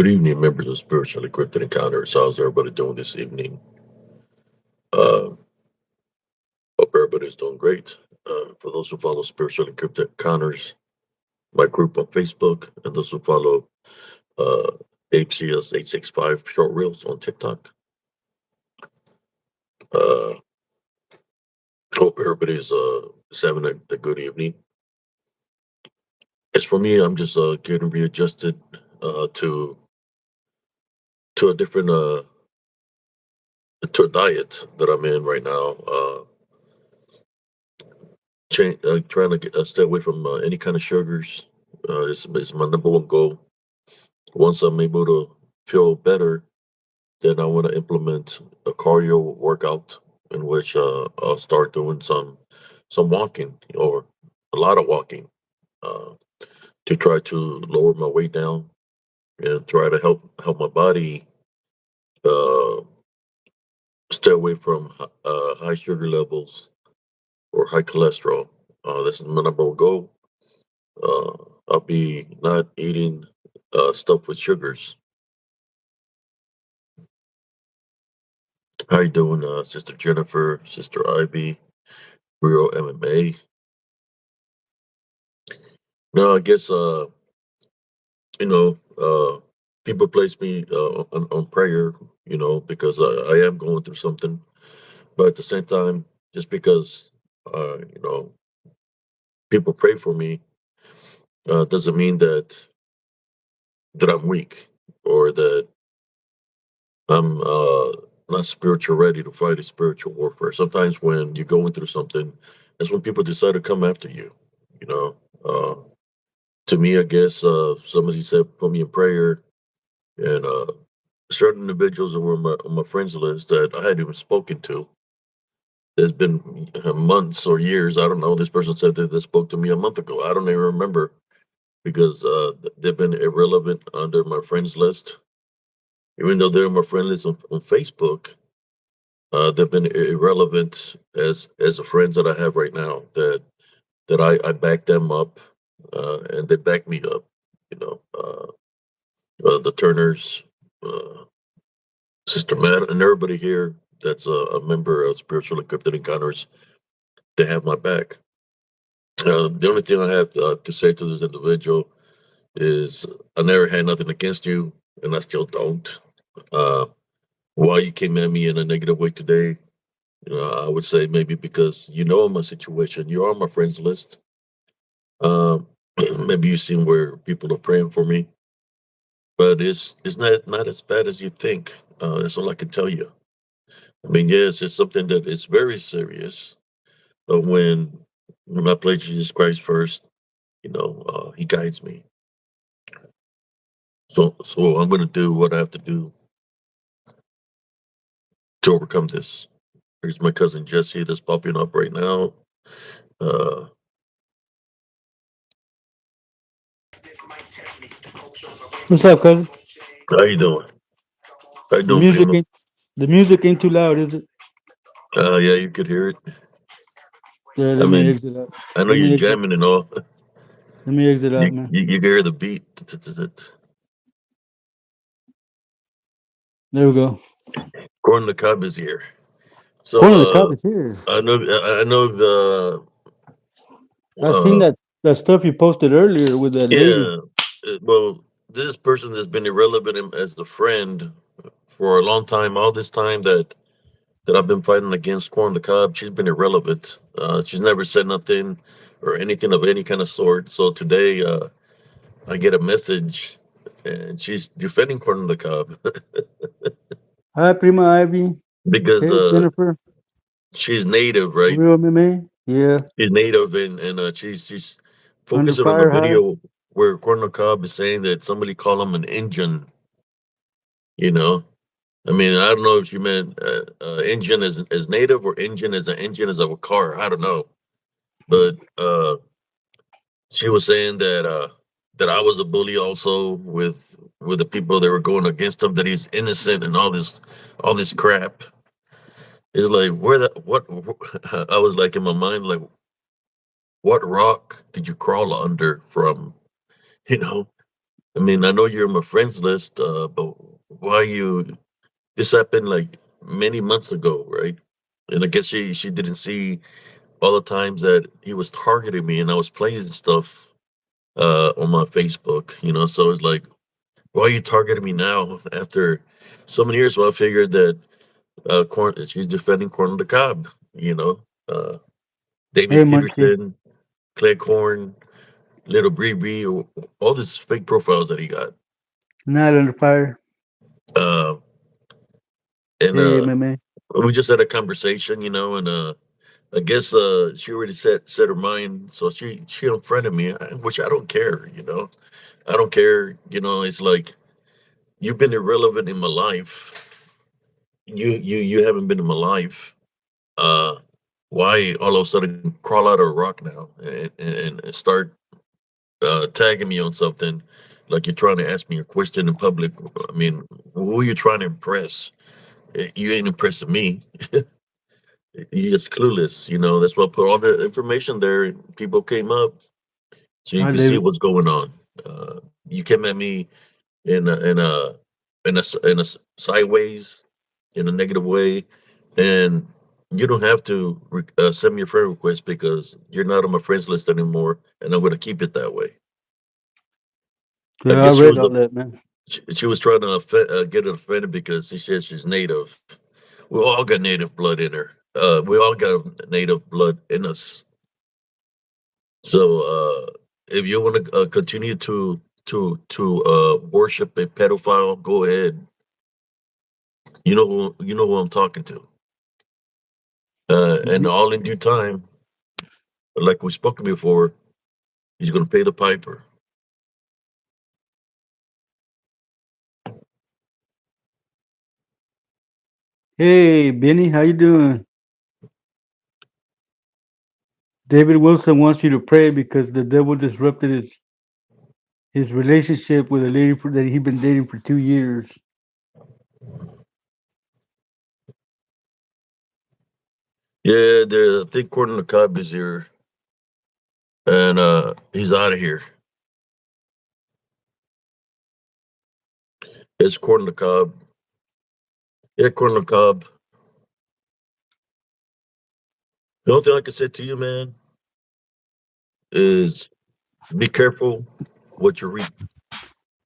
Good evening, members of Spiritual Encrypted Encounters. How's everybody doing this evening? Uh, Hope everybody's doing great. For those who follow Spiritual Encrypted Encounters, my group on Facebook, and those who follow uh, HCS 865 Short Reels on TikTok, uh, hope everybody's is having a good evening. As for me, I'm just getting readjusted to a different to a diet that I'm in right now. Trying to stay away from any kind of sugars. Is my number one goal. Once I'm able to feel better, then I want to implement a cardio workout in which I'll start doing some walking or a lot of walking uh, to try to lower my weight down and try to help my body uh, stay away from high sugar levels or high cholesterol. That's my number one goal. Uh, I'll be not eating stuff with sugars. How you doing, Sister Jennifer, Sister Ivy, Real MMA? No, I guess you know people place me on prayer, because I am going through something, but at the same time, just because people pray for me doesn't mean that I'm weak or that I'm not spiritual ready to fight a spiritual warfare. Sometimes when you're going through something, that's when people decide to come after you. You know, to me, I guess somebody said put me in prayer, and certain individuals that were on my friends list that I hadn't even spoken to. There's been months or years. I don't know. This person said that they spoke to me a month ago. I don't even remember because they've been irrelevant under my friends list. Even though they're my friend list on Facebook, they've been irrelevant as the friends that I have right now. That I back them up, and they back me up. You know, the Turners, uh, Sister Matt, and everybody here that's a member of Spiritual Encrypted Encounters. They have my back. The only thing I have to say to this individual is I never had nothing against you, and I still don't. Uh, why you came at me in a negative way today? I would say maybe because you know my situation. You're on my friends list. Um, maybe you've seen where people are praying for me, but it's not as bad as you think. That's all I can tell you. I mean, yes, it's something that is very serious. But when I play Jesus Christ first, He guides me. So I'm going to do what I have to do to overcome this. Here's my cousin Jesse that's popping up right now. Uh, What's up, cousin? how you doing? How you The doing, music Primo? ain't the music ain't too loud, is it? Yeah, you could hear it. Yeah, I let me mean, exit out. I know Let you're me exit. jamming and all. Let me exit You out, man. you, you can hear the beat. There we go. Corn the Cob is here. So Corner of the cop is here. I know the I seen uh that stuff you posted earlier with that lady. yeah. Well, this person has been irrelevant as the friend for a long time. All this time that I've been fighting against Corn the Cob, she's been irrelevant. She's never said nothing or anything of any kind of sort. So today, I get a message, and she's defending Corn the Cob Hi, Prima Ivy. because Hey, Jennifer. she's native, right? Real MMA. Yeah. She's native, and she's Under focusing on the fire high. video where Corn the Cob is saying that somebody called him an engine. You know, I mean, I don't know if you meant engine as native or engine as an engine as a car. I don't know, but she was saying that I was a bully also with the people that were going against him. That he's innocent and all this crap. It's like where the what I was like in my mind like what rock did you crawl under from? You know, I mean, I know you're on my friends list, but why you? This happened like many months ago, right? And I guess she didn't see all the times that he was targeting me, and I was playing stuff on my Facebook. So it's like, why are you targeting me now after so many years? Well, I figured that she's defending Corn on the Cob. You know, uh, Hey, David Munchie. Peterson, Clay Corn, Little Bree, all these fake profiles that he got. Not under fire. Uh, and Hey, man. we just had a conversation, and I guess she already set her mind, so she unfriended me, which I don't care. I don't care. It's like you've been irrelevant in my life. You haven't been in my life. Uh, why all of a sudden crawl out of a rock now and start tagging me on something like you're trying to ask me a question in public? I mean, who are you trying to impress? You ain't impressing me. You're just clueless. That's why I put all the information there. And people came up so you Hi, can see David. what's going on. You came at me in a in a in a sideways, in a negative way, and you don't have to send me a friend request because you're not on my friends list anymore, and I'm going to keep it that way. I Yeah, I guess read all that, man. she was trying to get offended because she said she's native. We all got native blood in her. We all got native blood in us. So if you want to continue to worship a pedophile, go ahead. You know who I'm talking to. And Mhm. all in due time, like we spoke before, he's going to pay the piper. Hey, Benny, how you doing? David Wilson wants you to pray because the devil disrupted his relationship with a lady that he'd been dating for 2 years. Yeah, I think Gordon the Cobb is here, and he's out of here. It's Gordon the Cobb. Yeah, Gordon the Cobb. The only thing I can say to you, man, is be careful what you reap.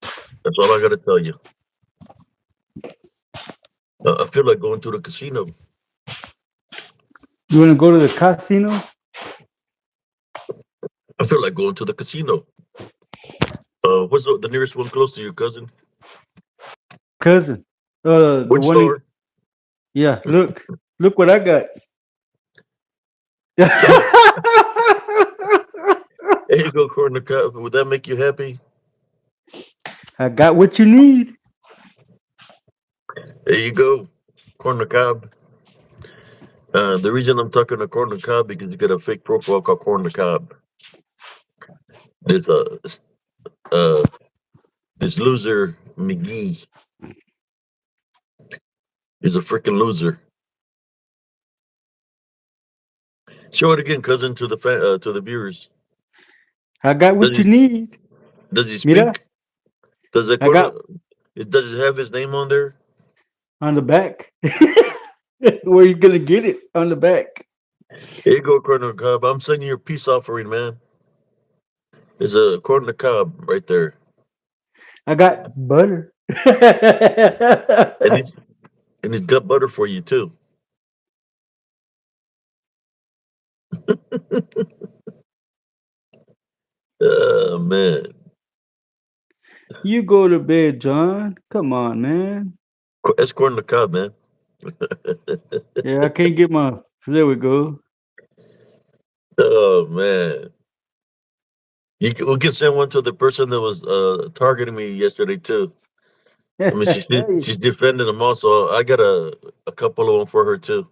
That's all I got to tell you. I feel like going to the casino. You want to go to the casino, I feel like going to the casino. What's the nearest one close to you, cousin? cousin? The Which one in, store? yeah. Look what I got. Oh, there you go, Gordon the Cobb. Would that make you happy? I got what you need. There you go, Corn the Cob. The reason I'm talking to Corn the Cob because you got a fake profile called Corn the Cob. This uh this loser McGee is a freaking loser. Show it again, cousin, to the viewers. I got Does what you he need. does he Mira, speak? Does it I got does it have his name on there? on the back. Where you gonna get it on the back? Here you go, Corn the Cob. I'm sending you a peace offering, man. There's a Corn the Cob right there, I got butter. and he's got butter for you too. Man, You go to bed, John. Come on, man. That's Corn the Cob, man. Yeah, I can't get my. There we go. Oh man, we can send one to the person that was targeting me yesterday too. I mean, she's defending them also. I got a couple of them for her too.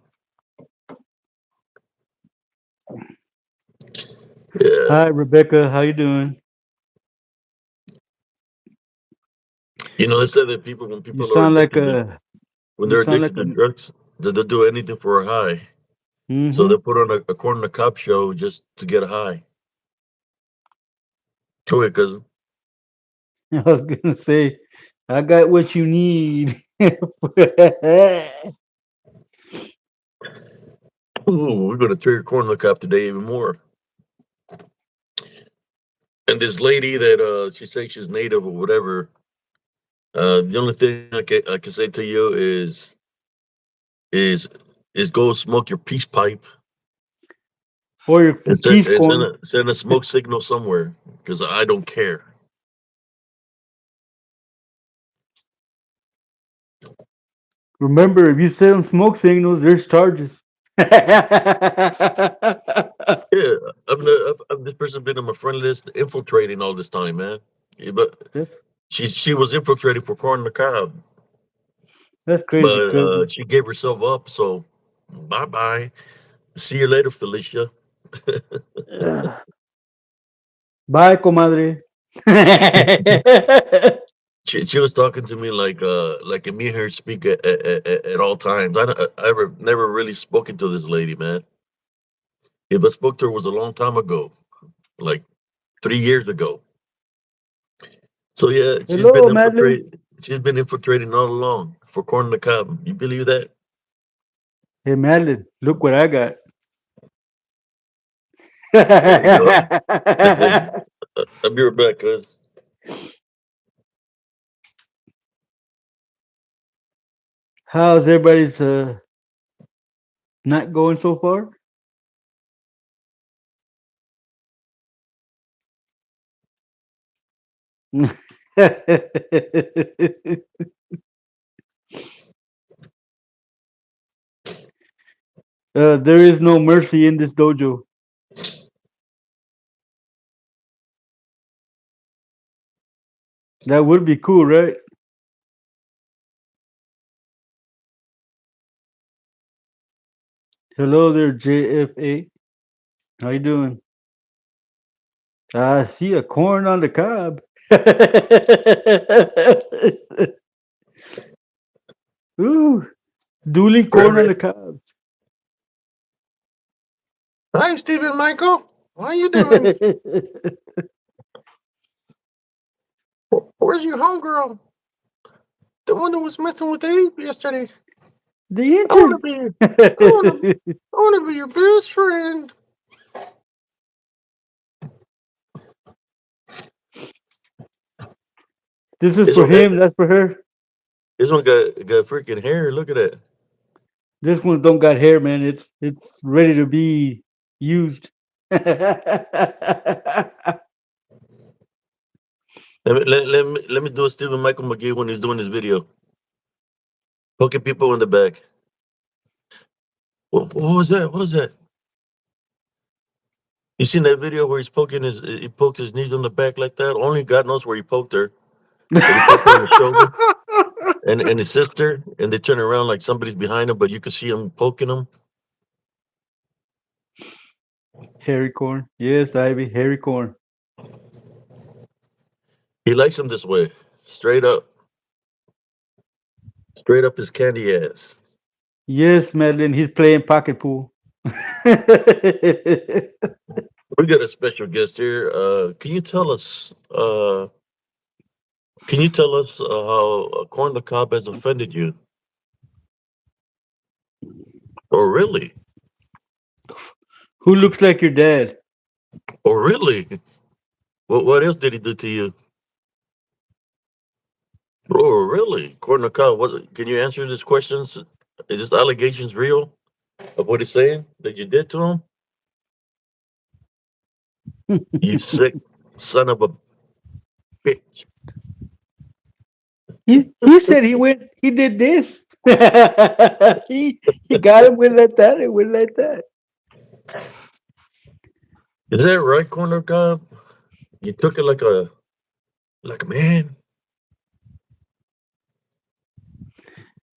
Yeah, Hi, Rebecca. How you doing? they said that when You people are sound like addicted to a. when You they're sound addicted like a. to drugs, that they'll do anything for a high. So Mm-hmm. they put on a corn on the cop show just to get a high. Go ahead, cousin. I was gonna say, I got what you need. Ooh, we're gonna trigger corn on the cob today even more. And this lady that she says she's native or whatever. The only thing I can say to you is is go smoke your peace pipe Or your and peace corn. send a smoke signal somewhere because I don't care. Remember, if you send smoke signals, there's charges. Yeah, this person been on my friend list infiltrating all this time, man. Yeah, but that's she was infiltrating for corn on the cob, that's crazy. but Cause she gave herself up. So bye bye. See you later, Felicia. bye, comadre. She was talking to me like me and her speak at all times. I never really spoken to this lady, man. If I spoke to her, it was a long time ago, like 3 years ago. So yeah, Hello, Madeline. she's been infiltrating all along for corn on the cob. You believe that? Hey, Madeline, look what I got. There you go. I said, I'll be right back, cuz. How's everybody's not going so far? There is no mercy in this dojo. That would be cool, right? Hello there, JFA. How you doing? I see a corn on the cob. Ooh, dueling corn on the Reverend. cob. Hi, Stephen Michael. How you doing? Where's your homegirl? The one that was messing with Abe yesterday. The I want to intern. be. I want to. I want to be your best friend. This is This for one got. him. That's for her. This one got freaking hair. Look at that. This one don't got hair, man. It's ready to be used. Let me do a Stephen Michael McGee when he's doing his video, poking people in the back. What was that? What was that? You seen that video where he poked his knees on the back like that? Only God knows where he poked her, but he poked her on the shoulder and his sister, and they turn around like somebody's behind him, but you can see him poking him. Hairy corn. Yes, Ivy. Hairy corn. He likes him this way, straight up, straight up his candy ass. Yes, Madeline. He's playing pocket pool. We got a special guest here. Can you tell us how corn on the cob has offended you? Oh, really? Who looks like your dad? Oh, really? What else did he do to you? Oh, really? Corn on the cob. Can you answer these questions? Is this allegations real of what he's saying that you did to him? You sick son of a bitch. He said he did this. He got him with like that and with like that. Is that right, corn on the cob? You took it like a man.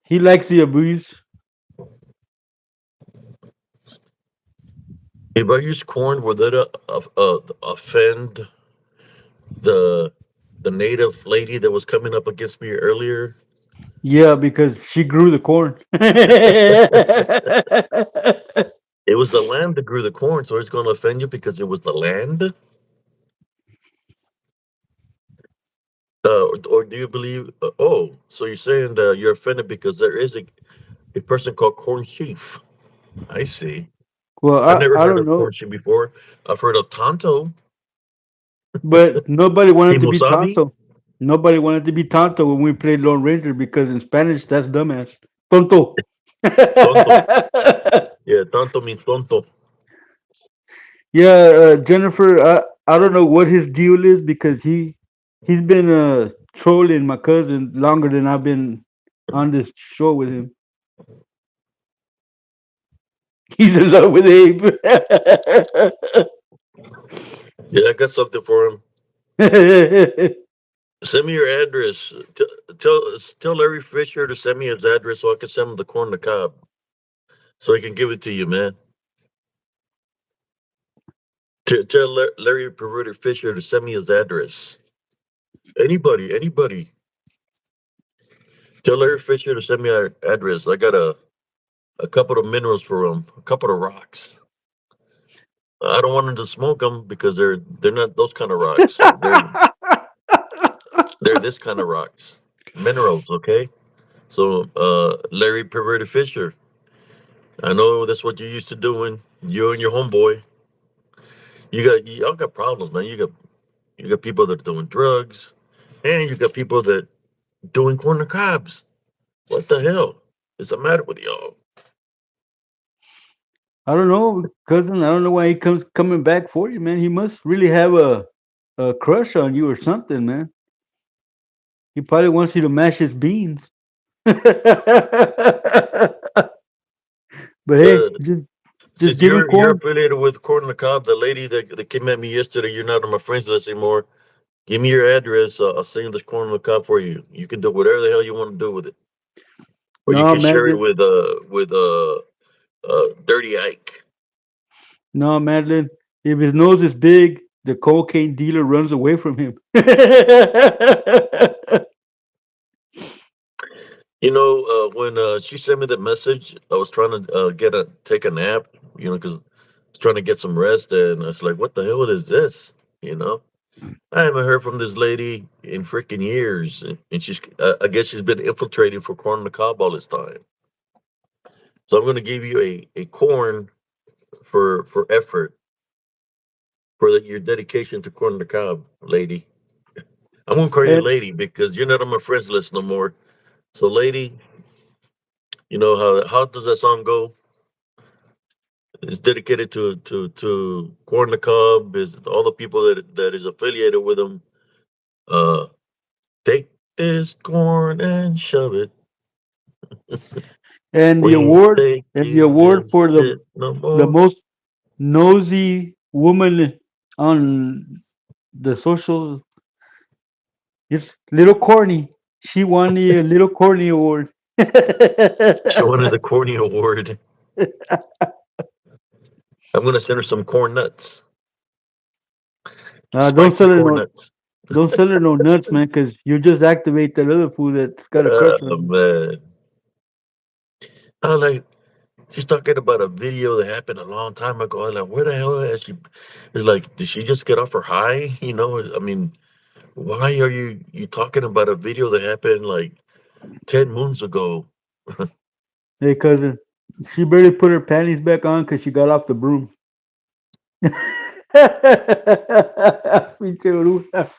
He likes the abuse. If I use corn, would that offend the the native lady that was coming up against me earlier? Yeah, because she grew the corn. It was the land that grew the corn, so it's going to offend you because it was the land. Or do you believe? Oh, so you're saying that you're offended because there is a person called Corn Chief. I see. Well, I've never I heard don't of know, Corn Chief before. I've heard of Tonto, but nobody wanted to be Kimosabi, tonto. Nobody wanted to be tonto when we played Lone Ranger because in Spanish that's dumbass. Tonto. Tonto. Yeah, Tonto means tonto. Yeah, Jennifer, I don't know what his deal is because he's been trolling my cousin longer than I've been on this show with him. He's in love with Abe. Yeah, I got something for him. Send me your address. Tell Larry Fisher to send me his address so I can send him the corn on the cob so he can give it to you, man. Tell Larry Perverted Fisher to send me his address. Anybody. Tell Larry Fisher to send me our address. I got a couple of minerals for him, a couple of rocks. I don't want him to smoke them because they're not those kind of rocks. They're this kind of rocks, minerals. Okay, so Larry Perverted Fisher, I know that's what you're used to doing. You and your homeboy, y'all got problems, man. You got people that are doing drugs, and you got people that doing corner cobs. What the hell is the matter with y'all? I don't know, cousin. I don't know why he comes coming back for you, man. He must really have a crush on you or something, man. He probably wants you to mash his beans. But hey, Uh, just since give him you're corn. affiliated with Corn on the Cob, the lady that came at me yesterday, you're not on my friends list anymore. Give me your address. I'll send you this Corn on the Cob for you. You can do whatever the hell you want to do with it, or you No, can share it Madeline. with Dirty Ike. No, Madeline. If his nose is big, the cocaine dealer runs away from him. You know, when she sent me the message, I was trying to take a nap. You know, because I was trying to get some rest, and I was like, "What the hell is this?" You know, I haven't heard from this lady in freaking years, and she's I guess she's been infiltrating for Corn on the Cob all this time. So I'm going to give you a corn for effort for your dedication to Corn on the Cob, lady. I'm going to call you And lady because you're not on my friends list no more. So, lady, you know how does that song go? It's dedicated to Corn on the Cob. Is all the people that is affiliated with them. Uh, take this corn and shove it. and We ain't the taking award this for shit no the more. most nosy woman on the social is Little Corny. She won the Little Corny award. She wanted the corny award. I'm gonna send her some corn nuts, Don't spicy sell her corn no nuts. don't sell her no nuts, man, because you just activate that other fool that's got a crush on you. Man, I like. She's talking about a video that happened a long time ago. I'm like, where the hell is she? It's like, did she just get off her high? You know, I mean, why are you talking about a video that happened like 10 moons ago? Hey, cousin, she barely put her panties back on because she got off the broom. Pinche bruja.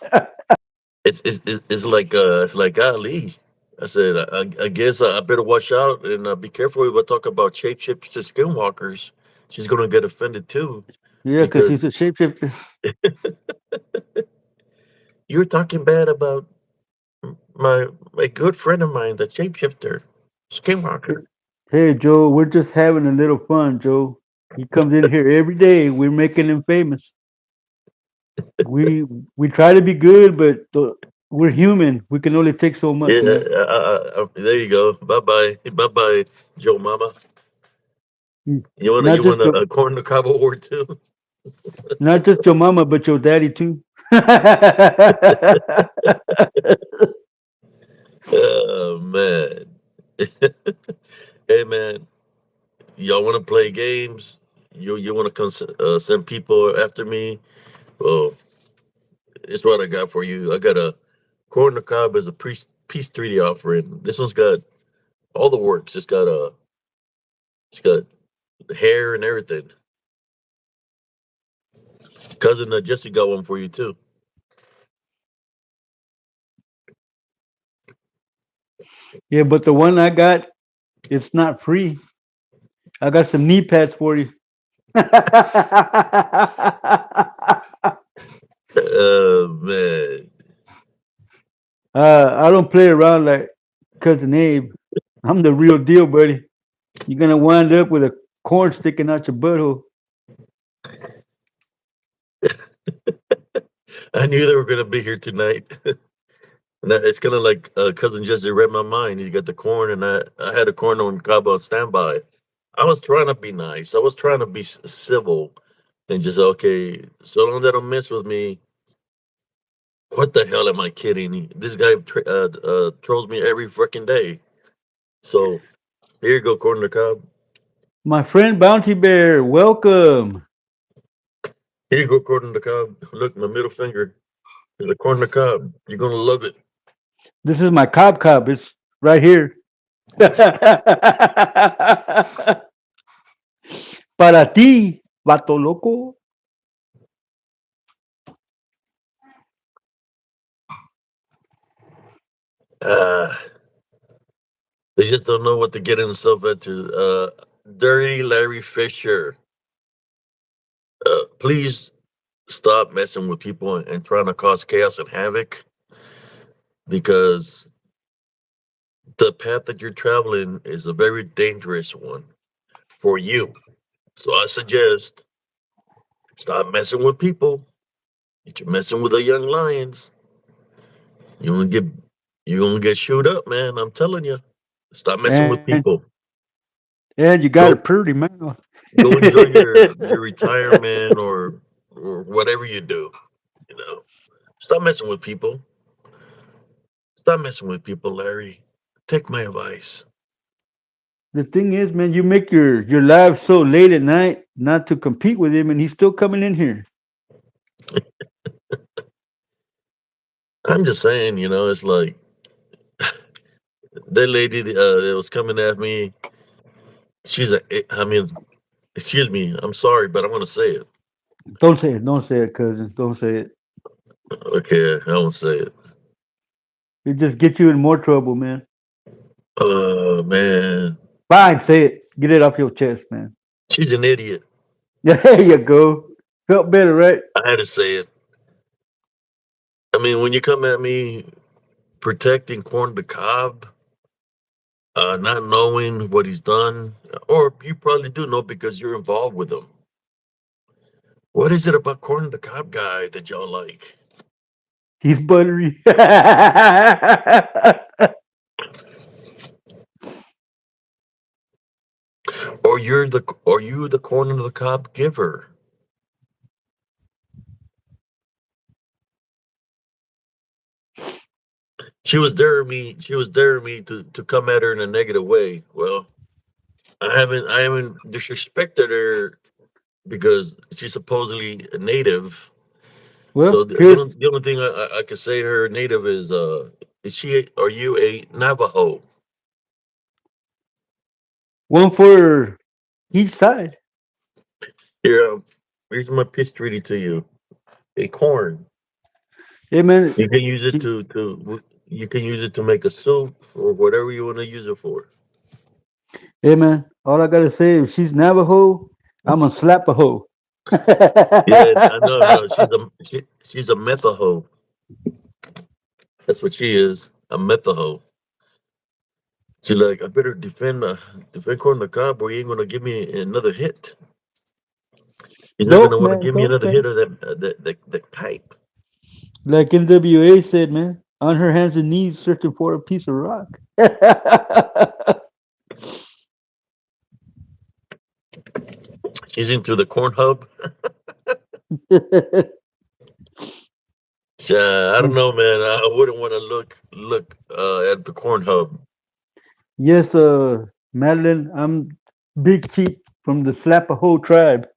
It's like Ali. I said, I guess I better watch out and be careful if I talk about shapeshifters and skinwalkers. She's gonna get offended too Yeah, because she's because a shapeshifter. you're talking bad about my good friend of mine, the shapeshifter, skinwalker. Hey, Joe, we're just having a little fun, Joe. He comes in here every day. We're making him famous. We we try to be good, but we're human. We can only take so Yeah, much, man. there you go. Bye bye, Joe Mama. Mm. You Not just want your a corn to Cabo War too? not just your mama, but your daddy too. Oh man. Hey man, y'all want to play games? You want to send people after me? Well, it's what I got for you. I got a corn on the cob is a peace treaty offering. This one's got all the works. It's got hair and everything. Cousin Jesse got one for you too. Yeah, but the one I got, it's not free. I got some knee pads for you. Man. I don't play around like cousin Abe. I'm the real deal, buddy. You're gonna wind up with a corn sticking out your butthole. I knew they were gonna be here tonight. And it's kind of like cousin Jesse read my mind. He got the corn, and I had a corn on cob on standby. I was trying to be nice. I was trying to be civil, and just okay. So long they don't mess with me. What the hell am I kidding? This guy trolls me every freaking day. So here you go, corn on the cob. My friend Bounty Bear, welcome. Here you go, corn on the cob. Look, my middle finger. There's a corn on the cob. You're gonna love it. This is my cob. It's right here. Para ti, vato loco. Uh, they just don't know what to get themselves into. Dirty Larry Fisher. Please stop messing with people and trying to cause chaos and havoc because the path that you're traveling is a very dangerous one for you. So I suggest stop messing with people. If you're messing with the young lions, you're gonna get you're gonna get shoot up, man. I'm telling you. Stop messing with And people. you got a Go pretty mouth. go enjoy your retirement or whatever you do. You know. Stop messing with people. Stop messing with people, Larry. Take my advice. The thing is, man, you make your live so late at night not to compete with him, and he's still coming in here. I'm just saying, it's like that lady that was coming at me. I mean, excuse me. I'm sorry, but I'm gonna say it. Don't say it. Don't say it, cousin. Don't say it. Okay, I won't say it. It just get you in more trouble, man. Oh man, Fine, say it. Get it off your chest, man. she's an idiot. There you go. Felt better, right? I had to say it. I mean, when you come at me protecting Corn the Cob, not knowing what he's done, or you probably do know because you're involved with him. What is it about Corn the Cob guy that y'all like? He's buttery. Or you the Corn of the Cob giver? She was daring me to come at her in a negative way. Well, I haven't disrespected her because she's supposedly a native. Well, So here's the only thing I could say her native are you a Navajo? one for each side. Here, here's my pitch treaty to you. A corn. Hey, man. You can use it you can use it to make a soup or whatever you want to use it for. Hey, man. All I gotta say, if she's Navajo, I'm gonna slap a hoe. Yeah, I know, no, she's a methaho. That's what she is, a methaho. She's like, I better defend Corn the Cob, or he ain't gonna give me another hit. He's not gonna Dope, want to man. give me Dope, another man. hit of that pipe. Like NWA said, man, on her hands and knees searching for a piece of rock. She's into the corn hub. So, I don't know, man. I wouldn't want to look at the corn hub. Yes, Madeline, I'm Big Chief from the Slapaho tribe.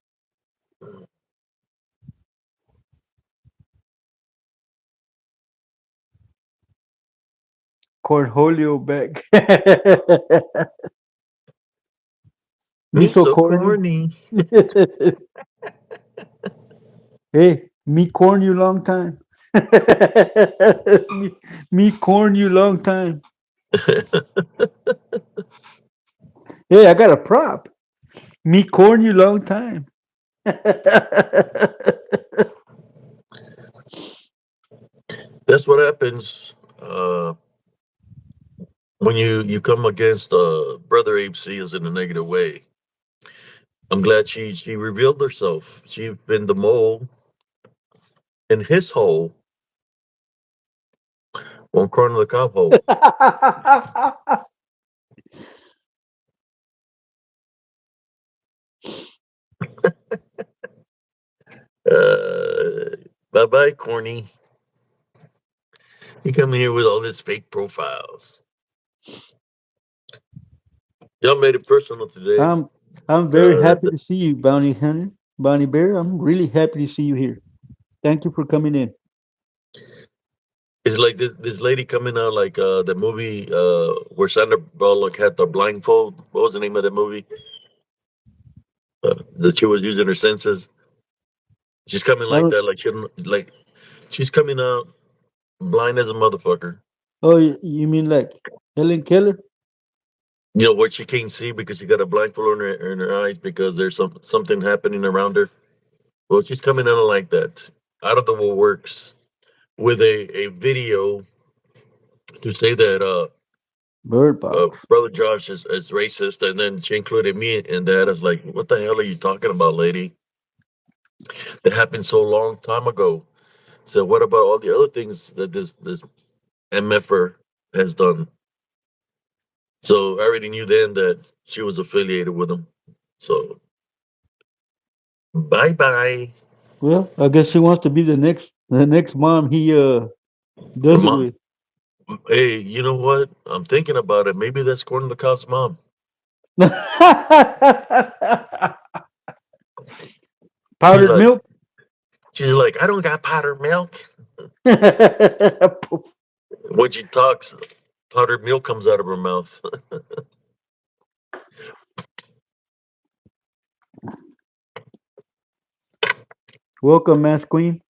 cornholio back. Me Me so so corny. corny. Hey, me corn you long time. me corn you long time. Hey, I got a prop. Me corn you long time. That's what happens when you come against brother Abe Seals in a negative way. I'm glad she revealed herself. She's been the mole in his hole, one corner of the cop hole. Bye bye, corny. You come here with all this fake profiles. Y'all made it personal today. I'm I'm very Uh, happy to see you, Bounty Hunter, Bounty Bear. I'm really happy to see you here. Thank you for coming in. it's like this lady coming out like the movie where Sandra Bullock had the blindfold. What was the name of that movie? That she was using her senses. She's coming I like don't. that, like she's coming out blind as a motherfucker. Oh, you mean like Helen Keller? You know what she can't see because she got a blindfold in her eyes because there's something happening around her. Well, she's coming out like that, out of the works with a video to say that Bird box. brother Josh is racist, and then she included me in that. I was like, "What the hell are you talking about, lady? That happened so long time ago." So what about all the other things that this mf'er has done? So I already knew then that she was affiliated with him. So bye bye, Well, I guess she wants to be the next mom he does it mom. with. Hey, you know what? I'm thinking about it. Maybe that's Corn the Cop's mom. She's Powdered like, milk. I don't got powdered milk. When she talks, powdered milk comes out of her mouth. Welcome, Mass Queen.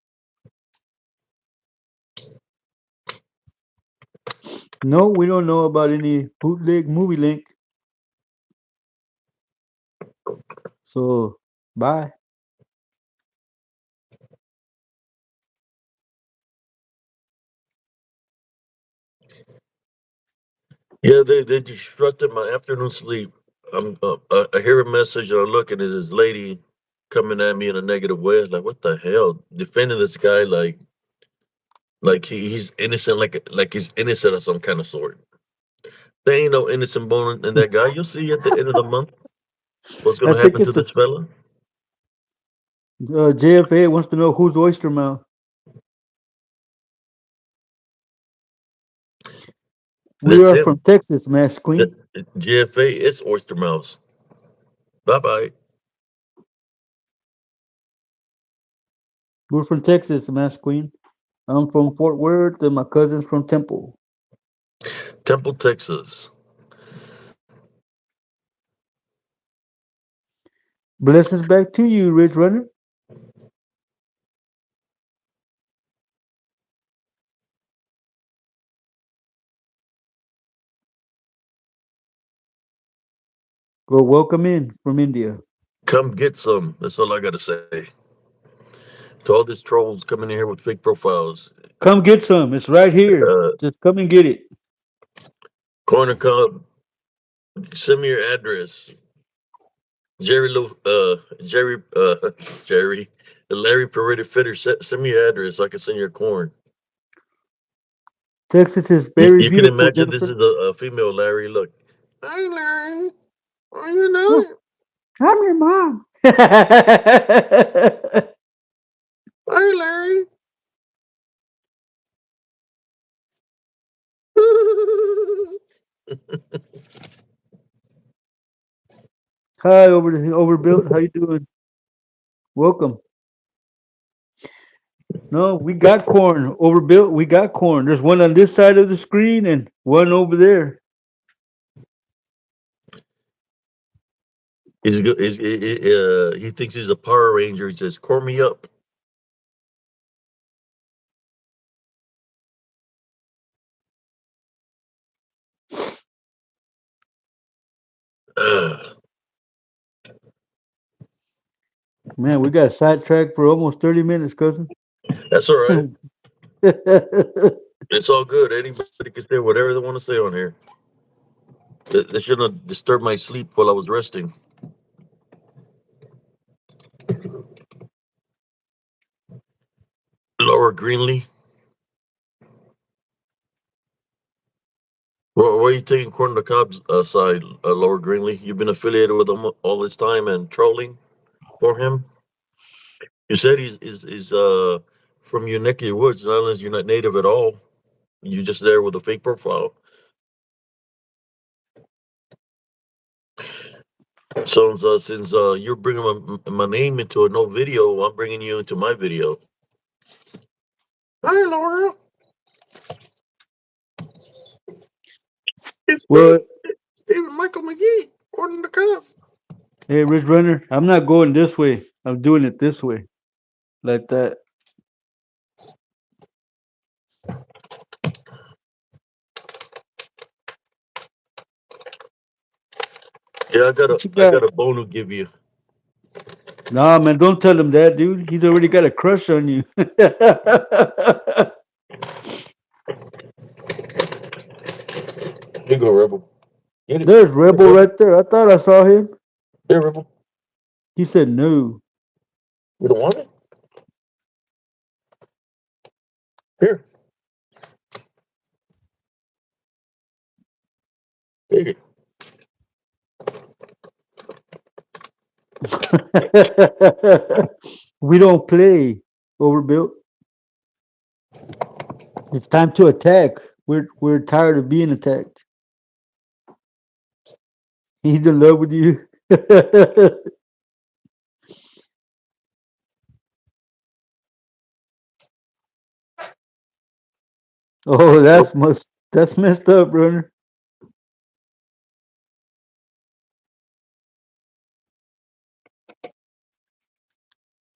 No, we don't know about any bootleg movie link. So bye. Yeah, they disrupted my afternoon sleep. I hear a message and I look and there's this lady coming at me in a negative way. I was like, what the hell? Defending this guy like he's innocent, like he's innocent of some kind of sort. There ain't no innocent bone in that guy. You'll see at the end of the month what's I gonna think happen to it's a this fella. JFA wants to know who's oyster mouth. We That's are him. from Texas, Mass The Queen. GFA is Oyster Mouse. Bye bye. We're from Texas, Mass Queen. I'm from Fort Worth, and my cousin's from Temple. Temple, Texas. Blessings back to you, Ridge Runner. Well, welcome in from India. Come get some. That's all I gotta say. To all these trolls coming in here with fake profiles. Come get some. It's right here. Uh, Just come and get it. Corner Cub, send me your address. Jerry, Jerry, Larry Paredes Fitter, send me your address so I can send your corn. Texas is You, very you can beautiful, imagine this Jennifer. is a female Larry. Look. Hi, Larry. How you Oh, doing? I'm your mom. Hi, Larry. Hi, overbuilt. How you doing? Welcome. No, we got corn overbuilt. We got corn. There's one on this side of the screen and one over there. He's good. He thinks he's a Power Ranger. He says, "Core me up." Man, we got sidetracked for almost 30 minutes, cousin. That's all right. It's all good. Anybody can say whatever they want to say on here. They shouldn't have disturbed my sleep while I was resting. Laura Greenlee, why are you taking Corn on the Cob's side, Laura Greenlee? You've been affiliated with him all this time and trolling for him. You said he's from your neck of your woods, not unless you're not native at all. You're just there with a fake profile. So since you're bringing my name into a no video, I'm bringing you into my video. Hi, Laura. It's me, Well, David Michael McGee, Corn on the Cob. hey, Rich Runner, I'm not going this way. I'm doing it this way, like that. Yeah, I got a What you I got? got a bone to give you. Nah, man, don't tell him that, dude. He's already got a crush on you. Here you go, Rebel. Get it. There's Get it, Rebel Rebel. right there. I thought I saw him. Here, Rebel. He said no. You don't want it? Here. Take it. We don't play overbuilt. It's time to attack. We're tired of being attacked. He's in love with you. Oh, Nope. that's messed up, brother.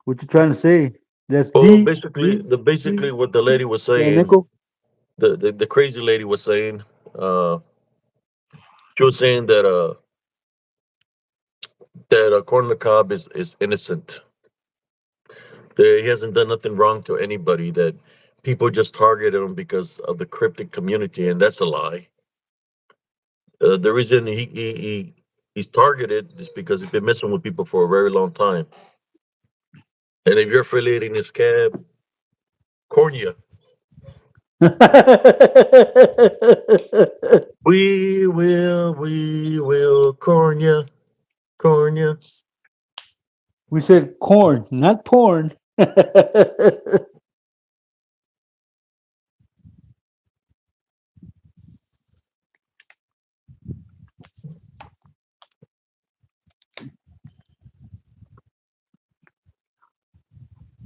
What you trying to say? That's Well, D basically, D the basically D what the lady was the saying, nickel. the crazy lady was saying, uh, she was saying that Corn on the Cob is innocent. That he hasn't done nothing wrong to anybody. That people just targeted him because of the cryptic community, and that's a lie. The reason he's targeted is because he's been messing with people for a very long time. And if you're affiliating this cab, cornea, we will cornea, cornea. We said corn, not porn.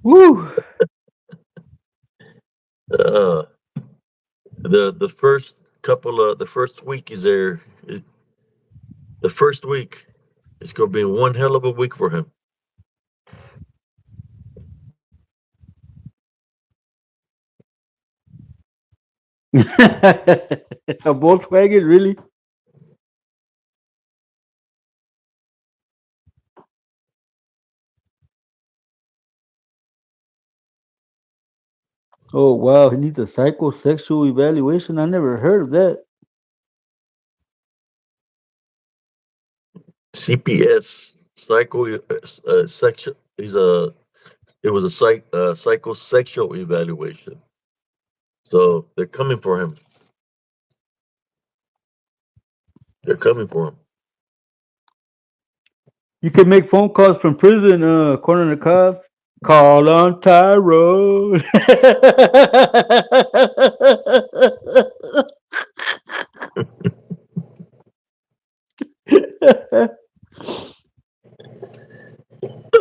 Woo! Uh, the first couple of the first week is there. The first week is gonna be one hell of a week for him. A Volkswagen, really? Oh wow, he needs a psychosexual evaluation. I never heard of that. CPS section. It was a psychosexual evaluation. So they're coming for him. They're coming for him. You can make phone calls from prison, corner the cob. Call on Tyrone.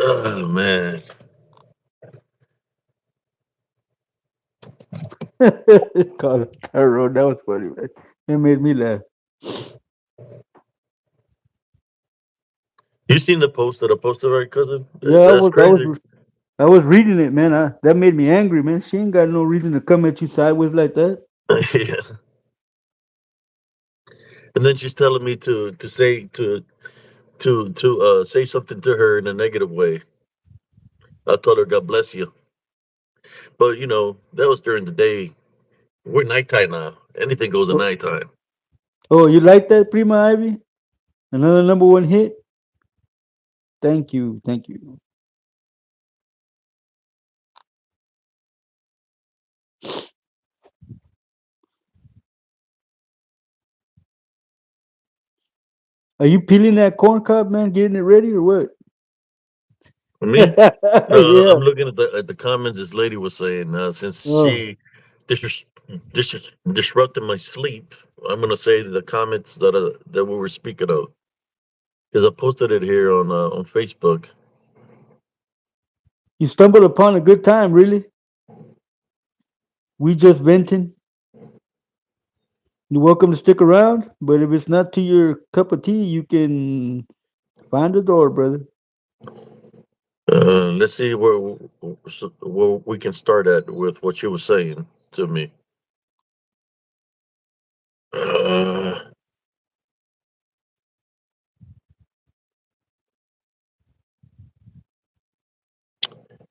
Oh man. Call it Tyrone. That was funny, man. It made me laugh. You seen the post that I posted, right, cousin? Yeah, That's crazy. I was reading it, man. That made me angry, man. She ain't got no reason to come at you sideways like that. Yeah. And then she's telling me to say to say something to her in a negative way. I told her, God bless you. But that was during the day. We're nighttime now. Anything goes at Oh, nighttime. oh, you like that, Prima Ivy? Another number one hit. Thank you, thank you. Are you peeling that corn cob, man? Getting it ready or what? Me? No, Yeah. I'm looking at the comments this lady was saying. Since Oh, she dis- disrupted my sleep, I'm gonna say the comments that we were speaking of because I posted it here on Facebook. you stumbled upon a good time, really. We just venting. You're welcome to stick around, but if it's not to your cup of tea, you can find the door, brother. Let's see where we can start at with what you were saying to me. Uh,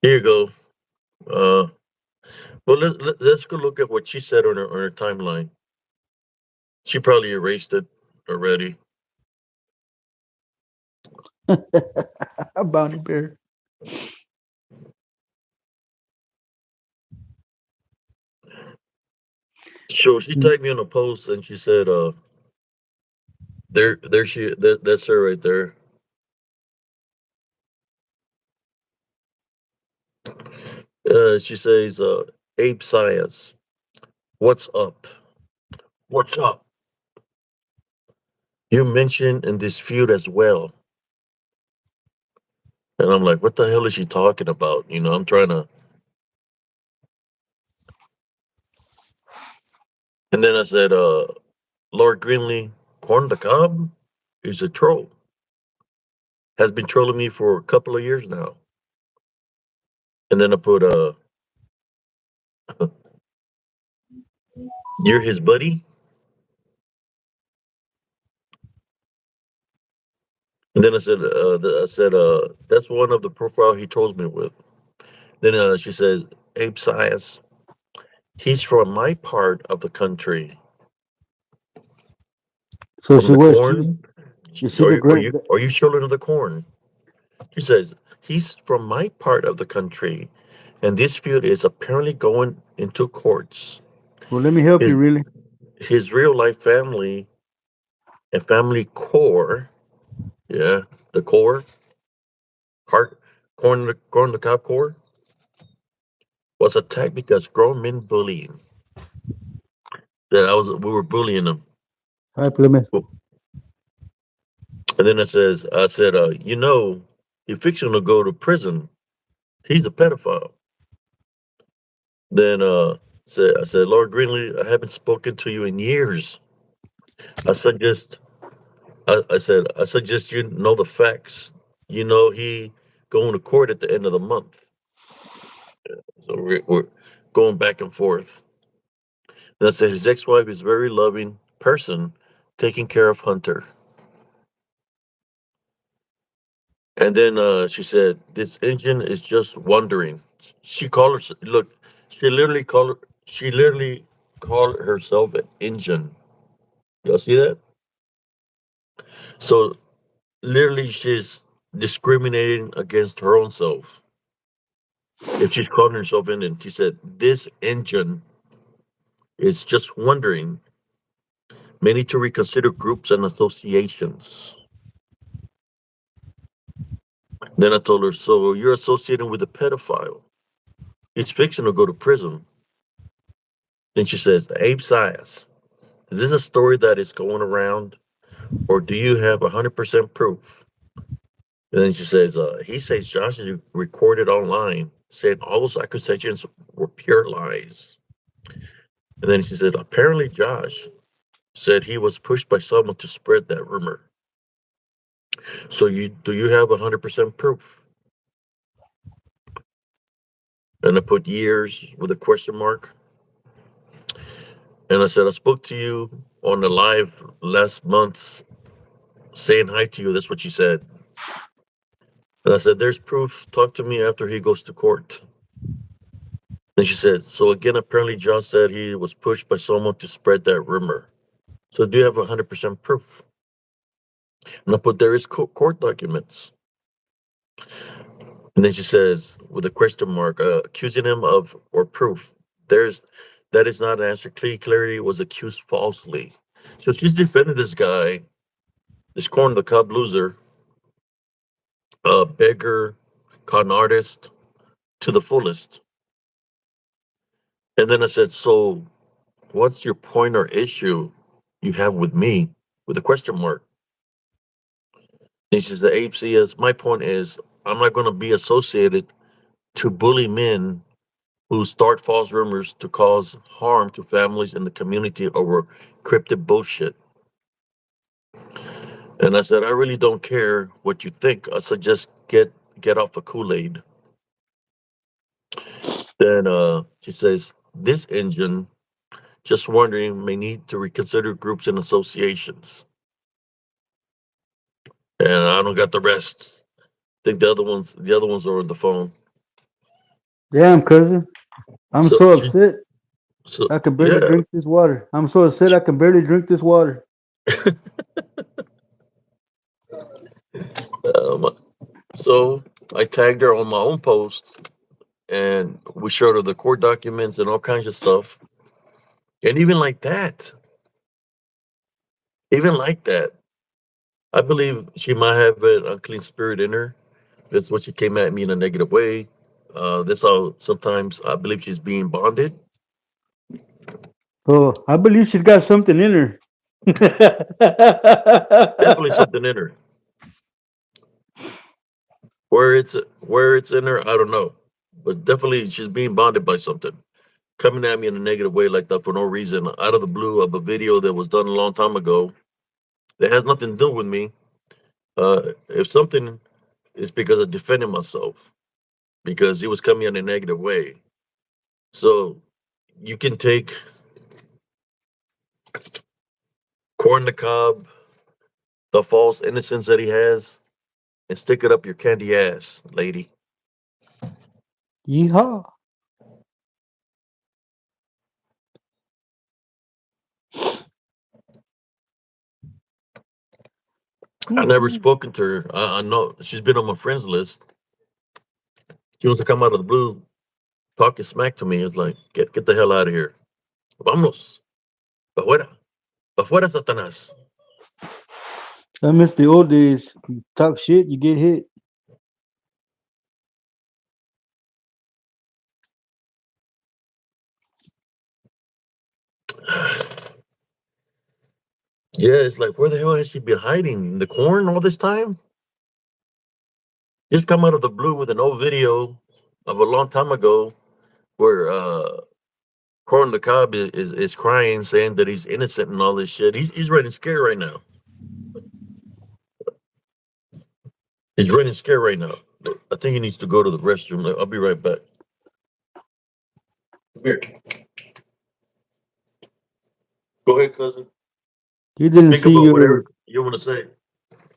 Here you go. Uh, well, let's go look at what she said on her timeline. She probably erased it already. A bounty bear. So she tagged me on a post and she said, that's her right there. She says, Ape Science, what's up? What's up? You mentioned in this feud as well. And I'm like, what the hell is she talking about? I'm trying to. And then I said, Lord Greenlee, Corn the Cob is a troll. Has been trolling me for a couple of years now. And then I put, you're his buddy. And then I said, that's one of the profile he trolls me with. Then she says, Ape Science, he's from my part of the country. So From she the was. She corn? is she Are the you are grand? you are you children of the corn? She says, he's from my part of the country, and this feud is apparently going into courts. Well, let me help you. His Really, his real life family and family core, yeah, the core, heart, corn the cob core, was attacked because grown men bullying. That we were bullying them. hi Plymouth. And then I said, if fiction will go to prison, he's a pedophile. Then I said, Lord Greenlee, I haven't spoken to you in years. I suggest I suggest you know the facts. He going to court at the end of the month. So we're going back and forth. And I said his ex-wife is a very loving person, taking care of Hunter. And then she said, "This engine is just wondering." She called her. Look, She literally called herself an engine. Y'all see that? So literally, she's discriminating against her own self. If she's calling herself in, and she said, "This engine is just wondering. May need to reconsider groups and associations." Then I told her, "So you're associating with a pedophile? He's fixing to go to prison." Then she says, "Abe Sias, is this a story that is going around, or do you have 100% proof?" And then she says, "He says Josh is recorded online, saying all those accusations were pure lies." And then she said, apparently Josh said he was pushed by someone to spread that rumor. So you have 100% proof? And I put years with a question mark. And I said, I spoke to you on the live last month saying hi to you. That's what she said. And I said, there's proof. Talk to me after he goes to court. And she said, so again, apparently John said he was pushed by someone to spread that rumor. So do you have 100% proof? And I put, there is court documents. And then she says, with a question mark, accusing him of or proof. There's that is not an answer. Clearly was accused falsely. So she's defending this guy, this corn the cob loser, beggar, con artist to the fullest. And then I said, so what's your point or issue you have with me with a question mark? And he says, the ape says, my point is, I'm not going to be associated to bully men who start false rumors to cause harm to families in the community over cryptic bullshit. And I said, I really don't care what you think. I suggest get off the Kool-Aid. Then she says, this engine, just wondering, may need to reconsider groups and associations. And I don't got the rest. I think the other ones are on the phone. Damn, cousin. I'm So so she, upset. so I can barely yeah. drink this water. I'm so upset I can barely drink this water. um, so I tagged her on my own post, and we showed her the court documents and all kinds of stuff. And even like that, I believe she might have an unclean spirit in her. That's what she came at me in a negative way. That's how sometimes I believe she's being bonded. Oh, I believe she's got something in her. Definitely something in her. Where it's in her, I don't know. But definitely she's being bonded by something. Coming at me in a negative way like that for no reason, out of the blue of a video that was done a long time ago. That has nothing to do with me. If something is because of defending myself, because he was coming in a negative way. So you can take corn the cob, the false innocence that he has, and stick it up your candy ass, lady. Yeehaw. I never spoken to her. I know she's been on my friends list. She wants to come out of the blue talking smack to me. It's like, get the hell out of here. Vamos. Pa fuera. Pa fuera, Satanás. I miss the old days. You talk shit, you get hit. Yeah, it's like, where the hell has she been hiding? In the corn all this time? Just come out of the blue with an old video of a long time ago where Corn the Cob is crying, saying that he's innocent and all this shit. He's running scared right now. He's running scared right now. I think he needs to go to the restroom. I'll be right back. Come here. Go ahead, cousin. He didn't Think see about your whatever you want to say.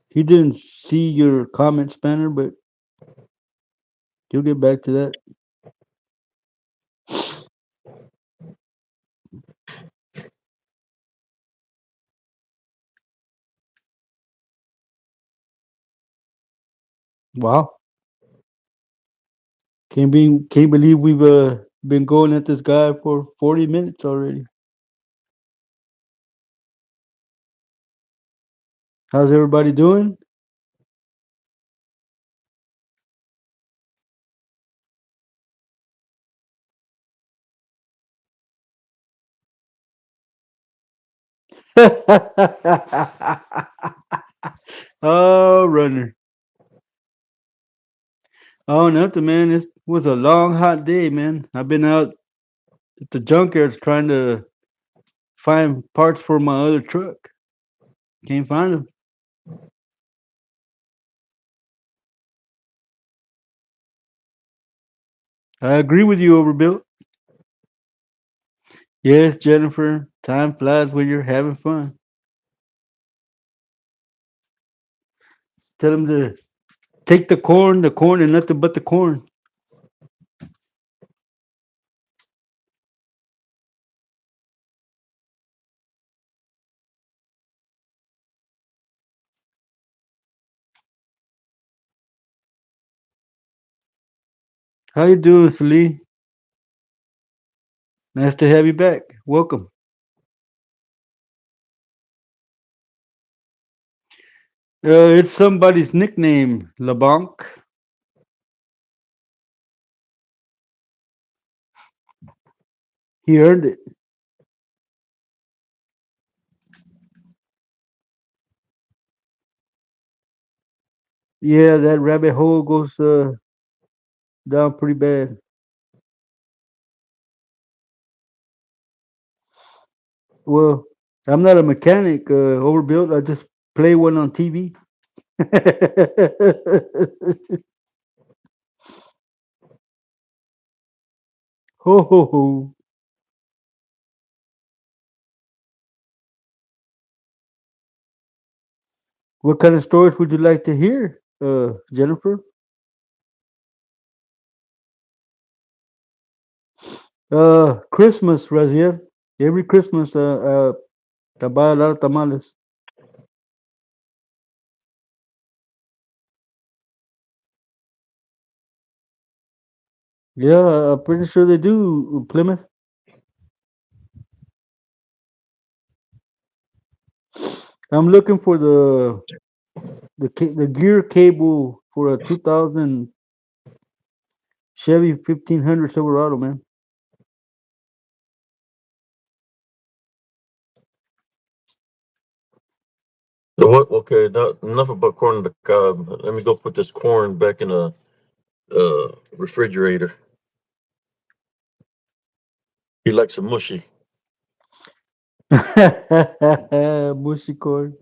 he didn't see your comment spanner, but you'll get back to that. Wow. Can't believe we've been going at this guy for 40 minutes already. How's everybody doing? Oh, runner. Oh, nothing, man. It was a long, hot day, man. I've been out at the junkyards trying to find parts for my other truck. Can't find them. I agree with you, Overbuilt. Yes, Jennifer. Time flies when you're having fun. Tell them to take the corn, and nothing but the corn. How you doing, Salee? Nice to have you back. Welcome. It's somebody's nickname, LeBlanc. He earned it. Yeah, that rabbit hole goes down pretty bad. Well, I'm not a mechanic, overbuilt. I just play one on TV. Ho ho ho. What kind of stories would you like to hear, Jennifer? Christmas, Raziel. Every Christmas, I buy a lot of tamales. Yeah, I'm pretty sure they do, Plymouth. I'm looking for the gear cable for a 2000 Chevy 1500 Silverado, man. So what? Okay, not enough about corn on the cob. Let me go put this corn back in a refrigerator. He likes it mushy. Mushy corn.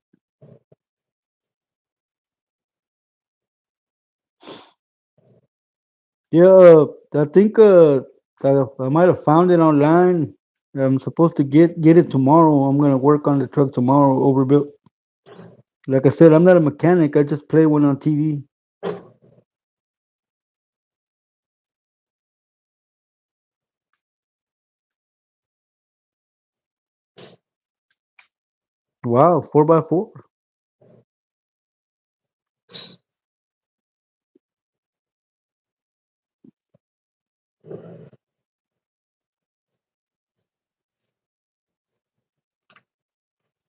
Yeah, I think I might have found it online. I'm supposed to get it tomorrow. I'm gonna work on the truck tomorrow. Overbuilt. Like I said, I'm not a mechanic. I just play one on TV. Wow, 4x4.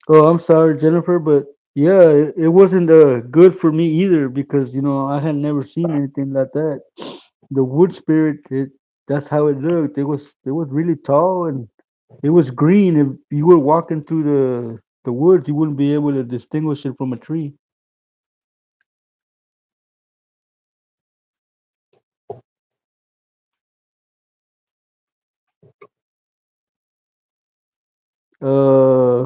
Oh, I'm sorry, Jennifer, but yeah, it wasn't good for me either because I had never seen anything like that. The wood spirit, that's how it looked. It was really tall and it was green. If you were walking through the woods, you wouldn't be able to distinguish it from a tree. Uh,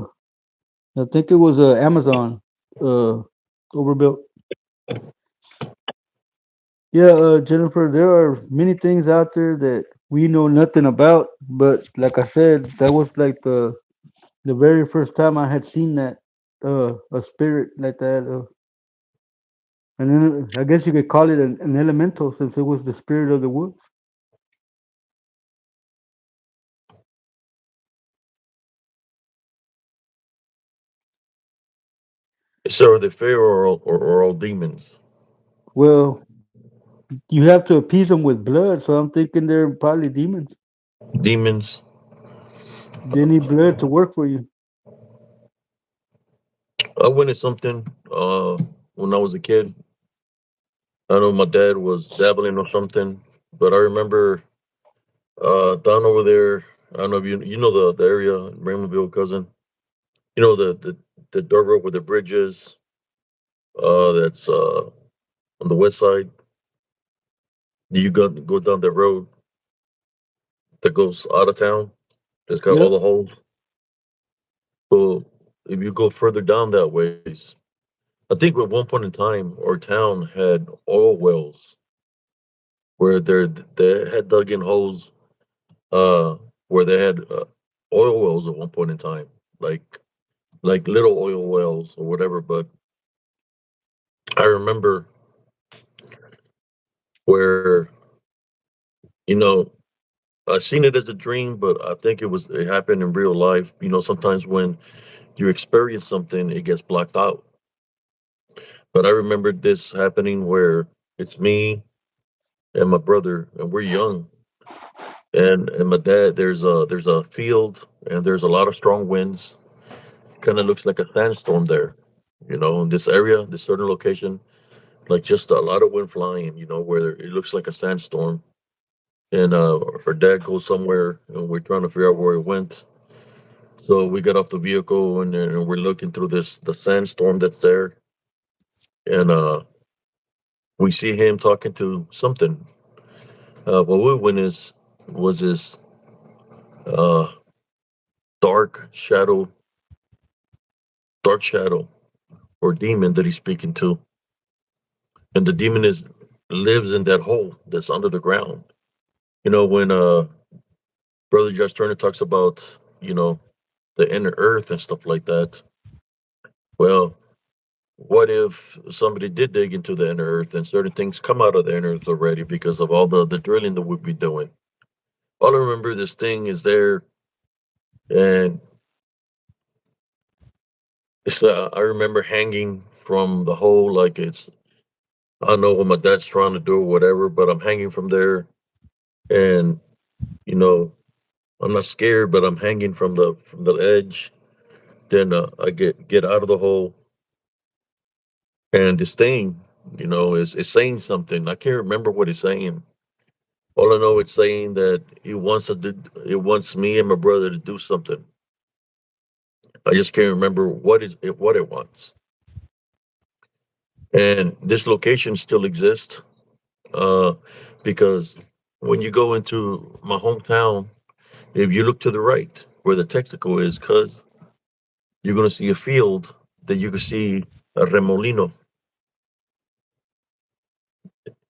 I think it was Amazon, uh, overbuilt. Yeah, Jennifer, there are many things out there that we know nothing about, but like I said, that was like the very first time I had seen that a spirit like that, and then I guess you could call it an elemental since it was the spirit of the woods. So are they fair or all demons? Well, you have to appease them with blood, so I'm thinking they're probably demons. Demons. They need blood to work for you. I witnessed something when I was a kid. I know my dad was dabbling or something, but I remember down over there. I don't know if you know the area, Raymondville, cousin. You know the dirt road with the bridges. That's on the west side. You go down that road that goes out of town. It's got all Yep. the holes. So if you go further down that ways, I think at one point in time, our town had oil wells where they had dug in holes, uh, where they had oil wells at one point in time, like like little oil wells or whatever. But I remember where, you know, I seen it as a dream, but I think it happened in real life. You know, sometimes when you experience something, it gets blocked out. But I remember this happening where it's me and my brother, and we're young, and my dad. There's a field, and there's a lot of strong winds. Kind of looks like a sandstorm there, you know, in this area, this certain location, like just a lot of wind flying. You know, where it looks like a sandstorm. And our dad goes somewhere, and we're trying to figure out where he went. So we got off the vehicle, and we're looking through this the sandstorm that's there, and we see him talking to something. What we went is was his uh, dark shadow, dark shadow or demon that he's speaking to, and the demon is lives in that hole that's under the ground. You know, when Brother Josh Turner talks about, you know, the inner earth and stuff like that. Well, what if somebody did dig into the inner earth and certain things come out of the inner earth already because of all the drilling that we'd be doing? All I remember, this thing is there, and I remember hanging from the hole like it's, I don't know what my dad's trying to do or whatever, but I'm hanging from there, and you know, I'm not scared, but I'm hanging from the edge. Then I get out of the hole, and this thing, you know, is saying something. I can't remember what it's saying. All I know, it's saying that it wants me and my brother to do something. I just can't remember what it wants. And this location still exists, uh, because when you go into my hometown, if you look to the right where the Texaco is, cause you're gonna see a field that you can see a remolino.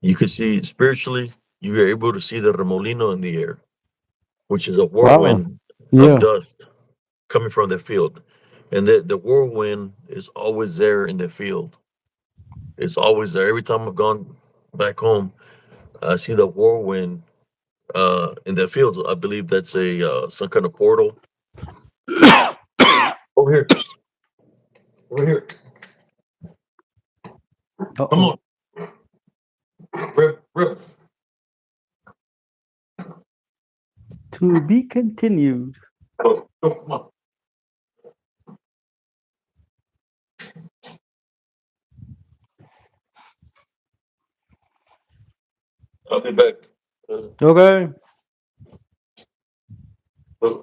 You can see spiritually, you're able to see the remolino in the air, which is a Wow. whirlwind of Yeah. dust coming from the field. And the whirlwind is always there in the field. It's always there. Every time I've gone back home, I see the whirlwind in the fields. I believe that's a some kind of portal. Over here, over here. Come Uh-oh. on, rip, rip. To be continued. Go, come on. I'll be back. Okay. Uh,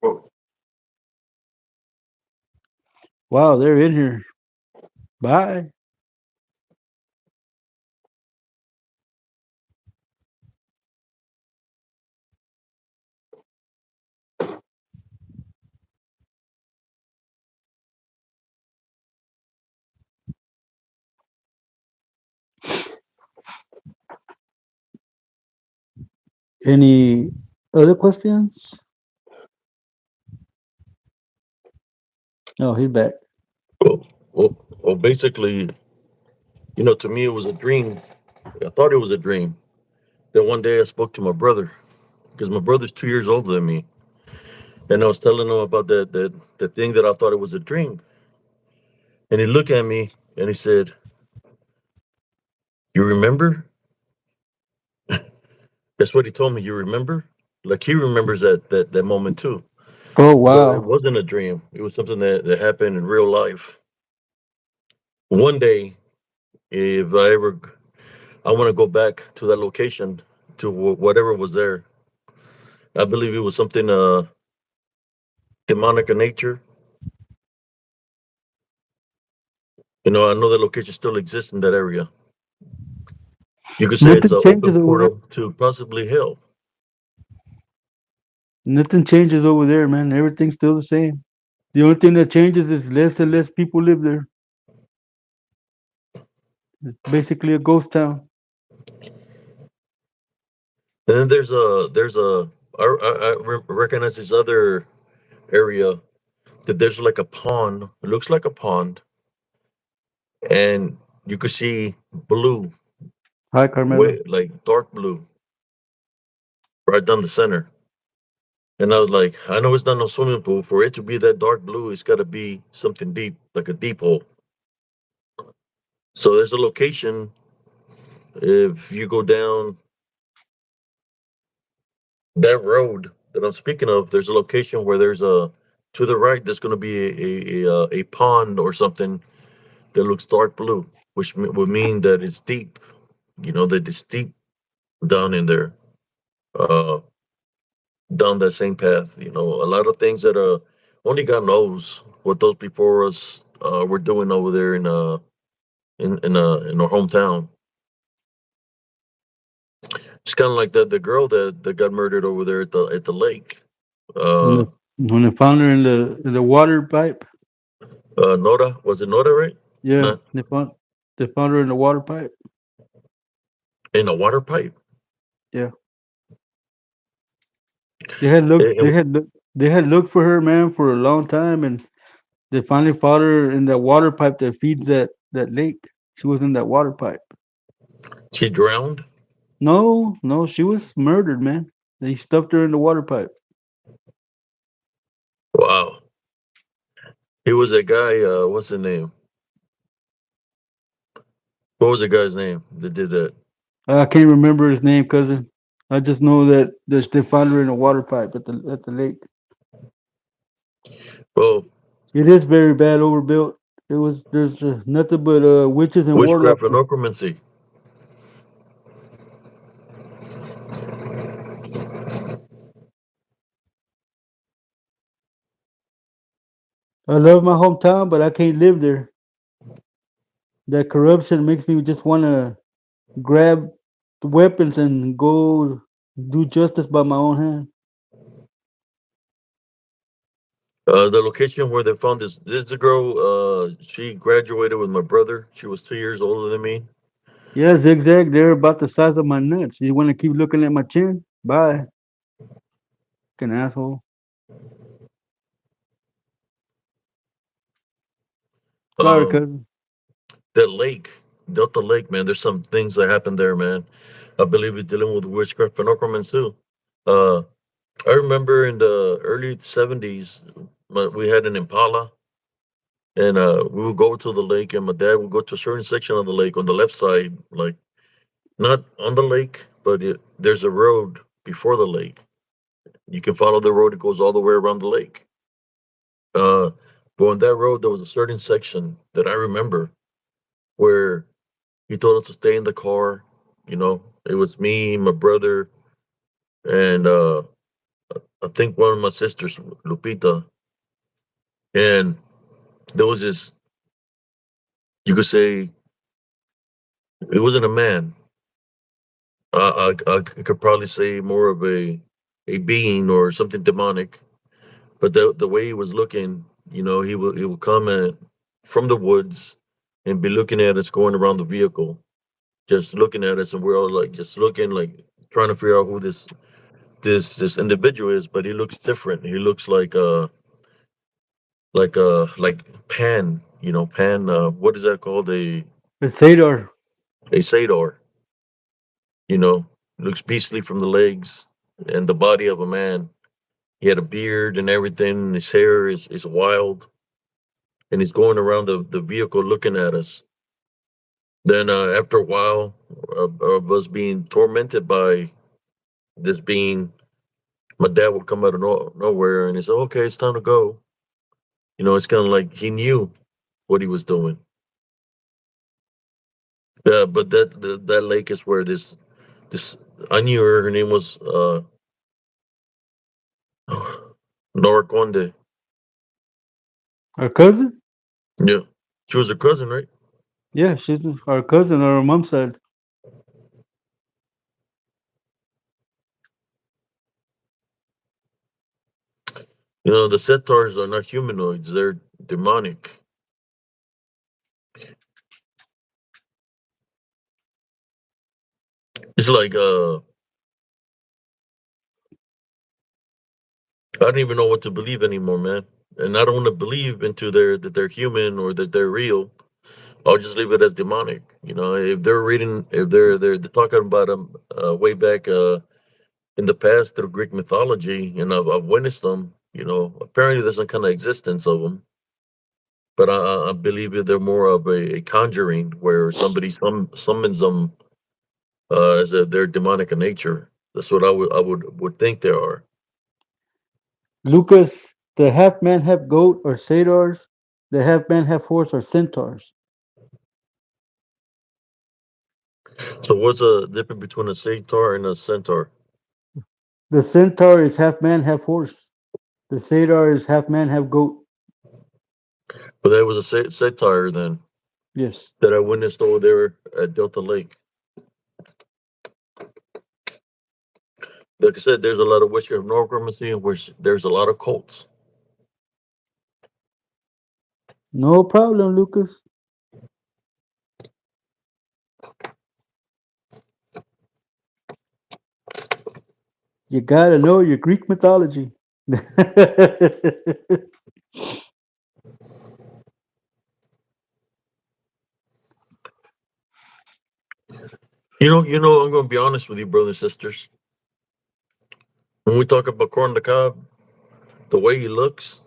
uh, Wow, they're in here. Bye. Any other questions? Oh, he's back. basically, you know, to me, it was a dream. I thought it was a dream. Then one day I spoke to my brother because my brother's 2 years older than me, and I was telling him about the thing that I thought it was a dream. And he looked at me and he said, "You remember?" That's what he told me. You remember? Like he remembers that moment too. Oh, But it wow. wasn't a dream. It was something that happened in real life. One day, if I ever, I want to go back to that location, to whatever was there. I believe it was something demonic in nature. You know, I know the location still exists in that area. You could say it's Nothing an came to open the word. portal to possibly hell. Nothing changes over there, man. Everything's still the same. The only thing that changes is less and less people live there. It's basically a ghost town. And then I recognize this other area that there's like a pond. It looks like a pond, and you could see blue, Hi, Carmelo. way like dark blue, right down the center. And I was like, I know it's not no swimming pool. For it to be that dark blue, it's got to be something deep, like a deep hole. So there's a location. If you go down that road that I'm speaking of, there's a location where there's a to the right. There's going to be a pond or something that looks dark blue, which would mean that it's deep. You know that it's deep down in there, uh, down that same path. You know, a lot of things that only God knows what those before us were doing over there in our hometown. It's kind of like the girl that got murdered over there at the lake. When Uh, the when they found her in the water pipe. Nora, was it Nora, right? Yeah, Not they found her in the water pipe. in a water pipe. Yeah, they had looked. And They had looked for her, man, for a long time, and they finally found her in that water pipe that feeds that lake. She was in that water pipe. she drowned. No, no, she was murdered, man. They stuffed her in the water pipe. Wow. He was a guy. What's his name? What was the guy's name that did that? I can't remember his name, cousin. I just know that they found her in a water pipe at the lake. Well, It is very bad overbuilt. There's nothing but witches and witchcraft warlocks. and necromancy. I love my hometown, but I can't live there. That corruption makes me just want to grab the weapons and go do justice by my own hand. The location where they found this is a girl. She graduated with my brother. She was 2 years older than me. Yeah, zigzag. They're about the size of my nuts. You want to keep looking at my chin? Bye, fucking asshole. Sorry, Um, cousin. that lake, Delta Lake, man. There's some things that happened there, man. I believe it's dealing with witchcraft and necromancy too. Uh, I remember in the early '70s, we had an Impala, and we would go to the lake, and my dad would go to a certain section of the lake on the left side, like not on the lake, but there's a road before the lake. You can follow the road; it goes all the way around the lake. Uh, but on that road, there was a certain section that I remember where he told us to stay in the car. You know, it was me, my brother, and I think one of my sisters, Lupita, and there was this. You could say it wasn't a man. I could probably say more of a being or something demonic. But the way he was looking, you know, he would come in from the woods and be looking at us going around the vehicle, just looking at us, and we're all like just looking, like trying to figure out who this individual is. But he looks different. He looks like Pan, you know, Pan. What is that called? It's Sadar. A Sadar. You know, looks beastly from the legs and the body of a man. He had a beard and everything. And his hair is wild, and he's going around the vehicle looking at us. Then after a while of us being tormented by this being, my dad would come out of nowhere and he said, "Okay, it's time to go." You know, it's kind of like he knew what he was doing. Yeah, but that lake is where this I knew her. Her name was Nora Conde. Our cousin? Yeah, she was her cousin, right? Yeah, she's our cousin on our mom's side. The centaurs are not humanoids; they're demonic. It's like I don't even know what to believe anymore, man. And I don't want to believe into that they're human or that they're real. I'll just leave it as demonic. If they're reading, if they're talking about them way back in the past through Greek mythology, and I've witnessed them. Apparently there's some kind of existence of them, but I believe that they're more of a conjuring where somebody summons them as if they're demonic in nature. That's what I would think they are. Lucas, the half man, half goat or satyrs, the half man, half horse or centaurs. So what's the difference between a satyr and a centaur? The centaur is half man, half horse. The satyr is half man, half goat. But that was a satyr then Yes. that I witnessed over there at Delta Lake. Like I said, there's a lot of witchcraft necromancy in which there's a lot of cults. No problem, Lucas. You gotta know your Greek mythology. I'm going to be honest with you, brothers and sisters. When we talk about Corn the Cob, the way he looks,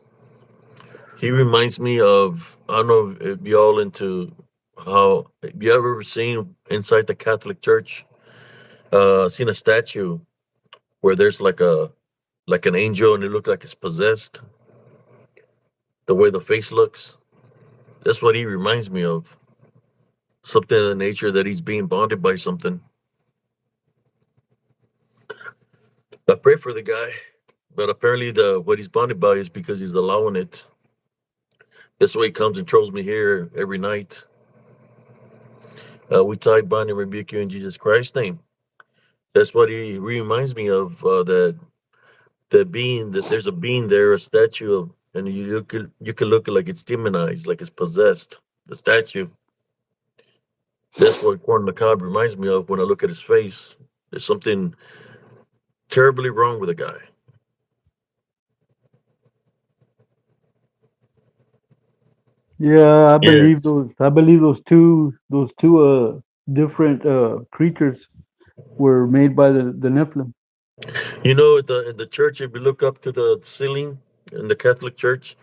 he reminds me of, I don't know if y'all into how, have you ever seen inside the Catholic Church, seen a statue where there's like an angel and it looks like it's possessed, the way the face looks? That's what he reminds me of. Something in the nature that he's being bonded by something. I pray for the guy, but apparently the what he's bonded by is because he's allowing it. That's why he comes and trolls me here every night. We tie, bind, and rebuke you in Jesus Christ's name. That's what he reminds me of. That being, that there's a being there, a statue of, and you can look like it's demonized, like it's possessed. The statue. That's what Corn Macabre reminds me of when I look at his face. There's something terribly wrong with the guy. Yeah, I believe Yes. those. I believe those two different creatures were made by the Nephilim. At the church, if you look up to the ceiling in the Catholic Church,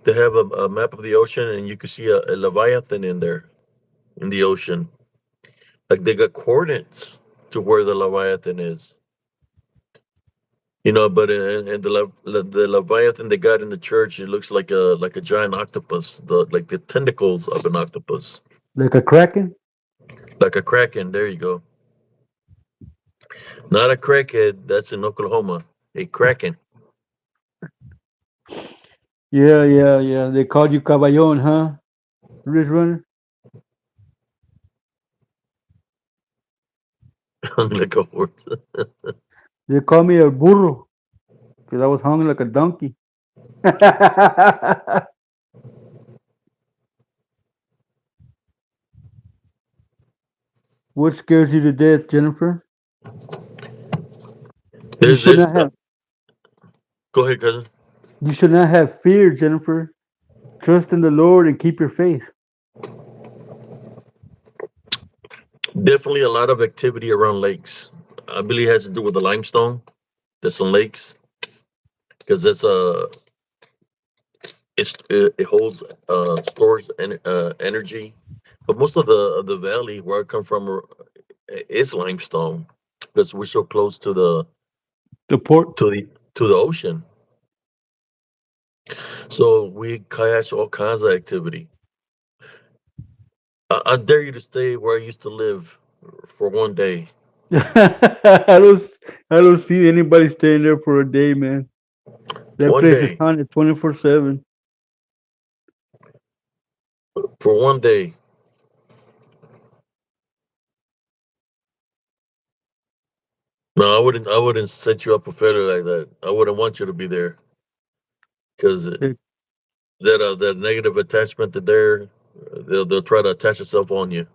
they have a map of the ocean, and you can see a leviathan in there in the ocean. Like they got coordinates to where the leviathan is. But in the leviathan they got in the church, it looks like a giant octopus, like the tentacles of an octopus, Like a kraken. like a kraken. There you go. Not a crackhead. That's in Oklahoma. A kraken. Yeah, yeah, yeah. They called you Caballon, huh? Ridge runner. Hung like a horse. They called me a burro because I was hung like a donkey. What scares you to death, Jennifer? You There's should there's not have. Go ahead, cousin. You should not have fear, Jennifer. Trust in the Lord and keep your faith. Definitely a lot of activity around lakes. I believe it has to do with the limestone. There's some lakes because it holds stores energy. But most of the valley where I come from is limestone because we're so close The port. to the to the ocean. So we catch all kinds of activity. I dare you to stay where I used to live for one day. I don't. I don't see anybody staying there for a day, man. That One place is day. haunted 24/7. For one day. No, I wouldn't set you up a failure like that. I wouldn't want you to be there. because They- that negative attachment that they'll try to attach itself on you.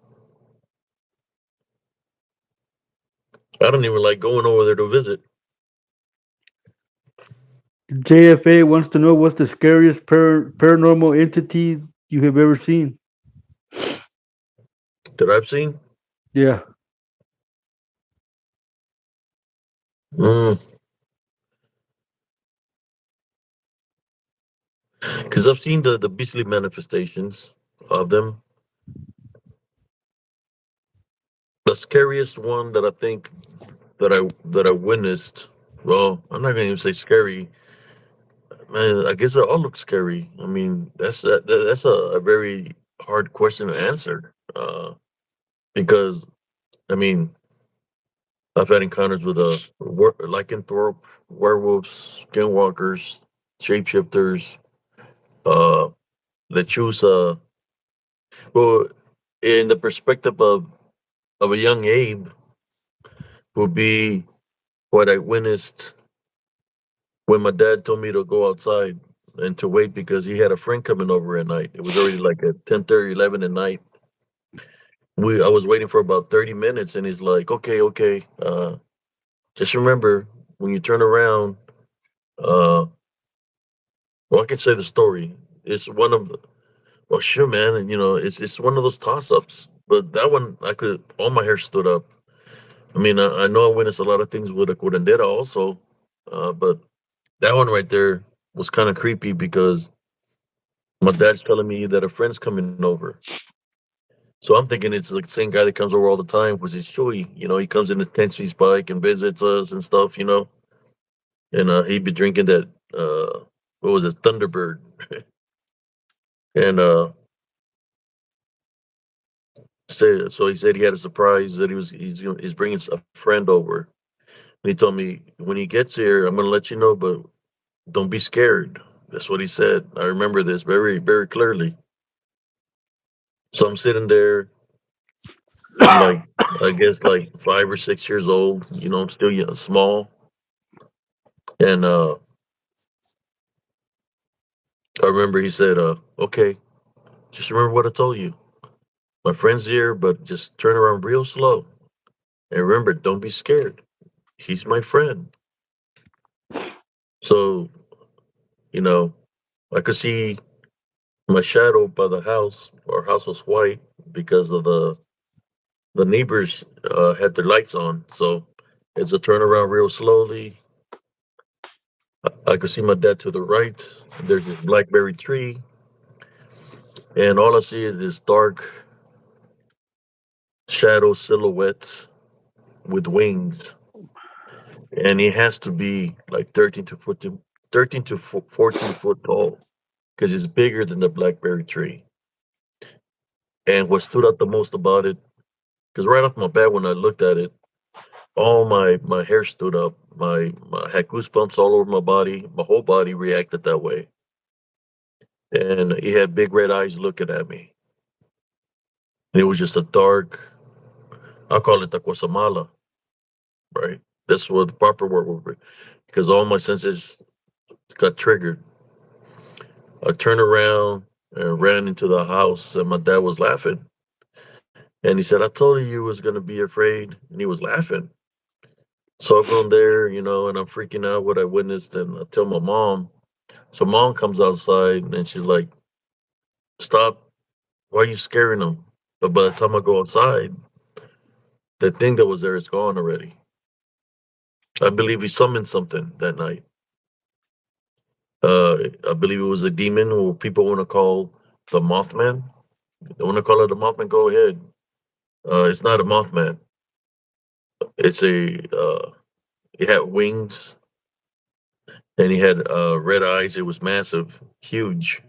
I don't even like going over there to visit. JFA wants to know what's the scariest paranormal entity you have ever seen. That I've seen. Yeah. Because I've seen the beastly manifestations of them. The scariest one that I think that I witnessed. Well, I'm not gonna even say scary. Man, I guess they all look scary. I mean, that's a very hard question to answer. Because I mean, I've had encounters with lycanthrope, werewolves, skinwalkers, shapeshifters, uh, lechusa. Well, in the perspective of a young Abe, would be what I witnessed when my dad told me to go outside and to wait because he had a friend coming over at night. It was already like at 10:30, 11 at night. I was waiting for about 30 minutes and he's like, okay, okay. Just remember when you turn around, uh, well, I can say the story. It's one of the, well, sure, man. And it's one of those toss ups. But that one, all my hair stood up. I mean, I know I witnessed a lot of things with a curandera also, but that one right there was kind of creepy because my dad's telling me that a friend's coming over. So I'm thinking it's like the same guy that comes over all the time, was it's Chewy. He comes in his 10 speed bike and visits us and stuff. And he'd be drinking that what was it, Thunderbird. And so he said he had a surprise that he's bringing a friend over. And he told me when he gets here, I'm gonna let you know, but don't be scared. That's what he said. I remember this very, very clearly. So I'm sitting there. I'm like, I guess like 5 or 6 years old. I'm still young, small, and I remember he said, "Okay, just remember what I told you. My friend's here, but just turn around real slow, and remember, don't be scared. He's my friend." So you know, I could see my shadow by the house. Our house was white because of the neighbors had their lights on. So as I turn around real slowly, I could see my dad to the right. There's this blackberry tree, and all I see is this dark shadow silhouette with wings, and he has to be like 14 foot tall because it's bigger than the blackberry tree. And what stood out the most about it, because right off my bat when I looked at it, all my hair stood up. I had goosebumps all over my body. My whole body reacted that way, and he had big red eyes looking at me. And it was just a dark. I call it the Guatemala, right? That's what the proper word would be, because all my senses got triggered. I turned around and ran into the house, and my dad was laughing. And he said, "I told you was gonna be afraid," and he was laughing. So I go in there, and I'm freaking out what I witnessed, and I tell my mom. So mom comes outside, and she's like, "Stop! Why are you scaring him?" But by the time I go outside, the thing that was there is gone already. I believe he summoned something that night. I believe it was a demon, or people want to call the Mothman. They want to call it a Mothman. Go ahead. It's not a Mothman. It's a. It had wings and he had red eyes. It was massive, huge.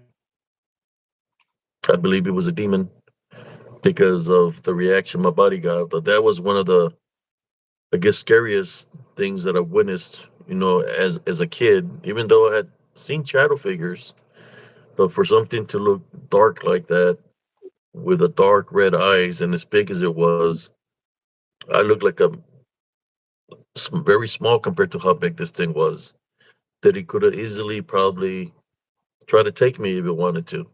I believe it was a demon because of the reaction my body got. But that was one of the, I guess, scariest things that I witnessed. As a kid, even though I had seen shadow figures, but for something to look dark like that with a dark red eyes and as big as it was, I looked like a very small compared to how big this thing was. That he could have easily probably. try to take me if it wanted to,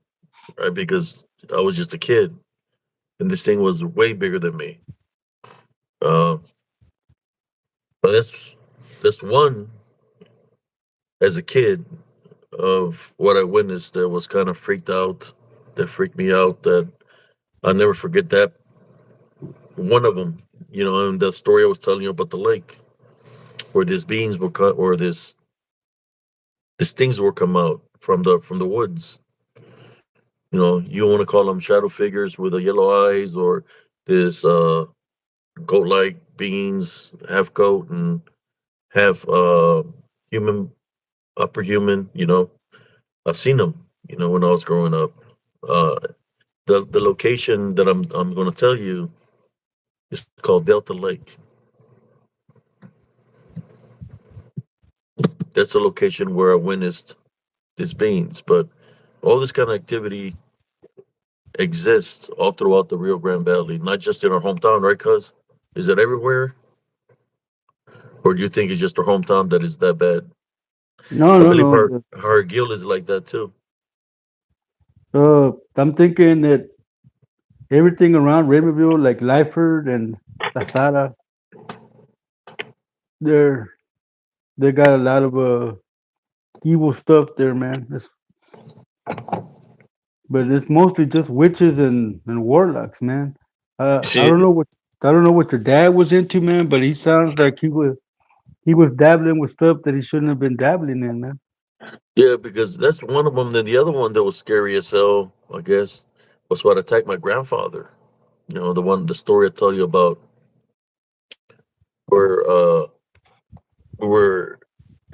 right? Because I was just a kid, and this thing was way bigger than me. Uh, but that's one as a kid of what I witnessed that was kind of freaked out, that freaked me out. That I'll never forget that one of them. And the story I was telling you about the lake, where these beings will cut, or these things will come out from the woods. You want to call them shadow figures with the yellow eyes, or this goat-like beings, half goat and half human, upper human. I've seen them. When I was growing up. Uh, the location that I'm going to tell you is called Delta Lake. That's a location where I witnessed these beings, but all this kind of activity exists all throughout the Rio Grande Valley, not just in our hometown, right? Cuz is it everywhere, or do you think it's just our hometown that is that bad? No, I no, believe no. our guild is like that too. I'm thinking that everything around Ravenville, like Lyford and Lasada, they're they got a lot of evil stuff there, man. But it's mostly just witches and warlocks, man. I See, don't know what your dad was into, man, but he sounds like he was dabbling with stuff that he shouldn't have been dabbling in, man. yeah, because that's one of them. Then the other one that was scary as hell, I guess, was what attacked my grandfather. The story I tell you about, where we were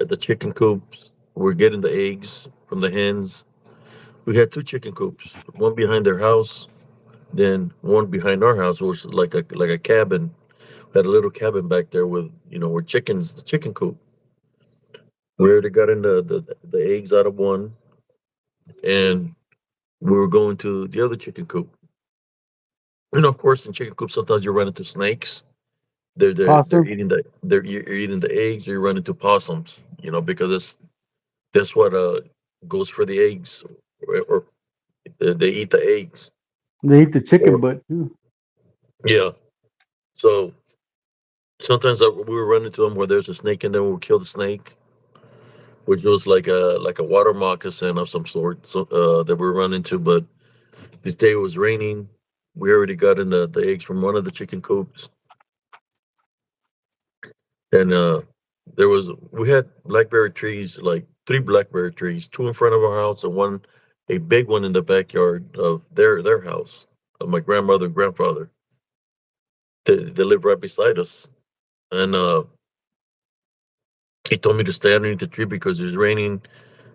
at the chicken coops. We're getting the eggs from the hens. We had two chicken coops, one behind their house, then one behind our house, which was like a cabin. We had a little cabin back there with where chickens, the chicken coop. We already got in the eggs out of one, and we were going to the other chicken coop. Of course, in chicken coops, sometimes you run into snakes. They're Possum. eating you're eating the eggs, or you run into possums. Because that's what goes for the eggs, or they eat the eggs. They eat the chicken Or butt too. yeah, so sometimes we were running into them where there's a snake, and then we'll kill the snake, which was like a water moccasin of some sort, so that we run into. But this day it was raining. We already got in the eggs from one of the chicken coops, and we had blackberry trees, like three blackberry trees, two in front of our house and one, a big one in the backyard of their house, of my grandmother and grandfather. They live right beside us, and he told me to stay underneath the tree because it was raining,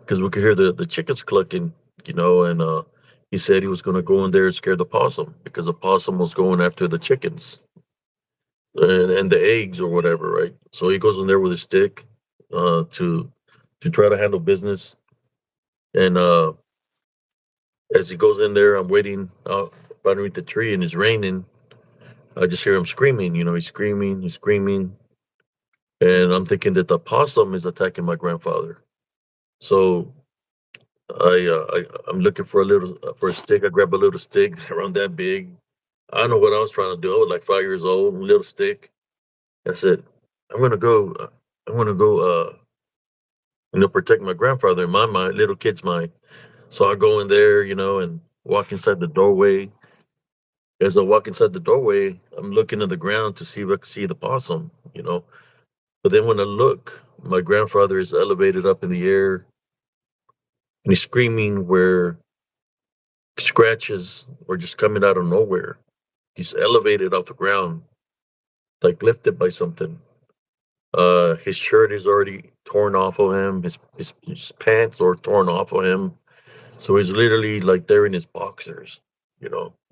because we could hear the chickens clucking, and he said he was going to go in there and scare the possum, because the possum was going after the chickens and the eggs or whatever, right? So he goes in there with a stick, to try to handle business, and as he goes in there, I'm waiting out underneath the tree, and it's raining. I just hear him screaming. He's screaming, and I'm thinking that the possum is attacking my grandfather. So I'm looking for a stick. I grab a little stick around that big. I don't know what I was trying to do. I was like 5 years old, a little stick. I said, I'm gonna go. I'm gonna go. Protect my grandfather in my mind, little kid's mind. So I go in there, and walk inside the doorway. As I walk inside the doorway, I'm looking at the ground to see if I can see the possum. But then when I look, my grandfather is elevated up in the air, and he's screaming where scratches were just coming out of nowhere. He's elevated off the ground, like lifted by something. His shirt is already torn off of him. His pants are torn off of him. So he's literally like there in his boxers.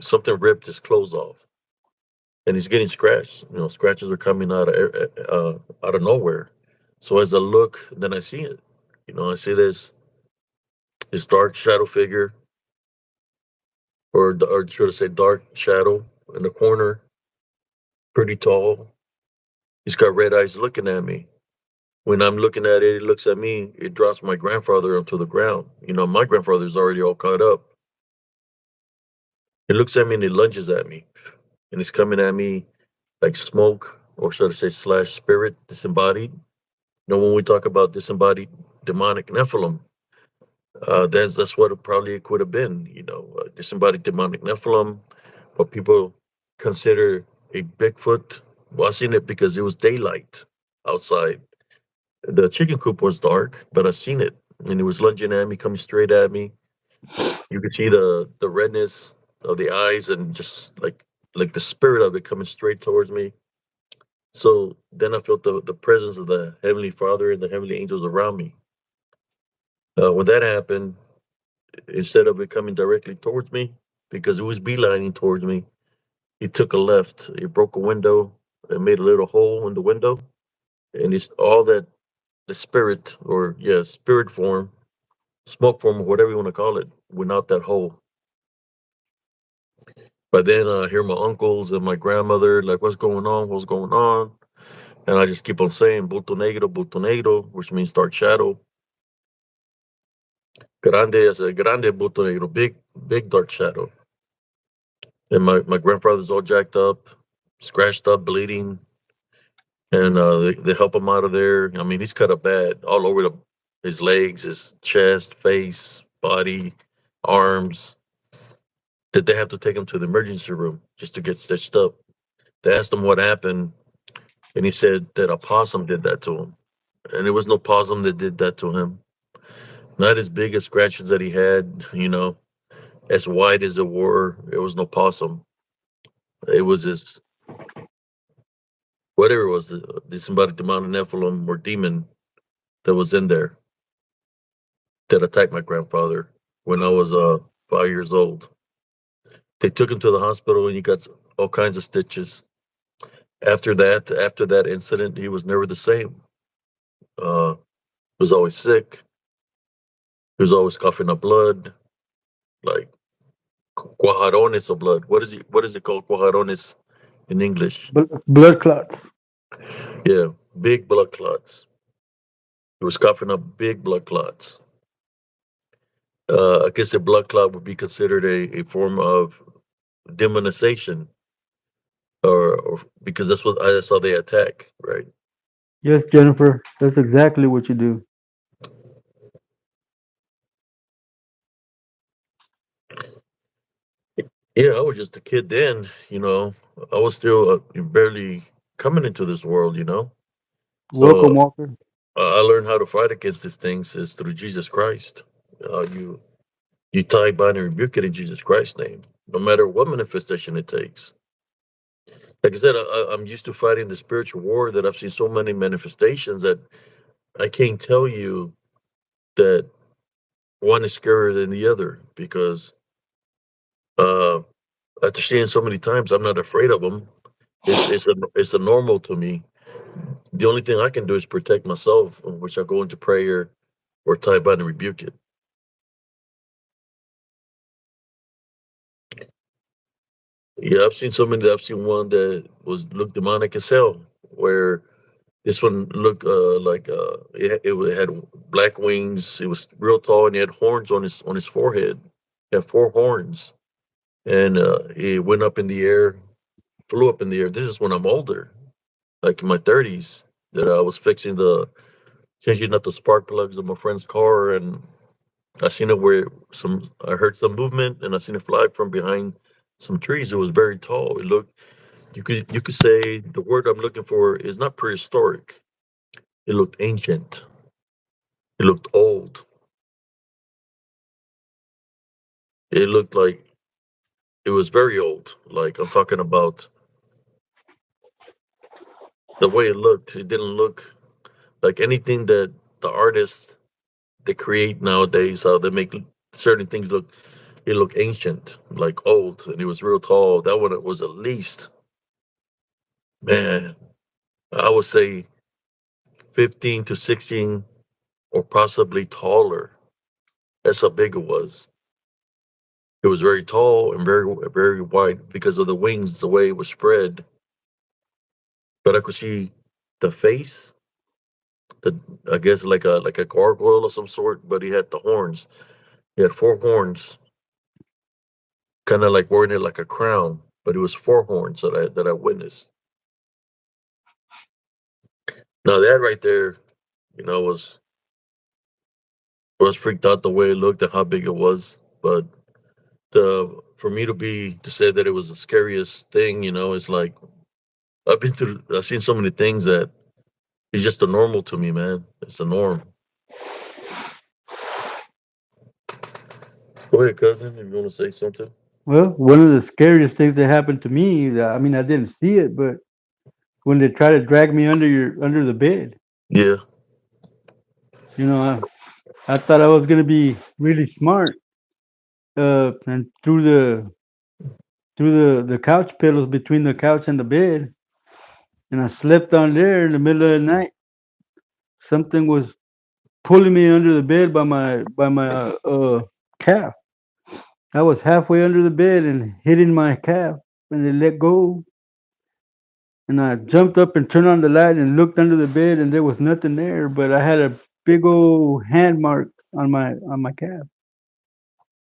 Something ripped his clothes off, and he's getting scratched. Scratches are coming out of nowhere. So as I look, then I see it. I see this dark shadow figure, or should I say dark shadow in the corner, pretty tall. He's got red eyes looking at me. When I'm looking at it, it looks at me. It drops my grandfather onto the ground. My grandfather's already all caught up. It looks at me and it lunges at me, and it's coming at me like smoke, or should I say, slash spirit, disembodied. When we talk about disembodied demonic Nephilim, that's what it probably could have been. Disembodied demonic Nephilim, what people consider a Bigfoot. Well, I seen it because it was daylight outside. The chicken coop was dark, but I seen it, and it was lunging at me, coming straight at me. You could see the redness of the eyes, and just like the spirit of it coming straight towards me. So then I felt the presence of the Heavenly Father and the heavenly angels around me. When that happened, instead of it coming directly towards me, because it was beelining towards me, he took a left. He broke a window and made a little hole in the window, and it's all that the spirit, or yeah, spirit form, smoke form, or whatever you want to call it, went out that hole. But then I hear my uncles and my grandmother like, "What's going on? What's going on?" And I just keep on saying, bulto negro," which means dark shadow. Grande is a grande bulto negro, big, big dark shadow. And my grandfather's all jacked up, scratched up, bleeding, and they help him out of there. I mean, he's cut up bad all over his legs, his chest, face, body, arms. That they have to take him to the emergency room just to get stitched up. They asked him what happened, and he said that a possum did that to him. And there was no possum that did that to him. Not as big as scratches that he had, as wide as it were. It was no possum. It was his, whatever it was, somebody demonic Nephilim or demon that was in there that attacked my grandfather when I was 5 years old. They took him to the hospital and he got all kinds of stitches. After that incident, he was never the same. He was always sick. He was always coughing up blood, like cuajarones of blood. What is it called? Cuajarones in English. Blood clots. Yeah, big blood clots. He was coughing up big blood clots. I guess a blood clot would be considered a form of demonization, or because that's how they attack, right? Yes, Jennifer, that's exactly what you do. Yeah, I was just a kid then. I was still barely coming into this world. Welcome, So Walker. I learned how to fight against these things is through Jesus Christ. You tie, bind, and rebuke it in Jesus Christ's name, no matter what manifestation it takes. Like I said, I'm used to fighting the spiritual war that I've seen so many manifestations that I can't tell you that one is scarier than the other because uh, after seeing so many times, I'm not afraid of them. It's a normal to me. The only thing I can do is protect myself, which I go into prayer or tie, bind, and rebuke it. Yeah, I've seen so many. I've seen one that was looked demonic as hell, where this one looked like it had black wings. It was real tall and he had horns on his forehead. He had four horns, and it went up in the air, flew up in the air. This is when I'm older, like in my 30s, that I was fixing the changing up the spark plugs of my friend's car, and I seen it where I heard some movement, and I seen it fly from behind some trees. It was very tall. It looked you could say the word I'm looking for is not prehistoric. It looked ancient. It looked old. It looked like it was very old. Like I'm talking about the way it looked. It didn't look like anything that the artists they create nowadays. How they make certain things look. It looked ancient, like old, and it was real tall. That one was at least, man, I would say 15 to 16 or possibly taller. That's how big it was. It was very tall and very wide because of the wings, the way it was spread. But I could see the face, the I guess like a gargoyle of some sort, but he had the horns. He had four horns, kind of like wearing it like a crown, but it was four horns that I witnessed. Now that right there, you know, was freaked out the way it looked and how big it was. But the for me to say that it was the scariest thing, you know, it's like I've seen so many things that it's just a normal to me, man. It's a norm. Go ahead, cousin, if you want to say something. Well, one of the scariest things that happened to me, I mean, I didn't see it, but when they try to drag me under the bed, Yeah. you know, I thought I was gonna be really smart, and through the couch pillows between the couch and the bed, and I slept on there in the middle of the night. Something was pulling me under the bed by my calf. I was halfway under the bed and hitting my calf, and it let go. And I jumped up and turned on the light and looked under the bed, and there was nothing there. But I had a big old hand mark on my calf,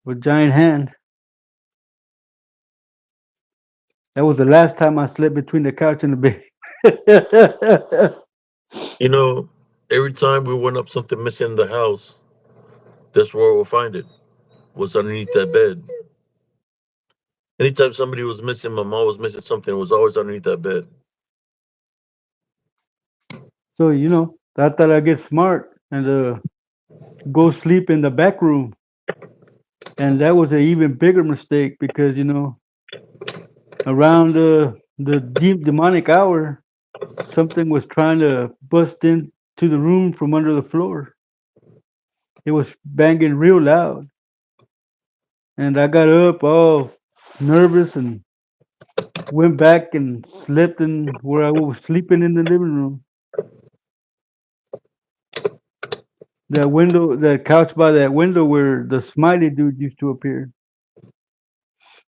a giant hand. That was the last time I slept between the couch and the bed. You know, every time we went up something missing in the house, that's where we'll find it. Was underneath that bed. Anytime somebody was missing, my mom was missing something, it was always underneath that bed. So I thought I'd get smart and go sleep in the back room, and that was an even bigger mistake because around the deep demonic hour, something was trying to bust into the room from under the floor. It was banging real loud, and I got up all nervous and went back and slept in where I was sleeping in the living room. That window, that couch by that window where the smiley dude used to appear.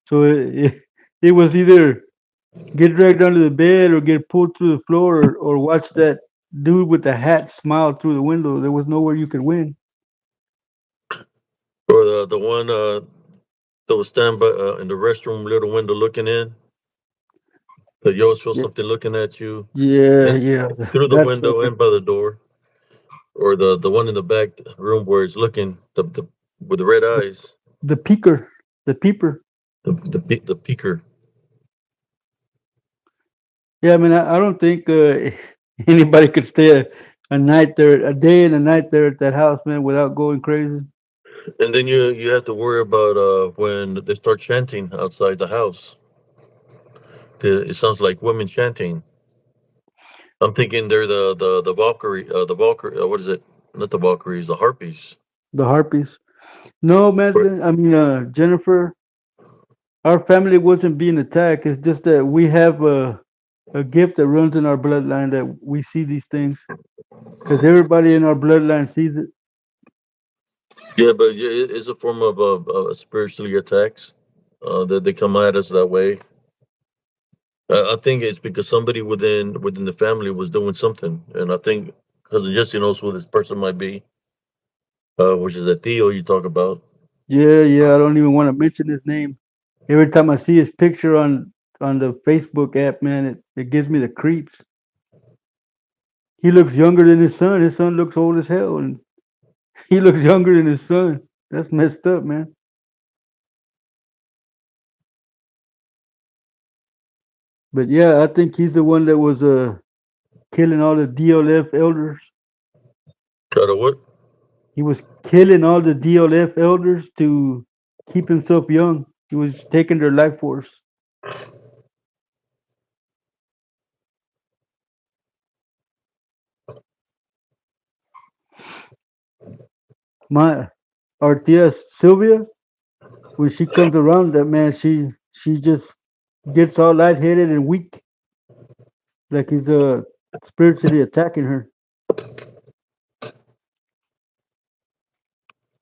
So it was either get dragged under the bed or get pulled through the floor or watch that dude with the hat smile through the window. There was nowhere you could win. Or the one that was standing by in the restroom little window looking in. That you always feel Yeah, something looking at you yeah, and yeah. through the That's window and by the door. Or the one in the back room where it's looking the with the red the eyes. the peeker, the peeper. The peeker. Yeah, I mean, I don't think anybody could stay a night there, a day and a night there at that house, man, without going crazy. And then you have to worry about when they start chanting outside the house. It sounds like women chanting. I'm thinking they're the Valkyrie, the Valkyrie. What is it? Not the Valkyries, the Harpies. The harpies. No, But man. I mean, Jennifer, our family wasn't being attacked. It's just that we have a gift that runs in our bloodline that we see these things because everybody in our bloodline sees it. yeah, but yeah, it's a form of spiritually attacks that they come at us that way. I think it's because somebody within the family was doing something, and I think cousin Jesse knows who this person might be, which is that Theo you talk about. Yeah, yeah. I don't even want to mention his name. Every time I see his picture on the Facebook app, man, it gives me the creeps. He looks younger than his son. His son looks old as hell, and he looks younger than his son. That's messed up, man. But yeah, I think he's the one that was killing all the DLF elders. Try to what? He was killing all the DLF elders to keep himself young. He was taking their life force. My our tia Sylvia, when she comes around, that man, she just gets all lightheaded and weak, like he's spiritually attacking her.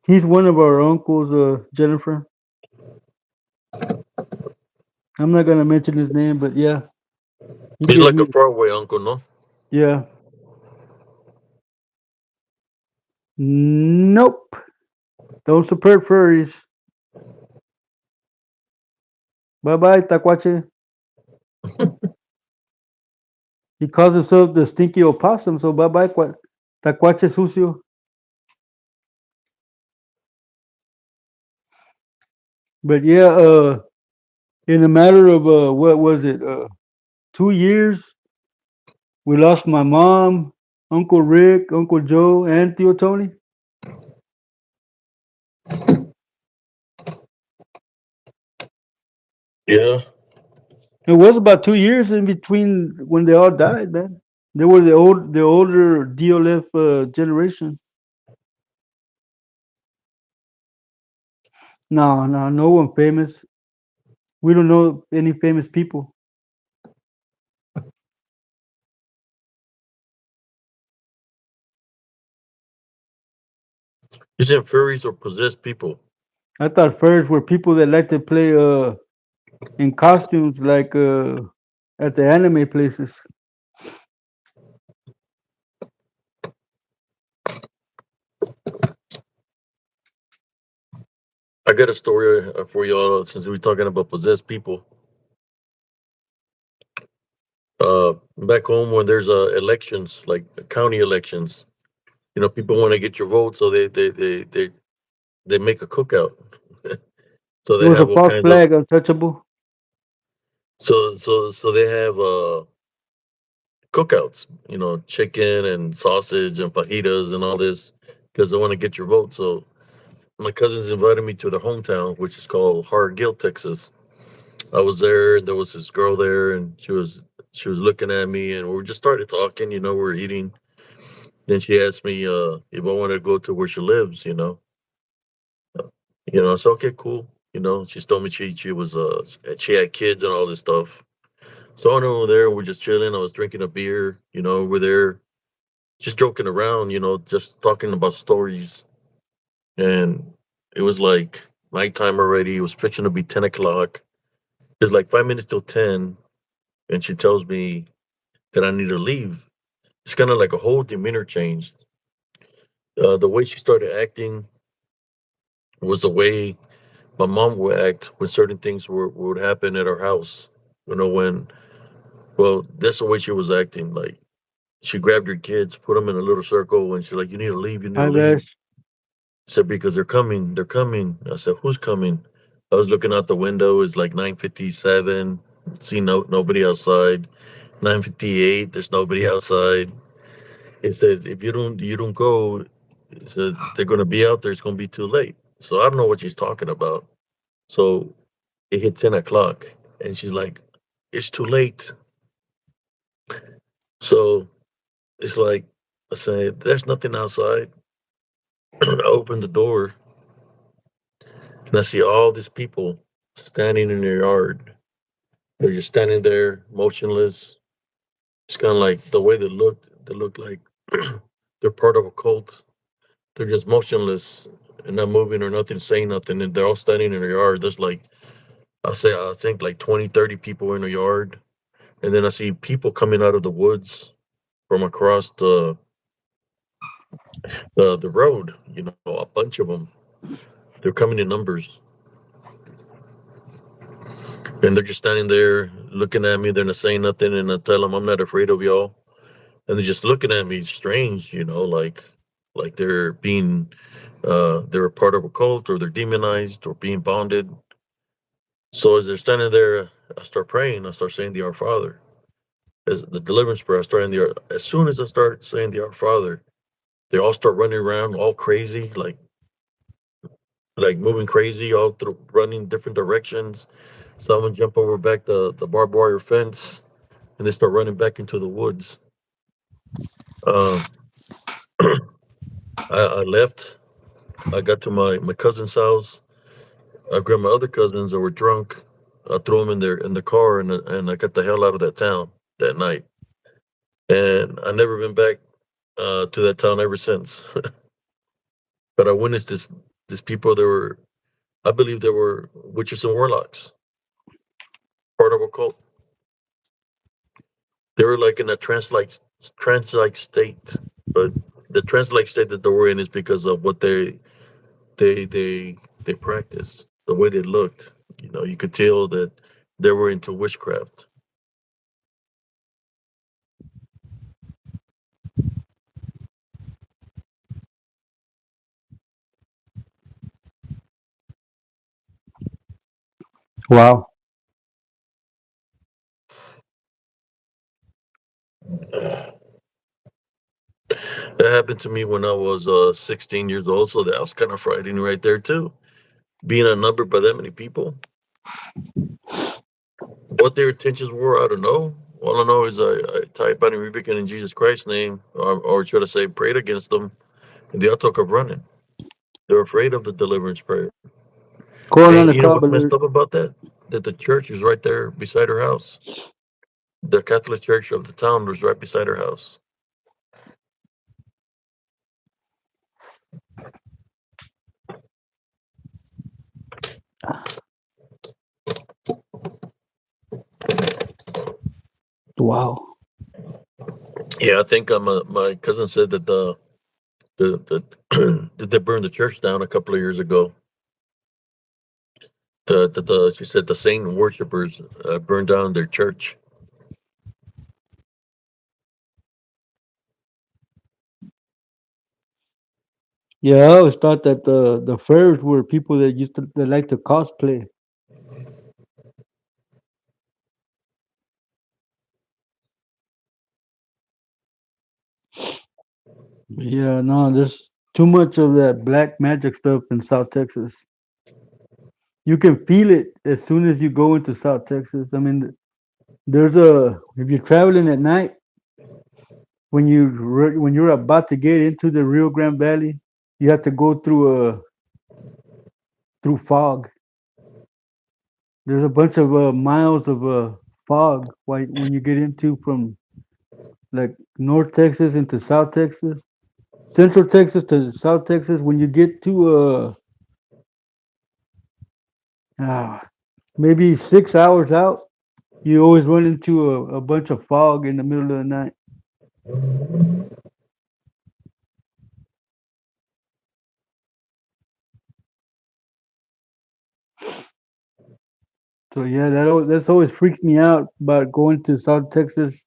He's one of our uncles, Jennifer. I'm not gonna mention his name, but yeah, he He's gives like a me faraway uncle, no? yeah. Nope. Don't support furries. Bye bye, Taquache. He calls himself the stinky opossum, so bye bye, Taquache sucio. But yeah, in a matter of what was it, 2 years, we lost my mom, Uncle Rick, Uncle Joe, and Theo Tony. Yeah. It was about 2 years in between when they all died, man. They were the older DLF generation. No, no, no one famous. We don't know any famous people. You said furries or possessed people. I thought furs were people that like to play in costumes like at the anime places. I got a story for y'all since we're talking about possessed people. Back home when there's elections, like county elections, people want to get your vote, so they make a cookout. So It they was a have all false kinds of flag, untouchable. so they have cookouts, chicken and sausage and fajitas and all this because they want to get your vote. So my cousins invited me to their hometown, which is called Hargill, Texas. I was there, and there was this girl there, and she was looking at me, and we just started talking. We were eating. Then she asked me if I wanted to go to where she lives. I said okay, cool. She told me she had kids and all this stuff. So I went over there. We're just chilling. I was drinking a beer. Over there, just joking around. Just talking about stories. And it was like nighttime already. It was fixing to be 10 o'clock. It's like 5 minutes till 10, and she tells me that I need to leave. It's kind of like a whole demeanor changed. The way she started acting was the way my mom would act when certain things would happen at our house. Well, that's the way she was acting. Like, she grabbed her kids, put them in a little circle, and she's like, "You need to leave. You need to Hi, leave." Vash. I said, "Because they're coming. They're coming." I said, "Who's coming?" I was looking out the window. It's like 9:57. See nobody outside. 9:58. There's nobody outside. It said, "If you don't go, it said they're gonna be out there. It's gonna be too late." So I don't know what she's talking about. So it hit 10 o'clock, and she's like, "It's too late." So it's like I say, "There's nothing outside." I open the door, and I see all these people standing in their yard. They're just standing there, motionless. It's kind of like the way they looked. They look like they're part of a cult. They're just motionless and not moving or nothing, saying nothing, and they're all standing in their yard. There's like I think like 20, 30 people in the yard, and then I see people coming out of the woods from across the road. A bunch of them. They're coming in numbers, and they're just standing there looking at me. They're not saying nothing, and I tell them I'm not afraid of y'all, and they're just looking at me strange, like they're a part of a cult, or they're demonized, or being bonded. So as they're standing there, I start praying. I start saying the Our Father. As the deliverance prayer, I start in as soon as I start saying the Our Father, they all start running around all crazy, like moving crazy, all through running different directions. Someone jump over back the barbed wire fence, and they start running back into the woods. Um, I left. I got to my cousin's house. I grabbed my other cousins that were drunk. I threw them in the car, and I got the hell out of that town that night. And I never been back to that town ever since. But I witnessed these people. I believe they were witches and warlocks, part of a cult. They were like in a trance like state, but The translate state that they were in is because of what they they they practice, the way they looked. You know, you could tell that they were into witchcraft. Wow. That happened to me when I was 16 years old, so that was kind of frightening right there too. Being outnumbered by that many people. What their intentions were, I don't know. All I know is I type out and rebuking in Jesus Christ's name, or should I say, prayed against them, and they all took up running. They're afraid of the deliverance prayer. Going on And the you know what's cobbler. messed up about that? That the church is right there beside her house. The Catholic church of the town was right beside her house. Wow. Yeah, I think my cousin said that the that they burned the church down a couple of years ago. The she said the Satan worshippers burned down their church. Yeah, I always thought that the fairs were people that used to that like to cosplay. Yeah, no, there's too much of that black magic stuff in South Texas. You can feel it as soon as you go into South Texas. I mean, there's a if you're traveling at night when you're about to get into the Rio Grande Valley, you have to go through fog. There's a bunch of miles of fog when you get into from like North Texas into South Texas, Central Texas to South Texas. When you get to ah, maybe 6 hours out, you always run into a bunch of fog in the middle of the night. So yeah, that's always freaked me out about going to South Texas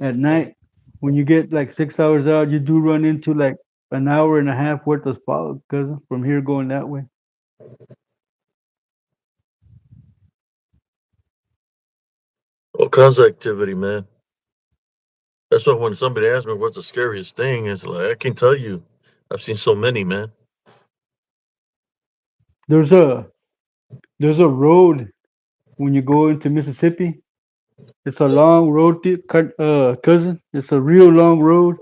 at night. When you get like 6 hours out, you do run into like an hour and a half worth of fog, cause from here going that way. All kinds of activity, man. That's why when somebody asks me what's the scariest thing, it's like I can't tell you. I've seen so many, man. There's a there's a road when you go into Mississippi. It's a long road, cousin. It's a real long road,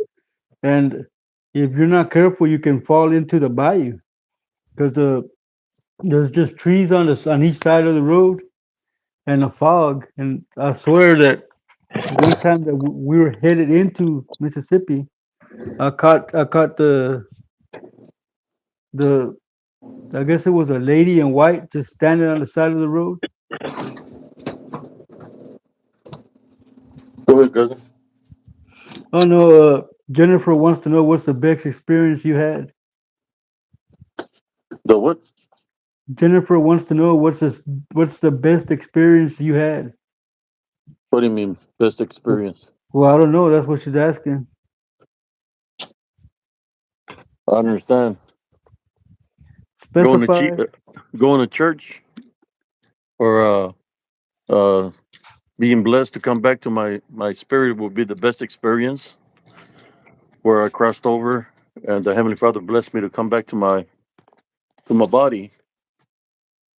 and if you're not careful, you can fall into the bayou because there's just trees on each side of the road and a fog. And I swear that one time that we were headed into Mississippi, I caught the I guess it was a lady in white just standing on the side of the road. Go ahead, cousin. Oh no, Jennifer wants to know what's the best experience you had. The what? Jennifer wants to know what's the best experience you had. What do you mean best experience? Well, I don't know. That's what she's asking. I understand. Going to Specify. going to church or uh being blessed to come back to my spirit will be the best experience. Where I crossed over, and the Heavenly Father blessed me to come back to my body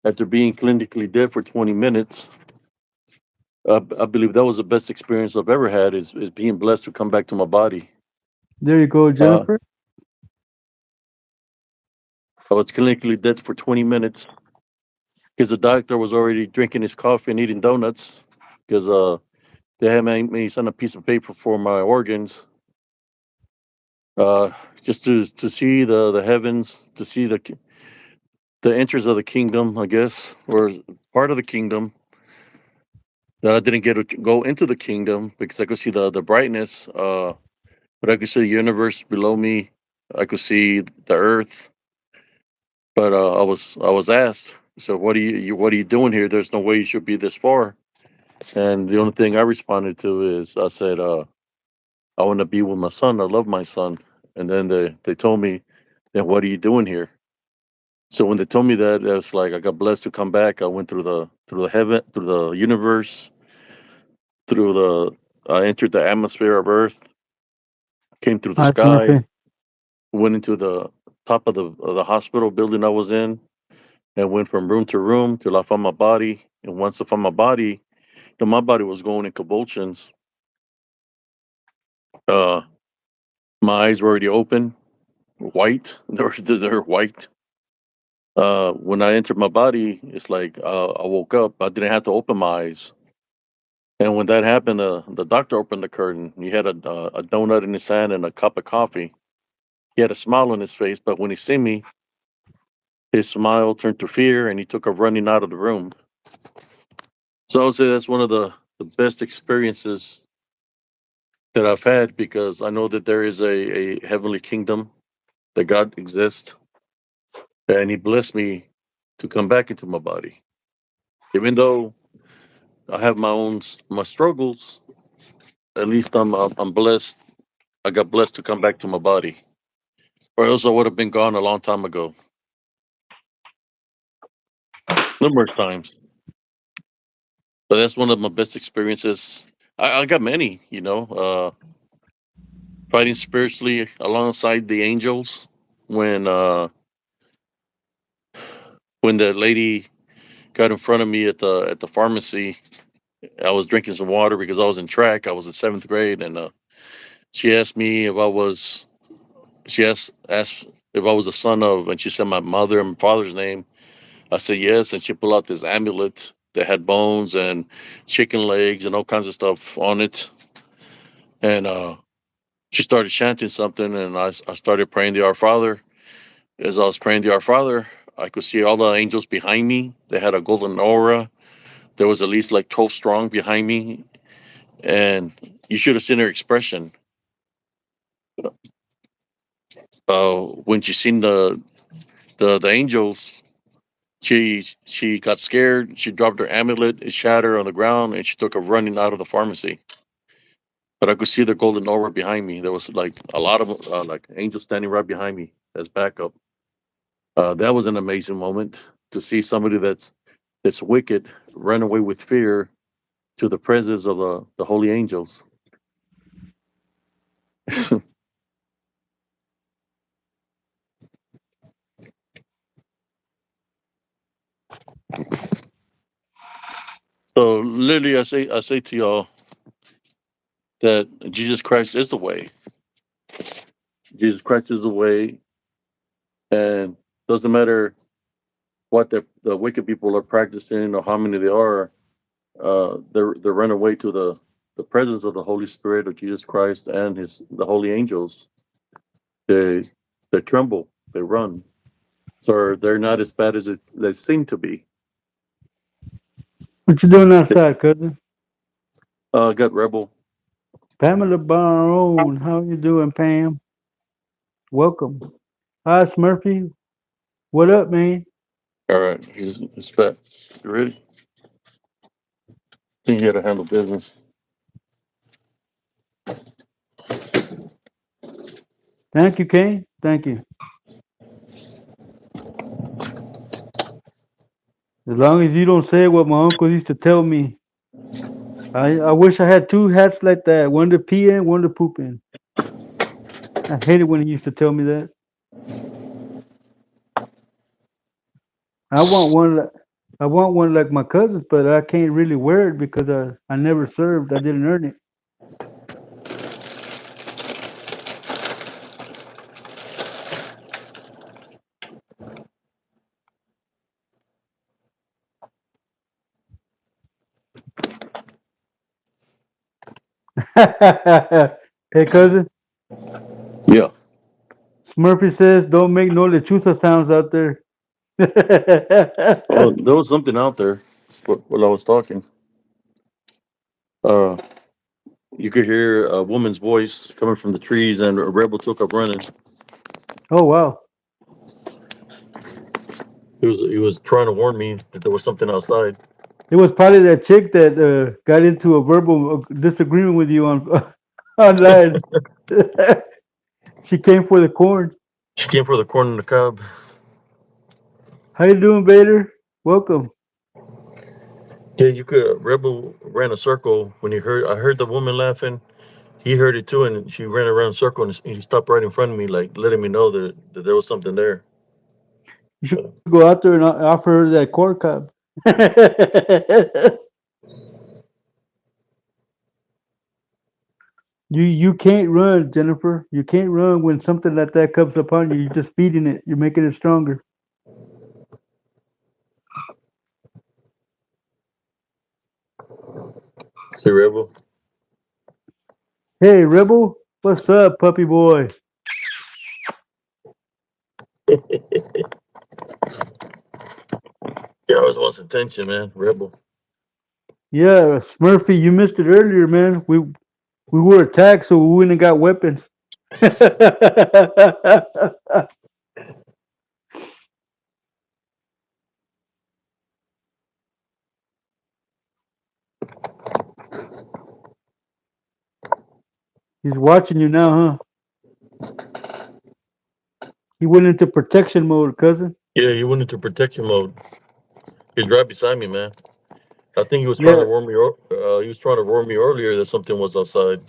after being clinically dead for 20 minutes. I believe that was the best experience I've ever had is being blessed to come back to my body. There you go, Uh, Jennifer. I was clinically dead for 20 minutes because the doctor was already drinking his coffee and eating donuts because they had made me sign a piece of paper for my organs, uh, just to see the heavens, to see the entrance of the kingdom, I guess, or part of the kingdom. That I didn't get to go into the kingdom because I could see the brightness. but I could see the universe below me. I could see the earth. But I was asked, so what are you doing here? There's no way you should be this far. And the only thing I responded to is I said, I want to be with my son. I love my son. And then they told me, then what are you doing here? So when they told me that, it's like I got blessed to come back. I went through the heaven, through the universe, through the I entered the atmosphere of Earth, came through the Hi, sky, Smurfy. went into the top of the hospital building I was in, and went from room to room till I found my body. And once I found my body, my body was going in convulsions. Uh, my eyes were already open, white. They're white. When I entered my body, it's like I woke up. I didn't have to open my eyes. And when that happened, the doctor opened the curtain. He had a donut in his hand and a cup of coffee. He had a smile on his face, but when he seen me, his smile turned to fear, and he took a running out of the room. So I would say that's one of the best experiences that I've had because I know that there is a heavenly kingdom, that God exists, and He blessed me to come back into my body. Even though I have my struggles, at least I'm blessed. I got blessed to come back to my body, or else I would have been gone a long time ago, numerous times. But that's one of my best experiences. I got many, fighting spiritually alongside the angels when uh, when the lady got in front of me at the pharmacy. I was drinking some water because I was in track. I was in seventh grade, and she asked me if I was. She asked if I was the son of, and she said my mother and my father's name. I said yes, and she pulled out this amulet that had bones and chicken legs and all kinds of stuff on it, and she started chanting something, and I started praying the Our Father. As I was praying the Our Father, I could see all the angels behind me. They had a golden aura. There was at least like 12 strong behind me, and you should have seen her expression when she seen the angels. She got scared. She dropped her amulet. It shattered on the ground, and she took a running out of the pharmacy. But I could see the golden aura behind me. There was like a lot of like angels standing right behind me as backup. That was an amazing moment to see somebody that's wicked run away with fear to the presence of the holy angels. So literally, I say to y'all that Jesus Christ is the way. Jesus Christ is the way, and doesn't matter what the wicked people are practicing or how many they are. They run away to the presence of the Holy Spirit of Jesus Christ and his the holy angels. They they tremble. They run. So they're not as bad as they seem to be. What you doing outside, cousin? Got rebel. Pamela Barone. How you doing, Pam? Welcome. Hi, Smurfy. What up, man? All right, he's back. You ready? Think you got to handle business. Thank you, Kane. Thank you. As long as you don't say what my uncle used to tell me. I wish I had two hats like that. One to pee in, one to poop in. I hated when he used to tell me that. I want one. I want one like my cousins, but I can't really wear it because I never served. I didn't earn it. Hey, cousin. Yeah. Smurfy says, "Don't make no lechuza sounds out there." Well, there was something out there while I was talking. Uh, You could hear a woman's voice coming from the trees, and a rebel took up running. Oh wow. He was trying to warn me that there was something outside. It was probably that chick that got into a verbal disagreement with you on online. She came for the corn. She came for the corn on the cob. How you doing, Vader? Welcome. Yeah, you could. Rebel ran a circle when he heard. I heard the woman laughing. He heard it too, and she ran around a circle, and he stopped right in front of me, like letting me know that there was something there. You should go out there and offer her that corn cob. You can't run, Jennifer. You can't run when something like that comes upon you. You're just feeding it. You're making it stronger. See, Rebel. Hey, Rebel, what's up, puppy boy? Yeah, I was wants attention, man. Rebel. Yeah, Smurfy, you missed it earlier, man. We were attacked, so we went and got weapons. He's watching you now, huh? He went into protection mode, cousin. Yeah, he went into protection mode. He's right beside me, man. I think he was trying Yeah, to warn me. He was trying to warn me earlier that something was outside.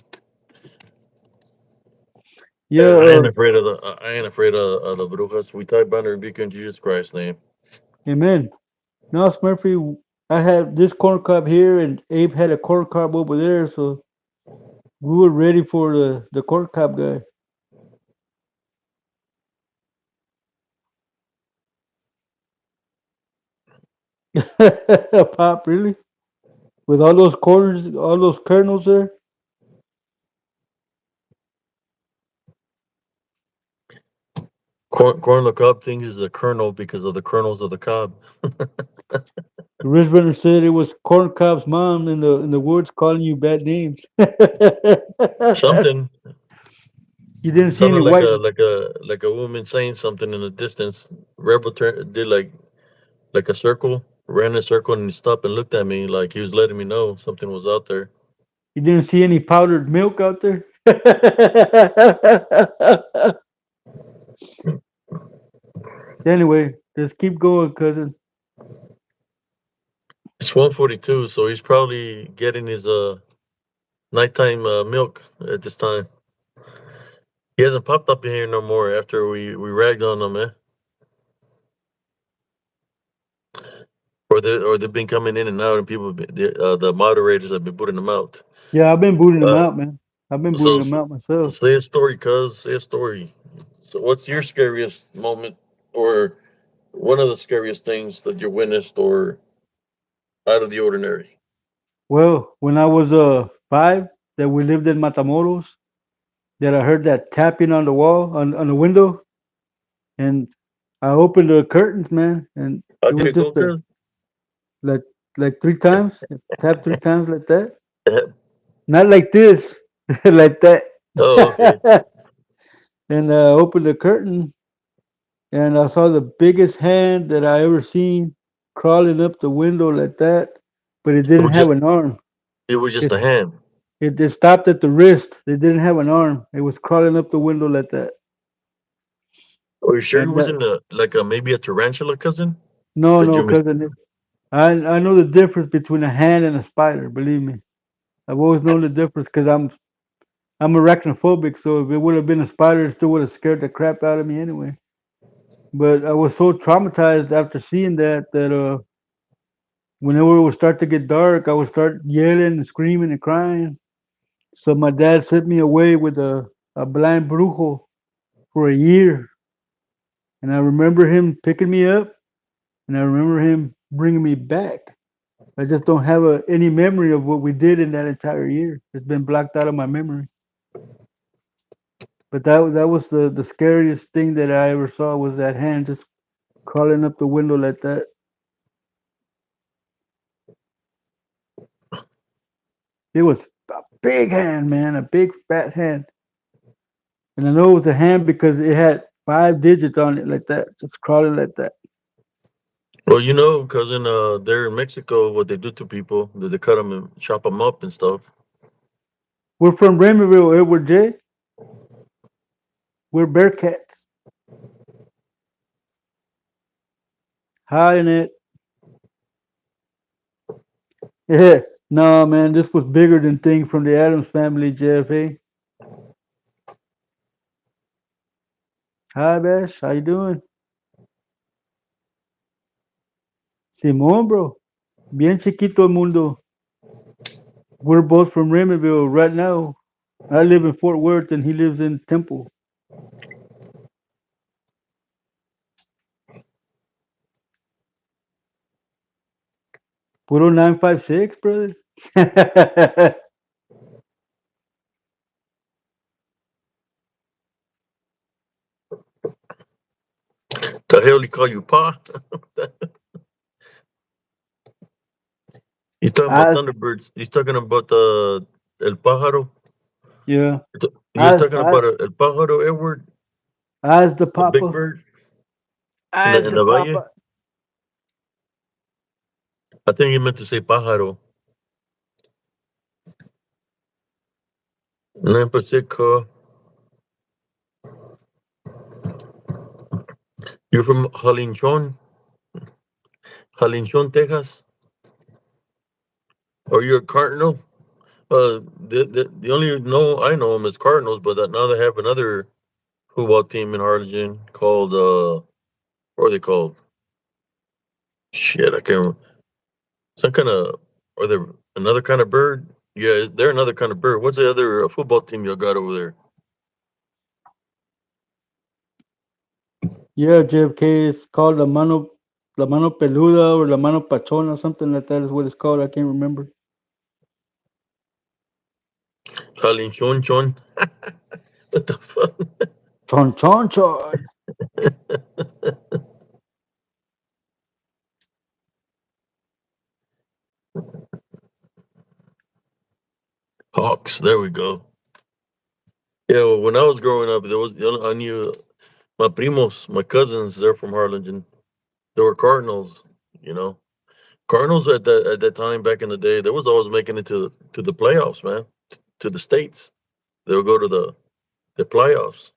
yeah. I ain't afraid of the. I ain't afraid of the brujas. We type banner rebuke in Jesus Christ's name. Amen. No, Smurfy, I had this corn cob here, and Abe had a corn cob over there, so we were ready for the corn cob guy. Pop, really? With all those corners, all those kernels there? Corn on the cob thinks is a kernel because of the kernels of the cob. The Rich Runner said it was corn cob's mom in the woods calling you bad names. Something You didn't see any sounded like white. a woman saying something in the distance. Rebel did like a circle, ran a circle, and he stopped and looked at me like he was letting me know something was out there. You didn't see any powdered milk out there. Anyway, just keep going, cousin. It's 1:42, so he's probably getting his nighttime milk at this time. He hasn't popped up in here no more after we ragged on him, man. Or they've been coming in and out, and the moderators have been putting them out. Yeah, I've been booting them Uh, out, man. I've been booting so, them so out myself. say a story, cuz say a story. So, what's your scariest moment, or one of the scariest things that you witnessed, or out of the ordinary? Well, when I was 5, that we lived in Matamoros, that I heard that tapping on the wall on the window, and I opened the curtains, man, and How it did was it go, just cuz? like like 3 times, tap 3 times like that. Not like this, like that. Oh, okay. And I opened the curtain, and I saw the biggest hand that I ever seen crawling up the window like that, but it It didn't was have just an arm. it was just It a hand. it stopped at the wrist. It didn't have an arm. It was crawling up the window like that. Are you sure it And wasn't maybe a tarantula, cousin? no, That no, you missed. cousin. I know the difference between a hand and a spider. Believe me, I've always known the difference because I'm arachnophobic. So if it would have been a spider, it still would have scared the crap out of me anyway. But I was so traumatized after seeing that whenever it would start to get dark, I would start yelling and screaming and crying. So my dad sent me away with a blind brujo for a year. And I remember him picking me up, and I remember him bringing me back. I just don't have any memory of what we did in that entire year. It's been blocked out of my memory. But that was the scariest thing that I ever saw was that hand just crawling up the window like that. It was. big hand, man, a big fat hand. And I know it was a hand because it had 5 digits on it like that, just crawling like that. Well, because in there in Mexico, what they do to people, they cut them and chop them up and stuff. We're from Raymondville, Edward J. We're Bearcats. Hi in it. Yeah. No, man, this was bigger than things from the Adams family, JFA. Hi, Bash. How you doing? Simón, bro. Bien chiquito el mundo. We're both from Raymondville right now. I live in Fort Worth and he lives in Temple. Puro 956, brother. The hell he call you pa? He's talking about As, thunderbirds. He's talking about el pájaro. yeah. You're As, talking as, about el pájaro, Edward, as the the big Papa. bird in the As in the the valle. Papa. I think he meant to say pájaro. No, Pacifico. You're from Halinchon, Texas, or you're a Cardinal? The only no I know them as Cardinals, but now they have another football team in Harlingen called what are they called? Shit, I can't. Some kind of are they another kind of bird? Yeah, they're another kind of bird. What's the other football team you got over there? Yeah, JFK is called La Mano Peluda or La Mano Pachona, something like that is what it's called. I can't remember. Halinchon Chon. What the fuck? Chon Chon Chon. Hawks. There we go. Yeah, well, when I was growing up, there was I knew my primos, my cousins. They're from Harlingen. They were Cardinals. You know, Cardinals at that time back in the day, they was always making it to the playoffs, man. To the states, they would go to the playoffs.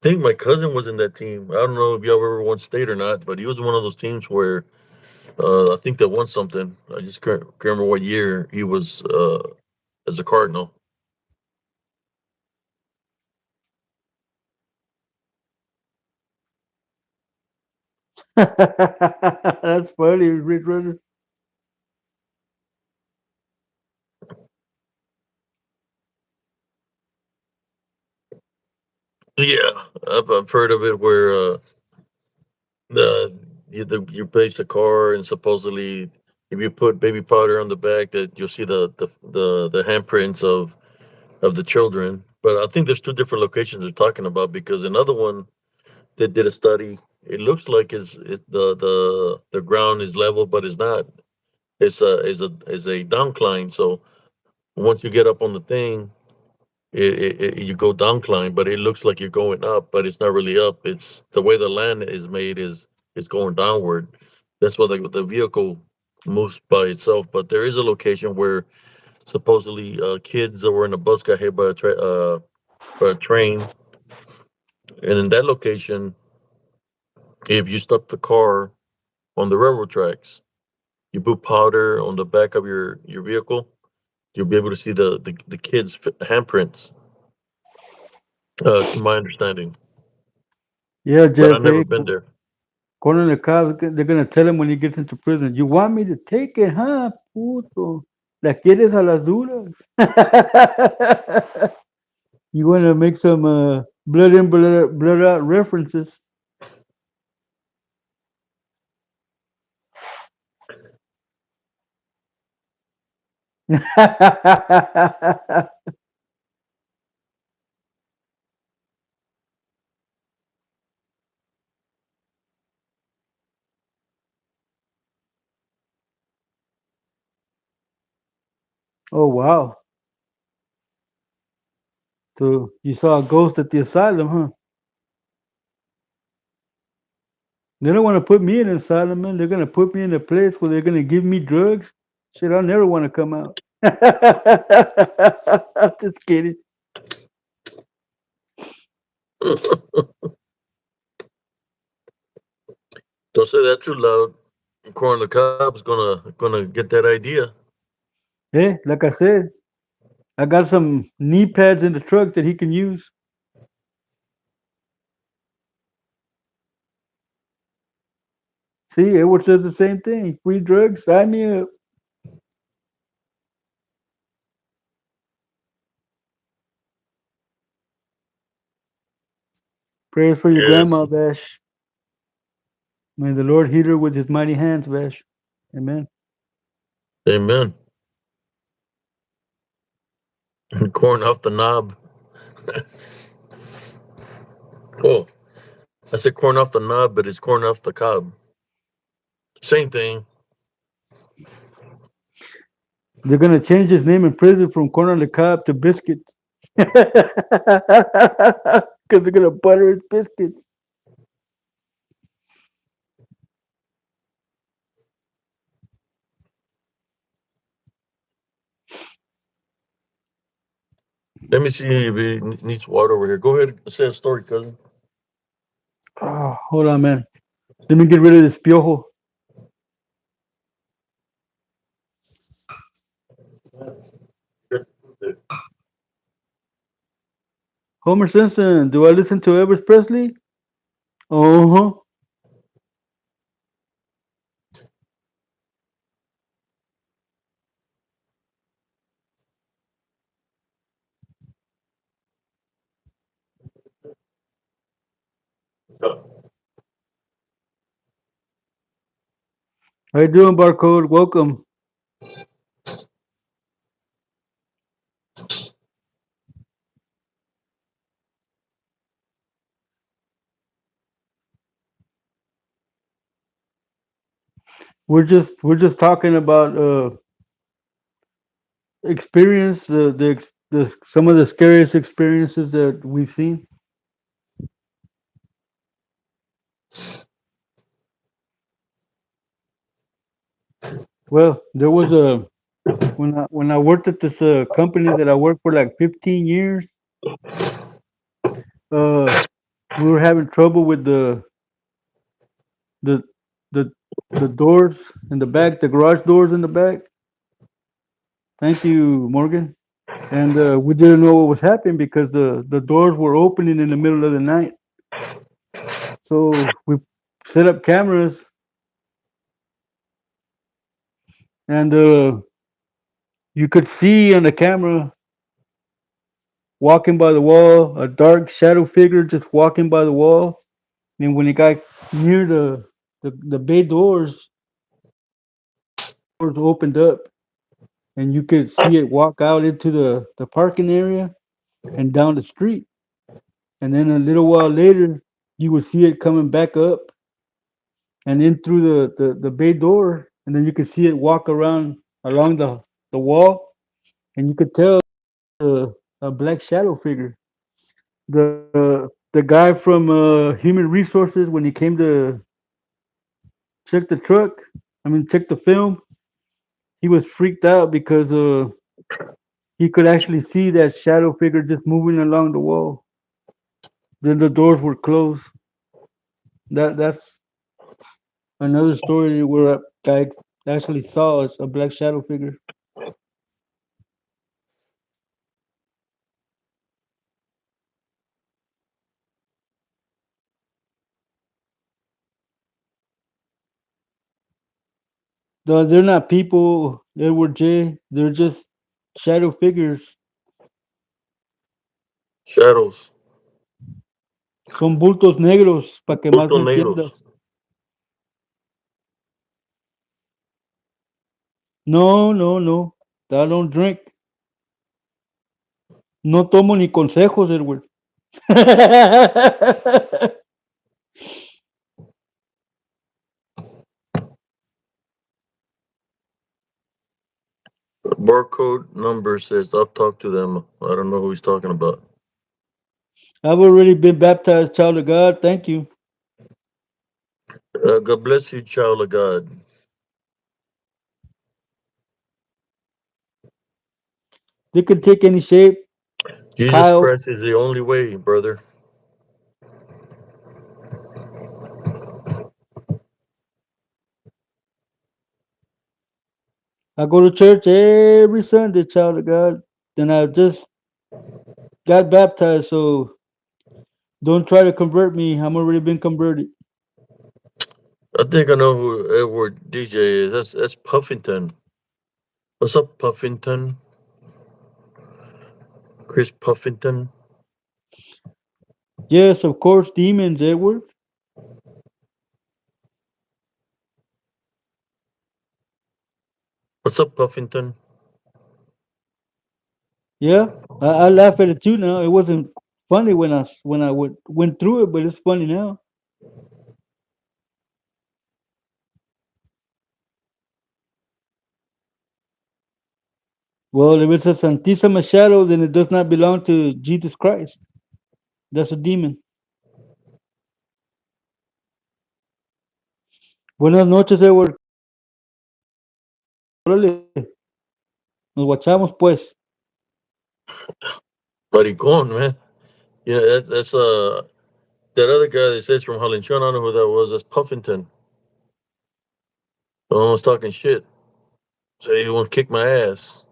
I think my cousin was in that team. I don't know if y'all ever won state or not, but he was one of those teams where I think they won something. I just can't remember what year he was as a Cardinal. That's funny, Rich Runner. Yeah, I've heard of it where you place the car and supposedly if you put baby powder on the back that you'll see the handprints of the children. But I think there's two different locations they're talking about because another one they did a study. It looks like the ground is level, but it's not. It's a downcline. So once you get up on the thing, you go downcline, but it looks like you're going up, but it's not really up. It's the way the land is made is going downward. That's why the vehicle moves by itself. But there is a location where supposedly kids that were in a bus got hit by a train, and in that location, if you stop the car on the railroad tracks, you put powder on the back of your vehicle, you'll be able to see the kids' handprints. To my understanding, Yeah, but I've never JFA. been there. Calling the cops, they're gonna tell him when he gets into prison. You want me to take it, huh, puto? La quieres a las duras. You want to make some blood in, blood out references. Oh wow. So you saw a ghost at the asylum, huh? They don't want to put me in an asylum, man. They're gonna put me in a place where they're gonna give me drugs. Shit, I'll never want to come out. Just kidding. Don't say that too loud. Corn the cob's gonna get that idea. Hey, like I said, I got some knee pads in the truck that he can use. See, Edward says the same thing. Free drugs, sign me up. Prayers for your Yes. grandma, Vash. May the Lord heal her with his mighty hands, Vash. Amen. Amen. Corn off the knob. Oh, I said corn off the knob, but it's corn off the cob. Same thing. They're gonna change his name in prison from corn on the cob to biscuits. Because they're gonna butter his biscuits. Let me see if he needs water over here. Go ahead and say a story, cousin. Oh, hold on, man. Let me get rid of this piojo. Homer Simpson, do I listen to Elvis Presley? Uh huh. How you doing, Barcode? Welcome. We're just talking about experience the some of the scariest experiences that we've seen. Well, there was a when I worked at this company that I worked for like 15 years. Uh, we were having trouble with the the the doors in the back, the garage doors in the back. Thank you, Morgan. And we didn't know what was happening because the doors were opening in the middle of the night. So we set up cameras, and you could see on the camera walking by the wall, a dark shadow figure just walking by the wall. And when it got near the bay doors, doors opened up, and you could see it walk out into the parking area and down the street. And then a little while later, you would see it coming back up and in through the bay door, and then you could see it walk around along the wall, and you could tell a black shadow figure. The guy from Human Resources, when he came to check the truck, check the film, he was freaked out because he could actually see that shadow figure just moving along the wall. Then the doors were closed. That's another story where a guy actually saw a black shadow figure. Though they're not people, Edward J. They're just shadow figures. Shadows. Son bultos negros, para que más Bulto me negros. entiendas. No, no, no. I don't drink. No tomo ni consejos, Edward. Barcode number says I'll talk to them. I don't know who he's talking about. I've already been baptized, child of God. Thank you. God bless you, child of God. They can take any shape. Jesus Kyle, Christ is the only way, brother. I go to church every Sunday, child of God. Then I just got baptized, so don't try to convert me. I'm already been converted. I think I know who Edward DJ is. That's Puffington. What's up, Puffington? Chris Puffington. Yes, of course, demons, Edward. What's up, Puffington? Yeah, I laugh at it too now. It wasn't funny when went through it, but it's funny now. Well, if it's a Santísima shadow, then it does not belong to Jesus Christ. That's a demon. Buenas noches, Edward. Órale, nos guachamos pues. Maricon, man. Yeah, that's that other guy that says from Holland. I don't know who that was. That's Puffington. Almost talking shit. Say you want to kick my ass.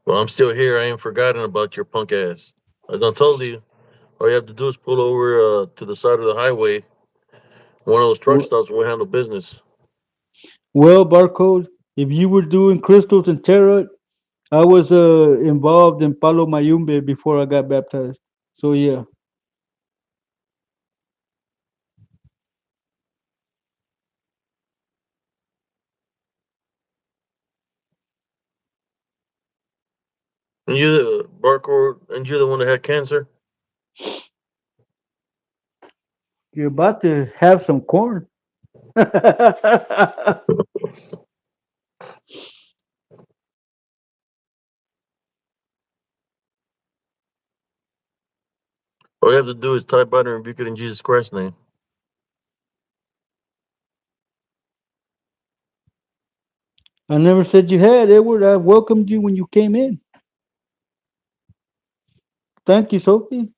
Well, I'm still here. I ain't forgotten about your punk ass. I done told you. All you have to do is pull over to the side of the highway. One of those truck W- stops will handle business. Well, barcode. If you were doing crystals and tarot, I was involved in Palo Mayumbe before I got baptized. So yeah. And you the barcode, and you're the one that had cancer. You're about to have some corn. All you have to do is type out and rebuke it in Jesus Christ's name. I never said you had, Edward. I welcomed you when you came in. Thank you, Sophie.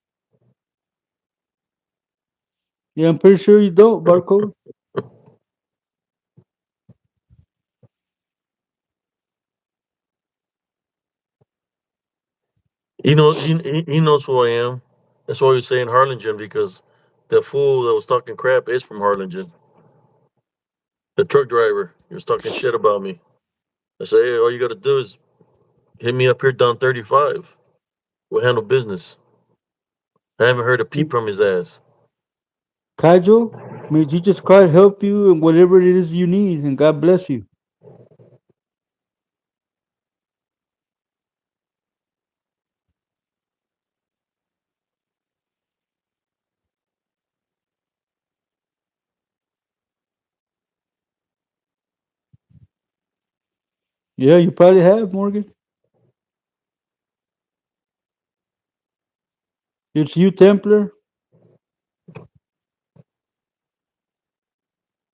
Yeah, I'm pretty sure you don't, barcode. He knows who I am. That's why he's saying Harlingen because the fool that was talking crap is from Harlingen. The truck driver, he was talking shit about me. I say, hey, all you got to do is hit me up here down 35. We'll handle business. I haven't heard a peep from his ass. Kaijo, may Jesus Christ help you in whatever it is you need, and God bless you. Yeah, you probably have, Morgan. It's you, Templar.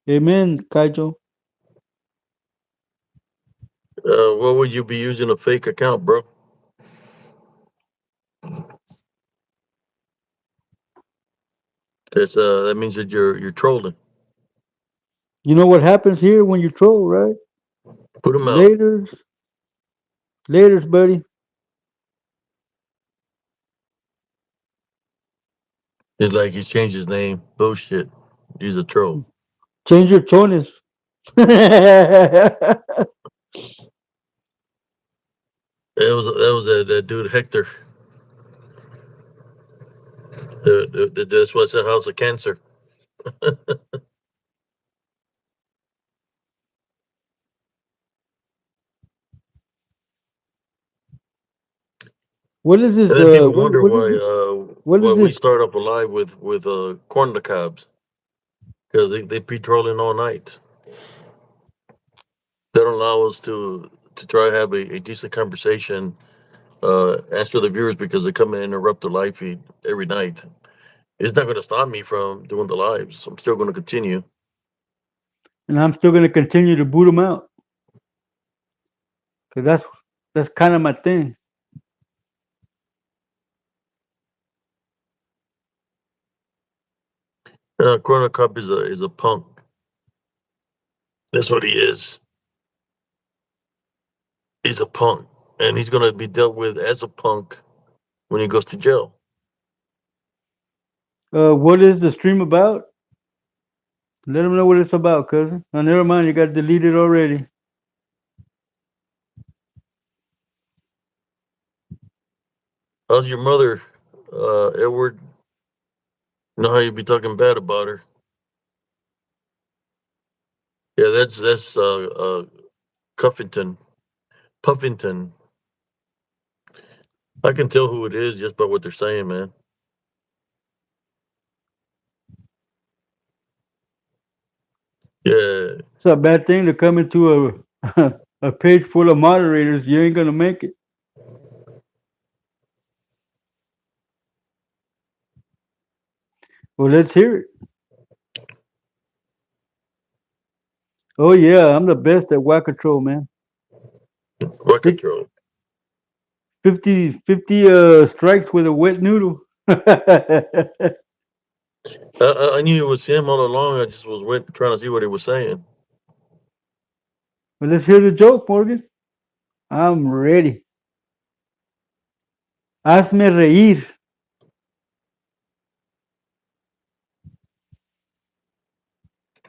Amen, Kaijo. What would you be using a fake account, bro? That means that you're trolling. You know what happens here when you troll, right? Put him out. Laters, laters, buddy. It's like he's changed his name. Bullshit. He's a troll. Change your tones. That was that dude Hector. That's what's a house of cancer. What is And this? then people wonder why What is we this? start off alive with corn on the cobs because they be trolling all night. They don't allow us to try to have a decent conversation, answer the viewers because they come and interrupt the live feed every night. It's not going to stop me from doing the lives. I'm still going to continue. and I'm still gonna continue to boot them out because that's kind of my thing. Corner Cup is a punk. That's what he is. He's a punk, and he's going to be dealt with as a punk when he goes to jail. What is the stream about? Let them know what it's about, cousin. Oh, never mind, you got deleted already. How's your mother, Edward? You know how you be talking bad about her? Yeah, that's Cuffington, Puffington. I can tell who it is just by what they're saying, man. Yeah, It's a bad thing to come into a a page full of moderators. You ain't gonna make it. Well, let's hear it. Oh yeah, I'm the best at whack control, man. what Fif- control? 50 strikes with a wet noodle. I knew it was him all along. I just was trying to see what he was saying. Well, let's hear the joke, Morgan. I'm ready. Hazme reír.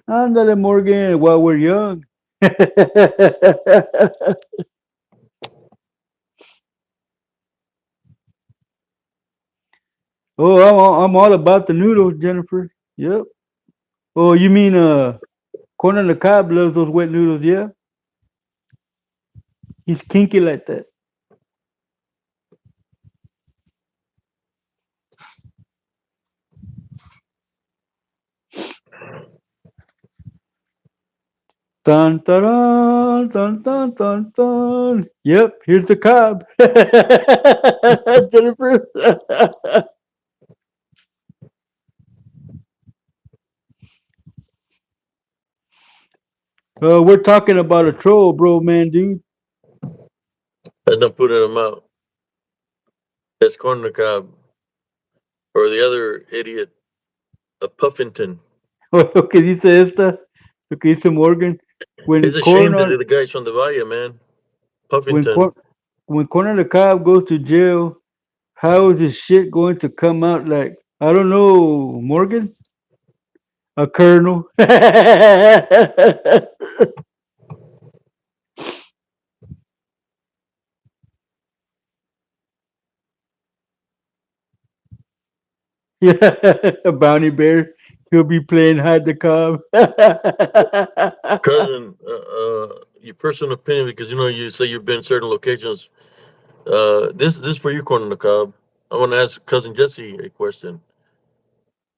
Ándale, Morgan, while we're young. Oh, I'm all about the noodles, Jennifer. Yep. Oh, you mean Corn on the Cob loves those wet noodles? Yeah, he's kinky like that. Dun dun dun dun dun dun. Yep, here's the Cob, Jennifer. We're talking about a troll, bro, man, dude. And I'm putting him out. That's Corner Cob or the other idiot, a Puffington. Lo que dice esta, lo que dice Morgan. It's When a shame corn that on the guy's from the Valle, man. when Puffington. corn when corn on the cob goes to jail, how is his shit going to come out like I don't know, Morgan? A colonel. Yeah, a bounty bear. He'll be playing hide the cob. Cousin, your personal opinion, because you know you say you've been in certain locations. This for you, Corner Cob. I want to ask cousin Jesse a question.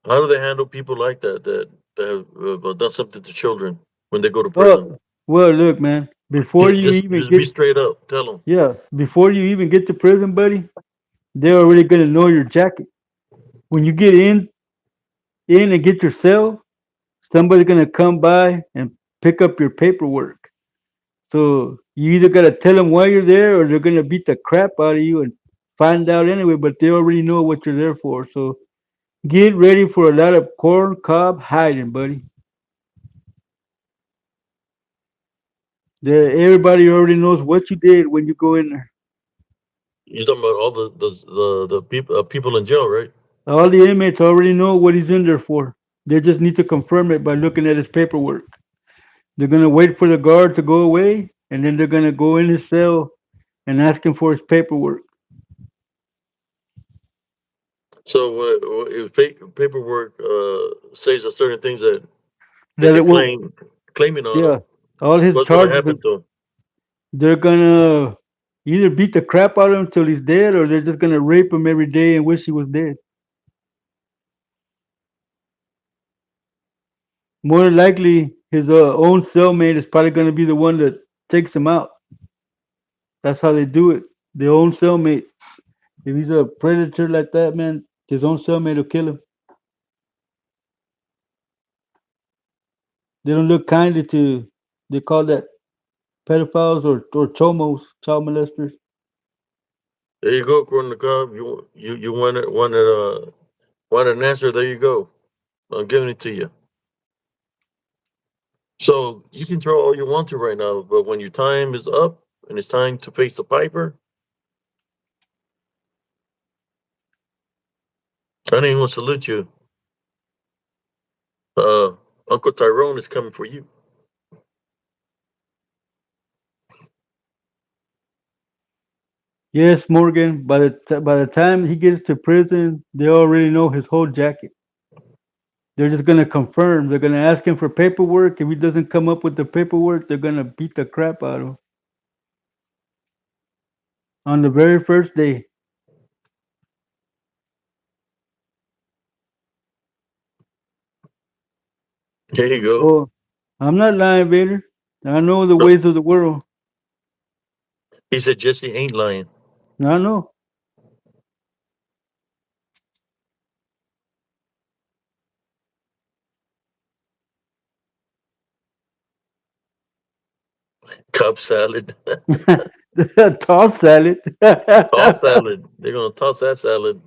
How do they handle people like that have done something to children when they go to prison? Oh, well, look, man. Before Yeah, you even just be get, straight up. Tell them. yeah, before you even get to prison, buddy, they're already gonna know your jacket. When you get in and get your cell, somebody's gonna come by and pick up your paperwork. So you either gotta tell them why you're there, or they're gonna beat the crap out of you and find out anyway. But they already know what you're there for. So get ready for a lot of corn cob hiding, buddy. Everybody already knows what you did when you go in there. You're talking about all the people in jail, right? All the inmates already know what he's in there for. They just need to confirm it by looking at his paperwork. They're gonna wait for the guard to go away, and then they're gonna go in his cell and ask him for his paperwork. So if paperwork says a certain things that That they it will, claiming on yeah. them, All his what's going to charges, happen to them? they're gonna either beat the crap out of him till he's dead, or they're just gonna rape him every day and wish he was dead. More than likely, his own cellmate is probably gonna be the one that takes him out. That's how they do it. Their own cellmate. If he's a predator like that, man, his own cellmate will kill him. They don't look kindly to. They call that pedophiles or chomos, child molesters. There you go, according to God. You wanted an answer. There you go. I'm giving it to you. So you can throw all you want to right now, but when your time is up and it's time to face the piper, I don't even want to salute you. Uh, Uncle Tyrone is coming for you. Yes, Morgan. By the time he gets to prison, they already know his whole jacket. They're just gonna confirm. They're gonna ask him for paperwork. If he doesn't come up with the paperwork, they're gonna beat the crap out of him on the very first day. There you go. Oh, I'm not lying, Vader. I know the No, ways of the world. he said Jesse ain't lying. I know. Cup salad, Toss salad. toss salad. They're gonna toss that salad.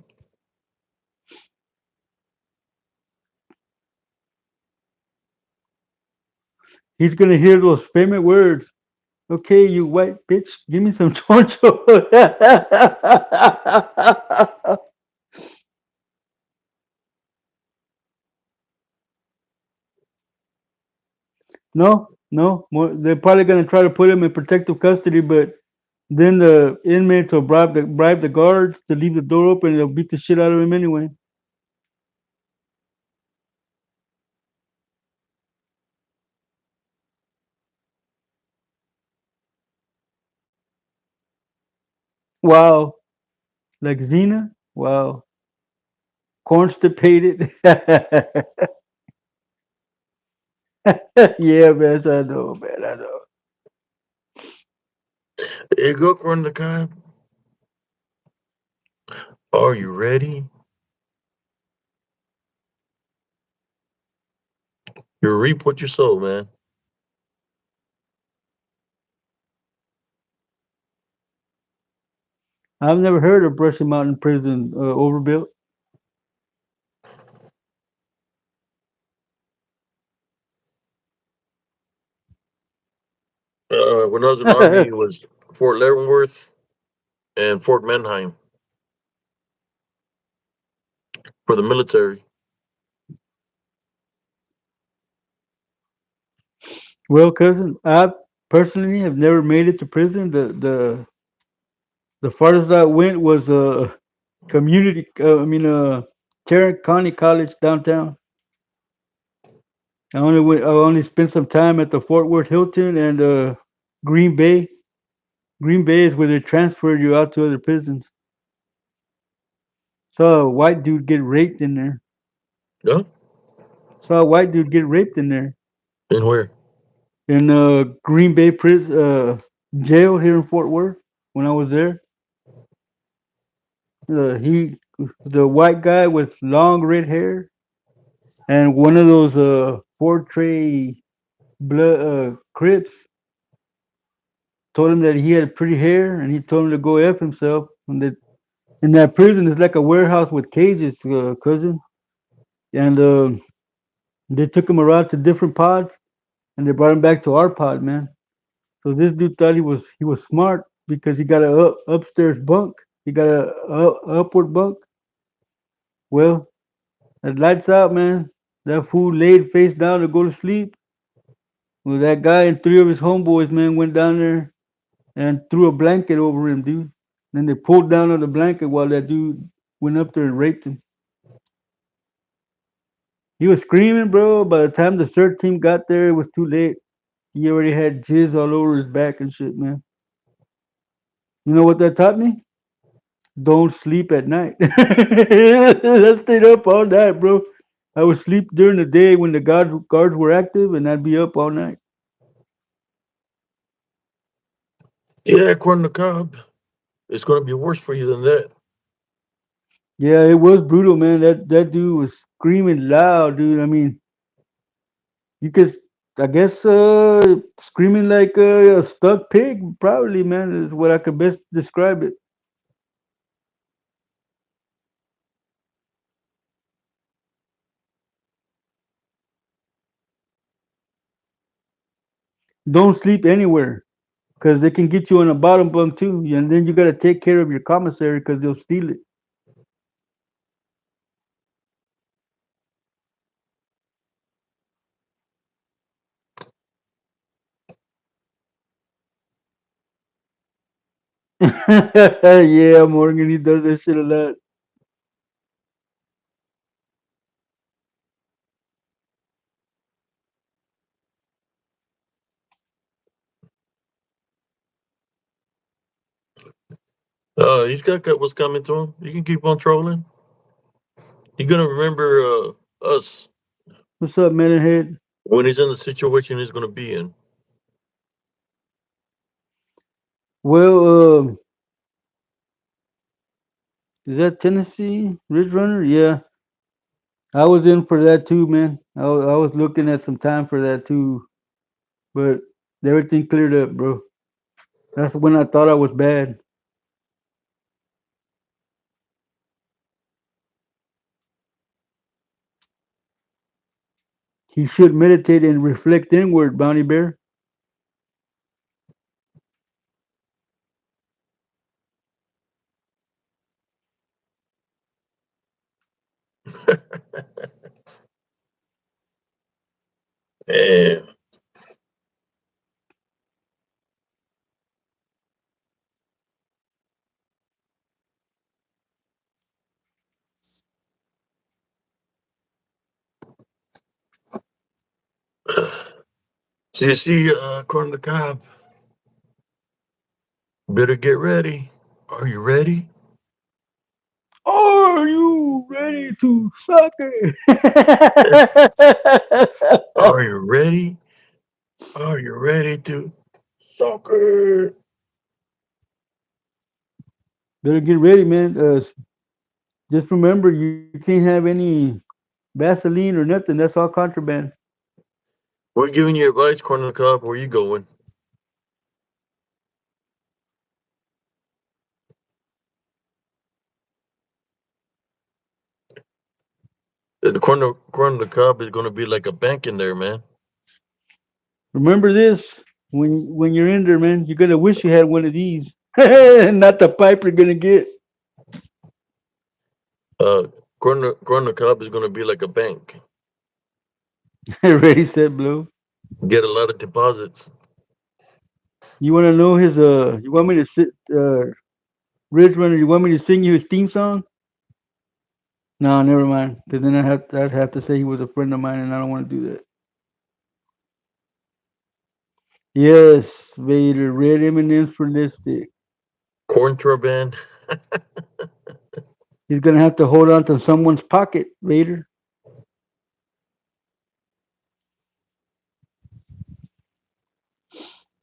He's gonna hear those famous words. Okay, you white bitch, give me some choncho. No, no. More, they're probably gonna try to put him in protective custody, but then the inmates will bribe the guards to leave the door open. And they'll beat the shit out of him anyway. Wow, like Xena. Wow, constipated. Yeah, man. I know, man. I know. There you go, according to God. Are you ready? You reap what you sow, man. I've never heard of Brushy Mountain Prison overbuilt. When I was in the army, it was Fort Leavenworth and Fort Manheim for the military. Well, cousin, I personally have never made it to prison. The farthest I went was community. Tarrant County College downtown. I only spent some time at the Fort Worth Hilton and Green Bay. Green Bay is where they transferred you out to other prisons. Saw a white dude get raped in there. Yeah, Saw a white dude get raped in there and where? in Green Bay prison jail here in Fort Worth. When I was there, he the white guy with long red hair and one of those Fortray blood Crips told him that he had pretty hair, and he told him to go f himself. And that in that prison, it's like a warehouse with cages, cousin. And they took him around to different pods, and they brought him back to our pod, man. So this dude thought he was smart because he got a upstairs bunk. He got a upward bunk. Well, at lights out, man. That fool laid face down to go to sleep. Well, that guy and three of his homeboys, man, went down there and threw a blanket over him, dude. Then they pulled down on the blanket while that dude went up there and raped him. He was screaming, bro. By the time the search team got there, it was too late. He already had jizz all over his back and shit, man. You know what that taught me? Don't sleep at night. I stayed up all night, bro. I would sleep during the day when the guards were active, and I'd be up all night. Yeah, according to Cobb, it's going to be worse for you than that. Yeah, it was brutal, man. That dude was screaming loud, dude. I mean, you could, I guess, screaming like a stuck pig, probably, man, is what I could best describe it. Don't sleep anywhere because they can get you on a bottom bunk too, and then you got to take care of your commissary because they'll steal it. Yeah, Morgan, he does that shit a lot. He's got what's coming to him. You can keep on trolling. You're going to remember us What's up, Metalhead? when he's in the situation he's going to be in. Well, is that Tennessee Ridge Runner? Yeah, I was in for that too, man. I was looking at some time for that too, but everything cleared up, bro. That's when I thought I was bad. He should meditate and reflect inward, Bounty Bear. And so you see, according to Cobb, better get ready. Are you ready? Are you ready to suck it? Are you ready? Are you ready to soccer? Better get ready, man. Just remember, you can't have any Vaseline or nothing. That's all contraband. We're giving you advice, according to Cobb. Where you going? According to Cobb, is going to be like a bank in there, man. Remember this when you're in there, man. You're gonna wish you had one of these, not the pipe you're gonna get. According to Cobb, is going to be like a bank. Ready, set, blow. Get a lot of deposits. You want to know his? You want me to sit? Ridge Runner. You want me to sing you his theme song? No, never mind. Because then I'd have to say he was a friend of mine, and I don't want to do that. Yes, Vader. Red M&M's for lipstick. Contraband. He's gonna have to hold on to someone's pocket, Vader.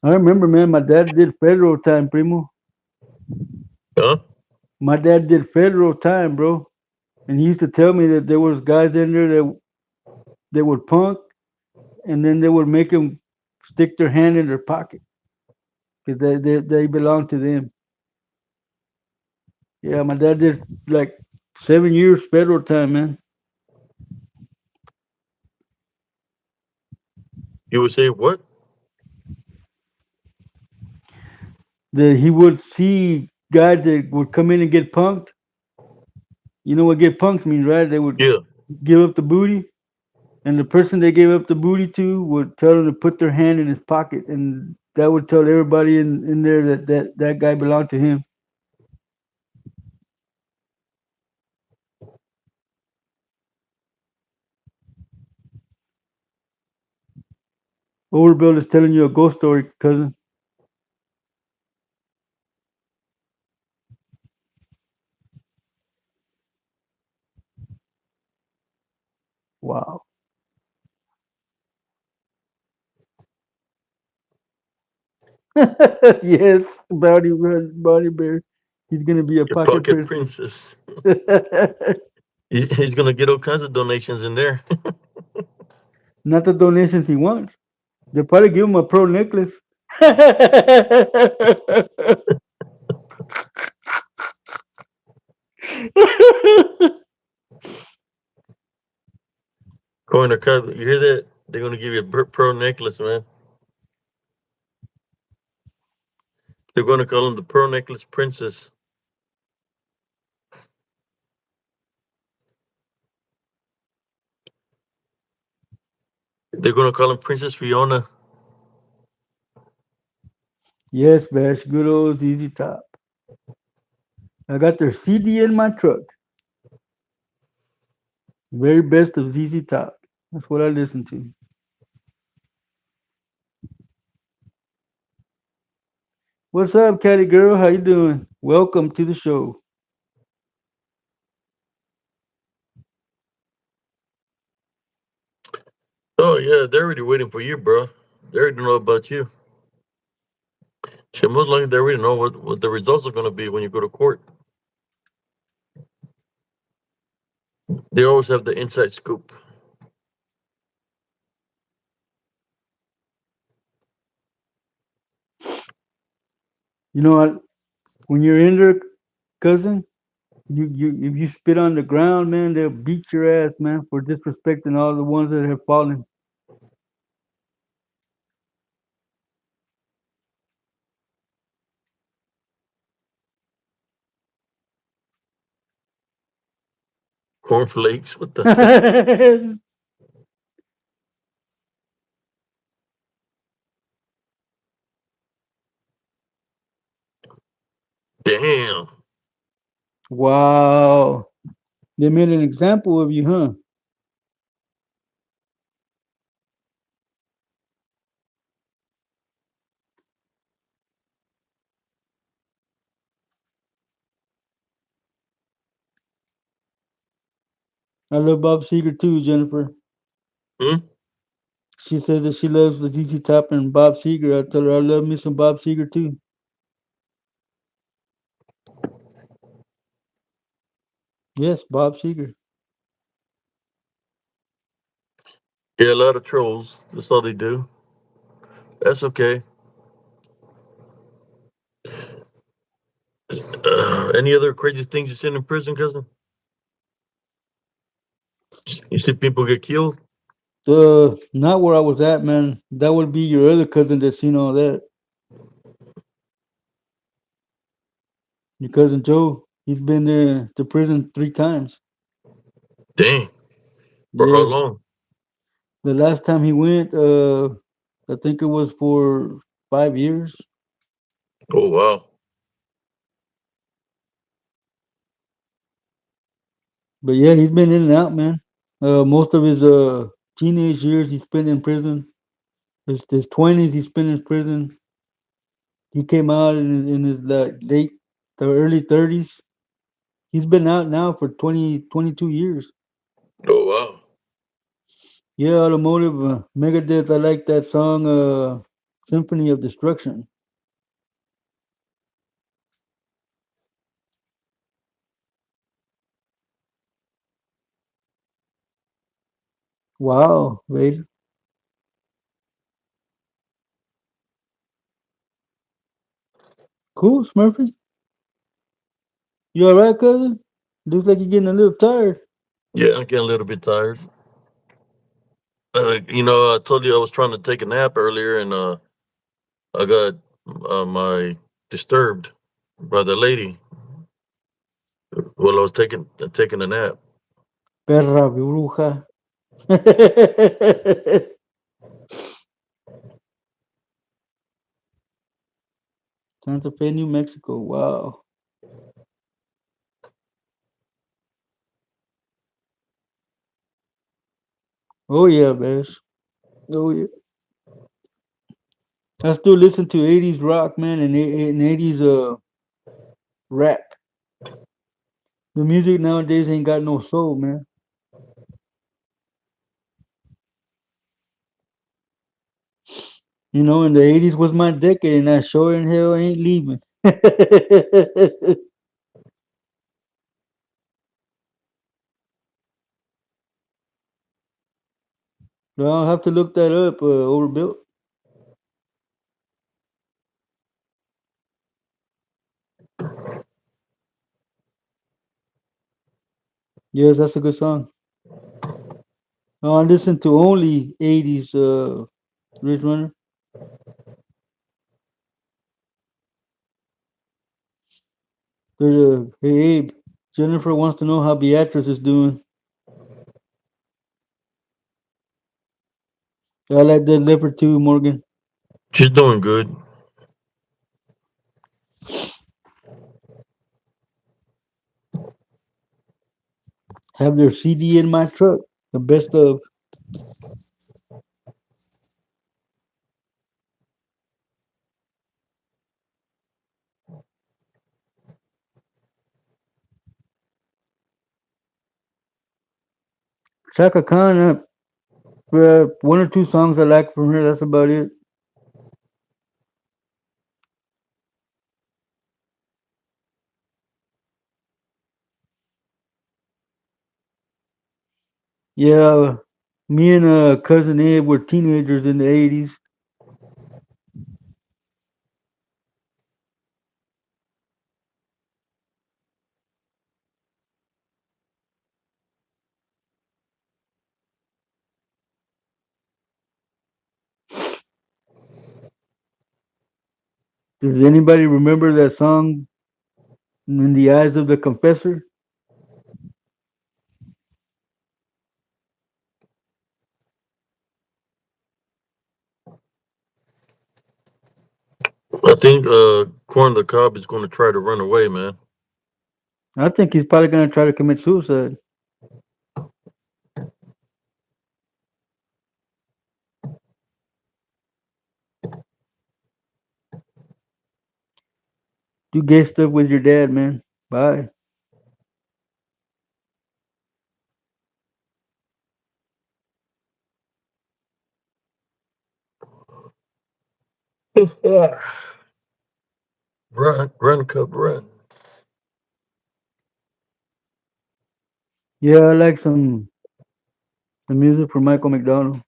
I remember, man. My dad did federal time, primo. Huh? My dad did federal time, bro. And he used to tell me that there was guys in there that would punk, and then they would make them stick their hand in their pocket because they belong to them. Yeah, my dad did like 7 years federal time, man. You would say what? That he would see guys that would come in and get punked. You know what get punked means, right? They would Yeah. give up the booty, and the person they gave up the booty to would tell them to put their hand in his pocket, and that would tell everybody in there that guy belonged to him. Overbill is telling you a ghost story, cousin. Wow. Yes, Body Bear. He's gonna be a Your pocket pocket princess. princess. He's gonna get all kinds of donations in there. Not the donations he wants. They'll probably give him a pro necklace. Corner cut. You hear that? They're gonna give you a pro necklace, man. They're gonna call him the Pearl Necklace Princess. They're gonna call him Princess Fiona. Yes, Bash. Good old ZZ Top. I got their CD in my truck. Very best of ZZ Top. That's what I listen to. What's up, Catty Girl? How you doing? Welcome to the show. Oh yeah, they're already waiting for you, bro. They already know about you. Shit, most likely they already know what the results are gonna be when you go to court. They always have the inside scoop. You know what? When you're in there, cousin, you if you spit on the ground, man, they'll beat your ass, man, for disrespecting all the ones that have fallen. Cornflakes. What the heck? Damn. Wow. They made an example of you, huh? I love Bob Seger too, Jennifer. Hmm? She says that she loves the ZZ Top and Bob Seger. I tell her I love me some Bob Seger too. Yes, Bob Seger. Yeah, a lot of trolls. That's all they do. That's okay. Any other crazy things you seen in prison, cousin? You see people get killed? Not where I was at, man. That would be your other cousin that's seen all that. Your cousin Joe. He's been there to prison 3 times. Dang. For how Yeah. long? The last time he went, I think it was for 5 years. Oh wow. But yeah, he's been in and out, man. Most of his teenage years he spent in prison. His 20s he spent in prison. He came out in his the early 30s. He's been out now for 22 years. Oh wow. Yeah, automotive Megadeth. I like that song, Symphony of Destruction. Wow, wait, cool, Smurfy. You all right, cousin? Looks like you're getting a little tired. Yeah, I'm getting a little bit tired. I told you I was trying to take a nap earlier, and I got my disturbed by the lady while I was taking a nap. Perra bruja. Santa Fe, New Mexico. Wow. Oh yeah, Bash. Oh yeah. I still listen to 80s rock, man, and 80s rap. The music nowadays ain't got no soul, man. You know, in the '80s was my decade, and I sure in hell ain't leaving. So I'll have to look that up. Overbuilt. Yes, that's a good song. I listen to only '80s. Rich Runner. There's a hey Abe. Jennifer wants to know how Beatrice is doing. I like that leopard too, Morgan. She's doing good. Have their CD in my truck. The best of Chaka Khan. One or two songs I like from her. That's about it. Yeah, me and cousin Ed were teenagers in the '80s. Does anybody remember that song "In the Eyes of the Confessor"? I think Corn the Cob is going to try to run away, man. I think he's probably gonna try to commit suicide. Do gay stuff with your dad, man. Bye. Run, run, Cub, run. Yeah, I like some music from Michael McDonald.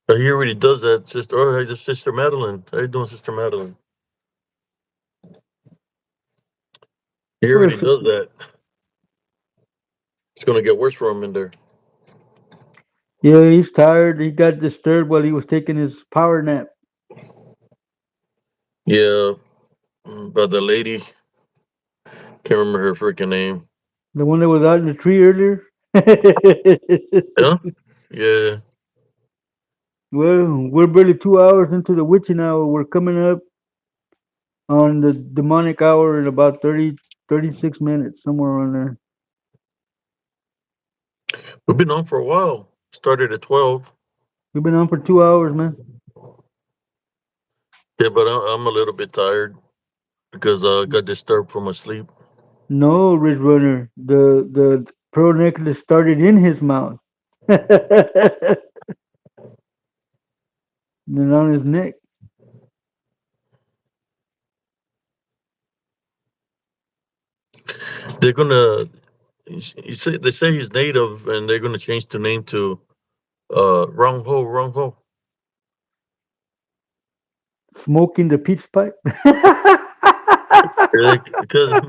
He already does that, sister. Oh, hey, just Sister Madeline. How you doing, Sister Madeline? He already What's does that. It's going to get worse for him in there. Yeah, he's tired. He got disturbed while he was taking his power nap. Yeah, but the lady, can't remember her freaking name. The one that was out in the tree earlier. Yeah, yeah. Well, we're barely 2 hours into the witching hour. We're coming up on the demonic hour in about 36 minutes, somewhere around there. We've been on for a while. Started at 12. We've been on for 2 hours, man. Yeah, but I'm a little bit tired because I got disturbed from my sleep. No, Ridge Runner. The pearl necklace started in his mouth. Then on his neck. They're gonna. You say they say he's native, and they're gonna change the name to Wrong Ho, Wrong Ho. Smoking the peach pipe. Because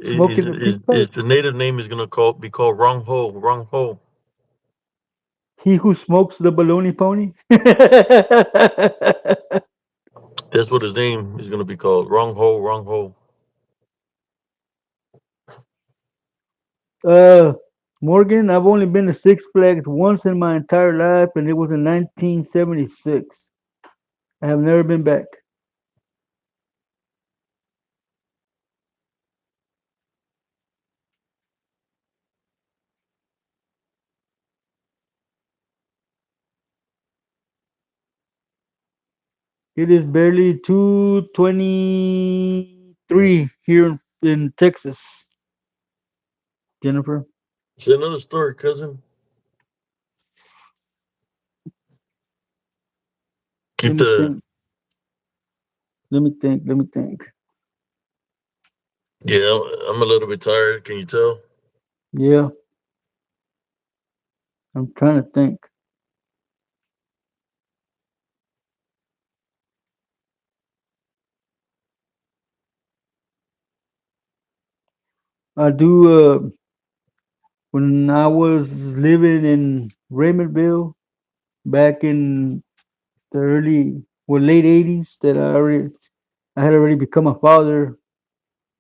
Smoking the peach pipe. his the native name is gonna be called Wrong Ho, Wrong Ho. He who smokes the baloney pony. That's what his name is gonna be called. Wrong Ho, Wrong Ho. uh, Morgan, I've only been to Six Flags once in my entire life, and it was in 1976. I have never been back. It is barely 2:23 here in Texas, Jennifer. Say another story, cousin. Let Keep me the think. Let me think. Let me think. Yeah. I'm a little bit tired. Can you tell? Yeah, I'm trying to think. I do. When I was living in Raymondville back in the late '80s, I had already become a father.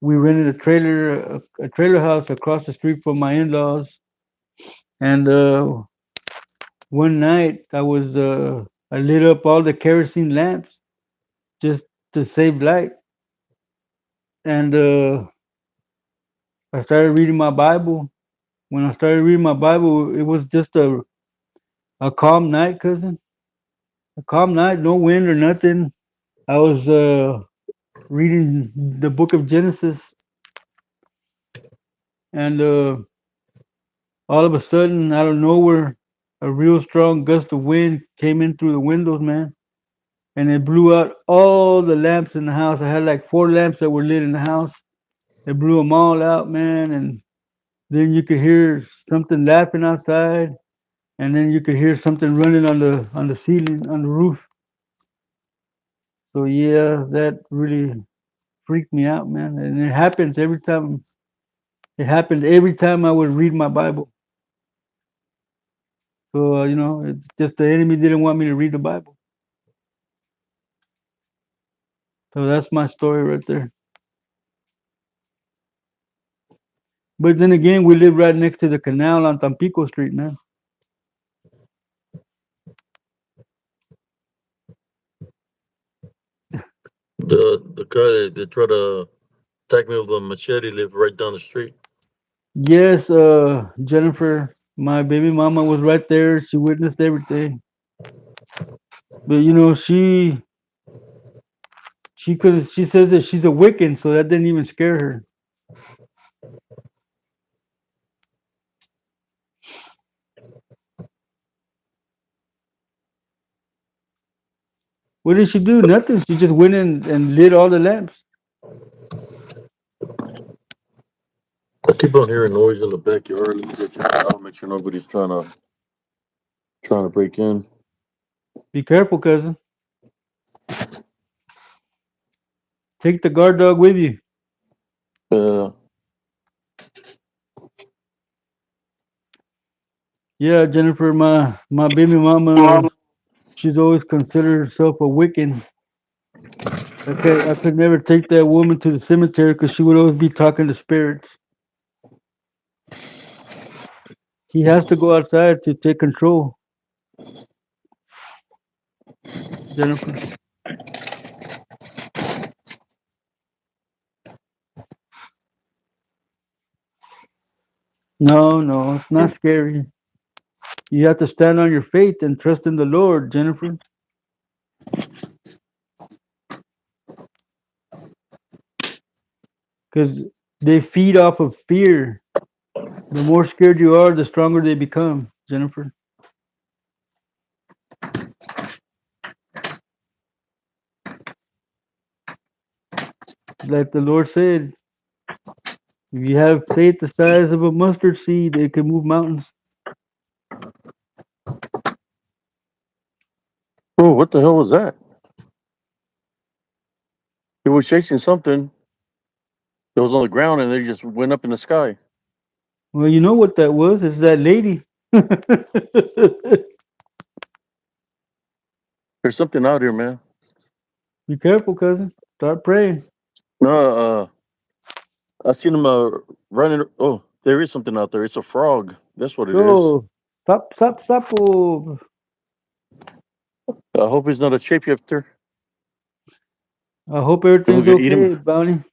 We rented a trailer house across the street from my in-laws, and one night I lit up all the kerosene lamps just to save light, and I started reading my Bible. When I started reading my Bible, it was just a calm night, cousin. A calm night, no wind or nothing. I was reading the book of Genesis, and all of a sudden, out of nowhere, a real strong gust of wind came in through the windows, man, and it blew out all the lamps in the house. I had like four lamps that were lit in the house. It blew them all out, man, and then you could hear something laughing outside, and then you could hear something running on the ceiling on the roof. So yeah, that really freaked me out, man. And it happens every time. It happened every time I would read my Bible. So it's just the enemy didn't want me to read the Bible. So that's my story right there. But then again, we live right next to the canal on Tampico Street, man. The guy that tried to attack me with a machete lived right down the street. Yes, Jennifer, my baby mama was right there. She witnessed everything. But she says that she's a Wiccan, so that didn't even scare her. What did she do? Nothing. She just went in and lit all the lamps. I keep on hearing noise in the backyard. Let me go check it out. Make sure nobody's trying to break in. Be careful, cousin. Take the guard dog with you. Uh, Yeah, Jennifer, my baby mama, she's always considered herself a Wiccan. I could never take that woman to the cemetery because she would always be talking to spirits. He has to go outside to take control, Jennifer. No, no, it's not scary. You have to stand on your faith and trust in the Lord, Jennifer, because they feed off of fear. The more scared you are, the stronger they become, Jennifer. Like the Lord said, if you have faith the size of a mustard seed, it can move mountains. oh, what the hell was that? It was chasing something that was on the ground and they just went up in the sky. Well, you know what that was? It's that lady. There's something out here, man. Be careful, cousin. Start praying. No, I seen him running. Oh, there is something out there. It's a frog. That's what it is. Oh, stop, stop, stop. Oh, I hope he's not a shapeshifter. I hope And we're everything's gonna eat him. okay, Bounty.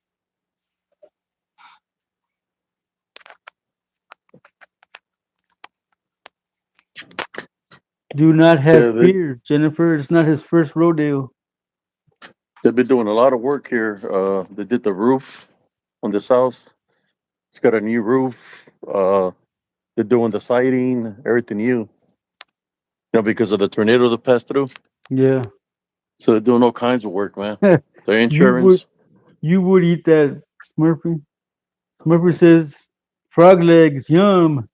Do not have Yeah, fear, Jennifer. It's not his first rodeo. they've been doing a lot of work here. They did the roof on this house. It's got a new roof. They're doing the sighting, everything because of the tornado that passed through. Yeah. So they're doing all kinds of work, man. Their you would insurance. you would eat that, Smurfy. Smurfy says frog legs, yum.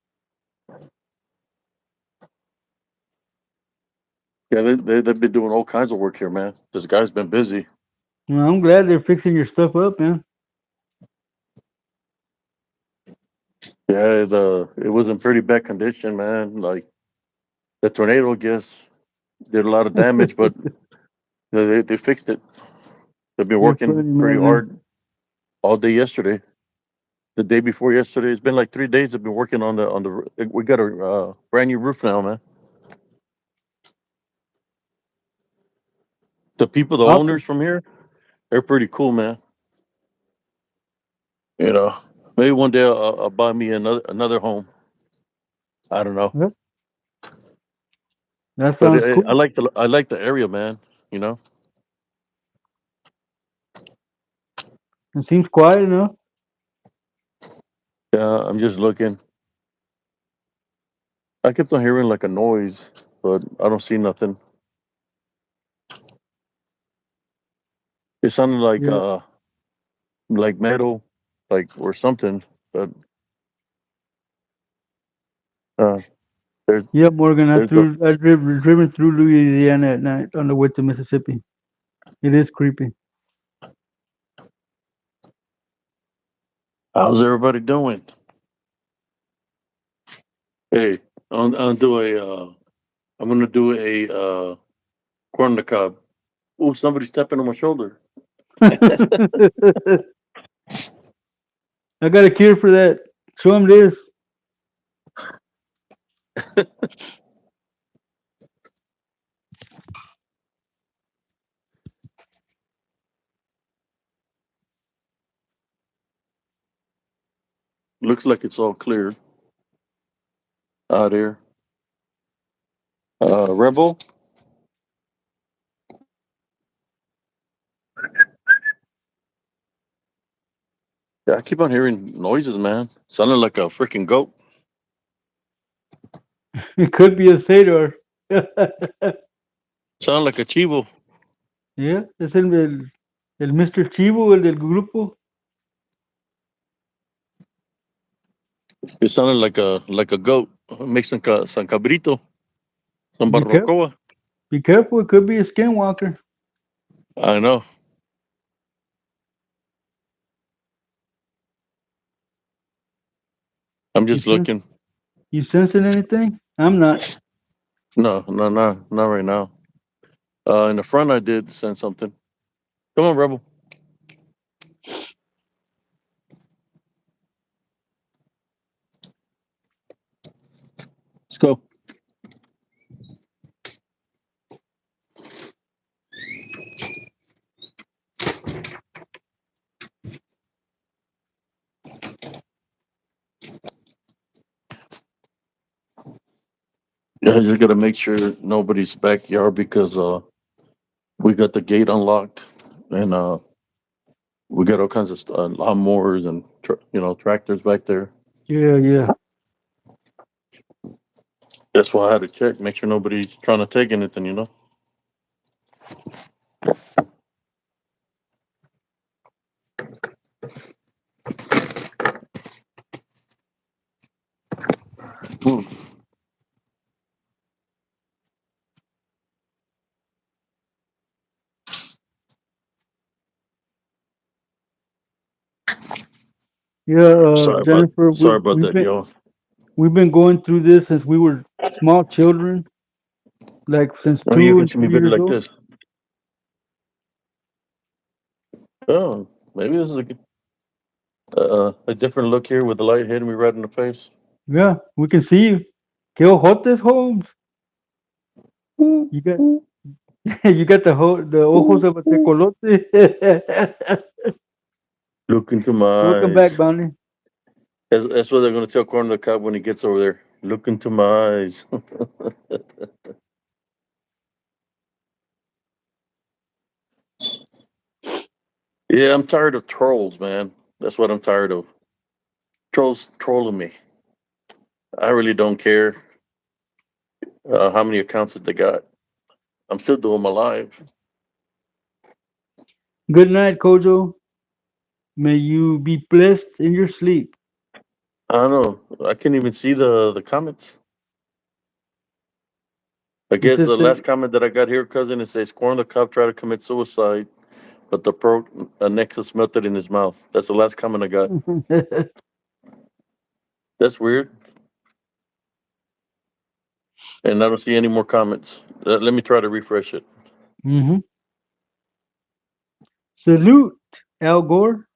Yeah, they've been doing all kinds of work here, man. This guy's been busy. Well, I'm glad they're fixing your stuff up, man. Yeah, it was in pretty bad condition, man. Like the tornado, I guess, did a lot of damage, but they fixed it. They've been You're working funny, pretty man. hard all day yesterday. The day before yesterday, it's been like 3 days. They've been working on the. We got a brand new roof now, man. The people, the Awesome. owners from here, they're pretty cool, man. You know, maybe one day I'll buy me another home. I don't know, Yep, that but sounds I cool. like the area, man. You know, It seems quiet enough. yeah. I'm just looking. I kept on hearing like a noise, but I don't see nothing. It sounded Yeah. like metal, like or something. But uh, there's Yeah, Morgan. there's the Driven through Louisiana at night on the way to Mississippi. It is creepy. how's everybody doing? Hey, I'll do I'm gonna do a corn on the cob. Oh, somebody's stepping on my shoulder. I got a cure for that. Show him this. Looks like it's all clear out here. Rebel. Yeah, I keep on hearing noises, man. Sounding like a freaking goat. It could be a Sador. Sound like a chivo. Yeah, es el Mr. Chivo, el del grupo. It sounded like a goat. Mixed some cabrito, some Be careful. barbacoa. Be careful. It could be a skinwalker. I know. I'm You just sense? looking. You sensing anything? I'm not. No, no, no, not right now. In the front, I did send something. Come on, Rebel. Let's go. Yeah, I just gotta make sure nobody's backyard because we got the gate unlocked and we got all kinds of lawnmowers and tractors back there. Yeah, yeah. That's why I had to check, make sure nobody's trying to take anything. Hmm. Yeah, Sorry about Jennifer, sorry about we've that, been y'all. we've been going through this since we were small children, like since Oh, you two can and see me three better years like old. this. Oh, maybe this is a different look here with the light hitting me right in the face. Yeah, we can see you. Que ojotes, Holmes. You got you got the ojos of a tecolote. Look into my Welcome back, eyes. Bounty. That's what they're gonna tell Corner the Cop when he gets over there. Look into my eyes. Yeah, I'm tired of trolls, man. That's what I'm tired of. Trolls trolling me. I really don't care how many accounts that they got. I'm still doing my live. Good night, Kojo. May you be blessed in your sleep. I don't know. I can't even see the comments. I It guess says the that last comment that I got here, cousin, it says Corn the cop tried to commit suicide, but the pro nexus melted in his mouth. That's the last comment I got. That's weird. And I don't see any more comments. Let me try to refresh it. hmm Salute, Al Gore.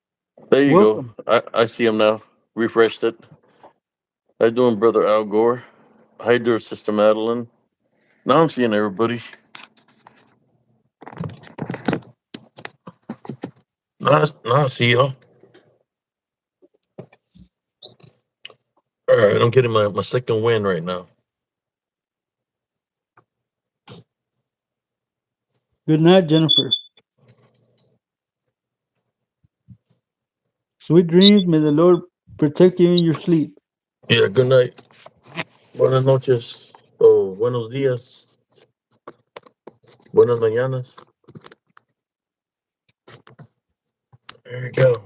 There you go. Welcome. I see him now. Refreshed it. How you doing, brother Al Gore? How you doing, sister Madeline? Now I'm seeing everybody. Now I see y'all. All right, I'm getting my second win right now. Good night, Jennifer. Sweet dreams. May the Lord protect you in your sleep. Yeah, good night. Buenas noches. Oh, buenos días. Buenas mañanas. There you go.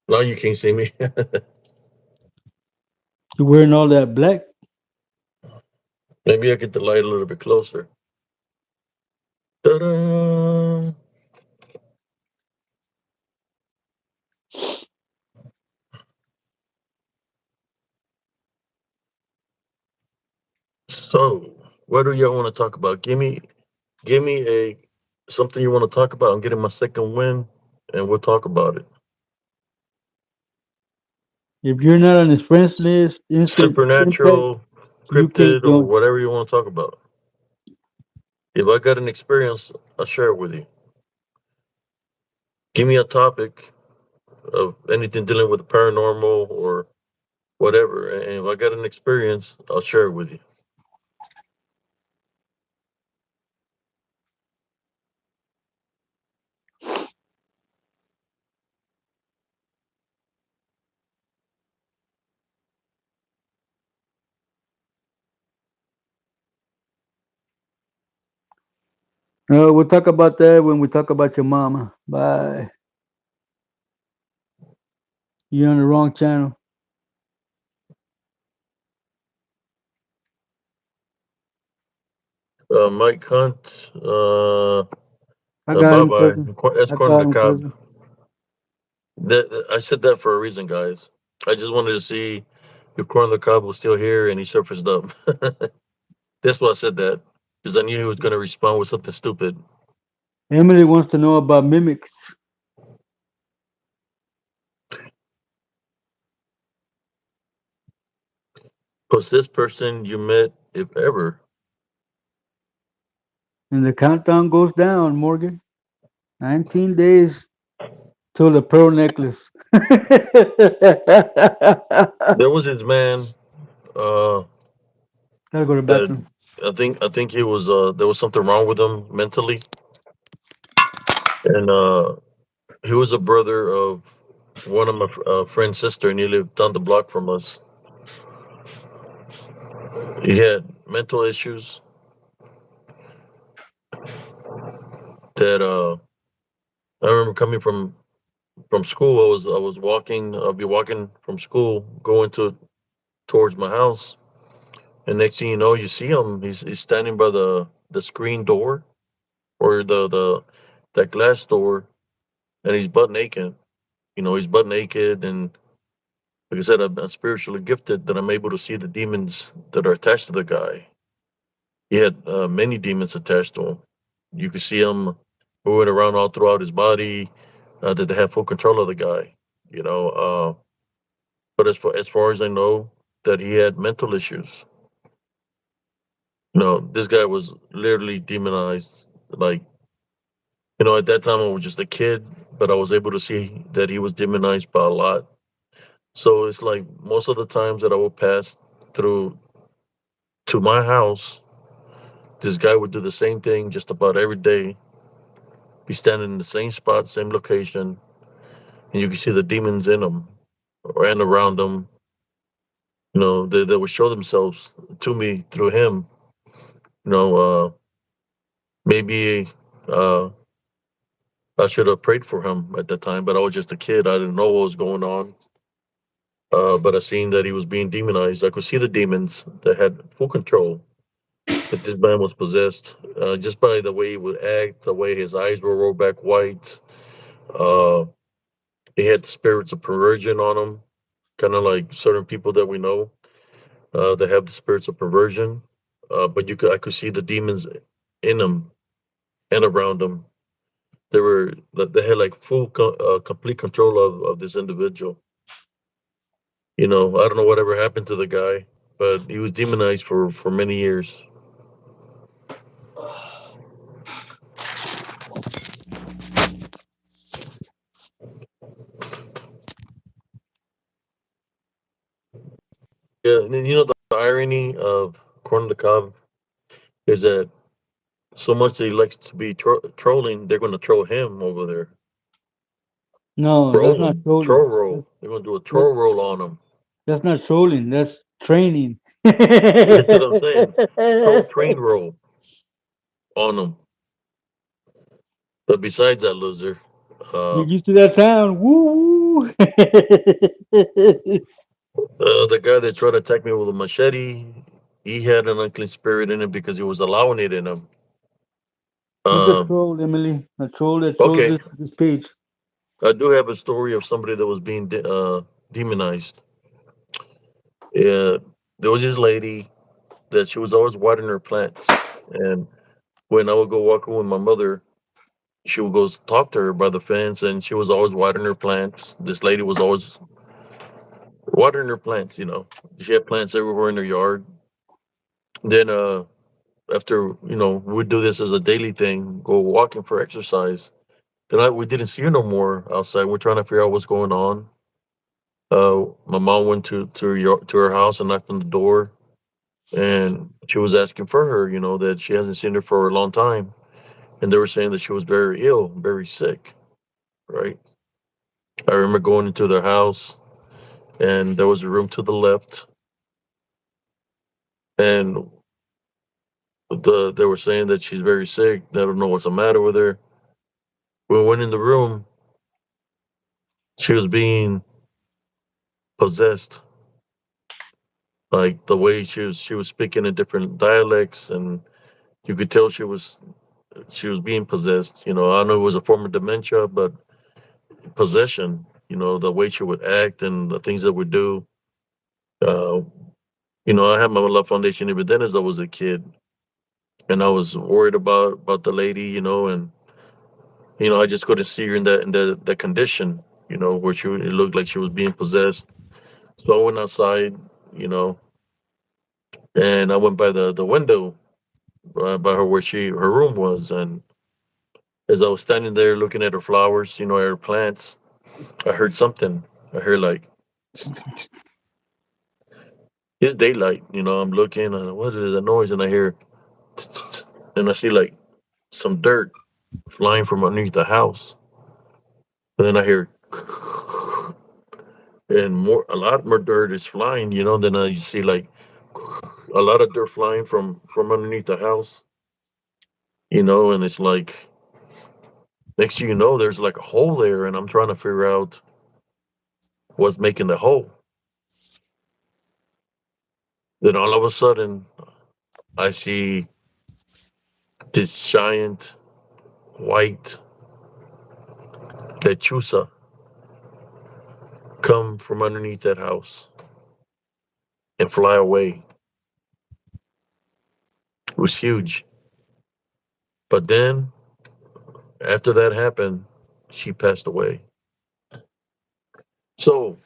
Now you can't see me. You're wearing all that black. Maybe I get the light a little bit closer. Ta-da! So, what do y'all want to talk about? Give me a something you want to talk about. I'm getting my second win, and we'll talk about it. If you're not on his friends list, instant impact, Supernatural, you can't cryptid, or join. whatever you want to talk about. If I got an experience, I'll share it with you. Give me a topic of anything dealing with the paranormal or whatever, and if I got an experience, I'll share it with you. We'll talk about that when we talk about your mama. Bye. You're on the wrong channel. Mike Hunt, I got bye him, bye. cousin. That's I Corn got the him, Cob. cousin. I said that for a reason, guys. I just wanted to see if Corn the Cob was still here, and he surfaced up. That's why I said that, because I knew he was going to respond with something stupid. Emily wants to know about mimics Was this person you met, if ever? and the countdown goes down, Morgan. 19 days till the pearl necklace. There was his man. Uh, Gotta go to the that bathroom. I think he was. There was something wrong with him mentally, and he was a brother of one of my friend's sister, and he lived down the block from us. He had mental issues that I remember coming from school. I was walking. I'll be walking from school, going towards my house, and next thing you know, you see him. He's standing by the screen door or the that glass door, and he's butt naked. He's butt naked, and like I said, I'm spiritually gifted that I'm able to see the demons that are attached to the guy. He had many demons attached to him. You could see him moving around all throughout his body. That they have full control of the guy. You know, but as far as I know, that he had mental issues. This guy was literally demonized. Like, at that time I was just a kid, but I was able to see that he was demonized by a lot. So it's like most of the times that I would pass through to my house, this guy would do the same thing just about every day. be standing in the same spot, same location, and you can see the demons in them and around them. They would show themselves to me through him. You know, maybe uh, I should have prayed for him at that time, but I was just a kid. I didn't know what was going on. But I seen that he was being demonized. I could see the demons that had full control. That this man was possessed just by the way he would act, the way his eyes were rolled back white. Uh, he had spirits of perversion on him, kind of like certain people that we know that have the spirits of perversion. But I could see the demons in him and around him. They had like complete control of this individual. I don't know whatever happened to the guy, but he was demonized for many years. Yeah, and then the irony of Corn on the Cob is that so much that he likes to be trolling, they're going to troll him over there. No, that's Roll not him, troll trolling. roll. They're going to do a That, troll roll on him. that's not trolling. That's training. That's what I'm saying. Troll train roll on him. But besides that, loser, Get uh, used to that sound. Woo woo. the guy that tried to attack me with a machete, he had an unclean spirit in him because he was allowing it in him. It's a Um, troll, Emily. A troll that trolls okay, this page. I do have a story of somebody that was being demonized. Yeah, there was this lady that she was always watering her plants, and when I would go walking with my mother, she would go talk to her by the fence, and she was always watering her plants. This lady was always watering her plants. She had plants everywhere in her yard. Then, after we'd do this as a daily thing, go walking for exercise. Then we didn't see her no more outside. We're trying to figure out what's going on. My mom went to her house and knocked on the door, and she was asking for her. That she hasn't seen her for a long time, and they were saying that she was very ill, very sick. Right. I remember going into their house, and there was a room to the left, and they were saying that she's very sick. They don't know what's the matter with her. When we went in the room, she was being possessed. Like the way she was speaking in different dialects, and you could tell she was being possessed. I know it was a form of dementia, but possession. The way she would act and the things that would do. Uh, I had my love foundation even then as I was a kid, and I was worried about the lady. And I just couldn't see her in that condition. Where it looked like she was being possessed. So I went outside. You know, and I went by the window by her where her room was, and as I was standing there looking at her flowers, at her plants, I heard something. I heard like it's daylight. I'm looking. What is the noise? And I hear, and I see like some dirt flying from underneath the house. And then I hear, and a lot more dirt is flying. Then I see like a lot of dirt flying from underneath the house. And it's like next thing you know, there's like a hole there, and I'm trying to figure out what's making the hole. Then all of a sudden, I see this giant white lechuza come from underneath that house and fly away. It was huge. But then, after that happened, she passed away. So,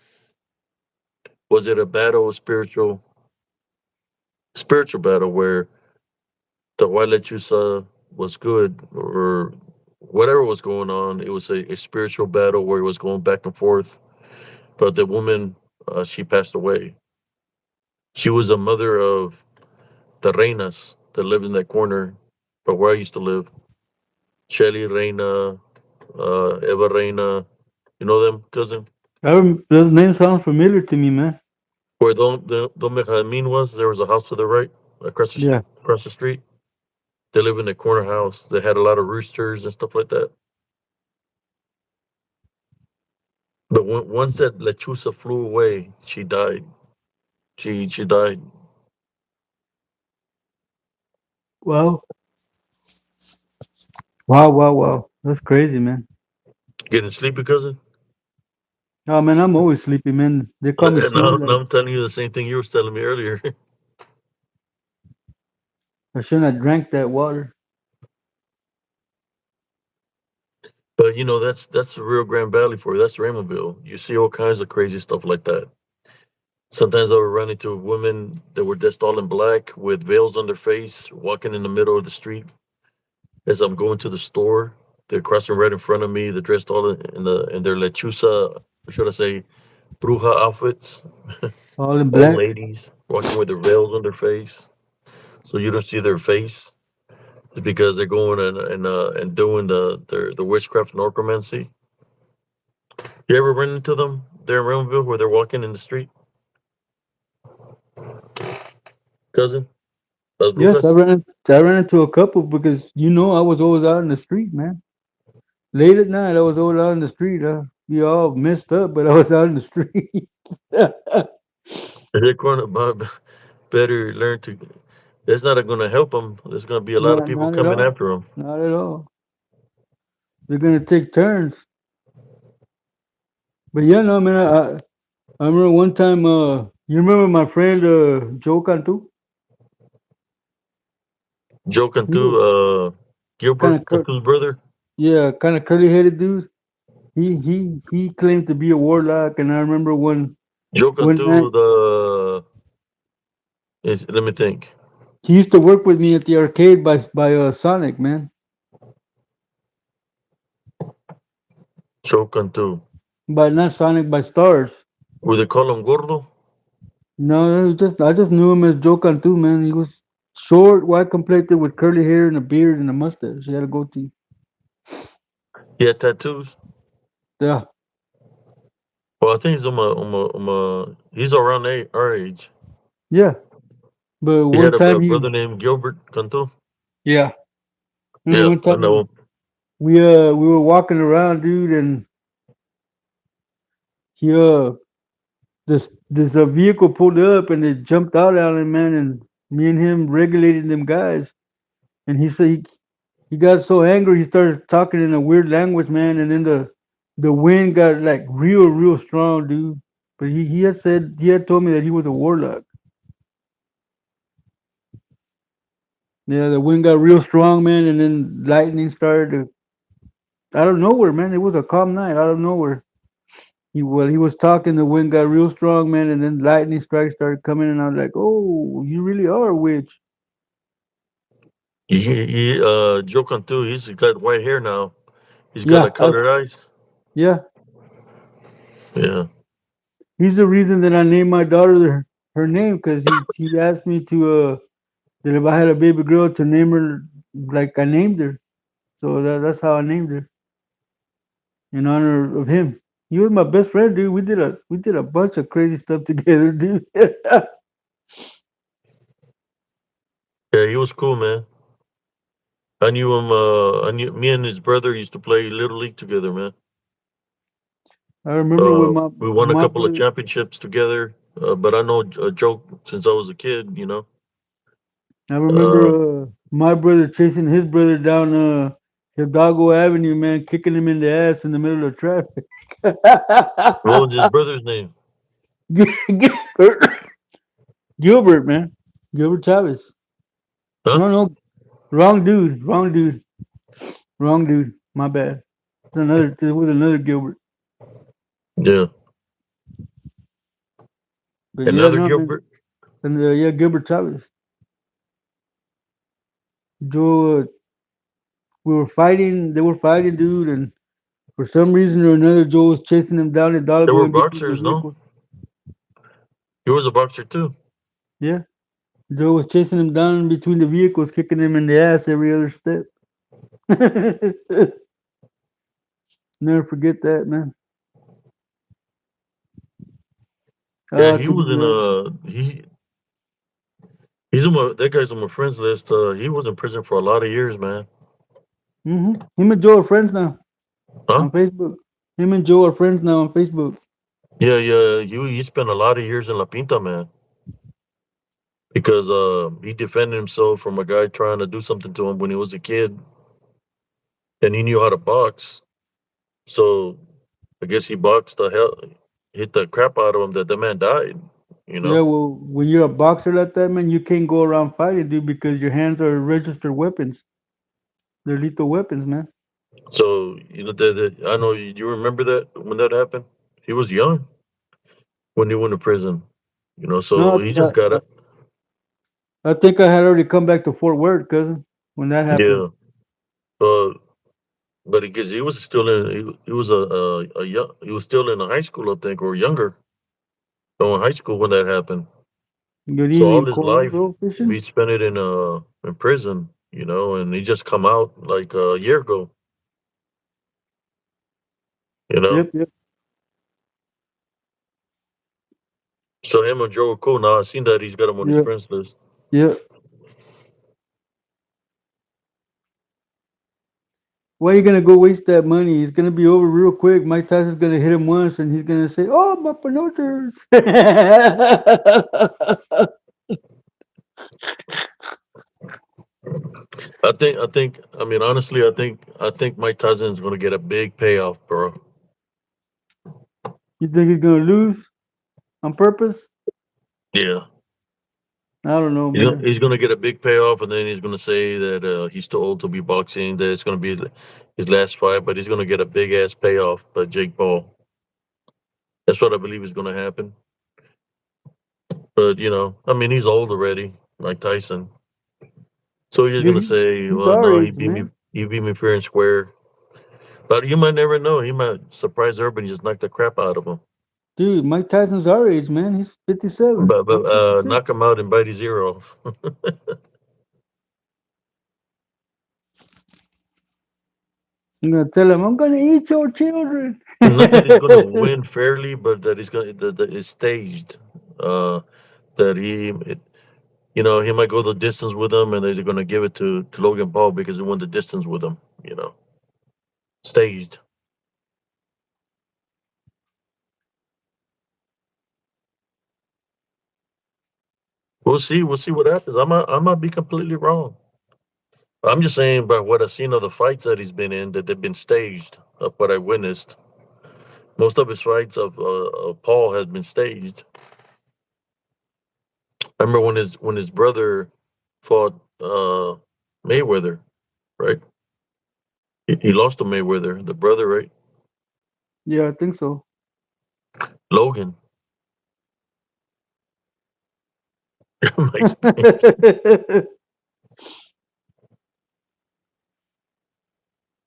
was it a battle, a spiritual battle where the white lechuza was good, or whatever was going on? It was a spiritual battle where it was going back and forth. But the woman, she passed away. She was a mother of the reinas that lived in that corner, but where I used to live. Shelly Reina, Eva Reina. You know them, cousin? Those names sound familiar to me, man. Where Don Benjamin was, there was a house to the right, Yeah. across the street. They live in a corner house. They had a lot of roosters and stuff like that. But once that lechuza flew away, she died. She died. Wow. Wow, wow, wow. That's crazy, man. Getting sleepy, cousin. Oh man, I'm always sleepy, man. They call me And snore. now Like I'm telling you the same thing you were telling me earlier. I shouldn't have drank that water. But that's the real Grand Valley for you. That's Raymondville. You see all kinds of crazy stuff like that. Sometimes I would run into women that were dressed all in black with veils on their face, walking in the middle of the street as I'm going to the store. They're crossing right in front of me. They're dressed all in their lechuza, or should I say, bruja outfits. All in Old black. ladies walking with their veils on their face, so you don't see their face. It's because they're going and doing the witchcraft and necromancy. You ever run into them there in Raymondville where they're walking in the street, cousin? Las Yes, brujas. I ran into a couple because I was always out in the street, man. Late at night, I was always out in the street. Be all messed up, but I was out in the street. They're going to better learn to. That's not going to help them. There's going to be a lot of No, people not at coming all. after them. Not at all. They're gonna take turns. But yeah, no, man. I remember one time. You remember my friend Joe Cantu? Joe He Cantu, was kind Gilbert of Cantu's brother. yeah, kind of curly headed dude. He claimed to be a warlock, and I remember Joe one night Cantu, the is let me think. he used to work with me at the arcade by Sonic, man. Joe Cantu. By not Sonic, by Stars. Would they call him Gordo? No, it was just I just knew him as Joe Cantu, man. He was short, white complected, with curly hair and a beard and a mustache. He had a goatee. He had tattoos. Yeah, Well, I think he's he's around our age. yeah. But He one had a time brother named Gilbert Cantu. yeah. Remember Yeah, one I know time him. we were walking around, dude, and he this vehicle pulled up and it jumped out at him, man, and me and him regulated them guys. And he said he got so angry he started talking in a weird language, man, and then the wind got like real strong, dude. But he had told me that he was a warlock. Yeah, the wind got real strong, man, and then lightning started to out of nowhere, man. It was a calm night out of nowhere. He was talking, the wind got real strong, man, and then lightning strikes started coming, and I was like, "Oh, you really are a witch." Joe Cantu, he's got white hair now. He's got Yeah, like colored eyes. yeah. Yeah. He's the reason that I named my daughter her name because he asked me to that if I had a baby girl to name her like I named her. So that's how I named her in honor of him. He was my best friend, dude. We did a bunch of crazy stuff together, dude. Yeah, he was cool, man. I knew him. I knew me and his brother used to play little league together, man. I remember when We won a my couple of brother. championships together. But I know Joe since I was a kid. I Uh, remember my brother chasing his brother down Hidalgo Avenue, man, kicking him in the ass in the middle of traffic. what was his brother's name? Gilbert, Gilbert, man, Gilbert Chavez. Huh? No, no, wrong dude, wrong dude, wrong dude. My bad. It was another Gilbert. Yeah, But yeah, another no, man. Gilbert. And yeah, Gilbert Chavez. Joe, we were fighting. They were fighting, dude, and for some reason or another, Joe was chasing them down They Hidalgo were in between the boxers, no? vehicles. He was a boxer too. Yeah. Joe was chasing him down in between the vehicles, kicking him in the ass every other step. Never forget that, man. Yeah, Ah, he to was be in he's on my that guy's on my friends list. He was in prison for a lot of years, man. Him and Joe are friends now Huh? on Facebook. Him and Joe are friends now on Facebook. Yeah, yeah. He spent a lot of years in La Pinta, man, because he defended himself from a guy trying to do something to him when he was a kid, and he knew how to box. So I guess he boxed the hell, hit the crap out of him that the man died. You Yeah, know. well, when you're a boxer like that, man, you can't go around fighting, dude, because your hands are registered weapons. They're lethal weapons, man. So that I know you remember that when that happened. He was young when he went to prison. So No, he just got it. I think I had already come back to Fort Worth, cousin, when that happened. Yeah. Uh, but because he was still in, he was a young, he was still in high school, I think, or younger. So in high school when that happened. Good So all evening, his Corey, life bro, he fishing. spent it in prison. And he just come out like a year ago. You know. Yep, yep, So him and Joe are cool now. I seen that he's got him on his yep, friends list. yep. Why you gonna go waste that money? It's gonna be over real quick. Mike Tyson's gonna hit him once, and he's gonna say, "Oh, my promoter." I mean, honestly, I think Mike Tyson is going to get a big payoff, bro. You think he's gonna lose on purpose? Yeah, I don't know, man. he's going to get a big payoff, and then he's going to say that he's too old to be boxing. That it's going to be his last fight, but he's going to get a big ass payoff by Jake Paul. That's what I believe is going to happen. But I mean, he's old already, like Tyson. So he's just Dude, going to say, he's "Well, our no, age, man. he beat me fair and square." But you might never know. He might surprise everybody and just knock the crap out of him. Dude, Mike Tyson's our age, man. He's 57. But I'm knock 56. him out and bite his ear off. I'm gonna tell him, I'm gonna eat your children. Not that he's going to win fairly, but that he's going that it's staged. Uh, that he might go the distance with him, and they're going to give it to Logan Paul because he went the distance with him. Staged. We'll see. We'll see what happens. I might be completely wrong. I'm just saying by what I've seen of the fights that he's been in, that they've been staged. Of what I witnessed, most of his fights of Paul has been staged. I remember when his brother fought Mayweather, right? He lost to Mayweather, the brother, right? Yeah, I think so. Logan. Mike's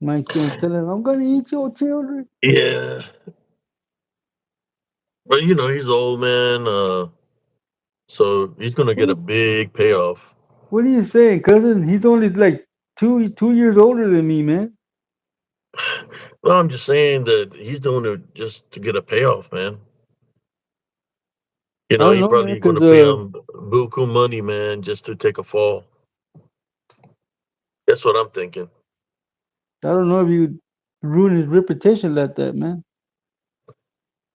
Mike's gonna tell him, I'm gonna eat your children. yeah, but he's old man, so he's gonna What get are a you, big payoff. what are you saying, cousin? He's only like two years older than me, man. Well, I'm just saying that he's doing it just to get a payoff, man. I don't He know, man, probably because gonna pay him buku money, man, just to take a fall. That's what I'm thinking. I don't know if you ruin his reputation like that, man.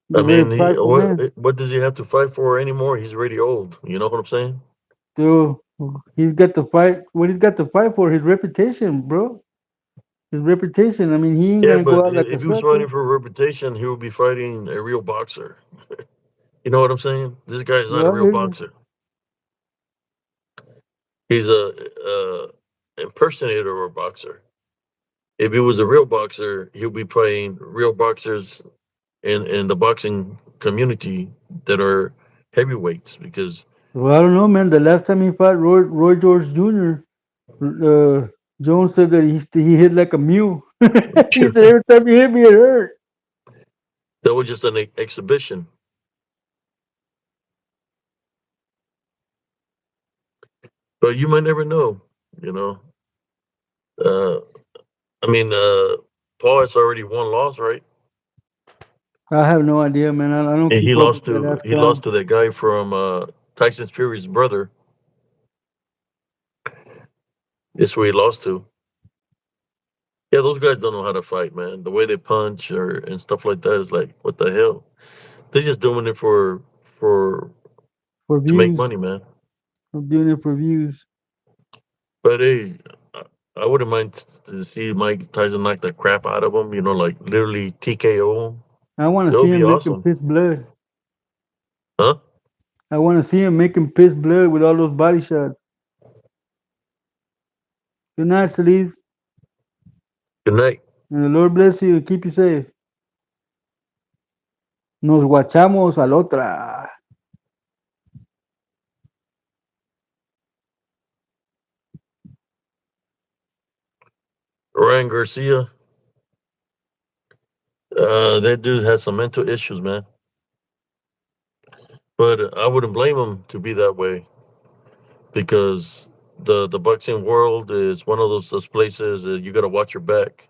He's I a very mean, prideful man. what does he have to fight for anymore? He's already old. You know what I'm saying? So he's got to fight. What he's got to fight for? His reputation, bro. His reputation. I mean, he ain't Yeah, gonna go but out like a if he was sucker. fighting for a reputation, he would be fighting a real boxer. You know what I'm saying? This guy is not Yeah, a I real hear you. boxer. He's a impersonator of a boxer. If he was a real boxer, he'll be playing real boxers in the boxing community that are heavyweights. Because Well, I don't know, man. The last time he fought Roy George Jr., Jones said that he hit like a mule. He said every time he hit me, it hurt. that was just an exhibition. But you might never know. You know. Uh, I mean, Paul has already won loss, right? I have no idea, man. I don't And keep up with that ass he lost clown. to that guy from Tyson Fury's brother. That's who he lost to. Yeah, those guys don't know how to fight, man. The way they punch or and stuff like that is like, what the hell? They're just doing it for For to make views. money, man. I'm doing it for views. But hey, I wouldn't mind to see Mike Tyson knock the crap out of him. You know, like literally TKO him. I want to That would see be him make him awesome, piss blood. huh? I want to see him make him piss blood with all those body shots. Good night, Salif. Good night, And the Lord bless you and keep you safe. Nos guachamos a la otra. Ryan Garcia. That dude has some mental issues, man. But I wouldn't blame him to be that way because the boxing world is one of those places that you got to watch your back.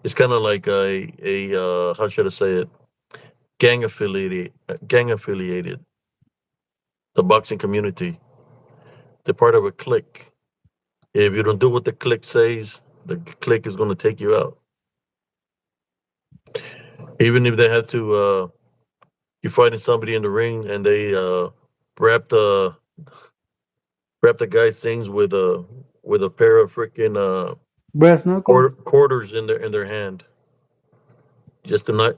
It's kind of like a how should I say it? Gang affiliated. The boxing community. They're part of a clique. If you don't do what the clique says, the clique is going to take you out. Even if they have to, you're fighting somebody in the ring and they wrap the wrap the guy's things with a pair of freaking Brass knuckles. quarters in their hand just to not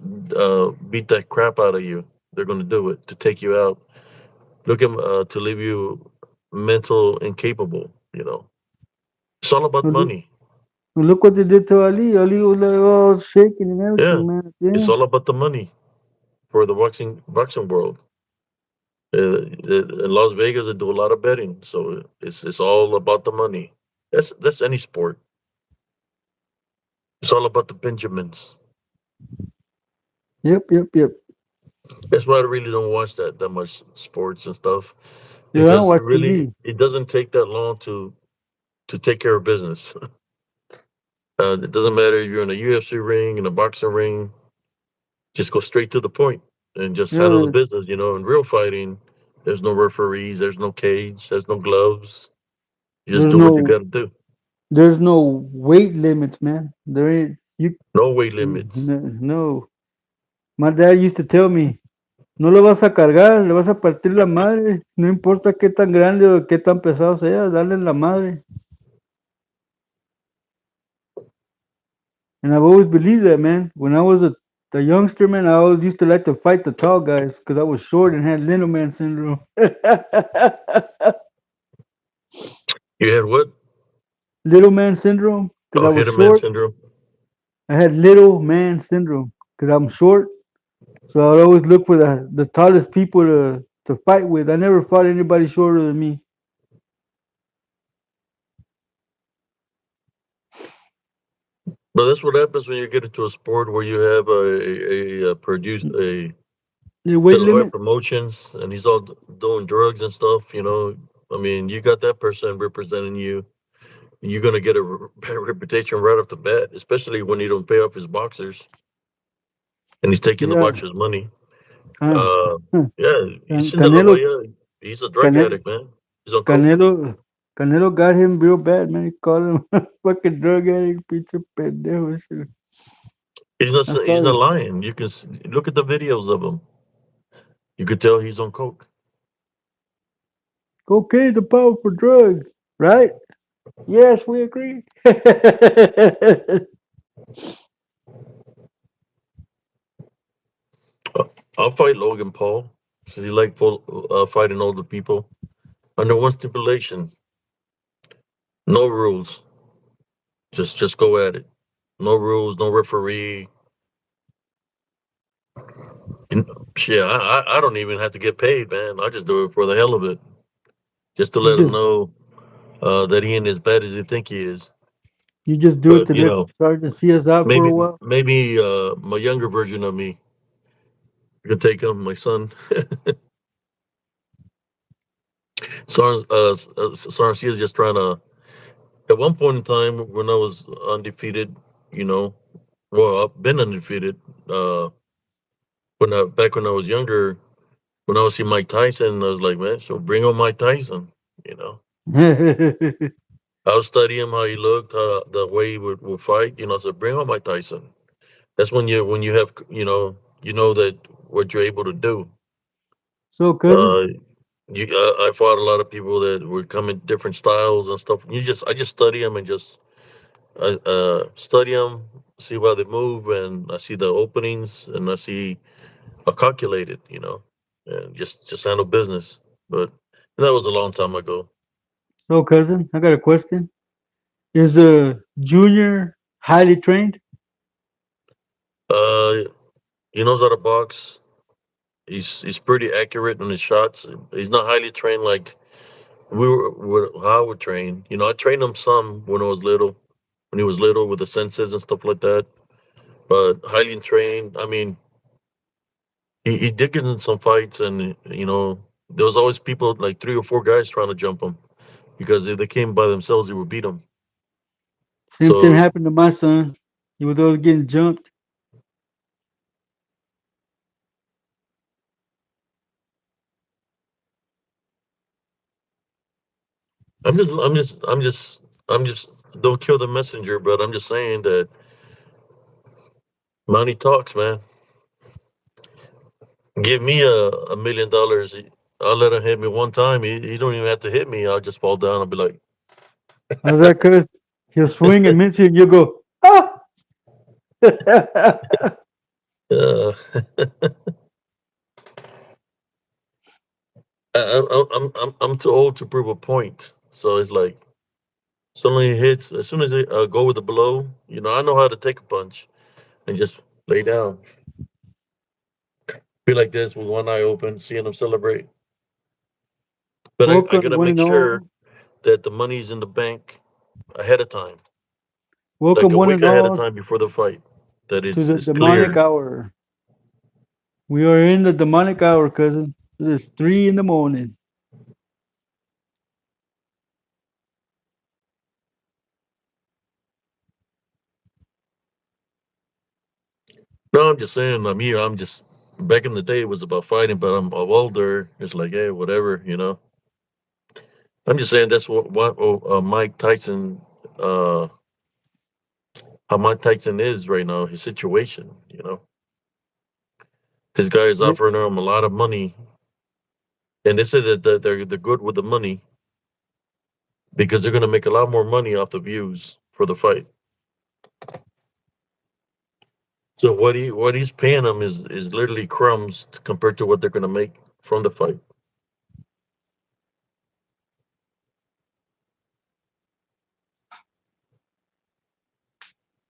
beat that crap out of you. They're going to do it to take you out. Looking to leave you mental incapable. You know, it's all about Well, money. look what they did to Ali. Ali was like all shaking and Yeah, everything, man. it's Yeah. all about the money for the boxing world. In Las Vegas, they do a lot of betting, so it's all about the money. That's any sport. It's all about the Benjamins. Yep, yep, yep. That's why I really don't watch that much sports and stuff Yeah, I don't because watch TV. it doesn't take that long to take care of business. It doesn't matter if you're in a UFC ring, in a boxing ring. Just go straight to the point and just handle the Yeah, business. You know, in real fighting, there's no referees, there's no cage, there's no gloves. You just there's do what you no got to do. there's no weight limits, man. There ain't you. No weight limits. No. My dad used to tell me, no lo vas a cargar, le vas a partir la madre. No importa qué tan grande o qué tan pesado sea, dale la madre. And I've always believed that, man. When I was a youngster, man, I always used to like to fight the tall guys because I was short and had little man syndrome. You had what? Little man syndrome because Oh, I was hit a man short. syndrome. I had little man syndrome because I'm short. So I'd always look for the tallest people to fight with. I never fought anybody shorter than me. But that's what happens when you get into a sport where you have a produce a The weight De La Hoya limit? Promotions and he's all doing drugs and stuff. You know, I mean, you got that person representing you. You're gonna get a bad reputation right off the bat, especially when you don't pay off his boxers and he's taking the Yeah. boxers' money. Uh, Uh, huh. yeah, you seen De La Canelo, Hoya? He's a drug Cane, addict, man. He's on coke. Canelo, Canelo got him real bad, man. He called him a fucking drug addict, pinche pendejo. Shit. I He's saw not it. lying. You can look at the videos of him. You could tell he's on coke. Cocaine's a powerful drug, right? Yes, we agree. Uh, I'll fight Logan Paul. So he like fighting older people under one stipulation: no rules. Just go at it. No rules, no referee. And, shit, I don't even have to get paid, man. I just do it for the hell of it, just to you let him just know that he ain't as bad as he think he is. you just do it But to you let the know, sergeant see us out for a while. maybe my younger version of me could take him, my son. Sarnes is just trying to At one point in time, when I was undefeated, you know, well, I've been undefeated. Uh, back when I was younger, when I was seeing Mike Tyson, I was like, man, so bring on Mike Tyson. You know, I was studying him, how he looked, the way he would fight. You know, so bring on Mike Tyson. That's when you have you know that what you're able to do. So, cousin, Uh, I fought a lot of people that were coming different styles and stuff. I just study them and just study them, see how they move, and I see the openings, and I calculate it, and just handle business. But that was a long time ago. I got a question. Is a junior highly trained? Uh, he knows how to box. He's pretty accurate on his shots. He's not highly trained like how I would train. You know, I trained him some when he was little with the senses and stuff like that. But highly trained. I mean, he did get in some fights, and there was always people like three or four guys trying to jump him because if they came by themselves, he would beat them. Same thing So happened to my son. He was always getting jumped. I'm just don't kill the messenger, but I'm just saying that money talks, man. Give me $1 million. I'll let him hit me one time. He don't even have to hit me. I'll just fall down. I'll be like, How's that, cuz? He'll swing and miss you, and you go, ah! uh, I'm too old to prove a point. So it's like suddenly he hits. As soon as I go with the blow, I know how to take a punch and just lay down. Be like this with one eye open, seeing them celebrate. But I Welcome, gotta one make and sure all. that the money's in the bank ahead of time, like Welcome, a one week and ahead of all, time before the fight. That to the it's demonic clear. hour. We are in the demonic hour, cousin. It is 3 in the morning. No, I'm just saying. I'm here. I'm just back in the day. It was about fighting, but I'm older. It's like, hey, whatever. I'm just saying that's what Mike Tyson, uh, how Mike Tyson is right now. His situation. This guy is Yeah. offering him a lot of money, and they say that they're good with the money because they're going to make a lot more money off the views for the fight. So what he's paying them is literally crumbs compared to what they're going to make from the fight.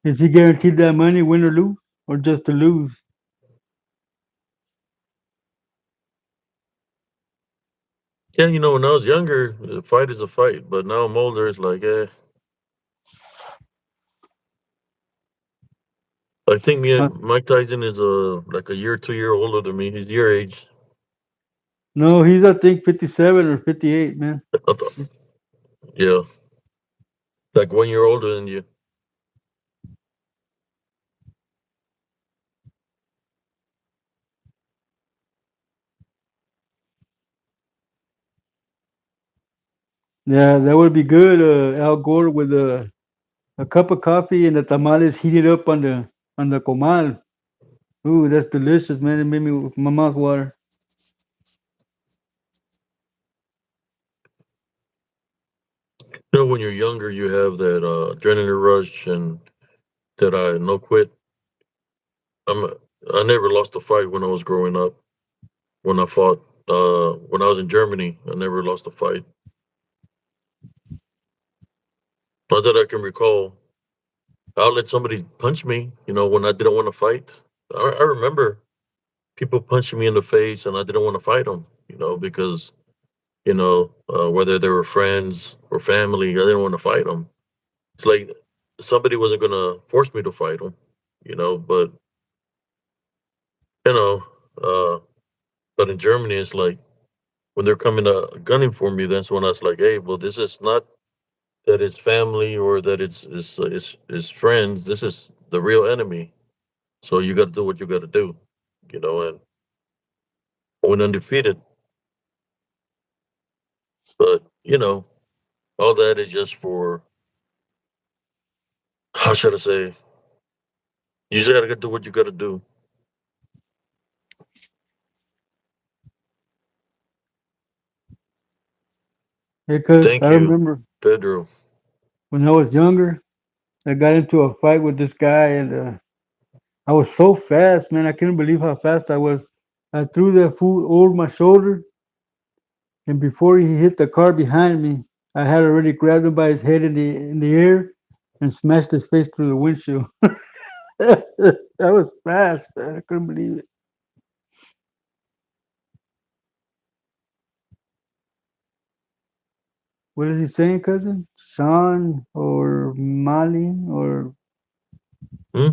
Is he guaranteed that money, win or lose, or just to lose? Yeah, when I was younger, a fight is a fight, but now I'm older. It's like, I think Uh, Mike Tyson is like a year, 2 year older than me. He's your age. no, he's I think 57 or 58, man. I thought- Yeah, like 1 year older than you. Yeah, that would be good. Al Gore with a cup of coffee and the tamales heated up on the comal. Ooh, that's delicious, man. It made me with my mouth water. When you're younger, you have that adrenaline rush and that I no quit. I'm I never lost a fight when I was growing up. When I fought, when I was in Germany, I never lost a fight. Not that I can recall. I'll let somebody punch me, when I didn't want to fight. I remember people punching me in the face and I didn't want to fight them, because, whether they were friends or family, I didn't want to fight them. It's like somebody wasn't going to force me to fight them, but, you know, uh, but in Germany, it's like when they're coming gunning for me, that's when I was like, hey, well, this is not. that it's family or that it's friends. This is the real enemy. So you got to do what you got to do, and win undefeated. But all that is just for, how should I say? You just got to do what you got to do. Because I Thank you, remember Pedro. when I was younger, I got into a fight with this guy, and I was so fast, man. I couldn't believe how fast I was. I threw that fool over my shoulder, and before he hit the car behind me, I had already grabbed him by his head in the air and smashed his face through the windshield. That was fast, man. I couldn't believe it. What is he saying, cousin? Sean or Molly or Hmm?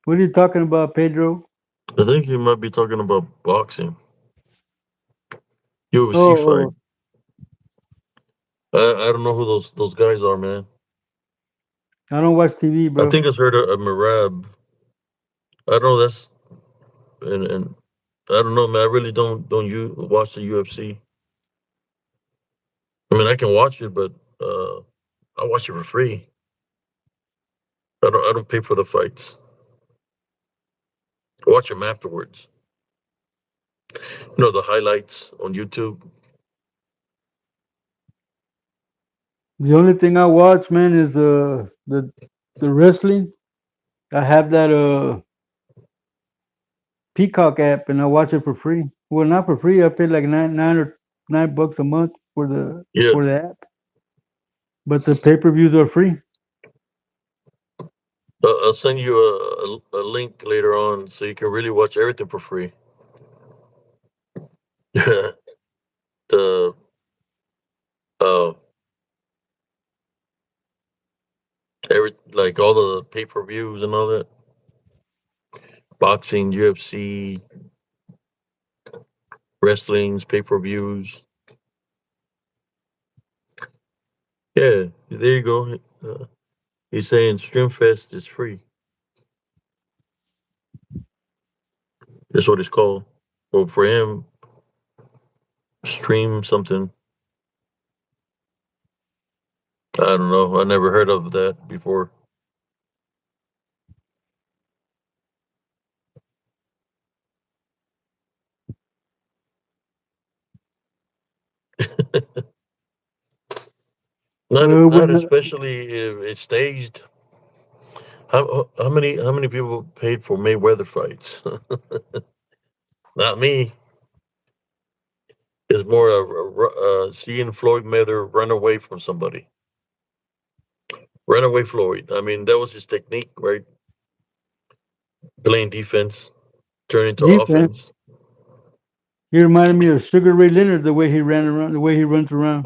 what are you talking about, Pedro? I think you might be talking about boxing, UFC Oh, fight. oh, I don't know who those guys are, man. I don't watch TV, I bro. think it's heard of Marab. I don't know. That's and I don't know, man. I really don't you watch the UFC. I mean, I can watch it, but I watch it for free. I don't pay for the fights. I watch them afterwards. The highlights on YouTube. The only thing I watch, man, is the wrestling. I have that Peacock app, and I watch it for free. Well, not for free. I pay like $9 or $9 a month Yeah, for the app, but the pay-per-views are free. I'll send you a link later on so you can really watch everything for free. the uh every like all the pay per views and all that, boxing, UFC, wrestling's pay per views. Yeah, there you go. He's saying Streamfest is free. That's what it's called. Well, for him, stream something. I don't know. I never heard of that before. Not When especially if it's staged. How many people paid for Mayweather fights? Not me. It's more seeing Floyd Mayweather run away from somebody. Run away Floyd. I mean, that was his technique, right? Playing defense, turning to defense, offense. he reminded me of Sugar Ray Leonard, the way he ran around, the way he runs around.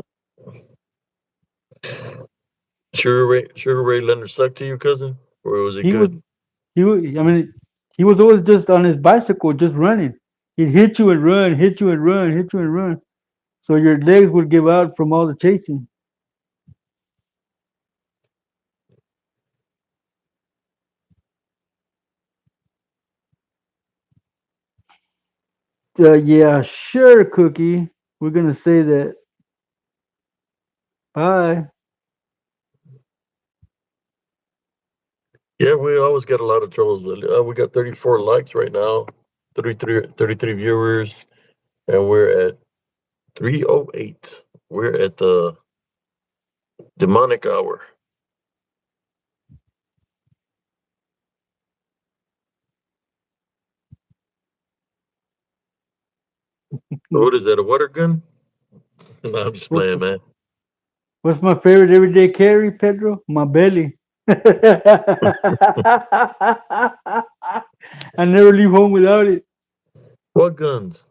Sugar Ray Leonard sucked to you, cousin, or was it He was good? he was. I mean, he was always just on his bicycle, just running. He'd hit you and run, hit you and run, hit you and run. So your legs would give out from all the chasing. Yeah, sure, Cookie. We're gonna say that. Bye. Yeah, we always get a lot of troubles. We got 34 likes right now, 33 viewers, and we're at 308. We're at the demonic hour. What is that? A water gun? No, I'm just What, playing, man. what's my favorite everyday carry, Pedro? My belly. I never leave home without it. What guns?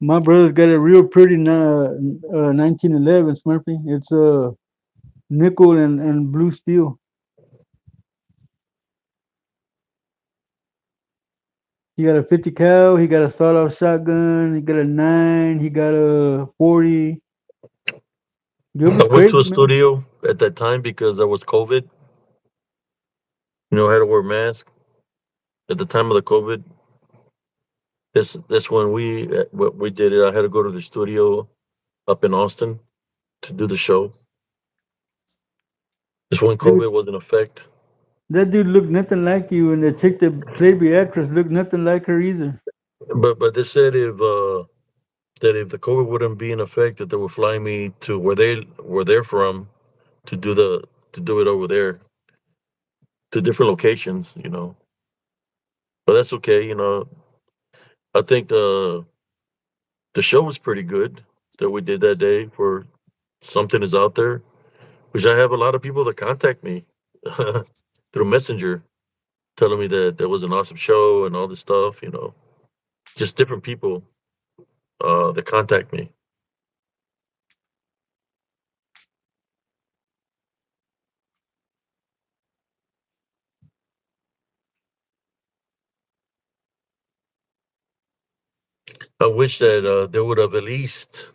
My brother's got a real pretty 1911 Smurfy. It's nickel and blue steel. He got a 50 cal. He got a sawed-off shotgun. He got a 9. He got a 40. You'll be I went to a crazy, man. studio at that time because there was COVID. I had to wear a mask at the time of the COVID. This when what we did it. I had to go to the studio up in Austin to do the show. This when Dude, COVID was in effect. that dude looked nothing like you, and the chick that played the actress looked nothing like her either. But they said if the COVID wouldn't be in effect, that they would fly me to where they're from to do it over there to different locations. But that's okay. I think the show was pretty good that we did that day for something is out there, which I have a lot of people that contact me through Messenger telling me that that was an awesome show and all this stuff. Just different people that contact me. I wish that they would have at least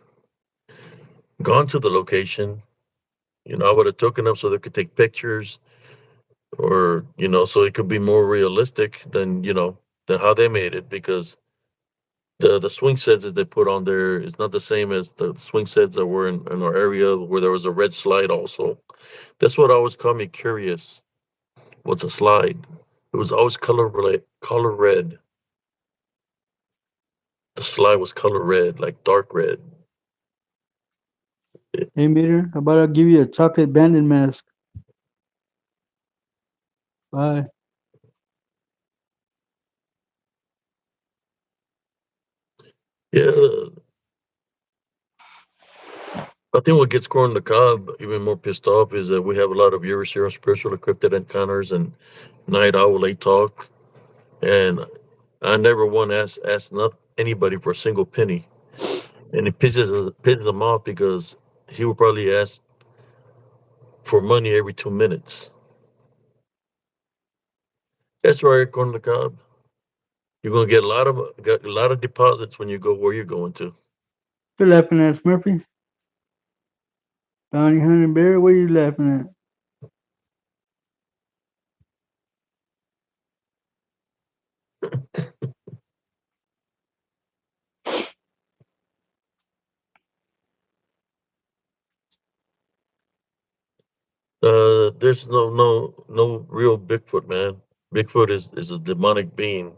gone to the location. I would have taken them so they could take pictures, or so it could be more realistic than how they made it, because the swing sets that they put on there is not the same as the swing sets that were in our area where there was a red slide also. That's what always caught me curious. What's a slide? It was always color red. The slide was color red, like dark red. It- Hey, Meter, how about I give you a chocolate bandit mask? Bye. yeah, I think what gets Corn on the Cob even more pissed off is that we have a lot of viewers here on Spiritual Encrypted Encounters and Night Owl Late Talk, and I never want to ask not anybody for a single penny, and it pisses him off because he would probably ask for money every 2 minutes. That's right, Corn on the Cob. You're gonna get a lot of deposits when you go where you're going to. You're laughing at Smurfy? Donnie Hunter Bear? What are you laughing at? There's no real Bigfoot, man. Bigfoot is a demonic being.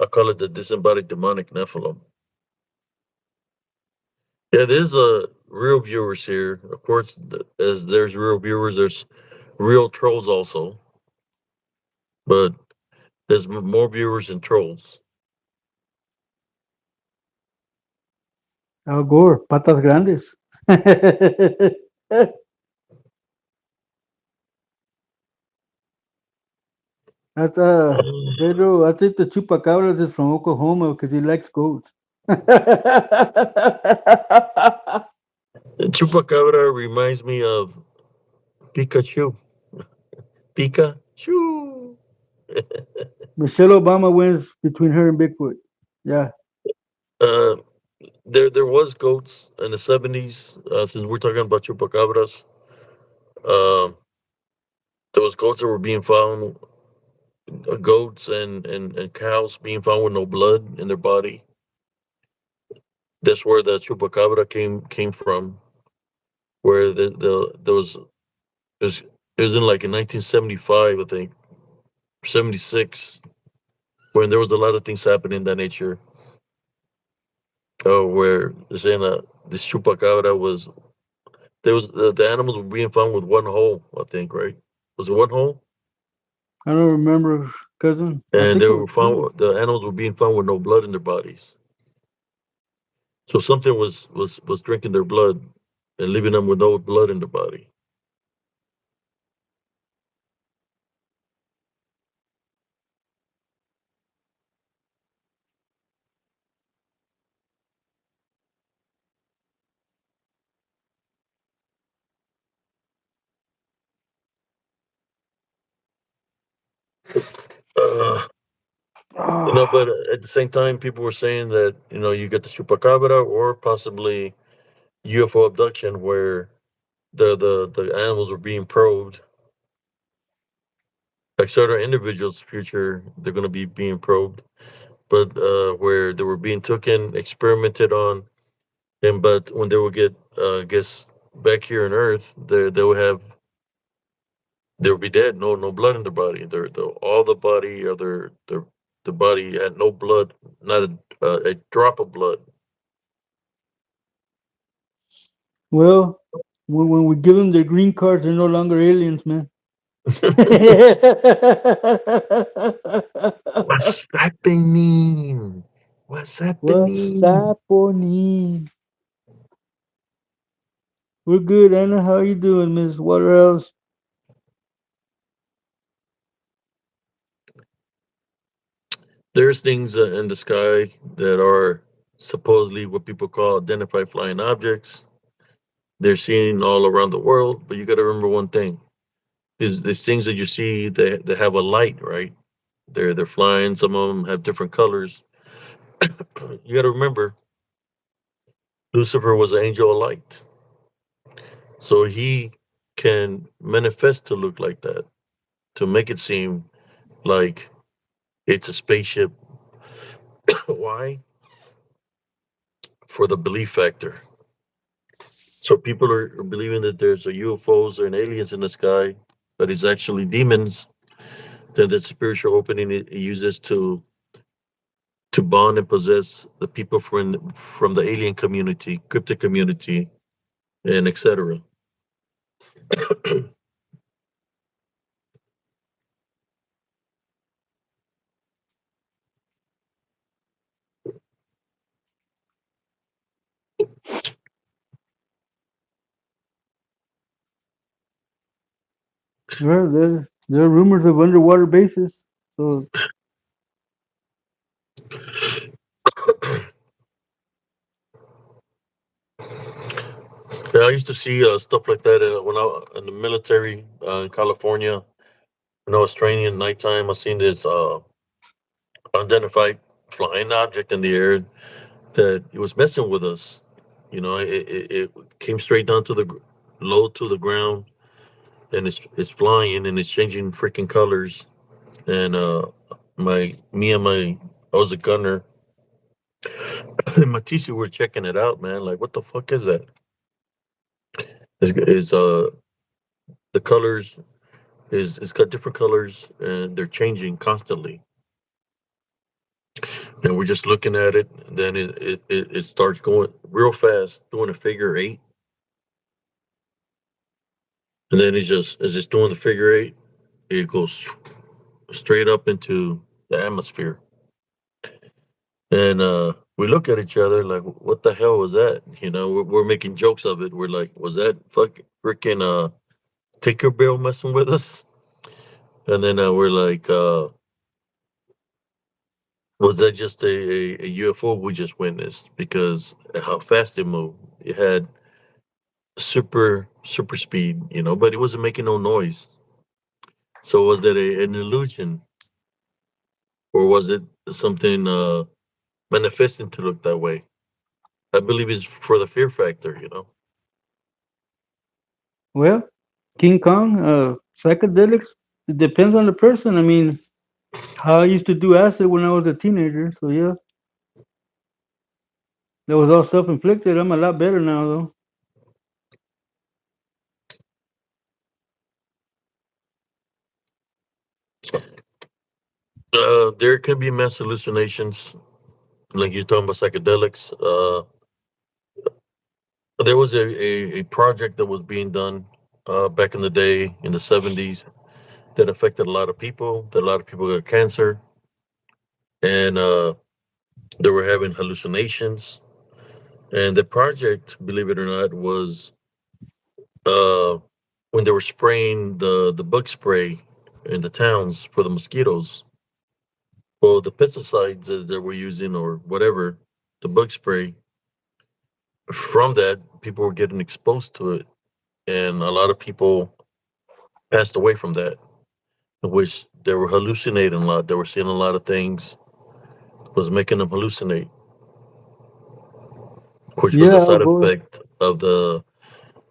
I call it the disembodied demonic Nephilim. Yeah, there's real viewers here. Of course, as there's real viewers, there's real trolls also. But there's more viewers than trolls. Al Gore, patas grandes. That's Pedro. I think the chupacabras is from Oklahoma because he likes goats. Chupacabra reminds me of Pikachu. Pikachu. Michelle Obama wins between her and Bigfoot. Yeah, Uh, there was goats in the 70s. Since we're talking about chupacabras, uh, there was goats that were being found, goats and cows being found with no blood in their body. That's where the chupacabra came from. Where there it was in like in 1975, I think, 76, when there was a lot of things happening in that nature. Where they're saying this chupacabra was there was the animals were being found with one hole, I think, right? Was it one hole? I don't remember, cousin. I And think they it was were two. found. The animals were being found with no blood in their bodies. So something was drinking their blood and leaving them with no blood in their body. Uh, But at the same time, people were saying that you get the chupacabra or possibly UFO abduction, where the animals were being probed. Like certain individuals' future, they're going to be being probed, but where they were being taken, experimented on, and but when they will get, I guess, back here on Earth, they will be dead. No blood in their body. All the body, or their body had no blood, not a drop of blood. Well, when we give them their green cards, they're no longer aliens, man. What's happening? What's What's happening? happening? We're good, Anna. How you doing, Miss Waterhouse? There's things in the sky that are supposedly what people call identified flying objects. They're seen all around the world, but you got to remember one thing: these things that you see, they have a light, right? They're flying. Some of them have different colors. You got to remember, Lucifer was an angel of light, so he can manifest to look like that, to make it seem like it's a spaceship. Why? For the belief factor. So people are believing that there's a UFOs and aliens in the sky, but it's actually demons. Then the spiritual opening it uses to bond and possess the people from the alien community, cryptic community, and etc. Well, there are rumors of underwater bases. So, Yeah, I used to see stuff like that when I in the military in California. When I was training at nighttime, I seen this unidentified flying object in the air that it was messing with us. It came straight down to low to the ground, and it's flying and it's changing freaking colors. And my me and my I was a gunner, and my TC were checking it out, man. Like, what the fuck is that? Is the colors is it's got different colors and they're changing constantly. And we're just looking at it. And then it starts going real fast, doing a figure eight, and then it's just as it's doing the figure eight, it goes straight up into the atmosphere. And we look at each other like, what the hell was that? We're making jokes of it. We're like, was that fucking freaking Tinkerbell messing with us? And then we're like, was that just a UFO we just witnessed? Because how fast it moved, it had super speed, but it wasn't making no noise. So was it an illusion, or was it something manifesting to look that way? I believe it's for the fear factor. well, King Kong, psychedelics. It depends on the person. I mean, how I used to do acid when I was a teenager. So yeah, that was all self-inflicted. I'm a lot better now, though. There could be mass hallucinations, like you're talking about psychedelics. There was a project that was being done back in the day in the 70s that affected a lot of people. That a lot of people got cancer, and they were having hallucinations. And the project, believe it or not, was uh, when they were spraying the bug spray in the towns for the mosquitoes. Well, the pesticides that they were using or whatever, the bug spray, from that, people were getting exposed to it. And a lot of people passed away from that, which they were hallucinating a lot. They were seeing a lot of things. was making them hallucinate, which was Yeah, a Al side Gore. effect of the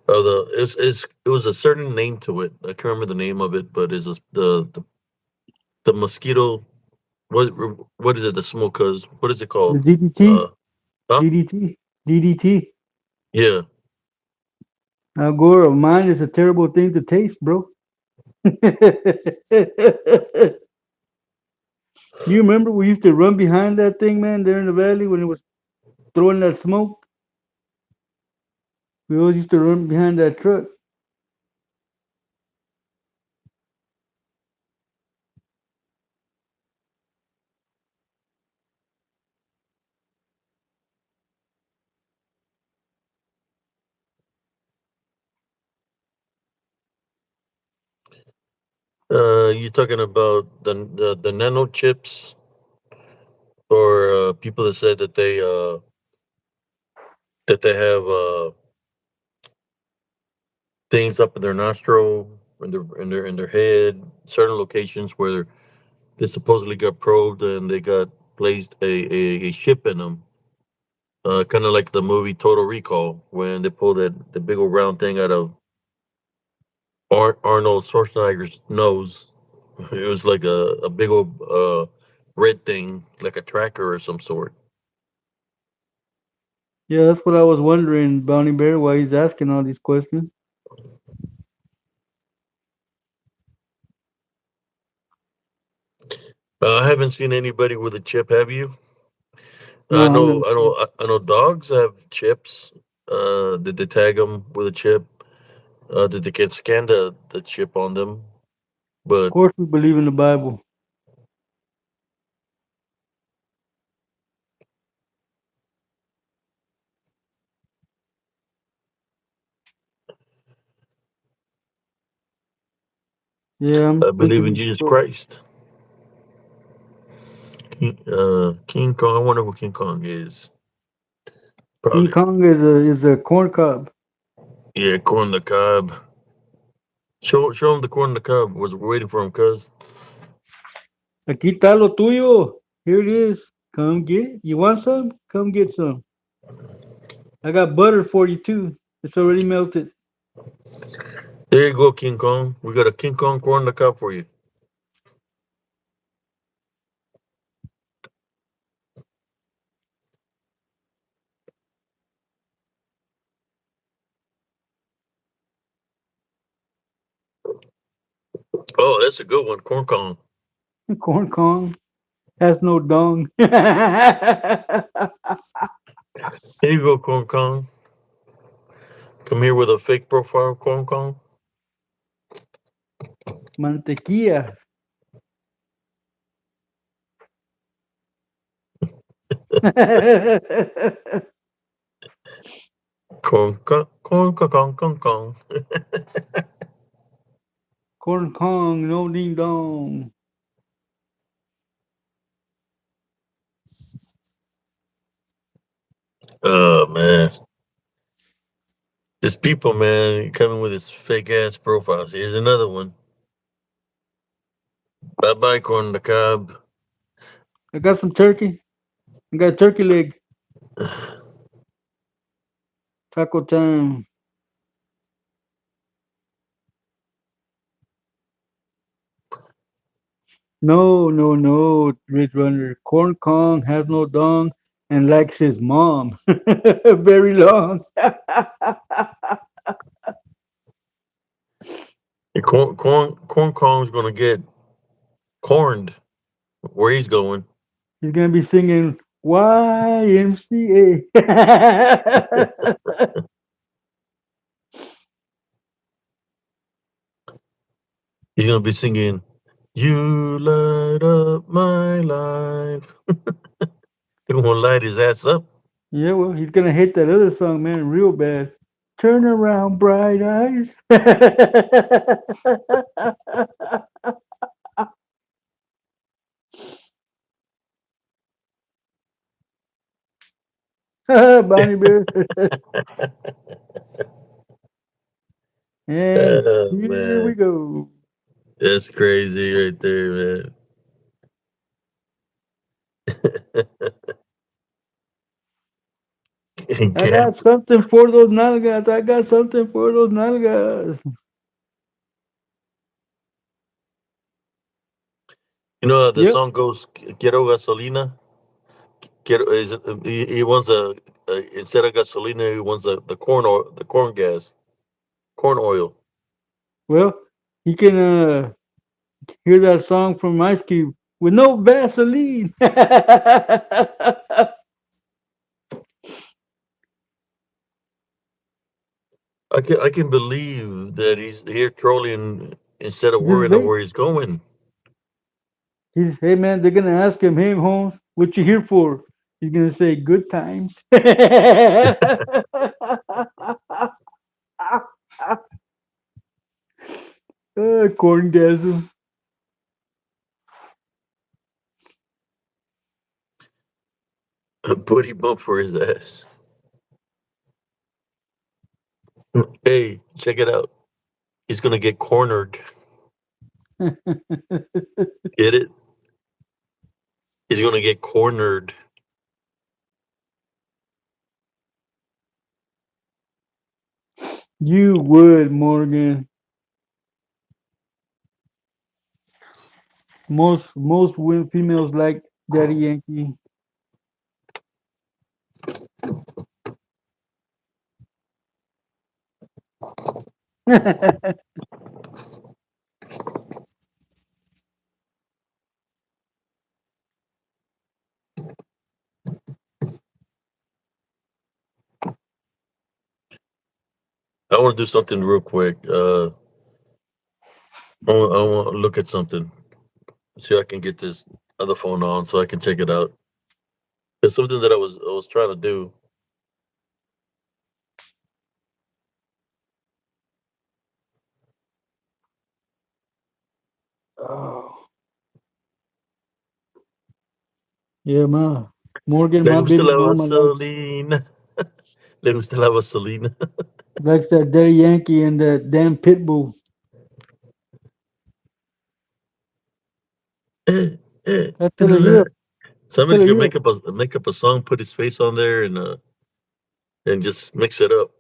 it was a certain name to it. I can't remember the name of it, but is the mosquito. What what is it? The smokers. What is it The called? DDT, Huh? DDT, DDT. Yeah. Al Gore, mine is a terrible thing to taste, bro. You remember we used to run behind that thing, man, there in the valley when it was throwing that smoke? We always used to run behind that truck. You talking about the nano chips or people that said that they have things up in their nostril, in their head, certain locations where they supposedly got probed and they got placed a chip in them. Kind of like the movie Total Recall when they pulled the big old round thing out of Arnold Schwarzenegger's nose. It was like a big old red thing, like a tracker or some sort. Yeah, that's what I was wondering, Bounty Bear, why he's asking all these questions. I haven't seen anybody with a chip. Have you? No, I've never seen. I know. Dogs have chips. Did they tag them with a chip? Did they can scan the chip on them? Of But course, we believe in the Bible. Yeah, I'm I believe in thinking Jesus so. Christ. King Kong. I wonder who King Kong is. King Probably, Kong is a corn cob. yeah, corn on the cob. Show him the corn on the cob. Was waiting for him, cuz. Aquí está lo tuyo. Here it is. Come get it. You want some? Come get some. I got butter for you too. It's already melted. There you go, King Kong. We got a King Kong corn on the cob for you. Oh, that's a good one, corn Kong. Corn Kong has no dong. Here you go, corn Kong. Come here with a fake profile, corn Kong. Mantequilla. Corn Kong, corn Kong, Kong Kong. Corn Kong, no ding dong. Oh man, this people, man, coming with his fake ass profiles. Here's another one. Bye bye, corn on the cob. I got some turkey. I got turkey leg. Taco time. No, no, no, Red Runner. Corn Kong has no dong and likes his mom. Very long. Corn Kong's gonna get corned where he's going. He's gonna be singing YMCA. He's gonna be singing, "You light up my life." They're gonna light his ass up. Yeah, well, he's gonna hate that other song, man, real bad. Turn around, bright eyes. Bounty Bear. And Oh here we man, go. that's crazy right there, man. And I got camp. something for those nalgas. I got something for those nalgas. You know how the Yep. song goes, "Quiero gasolina." Quiero, he wants instead of gasolina, he wants the corn oil, the corn gas, corn oil. Well, you can hear that song from Ice Cube with no Vaseline. I can believe that he's here trolling instead of Just worrying on wait. where he's going. He's, hey man, they're gonna ask him, hey Holmes, what you here for? He's gonna say good times. Corngasm. A booty bump for his ass. Hey, check it out. He's gonna get cornered. Get it? He's gonna get cornered. You would, Morgan. Most females like Daddy Yankee. I want to do something real quick. I want to look at something. See if I can get this other phone on so I can check it out. It's something that I was trying to do. Oh, yeah, ma. Morgan, Le my gusta baby la mama vaselina. Le gusta la vaselina. likes that Daddy Yankee and that damn Pitbull. Eh, eh, I tell her da-da-da. tell Somebody her could you're make up a song, put his face on there, and just mix it up.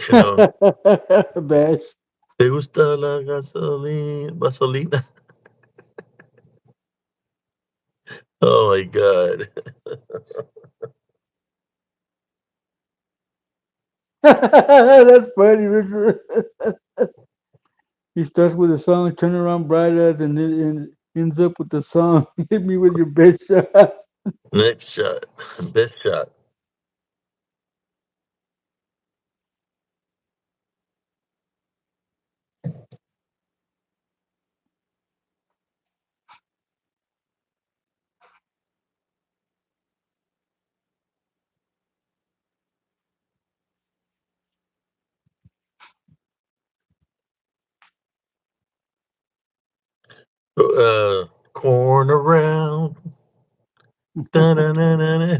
You know, a bash. le gusta la gasolina, vaselina. Oh my god. That's funny, Richard. He starts with a song, "Turn Around Bright Eyes," and then ends up with the song, "Hit Me with Your Best Shot." Next shot, best shot. Corn around. Da-na-na-na-na.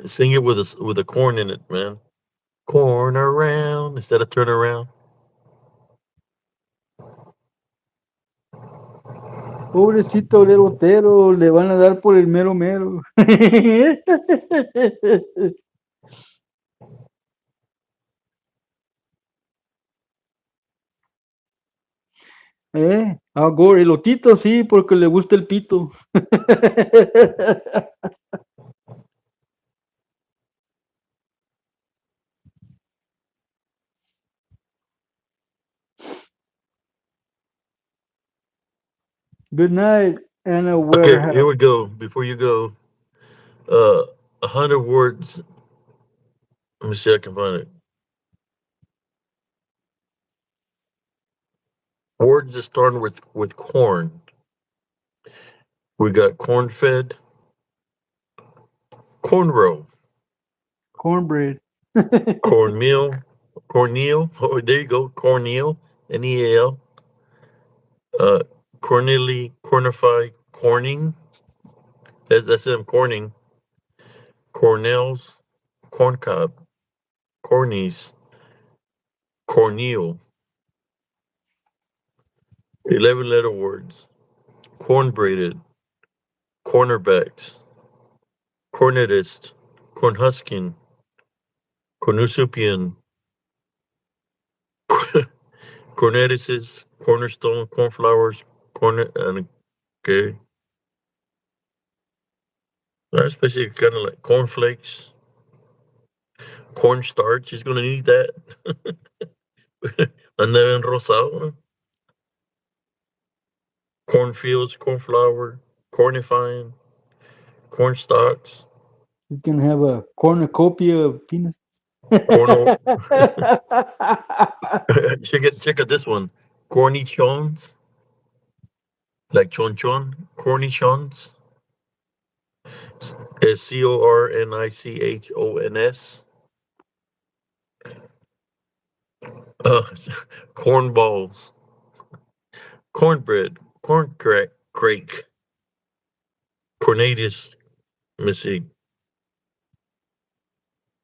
Sing it with a corn in it, man. Corn around instead of turn around. Pobrecito Lerotero, le van a dar por el mero mero. Al Gore, elotito, sí, porque le gusta el pito. Good night, Anna Okay, here Warehouse. we go. Before you go, uh, 100 words. Let me see if I can find it. Words that start with corn. We got corn fed, cornrow, Cornbread. cornmeal, cornmeal. Oh, there you go, cornmeal, Neal. Uh, cornily, cornify, corning. That's him, corning. Cornels, corncob, cornies, cornel. 11 letter words. corn braided, cornerbacks, cornetist, cornhusking, cornusupian, cornetices, cornerstone, cornflowers, cornet, and okay. That's basically kind of like cornflakes, cornstarch. He's gonna need that. And then rosado, cornfields, cornflower, cornifying, corn stalks, He's gonna have a cornucopia of penis. corn. Check out this one. Cornichons, like chon chon, cornichons. Is cornichons. Uh, corn balls, cornbread, corn crack, crake, cornelius. Let me see.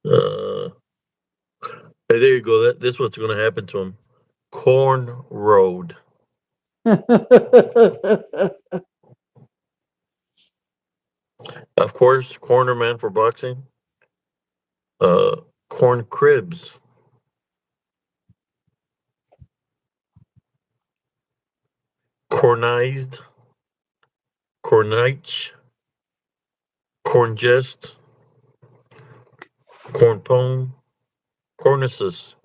Uh, hey, there you go. This what's going to happen to him. Corn road. Of course, corner man for boxing. Uh, corn cribs, cornized, cornich, corn jest, corn pone, cornices.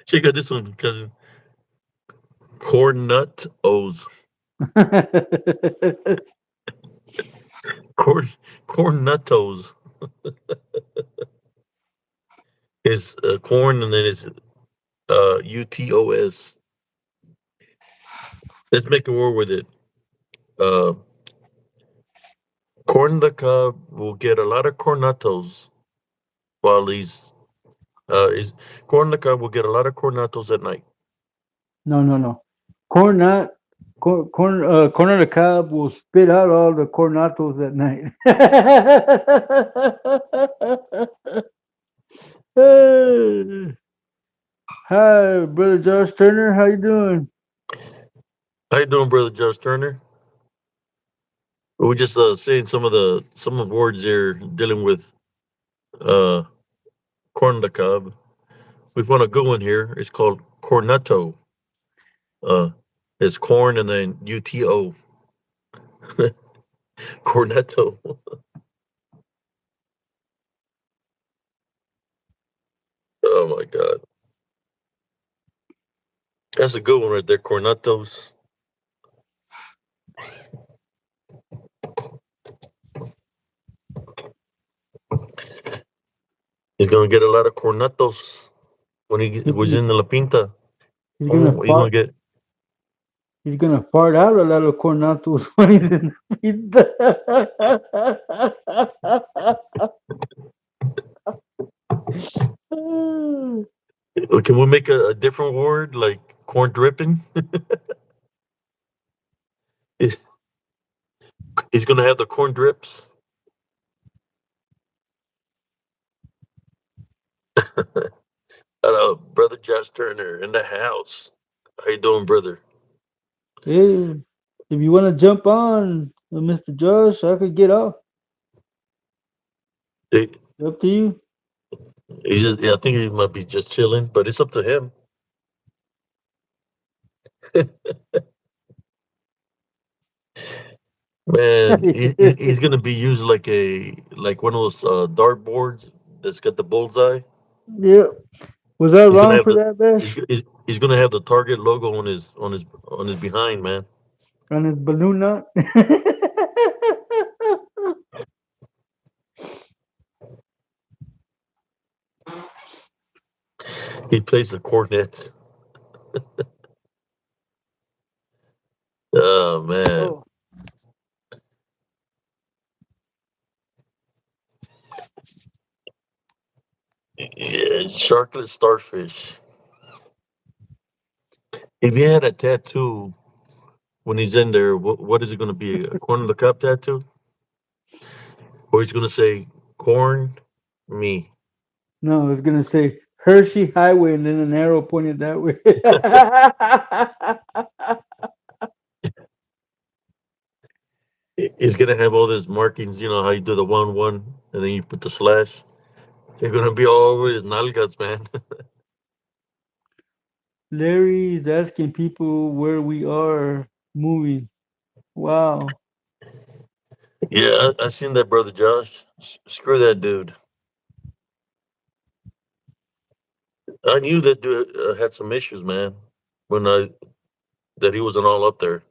Check out this one, cousin. Corn nut O's. Corn corn nuttos is corn, and then it's utos. Let's make a word with it. Uh, corn the cob will get a lot of cornatos while he's corn the cob will get a lot of cornatos at night. No, no, no. Corn nut, corn on the cob will spit out all the cornatos at night. Hey. Hi, brother Josh Turner. How you doing? How you doing, brother Josh Turner? We're just saying some of the words there dealing with uh corn the cob. We found a good one here. It's called cornetto. Uh, it's corn and then uto. Cornetto. Oh my god, that's a good one right there. Cornetos. He's gonna get a lot of cornetos when he was He's, in the La Pinta. he's gonna Oh, he's gonna fart. get. He's gonna fart out a lot of cornatos when he's in the Can we make a different word like corn dripping? he's, he's gonna have the corn drips. Brother Josh Turner in the house. How you doing, brother? Hey, if you want to jump on, Mr. Josh, I could get off. He, Up to you. he's just. Yeah, I think he might be just chilling, but it's up to him. Man, he's gonna be used like one of those dart boards that's got the bullseye. Yeah. Was I He's gonna wrong have for the that, Bash? he's gonna have the Target logo on his behind, man. On his balloon knot? He plays the cornet. Oh man, Oh. yeah, sharkless starfish. If he had a tattoo when he's in there, what is it gonna be? A corn on the cup tattoo, or he's gonna say corn me? No, I was gonna say Hershey Highway and then an arrow pointed that way. He's gonna have all these markings. You know how you do the 1-1, and then you put the slash. They're gonna be all over his nalgas, man. Larry is asking people where we are moving. Wow. Yeah, I seen that, brother Josh. Screw that dude. I knew that dude had some issues, man. When I that he wasn't all up there.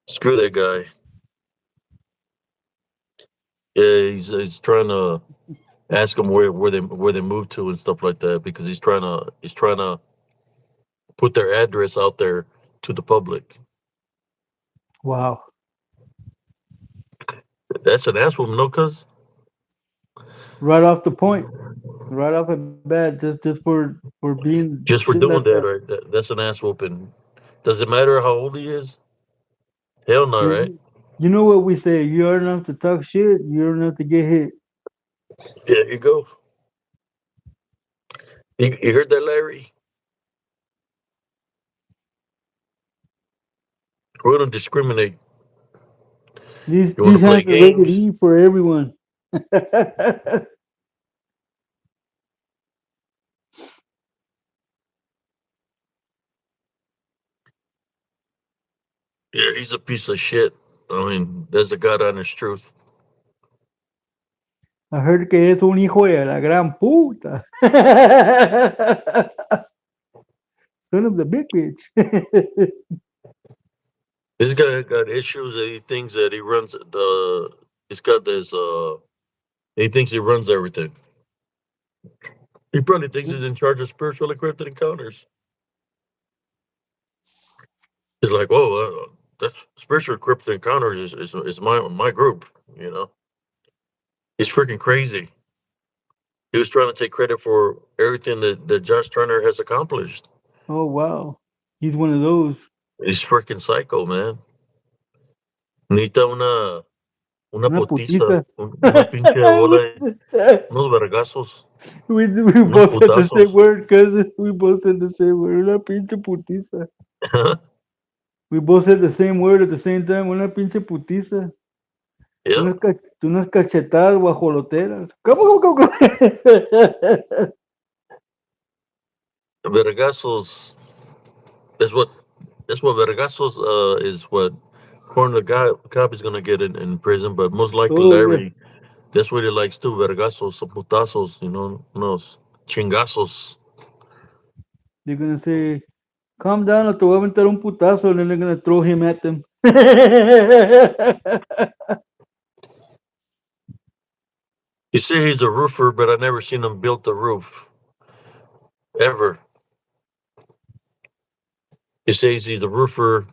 Screw that guy. Yeah, he's trying to ask them where they moved to and stuff like that because he's trying to put their address out there to the public. Wow. That's an ass woman, no? Cuz Right off the point. Right off the bat, just for being just for sitting doing like that, that. right? That's an ass whooping. Does it matter how old he is? Hell no, right? You know what we say? You are enough to talk shit. You're enough to get hit. Yeah, you go. You heard that, Larry? We're gonna discriminate. You want These to play hands are rated games? E for everyone. Yeah, he's a piece of shit. I mean, there's a God honest truth. I heard que es un hijo de la gran puta. Son of the big bitch. This guy got issues and he thinks that he runs the. He's got this. He thinks he runs everything. He probably thinks he's in charge of spiritual encrypted encounters. He's like, "Whoa, that's spiritual encrypted encounters is my group." You know, he's freaking crazy. He was trying to take credit for everything that Josh Turner has accomplished. Oh wow. He's one of those. He's freaking psycho, man. Necesita una Una putiza, putiza. una pinche bola, unos vergazos, We unos both said the same putazos. word, cousin. We both said the same word. Una pinche putiza. We both said the same word at the same time. Una pinche putiza. Yep, Unas cachetadas guajoloteras. ¿Cómo? vergazos is what vergazos is what according to cop is gonna get in prison, but most likely Oh, yeah. Larry, that's what he likes too, vergazos, putazos, unos chingazos. They're going to say, calm down or te voy a aventar un putazo. And then they're going to throw him at them. He said he's a roofer, but I never seen him build a roof ever. He says he's a roofer,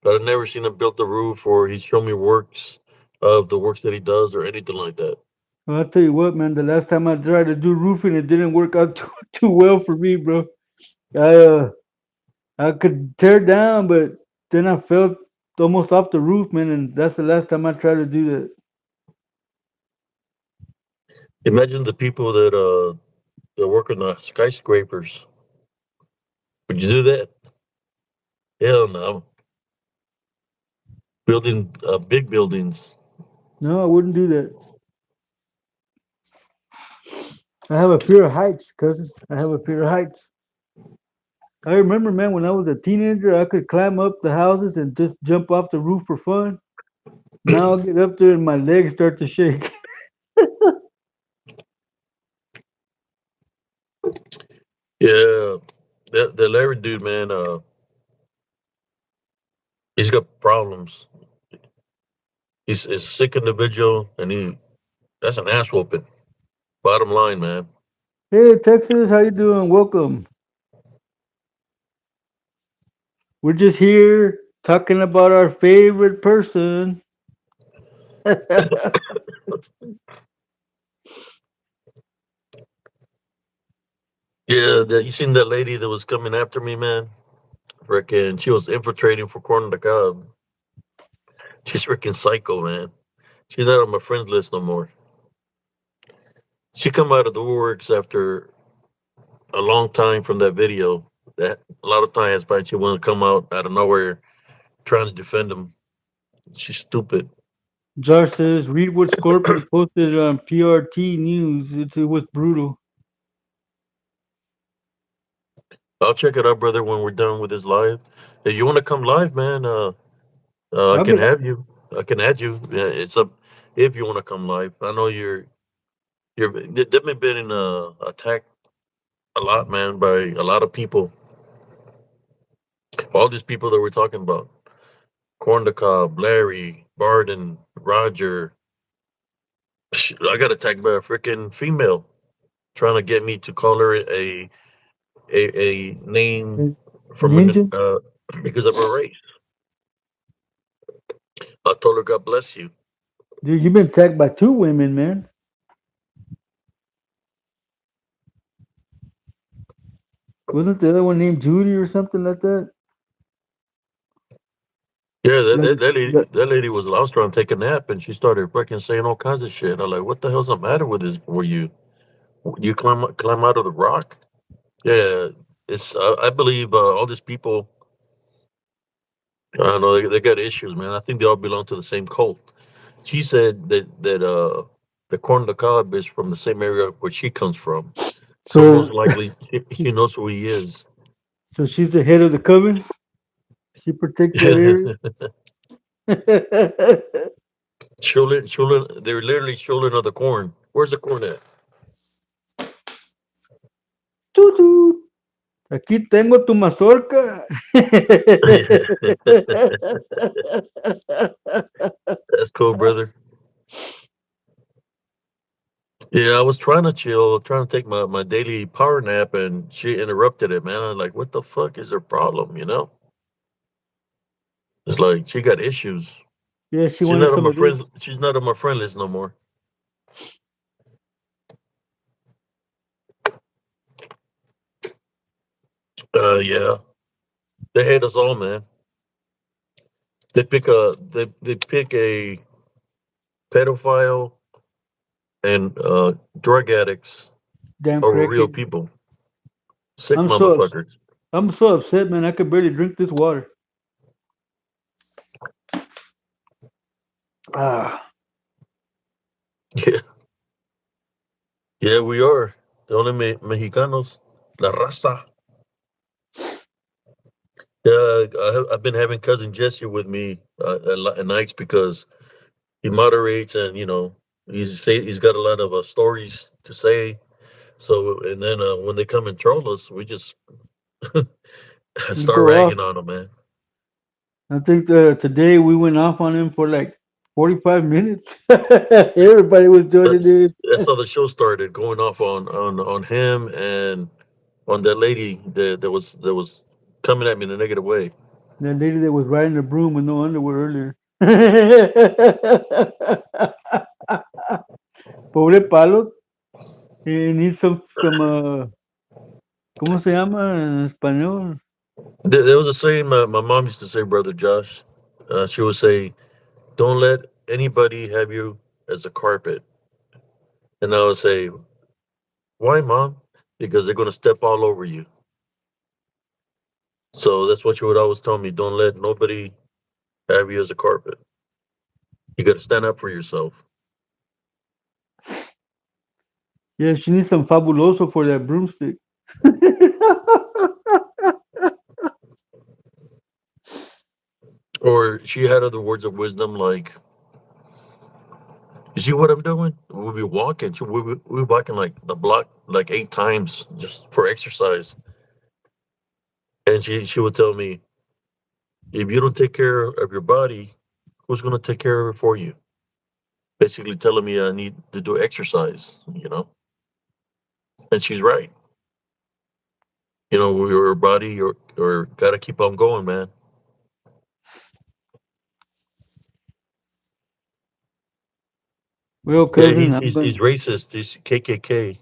but I've never seen him build a roof or he's shown me works of the works that he does or anything like that. Well, I'll tell you what, man. The last time I tried to do roofing, it didn't work out too well for me, bro. I uh, I could tear down, but then I fell almost off the roof, man. And that's the last time I tried to do that. Imagine the people that work on the skyscrapers. Would you do that? Hell no. Building big buildings. No, I wouldn't do that. I have a fear of heights, cousin. I have a fear of heights. I remember, man, when I was a teenager, I could climb up the houses and just jump off the roof for fun. Now I'll get up there and my legs start to shake. Yeah, the Larry dude, man, he's got problems. He's a sick individual, and that's an ass whooping. Bottom line, man. Hey, Texas, how you doing? Welcome. We're just here talking about our favorite person. Yeah, you seen that lady that was coming after me, man? Freaking, she was infiltrating for corner the cob. She's freaking psycho, man. She's not on my friends list no more. She come out of the woodworks after a long time from that video. That a lot of times, but she want to come out of nowhere trying to defend him. She's stupid. Jar says, read what Scorpion posted on PRT News. It was brutal. I'll check it out, brother, when we're done with this live. If you want to come live, man, I I'll can be have you. I can add you. Yeah, it's up if you want to come live. I know they've been attacked a lot, man, by a lot of people. All these people that we're talking about: Corn the Cob, Larry, Barden, Roger. I got attacked by a freaking female trying to get me to call her a name from ninja. because of her race. I told her, "God bless you." Dude, you've been attacked by two women, man. Wasn't the other one named Judy or something like that? Yeah, Like, like that lady was. I was trying to take a nap, and she started freaking saying all kinds of shit. I'm like, "What the hell's the matter with this? Were you climb out of the rock?" Yeah, it's. I believe all these people. I don't know. They got issues, man. I think they all belong to the same cult. She said that the corn on the cob is from the same area where she comes from, so most so, likely he knows who he is. so she's the head of the coven. She protects that area. They're literally children of the corn. Where's the corn at? Toot toot. Aquí tengo tu mazorca. That's cool, brother. Yeah, I was trying to chill, trying to take my daily power nap, and she interrupted it, man. I'm like, what the fuck is her problem? It's like she got issues. Yeah, she She's wanted not on some my of friends. this. She's not on my friend list no more. Yeah, they hate us all, man. They pick a pedophile and drug addicts Damn over real crackhead. people. Sick I'm so ups- motherfuckers. I'm so upset, man. I could barely drink this water. Ah, Yeah, yeah, we are the only Mexicanos. La raza. Yeah, I've been having cousin Jesse with me at nights because he moderates and he's got a lot of stories to say. So and then when they come and troll us, we just we start go off. ragging on them, man. I think today we went off on him for like 45 minutes. Everybody was joining in. That's how the show started, going off on him and on that lady that was coming at me in a negative way. That lady that was riding the broom with no underwear earlier. Pobre palo. He needs some ¿cómo se llama en español? There was a saying my mom used to say, brother Josh. She would say, "Don't let anybody have you as a carpet." And I would say, "Why, mom?" Because they're gonna step all over you. So that's what she would always tell me. Don't let nobody have you as a carpet. You got to stand up for yourself. Yeah, she needs some fabuloso for that broomstick. Or she had other words of wisdom like, "You see what I'm doing? We'll be walking. We'll be walking like the block like 8 times just for exercise." And she would tell me, "If you don't take care of your body, who's going to take care of it for you?" Basically telling me I need to do exercise. And she's right. Your body or got to keep on going, man. Well, Yeah, cousin, he's he's he's racist. He's KKK.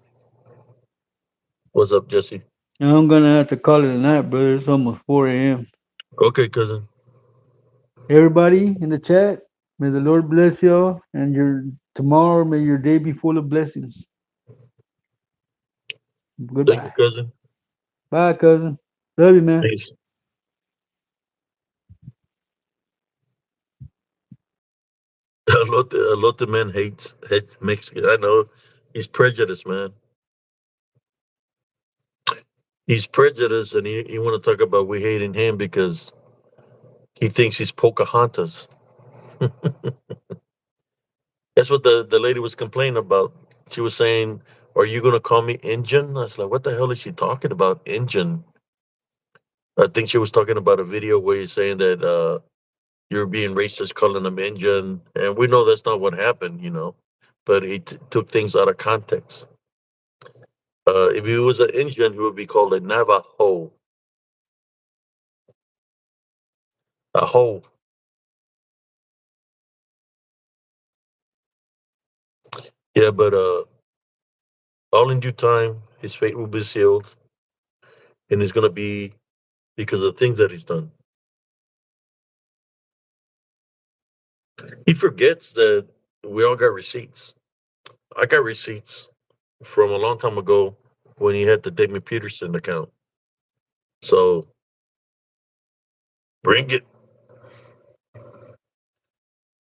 What's up, Jesse? I'm gonna have to call it a night, brother. It's almost 4 a.m. Okay, cousin. Everybody in the chat, may the Lord bless y'all, and your tomorrow may your day be full of blessings. Thank you, Goodbye. cousin. Bye, cousin. Love you, man. Peace. a lot of men hates Mexican. I know he's prejudiced, man. He's prejudiced, and he want to talk about we hating him because he thinks he's Pocahontas. That's what the lady was complaining about. She was saying, "Are you gonna call me Injun?" I was like, "What the hell is she talking about, Injun?" I think she was talking about a video where he's saying that you're being racist, calling them Injun, and we know that's not what happened. But he took things out of context. If he was an Indian, he would be called a Navajo. A hoe. Yeah, but all in due time, his fate will be sealed, and it's gonna be because of the things that he's done. He forgets that we all got receipts. I got receipts from a long time ago when he had the Damon Peterson account. So bring it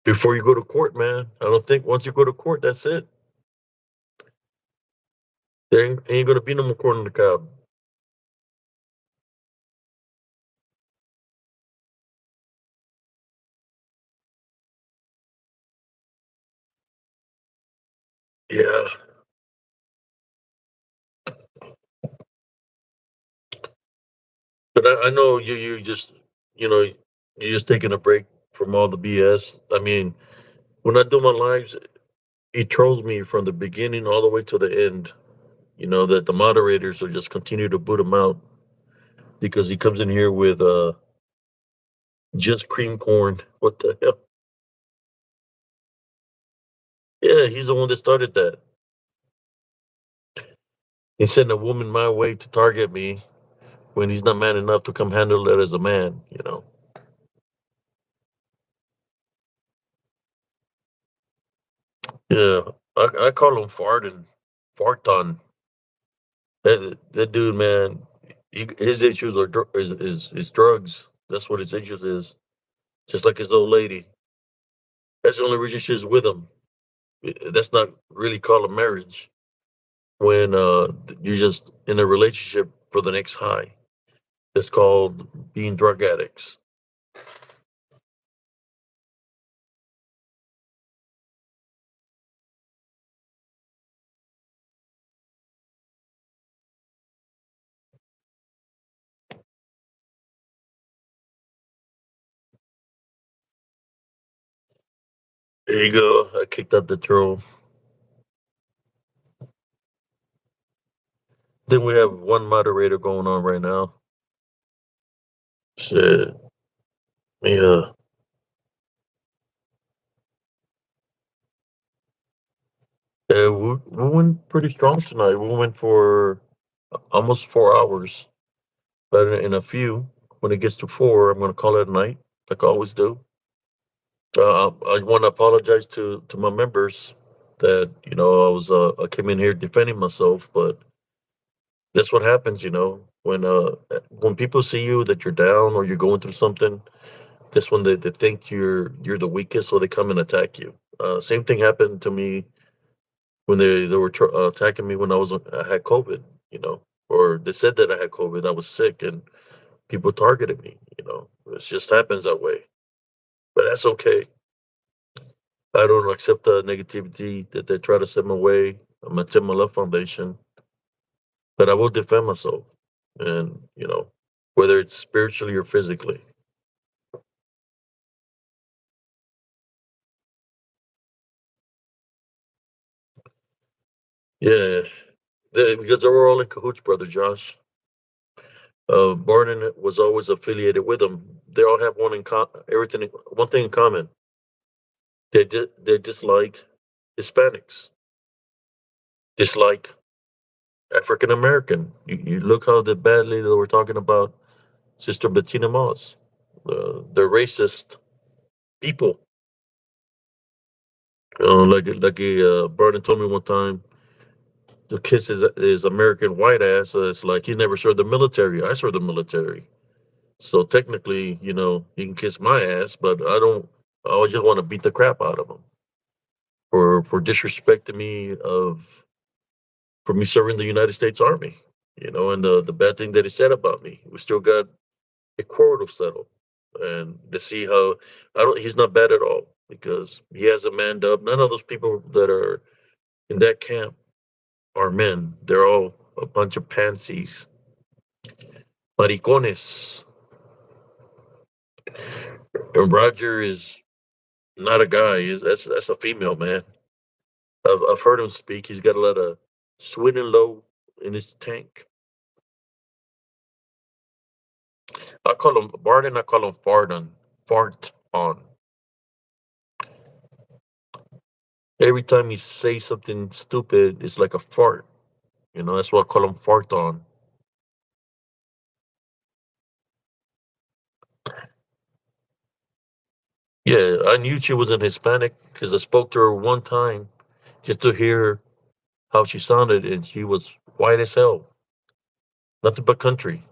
before you go to court, man. I don't think once you go to court, that's it. There ain't gonna be no more corn on the cob. Yeah, but I know you just you're just taking a break from all the BS. I mean, when I do my lives, he trolls me from the beginning all the way to the end. That the moderators will just continue to boot him out because he comes in here with just cream corn. What the hell? Yeah, he's the one that started that. He sent a woman my way to target me when he's not man enough to come handle it as a man. Yeah, I call him farting, farton. That dude, man, his issues are is drugs. That's what his issues is. Just like his old lady. That's the only reason she's with him. That's not really called a marriage when you're just in a relationship for the next high. It's called being drug addicts. There you go. I kicked out the troll. Then we have one moderator going on right now. Shit. Yeah. Yeah, we went pretty strong tonight. We went for almost 4 hours. But in a few, when it gets to four, I'm going to call it a night, like I always do. I want to apologize to my members that I came in here defending myself, but that's what happens, when people see you that you're down or you're going through something. That's when they think you're the weakest, so they come and attack you. Same thing happened to me when they were attacking me when I had COVID, or they said that I had COVID, I was sick, and people targeted me. It just happens that way, but that's okay. I don't accept the negativity that they try to send my way. I'm a Tim Love Foundation, but I will defend myself, and whether it's spiritually or physically. Yeah, because they were all in cahoots, brother Josh. Barton was always affiliated with them. They all have one thing in common. They dislike Hispanics, dislike African American. You look how the badly they were talking about Sister Bettina Moss. They're racist people. Barton told me one time to kiss his American white ass. It's like he never served the military. I served the military. So technically, he can kiss my ass, but I don't. I just want to beat the crap out of him. for disrespecting me of for me serving the United States Army. And the bad thing that he said about me. We still got a court to settle, and to see how I don't. He's not bad at all because he has a manned up. None of those people that are in that camp are men. They're all a bunch of pansies, maricones. And Roger is not a guy. That's a female man. I've heard him speak. He's got a lot of sweet and low in his tank. I call him Barton. I call him Fardon. Fart on. Every time he says something stupid, it's like a fart. That's why I call him Fart on. Yeah, I knew she wasn't Hispanic because I spoke to her one time just to hear how she sounded, and she was white as hell. Nothing but country.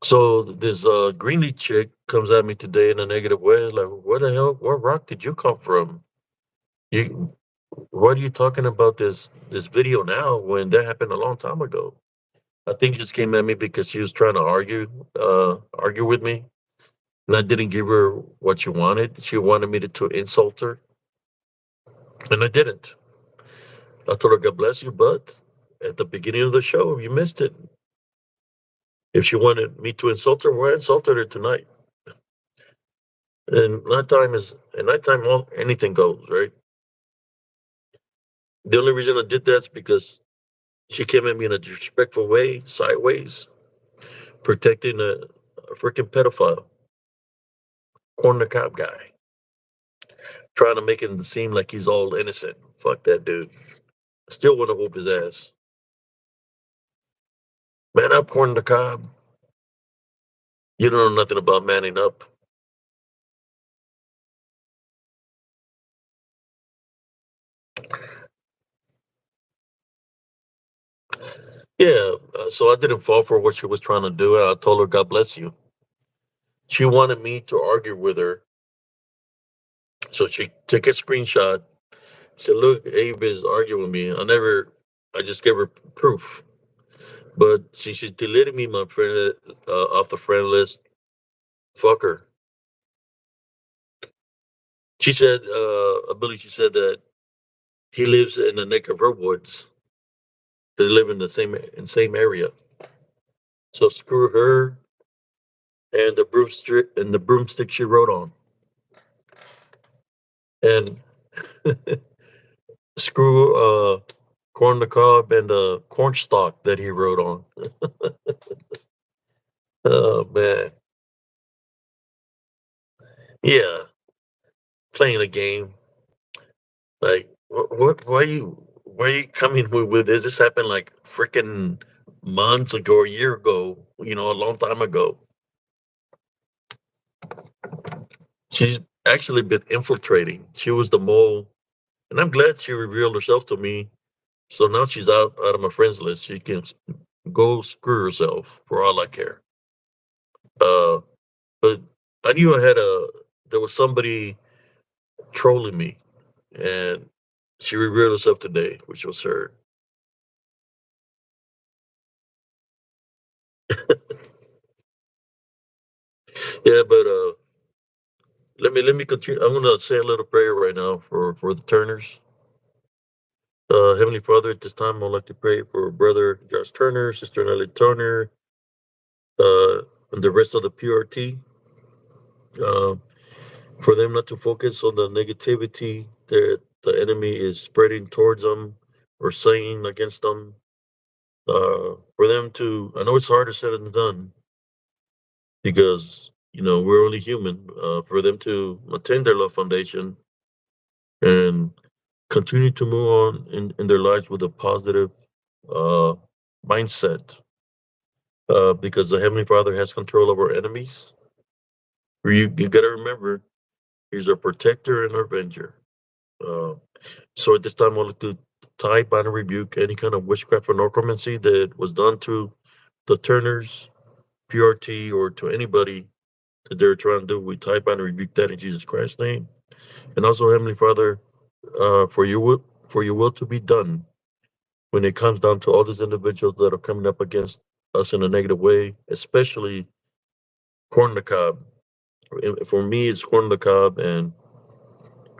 So this Greenlee chick comes at me today in a negative way. Like, where the hell? Where rock did you come from? You, what are you talking about this video now when that happened a long time ago? I think she just came at me because she was trying to argue with me, and I didn't give her what she wanted. She wanted me to insult her, and I didn't. I told her, "God bless you," but at the beginning of the show, you missed it. If she wanted me to insult her, well, I insulted her tonight. And nighttime, all anything goes, right? The only reason I did that is because she came at me in a disrespectful way, sideways, protecting a freaking pedophile, corner cop guy, trying to make him seem like he's all innocent. Fuck that dude. Still want to whoop his ass. Man up, corner the cob. You don't know nothing about manning up. Yeah, so I didn't fall for what she was trying to do. And I told her, God bless you. She wanted me to argue with her. So she took a screenshot. Said, look, Abe is arguing with me. I just gave her proof. But she deleted me, my friend, off the friend list. Fuck her. She said, she said that he lives in the neck of her woods. They live in the same area. So screw her and the broomstick she rode on. And screw corn the cob and the cornstalk that he rode on. Oh man. Yeah. Playing a game. Like what why are you coming with this? This happened like freaking months ago, a year ago, a long time ago. She's actually been infiltrating. She was the mole, and I'm glad she revealed herself to me. So now she's out of my friends list. She can go screw herself for all I care. Uh, but I knew there was somebody trolling me, and she revealed herself today, which was her. Yeah, but let me continue. I'm gonna say a little prayer right now for the Turners. Heavenly Father, at this time, I'd like to pray for brother Josh Turner, sister Nellie Turner, and the rest of the PRT. Uh, for them not to focus on the negativity that the enemy is spreading towards them or saying against them. For them to, I know it's harder said than done because we're only human. For them to maintain their love foundation and continue to move on in their lives with a positive uh, mindset, because the Heavenly Father has control over enemies. You got to remember, He's our protector and our avenger. Uh, so at this time, I'd like to tie, bind, and rebuke any kind of witchcraft or necromancy that was done to the Turners, PRT or to anybody that they're trying to do, we type out and rebuke that in Jesus Christ's name. And also, Heavenly Father, for your will to be done when it comes down to all these individuals that are coming up against us in a negative way, especially corn on the cob. For me, it's corn on the cob and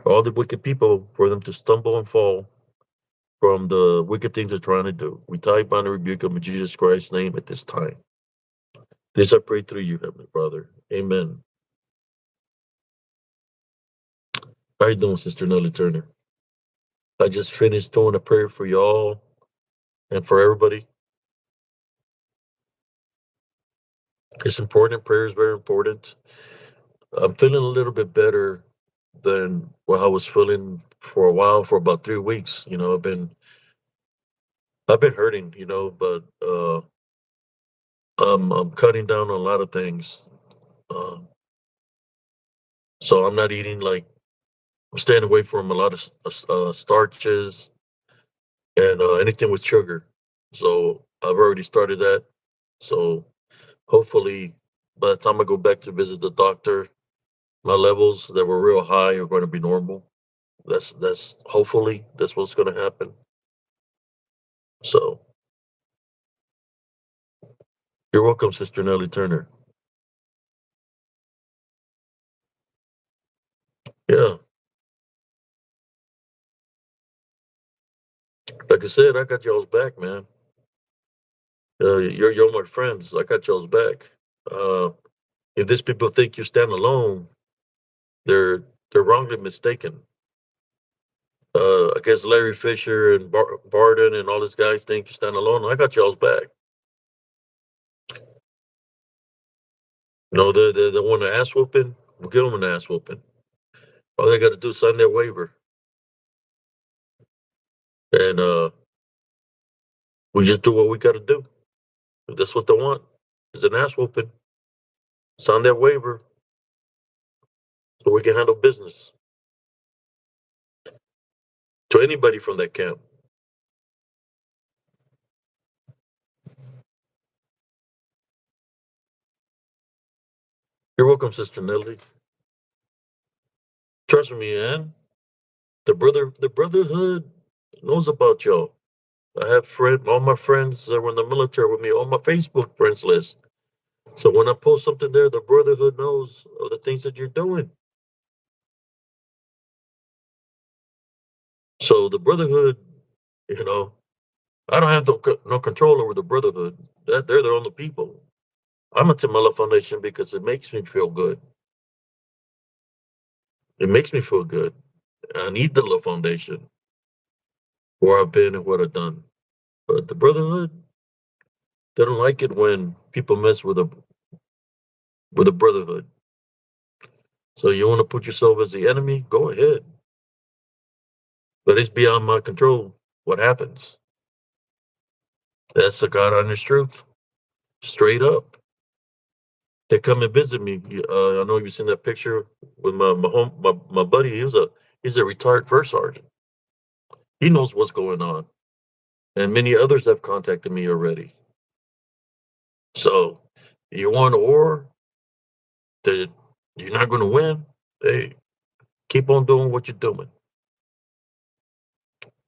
all the wicked people, for them to stumble and fall from the wicked things they're trying to do. We type on and rebuke them in Jesus Christ's name at this time. This I pray through you, Heavenly Father. Amen. How you doing, Sister Nellie Turner? I just finished doing a prayer for y'all and for everybody. It's important. Prayer is very important. I'm feeling a little bit better than what I was feeling for a while, for about 3 weeks. I've been hurting, but I'm cutting down on a lot of things. Um, so I'm not eating like I'm staying away from a lot of starches and anything with sugar. So I've already started that. So hopefully, by the time I go back to visit the doctor, my levels that were real high are going to be normal. That's hopefully that's what's going to happen. So you're welcome, Sister Nellie Turner. Yeah, like I said, I got y'all's back, man. You're my friends. I got y'all's back. Uh, if these people think you stand alone, they're they're wrongly mistaken. I guess Larry Fisher and Barden and all these guys think you stand alone. I got y'all's back. They want an ass whooping. We'll give them an ass whooping. All they got to do is sign their waiver, and we just do what we got to do. If that's what they want, is an ass whooping. Sign their waiver so we can handle business to anybody from that camp. You're welcome, Sister Nelly. Trust me, man. The brotherhood knows about y'all. I have all my friends that were in the military with me on my Facebook friends list. So when I post something there, the brotherhood knows of the things that you're doing. So the brotherhood, you know, I don't have no control over the brotherhood. That they're their own people. I'm a Tamala Foundation because it makes me feel good. It makes me feel good. I need the love foundation where I've been and what I've done. But the brotherhood, they don't like it when people mess with a brotherhood. So you want to put yourself as the enemy? Go ahead. But it's beyond my control what happens. That's the God honest truth. Straight up. They come and visit me. I know you've seen that picture with my buddy. He's a retired first sergeant. He knows what's going on. And many others have contacted me already. So you want a war that you're not going to win? Hey, keep on doing what you're doing.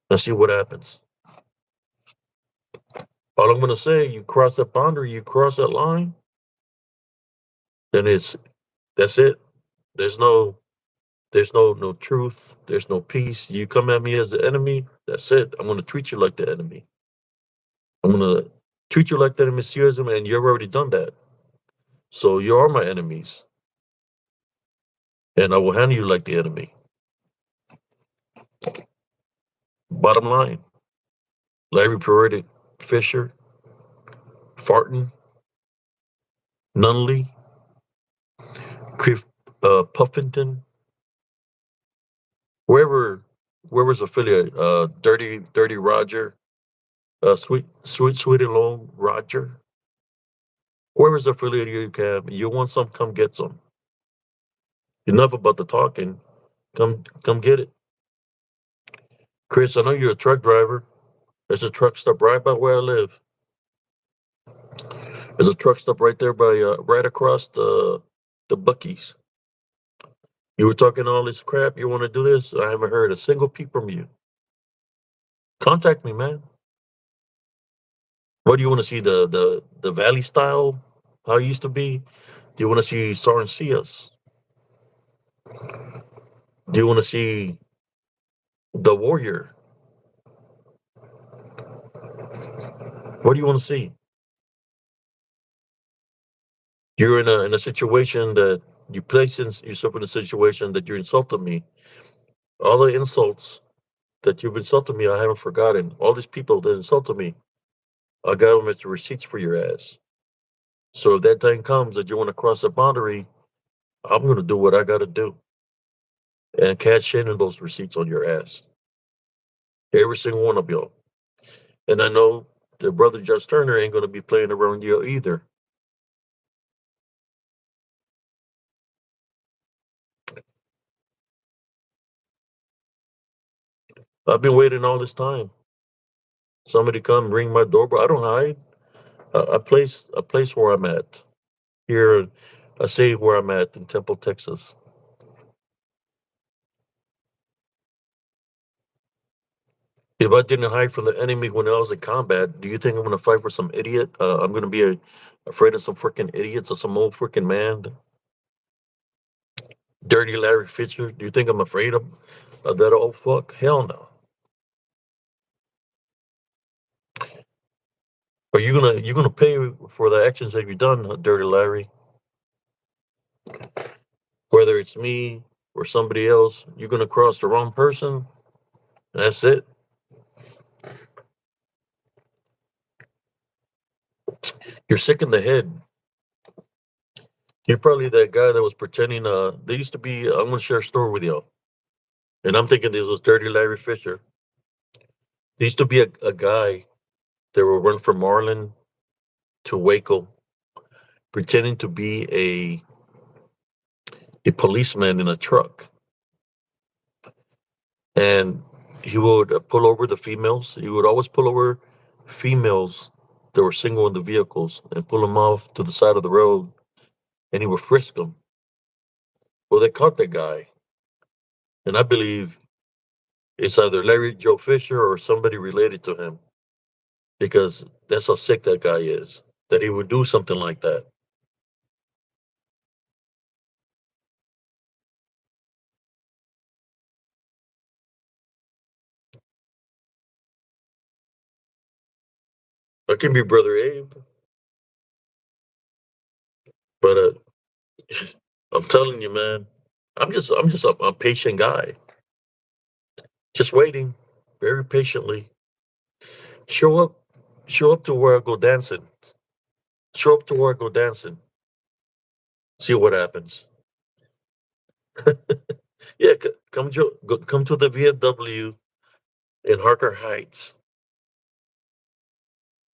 And see what happens. All I'm going to say, you cross that boundary, you cross that line, then that's it. There's no no truth. There's no peace. You come at me as the enemy. That's it. I'm going to treat you like the enemy. I'm going to treat you like the enemy, and you've already done that. So you are my enemies, and I will handle you like the enemy. Bottom line, Larry Paredes, Fisher, Farton, Nunley, Cliff, Puffington, whoever, whoever's affiliate, Dirty Roger, Sweet and Long Roger, whoever's affiliated you can, you want some, come get some. Enough about the talking. Come get it. Chris, I know you're a truck driver. There's a truck stop right by where I live. There's a truck stop right there by right across the Buckies. You were talking all this crap. You want to do this? I haven't heard a single peep from you. Contact me, man. What do you want to see? The Valley style, how it used to be? Do you want to see Soren Cias? Do you want to see the Warrior? What do you want to see? You're in a situation that you place yourself in a situation that you insulted me. All the insults that you've insulted me, I haven't forgotten. All these people that insulted me, I got them as the receipts for your ass. So if that time comes that you want to cross a boundary, I'm going to do what I got to do and cash in those receipts on your ass. Every single one of y'all. And I know the brother Just Turner ain't going to be playing around you either. I've been waiting all this time. Somebody come ring my doorbell. I don't hide. A place where I'm at here. I say where I'm at in Temple, Texas. If I didn't hide from the enemy when I was in combat, do you think I'm going to fight for some idiot? I'm going to be afraid of some freaking idiots or some old freaking man, dirty Larry Fisher? Do you think I'm afraid of that old fuck? Hell no. Are you gonna pay for the actions that you've done, dirty Larry? Whether it's me or somebody else, you're gonna cross the wrong person. That's it. You're sick in the head. You're probably that guy that was pretending. There used to be. I'm gonna share a story with y'all, and I'm thinking this was Dirty Larry Fisher. There used to be a guy that would run from Marlin to Waco, pretending to be a policeman in a truck, and he would pull over the females. He would always pull over females that were single in the vehicles and pull them off to the side of the road, and he would frisk them. Well, they caught that guy, and I believe it's either Larry Joe Fisher or somebody related to him because that's how sick that guy is, that he would do something like that. I can be Brother Abe, but I'm telling you, man, I'm just a patient guy, just waiting very patiently. Show up, show up to where I go dancing. Show up to where I go dancing. See what happens. Yeah, come to the VFW in Harker Heights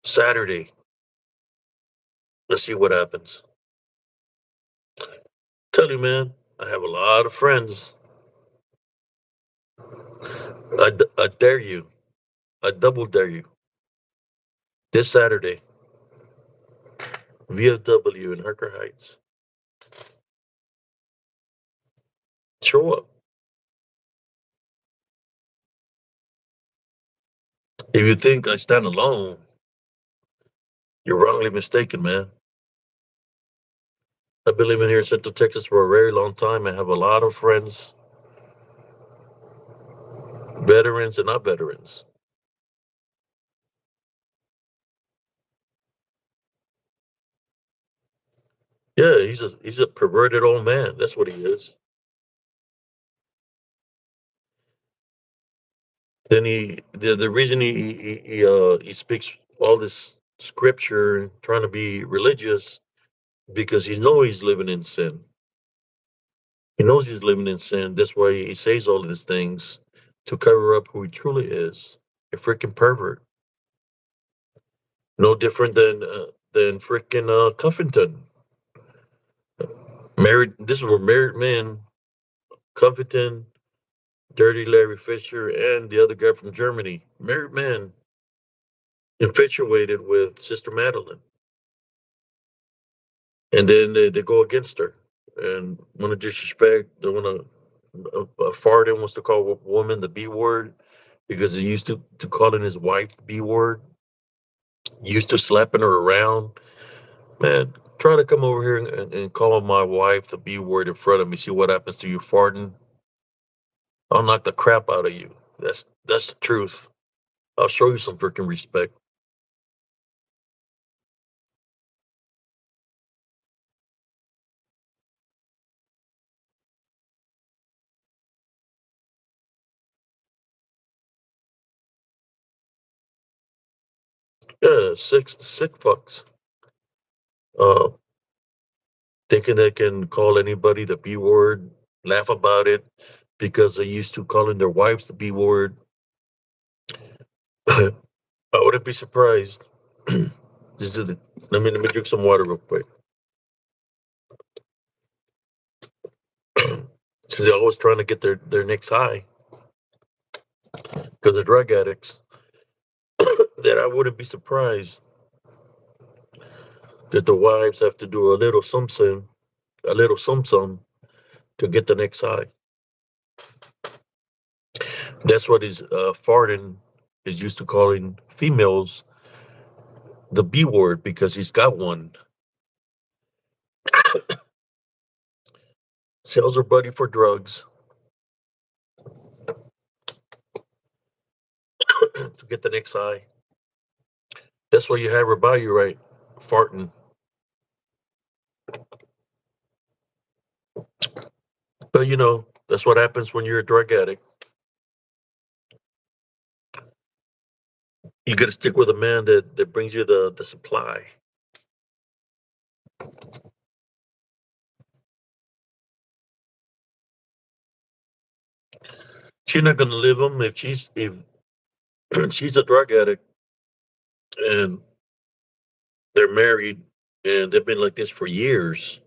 Saturday. Let's see what happens. Tell you, man, I have a lot of friends. I dare you. I double dare you. This Saturday, VFW in Harker Heights. Show up. If you think I stand alone, you're wrongly mistaken, man. I've been living here in Central Texas for a very long time. I have a lot of friends, veterans and not veterans. Yeah, he's a perverted old man. That's what he is. Then the reason he speaks all this scripture and trying to be religious because he knows he's living in sin. He knows he's living in sin. That's why he says all of these things to cover up who he truly is. A freaking pervert. No different than freaking Cuffington. Married. This were married men. Cuffington, Dirty Larry Fisher, and the other guy from Germany. Married men infatuated with Sister Madeline. and then they go against her and want to disrespect. They want to Farden wants to call a woman the B word because he used to calling his wife the B word. Used to slapping her around. Man, try to come over here and call my wife the B word in front of me. See what happens to you farting. I'll knock the crap out of you. That's the truth. I'll show you some freaking respect. Yeah, sick fucks. Uh, thinking they can call anybody the B word, laugh about it because they used to calling their wives the B word. I wouldn't be surprised. This is the, let me drink some water real quick. So they're always trying to get their next high because they're drug addicts. That I wouldn't be surprised that the wives have to do a little some to get the next high. That's what is Farden is used to calling females the B word because he's got one. Sells her buddy for drugs to get the next high. That's why you have her by you, right? Farting. But that's what happens when you're a drug addict. You got to stick with a man that brings you the supply. She's not gonna live him if she's a drug addict and they're married and they've been like this for years.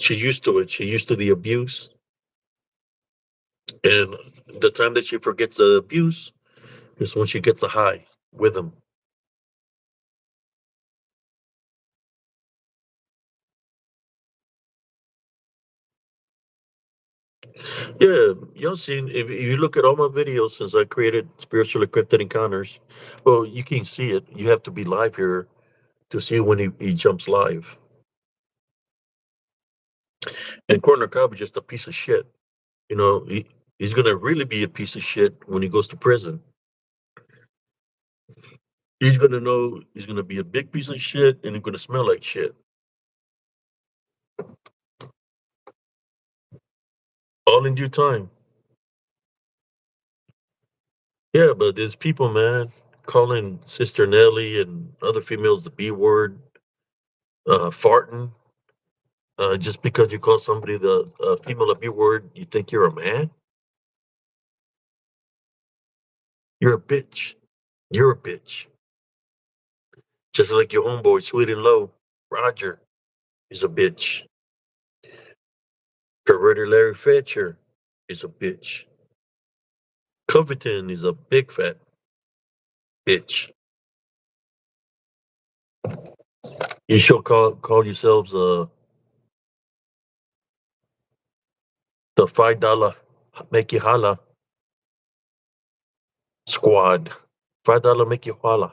She's used to it. She's used to the abuse, and the time that she forgets the abuse is when she gets a high with him. Yeah, y'all seen if you look at all my videos since I created spiritual encrypted encounters, well, you can see it. You have to be live here to see when he jumps live. And Corner Cobb is just a piece of shit. He's gonna really be a piece of shit when he goes to prison. He's gonna know he's gonna be a big piece of shit and he's gonna smell like shit. All in due time. Yeah, but there's people, man, calling Sister Nellie and other females the B word, farting. Just because you call somebody the female a B word, you think you're a man? You're a bitch. You're a bitch. Just like your homeboy, sweet and low, Roger, is a bitch. Perverted Larry Fetcher is a bitch. Covington is a big fat bitch. You should call yourselves the $5 make you holla squad. $5 make you holla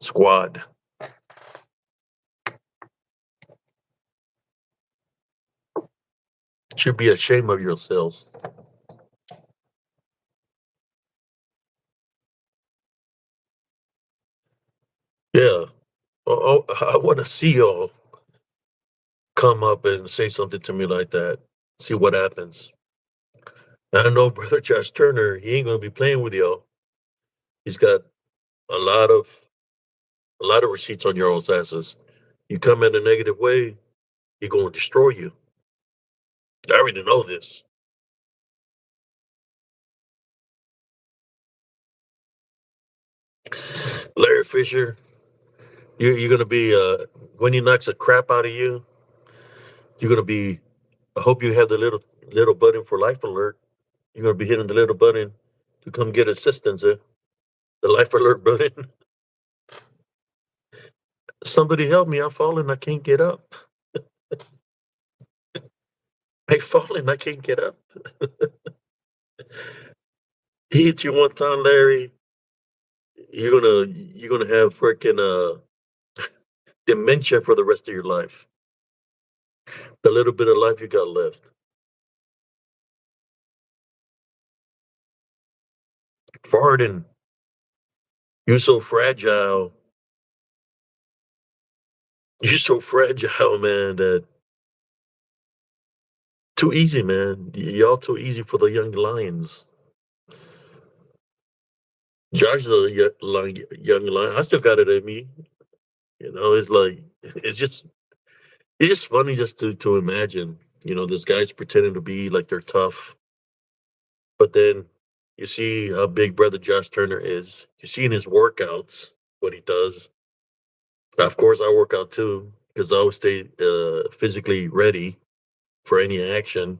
squad. Should be ashamed of yourselves. Yeah. I want to see y'all come up and say something to me like that. See what happens. I know Brother Josh Turner, he ain't gonna be playing with y'all. He's got a lot of a lot of receipts on your own asses. You come in a negative way, he gonna destroy you. I already know this. Larry Fisher, you're gonna be when he knocks the crap out of you, you're gonna be. I hope you have the little button for life alert. You're gonna be hitting the little button to come get assistance. The life alert button. Somebody help me! I've fallen. I can't get up. I've fallen. I can't get up. He hits you one time, Larry. You're gonna have freaking dementia for the rest of your life. The little bit of life you got left. Farting. You're so fragile. You're so fragile, man. That too easy, man. Y'all too easy for the young lions. Josh is a young lion. I still got it in me. It's like it's just funny just to imagine. This guy's pretending to be like they're tough, but then you see how big brother Josh Turner is. You see in his workouts what he does. Of course, I work out too because I always stay physically ready for any action.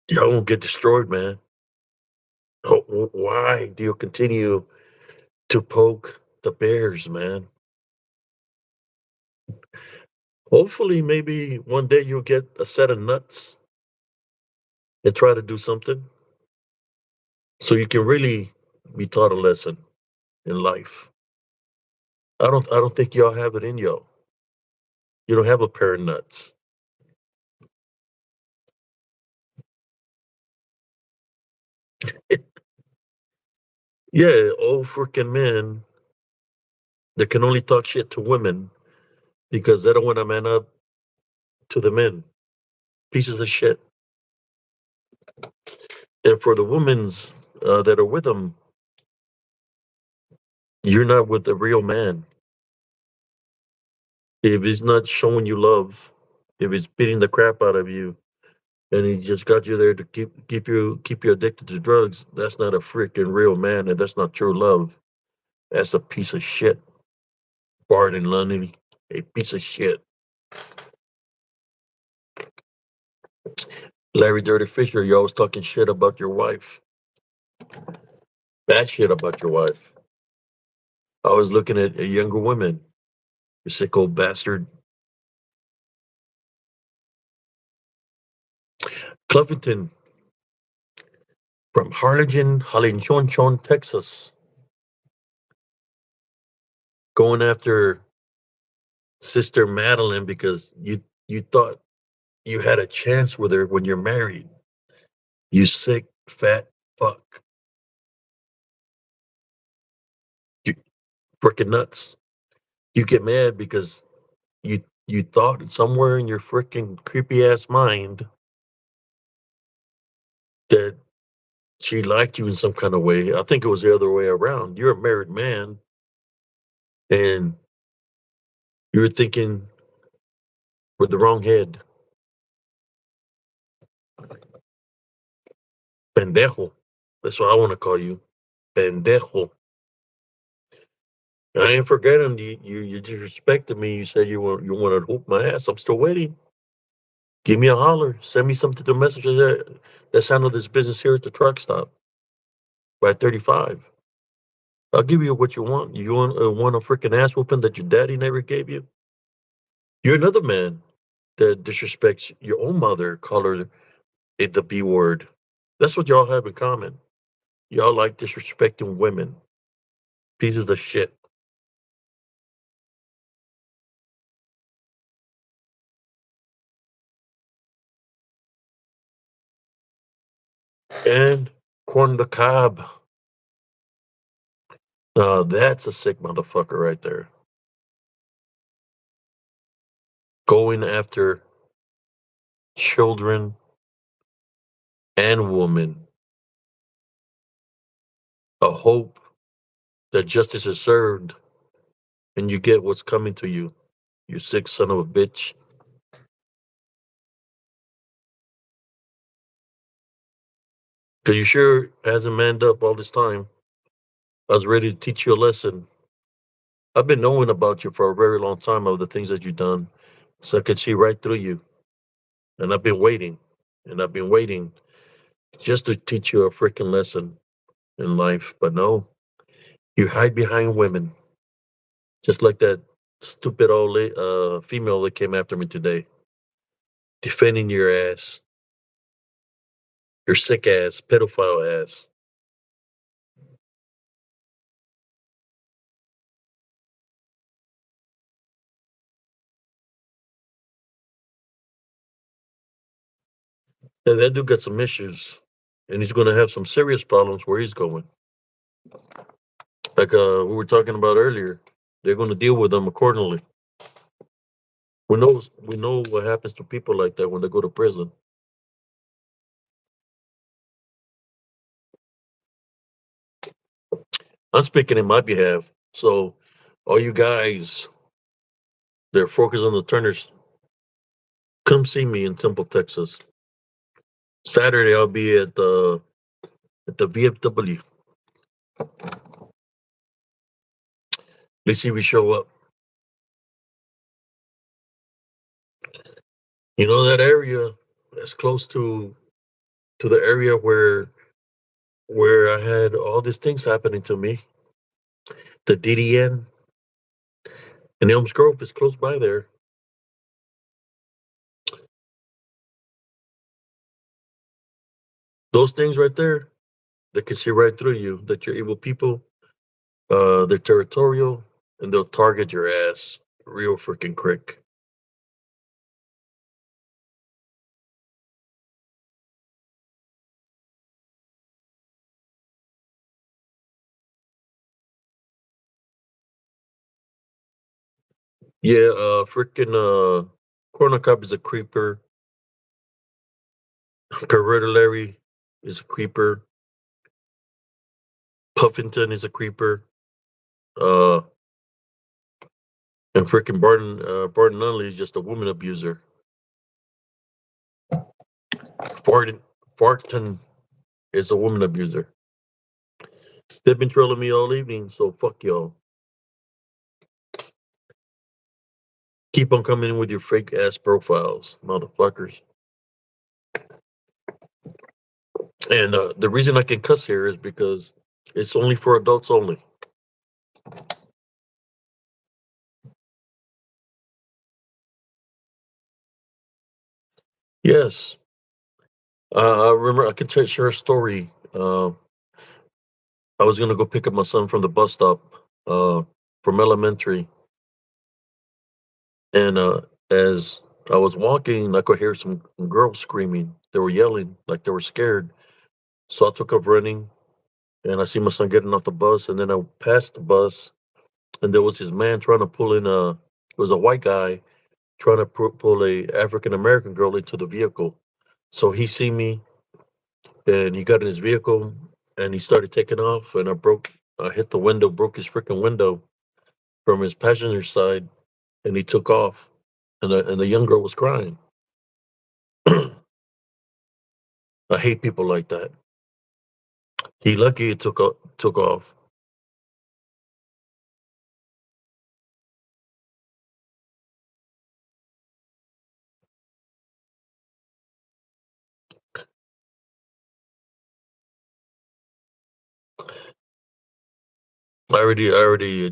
Y'all won't get destroyed, man. Why do you continue to poke the bears, man? Hopefully, maybe one day you'll get a set of nuts and try to do something so you can really be taught a lesson in life. I don't think y'all have it in y'all. You don't have a pair of nuts. Yeah, old freaking men that can only talk shit to women because they don't want to man up to the men. Pieces of shit. And for the women's that are with them, you're not with the real man. If he's not showing you love, if he's beating the crap out of you, and he just got you there to keep you addicted to drugs, that's not a freaking real man, and that's not true love. That's a piece of shit. Bard and Lundy, a piece of shit. Larry Dirty Fisher, you're always talking shit about your wife. Bad shit about your wife. I was looking at a younger woman. You sick old bastard. Clovington from Harlingen, Texas, going after Sister Madeline because you thought you had a chance with her when you're married. You sick fat fuck. You freaking nuts. You get mad because you thought somewhere in your freaking creepy ass mind that she liked you in some kind of way. I think it was the other way around. You're a married man and you're thinking with the wrong head. Pendejo. That's what I want to call you. Pendejo. And I ain't forgetting you disrespected me. You said you wanted to whoop my ass. I'm still waiting. Give me a holler. Send me something to message that handle this business here at the truck stop by 35. I'll give you what you want. You want a freaking ass whooping that your daddy never gave you? You're another man that disrespects your own mother, call her the B word. That's what y'all have in common. Y'all like disrespecting women. Pieces of shit. And corn the cob. That's a sick motherfucker right there. Going after children and women. A hope that justice is served and you get what's coming to you. You sick son of a bitch. Cause you sure hasn't manned up all this time. I was ready to teach you a lesson. I've been knowing about you for a very long time of the things that you've done. So I could see right through you. And I've been waiting. And I've been waiting just to teach you a freaking lesson in life. But no, you hide behind women. Just like that stupid old female that came after me today, defending your ass, your sick ass, pedophile ass. Yeah, that dude got some issues, and he's going to have some serious problems where he's going. Like we were talking about earlier, they're going to deal with them accordingly. We know what happens to people like that when they go to prison. I'm speaking in my behalf. So, all you guys that are focused on the Turners, come see me in Temple, Texas. Saturday, I'll be at the VFW. Let's see if we show up. You know that area that's close to the area where I had all these things happening to me. The DDN and Elms Grove is close by there. Those things right there, they can see right through you that you're evil people. They're territorial and they'll target your ass real freaking quick. Yeah, freaking Corner Cop is a creeper. Larry is a creeper. Puffington is a creeper. Uh, and freaking Barton Nunley is just a woman abuser. Farton Farton is a woman abuser. They've been trolling me all evening, so fuck y'all. Keep on coming in with your fake ass profiles, motherfuckers. And the reason I can cuss here is because it's only for adults only. Yes. I remember I can share a story. I was gonna go pick up my son from the bus stop uh, from elementary, and as I was walking, I could hear some girls screaming. They were yelling like they were scared. So I took off running, and I see my son getting off the bus, and then I passed the bus, and there was his man trying to pull in a. It was a white guy trying to pull a African American girl into the vehicle. So he see me, and he got in his vehicle, and he started taking off, and I hit the window, broke his freaking window from his passenger side, and he took off, and the young girl was crying. I hate people like that. He lucky he took off. I already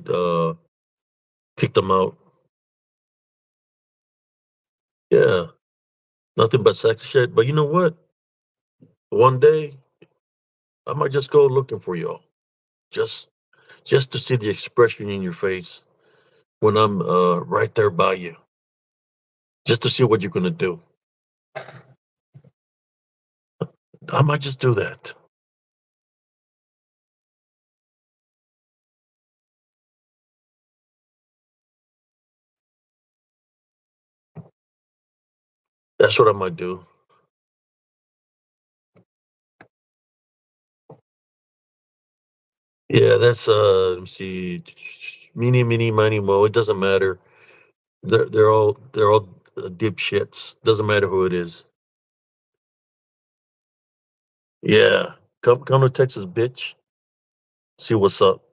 kicked him out. Yeah, nothing but sex shit. But you know what? One day I might just go looking for y'all, just just to see the expression in your face when I'm right there by you, just to see what you're gonna do. I might just do that. That's what I might do. Yeah, that's let me see, mini, miny, mo. It doesn't matter. They're all dipshits. Doesn't matter who it is. Yeah, come to Texas, bitch. See what's up.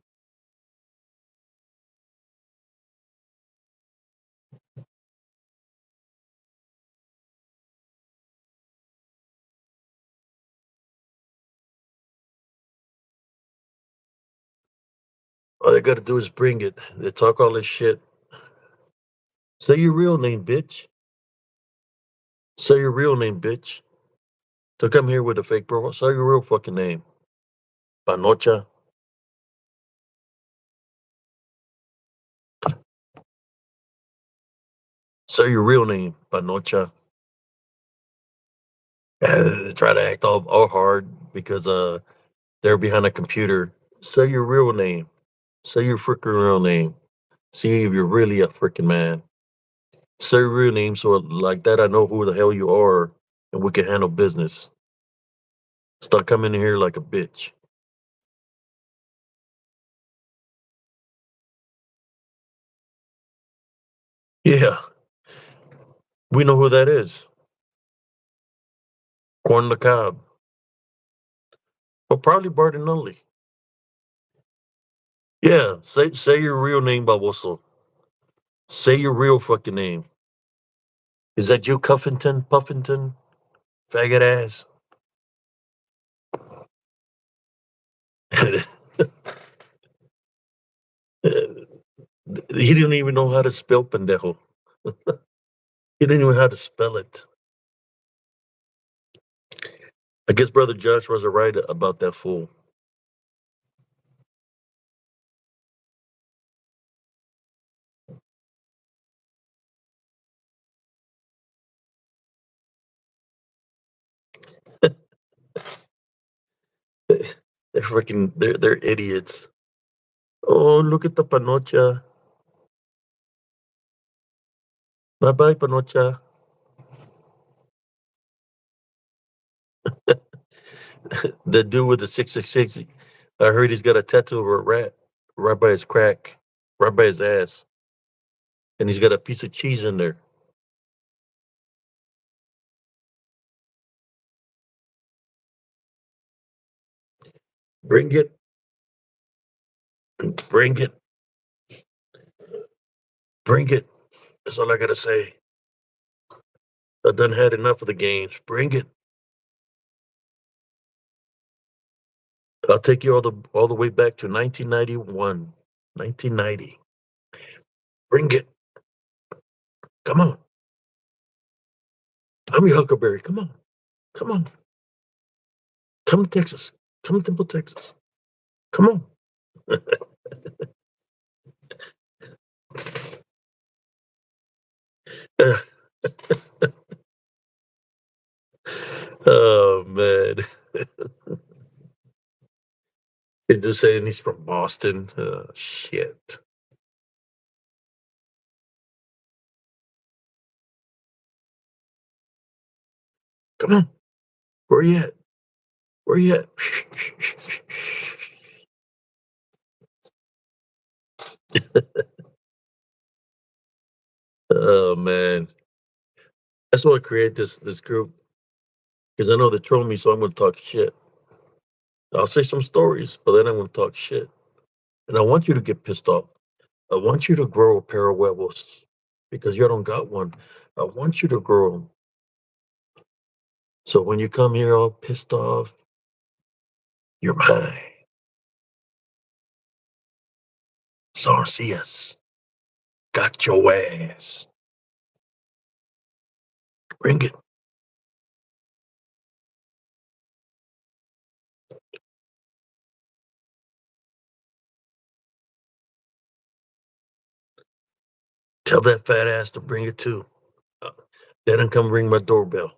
All they gotta do is bring it. They talk all this shit. Say your real name, bitch. Say your real name, bitch. To come here with a fake profile. Say your real fucking name. Panocha. Say your real name, Panocha. They try to act all hard because they're behind a computer. Say your real name. Say your freaking real name. See if you're really a freaking man. Say your real name so like that I know who the hell you are and we can handle business. Stop coming in here like a bitch. Yeah, we know who that is. Corn the cob. Well, probably Bartonelli. Yeah, say your real name, Baboso. Say your real fucking name. Is that you, Cuffington, Puffington, faggot ass? He didn't even know how to spell pendejo. He didn't even know how to spell it. I guess Brother Josh was right about that fool. They're idiots. Oh, look at the panocha. Bye bye, panocha. The dude with the 666. I heard he's got a tattoo of a rat right by his crack, right by his ass, and he's got a piece of cheese in there. Bring it, bring it, bring it. That's all I gotta say. I done had enough of the games. Bring it. I'll take you all the way back to 1991, 1990. Bring it. Come on. I'm your Huckleberry. Come on. Come on. Come to Texas. Come to Temple, Texas. Come on. Oh man. He's just saying he's from Boston. Shit. Come on. Where you at? Where you at? Oh man. That's why I create this group. Because I know they troll me, so I'm gonna talk shit. I'll say some stories, but then I'm gonna talk shit. And I want you to get pissed off. I want you to grow a pair of huevos because you don't got one. I want you to grow them. So when you come here all pissed off, you're mine. Sarcias. Got your ass. Bring it. Tell that fat ass to bring it too. Uh, Let him come ring my doorbell.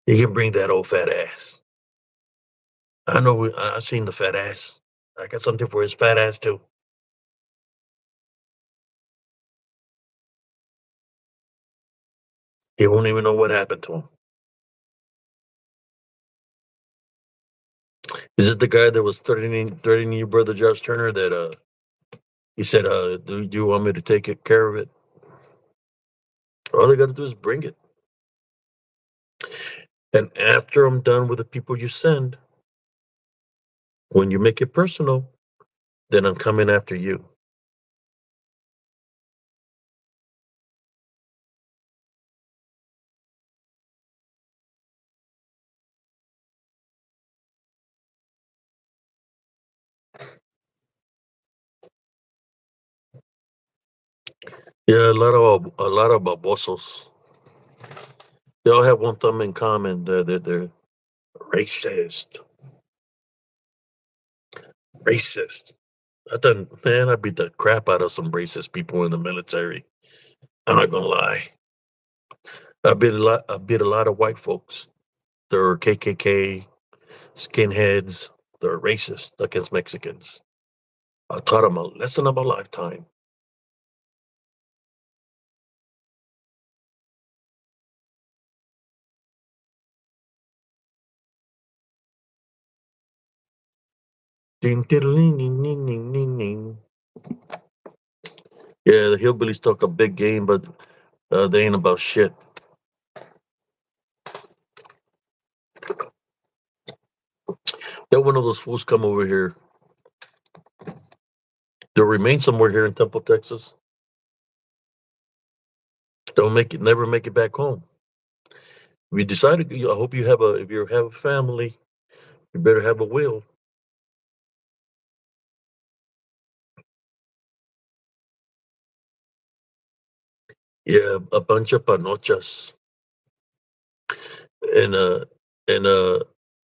He can bring that old fat ass. I know. I seen the fat ass. I got something for his fat ass too. He won't even know what happened to him. Is it the guy that was threatening your brother Josh Turner that he said, do you want me to take care of it? All they got to do is bring it. And after I'm done with the people you send, when you make it personal, then I'm coming after you. Yeah, a lot of babosos. They all have one thing in common. They're racist. Racist. I beat the crap out of some racist people in the military. I'm not gonna lie. I beat a lot of white folks. They're KKK, skinheads. They're racist against Mexicans. I taught them a lesson of a lifetime. Ding, diddling, ding, ding, ding, ding, ding. Yeah, the hillbillies talk a big game, but they ain't about shit. Yeah, one of those fools come over here. They'll remain somewhere here in Temple, Texas. Don't make it, never make it back home. We decided. I hope you have a. If you have a family, you better have a will. Yeah, a bunch of panochas and the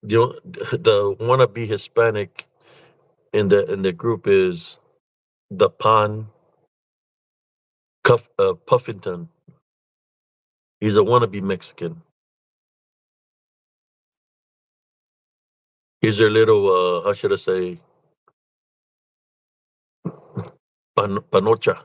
wannabe Hispanic in the group is the Puffington. He's a wannabe Mexican. He's their little how should I say panocha.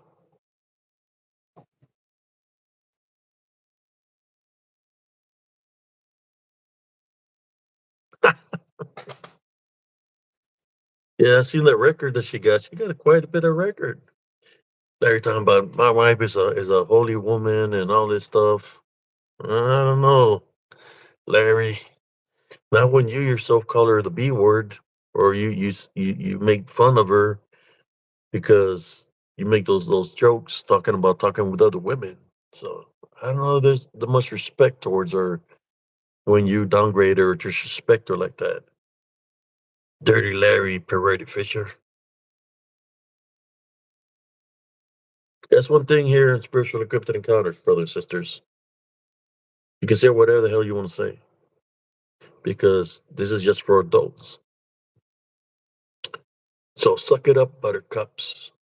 Yeah, I seen that record that she got. She got quite a bit of record. Larry talking about my wife is a holy woman and all this stuff. I don't know, Larry. Not when you yourself call her the B word, or you make fun of her because you make those jokes talking with other women. So I don't know. There's the much respect towards her when you downgrade her or disrespect her like that. Dirty Larry, Peretti Fisher. That's one thing here in spiritual encrypted encounters, brothers and sisters. You can say whatever the hell you want to say because this is just for adults. So suck it up, buttercups.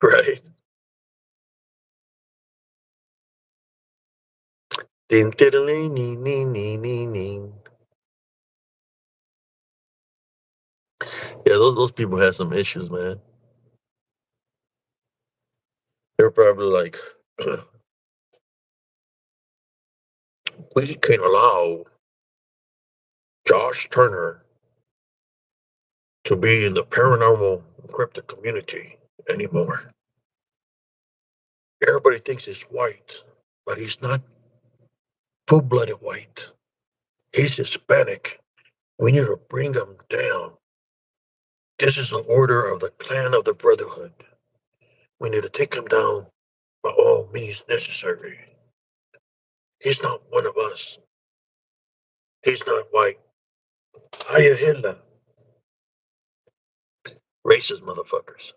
Right? Din diddly nee nee nee nee nee. Yeah, those people have some issues, man. They're probably like, we can't allow Josh Turner to be in the paranormal encrypted community anymore. Everybody thinks he's white, but he's not full-blooded white. He's Hispanic. We need to bring him down. This is an order of the clan of the Brotherhood. We need to take him down by all means necessary. He's not one of us. He's not white. Hiya Hitler. Racist motherfuckers.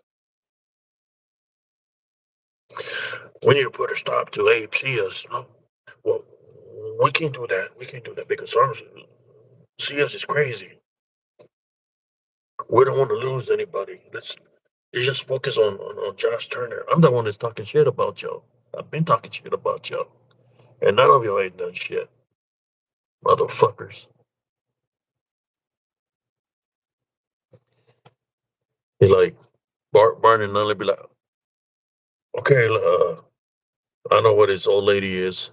We need to put a stop to Abe Sears. No, well, we can't do that. We can't do that because Sears is crazy. We don't want to lose anybody. Let's just focus on Josh Turner. I'm the one that's talking shit about Joe. I've been talking shit about Joe. And none of you ain't done shit. Motherfuckers. He's like, Barney and Nunley be like, okay, I know what his old lady is.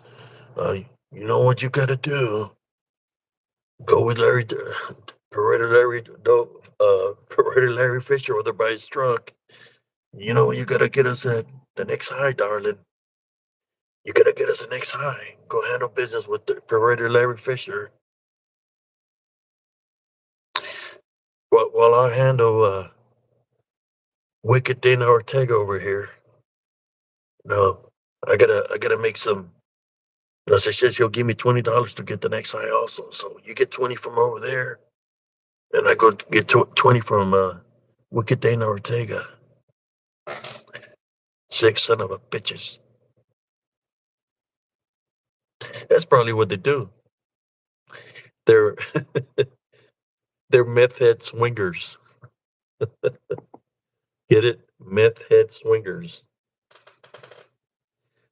Uh, you know what you gotta do? Go with Larry Fisher with her by his truck. You know, you gotta get us at the next high, darling. You gotta get us the next high. Go handle business with the Pareto Larry Fisher. While I handle Wicked Dana Ortega over here. No, I gotta make some. And she says she'll give me $20 to get the next high also. So you get 20 from over there, and I go get 20 from Wicked Dana Ortega. Sick son of a bitches. That's probably what they do. They're they're meth head swingers. Get it? Meth head swingers.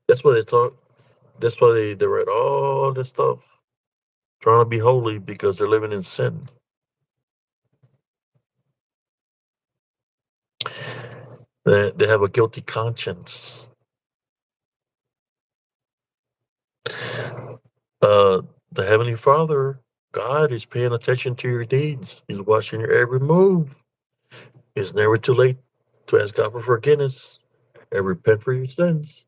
That's why they talk. That's why they write all this stuff, trying to be holy because they're living in sin. They have a guilty conscience. Uh, the Heavenly Father, God, is paying attention to your deeds. He's watching your every move. It's never too late to ask God for forgiveness and repent for your sins.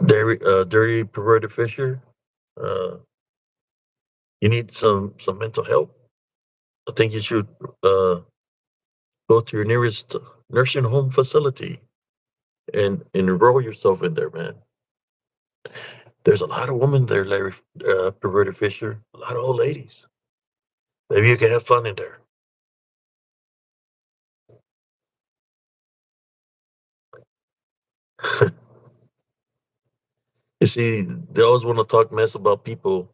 Dirty, perverted fisher. Uh, you need some mental help. I think you should uh, go to your nearest nursing home facility and enroll yourself in there, man. There's a lot of women there, Larry, perverted fisher. A lot of old ladies. Maybe you can have fun in there. You see, they always want to talk mess about people.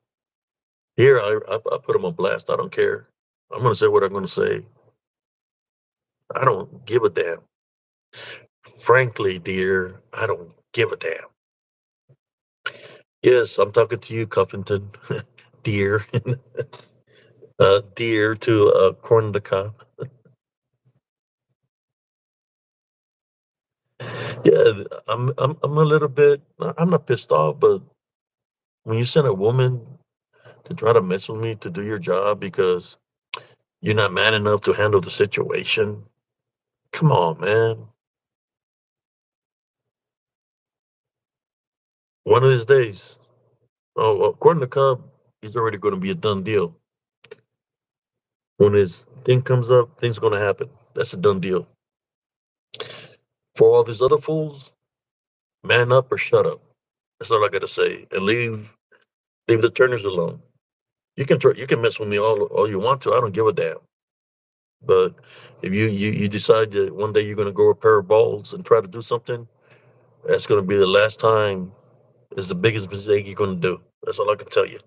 Here, I put them on blast. I don't care. I'm going to say what I'm going to say. I don't give a damn. Frankly, dear, I don't give a damn. Yes, I'm talking to you, Cuffington. Dear. Dear to Corn on the Cob. Yeah, I'm a little bit. I'm not pissed off, but when you send a woman to try to mess with me to do your job because you're not man enough to handle the situation, come on, man. One of these days, oh, well, according to Cub, he's already going to be a done deal. When his thing comes up, things going to happen. That's a done deal. For all these other fools, man up or shut up. That's all I got to say, and leave the Turners alone. You can mess with me all you want to. I don't give a damn. But if you decide that one day you're going to grow a pair of balls and try to do something, that's going to be the last time. It's the biggest mistake you're going to do. That's all I can tell you.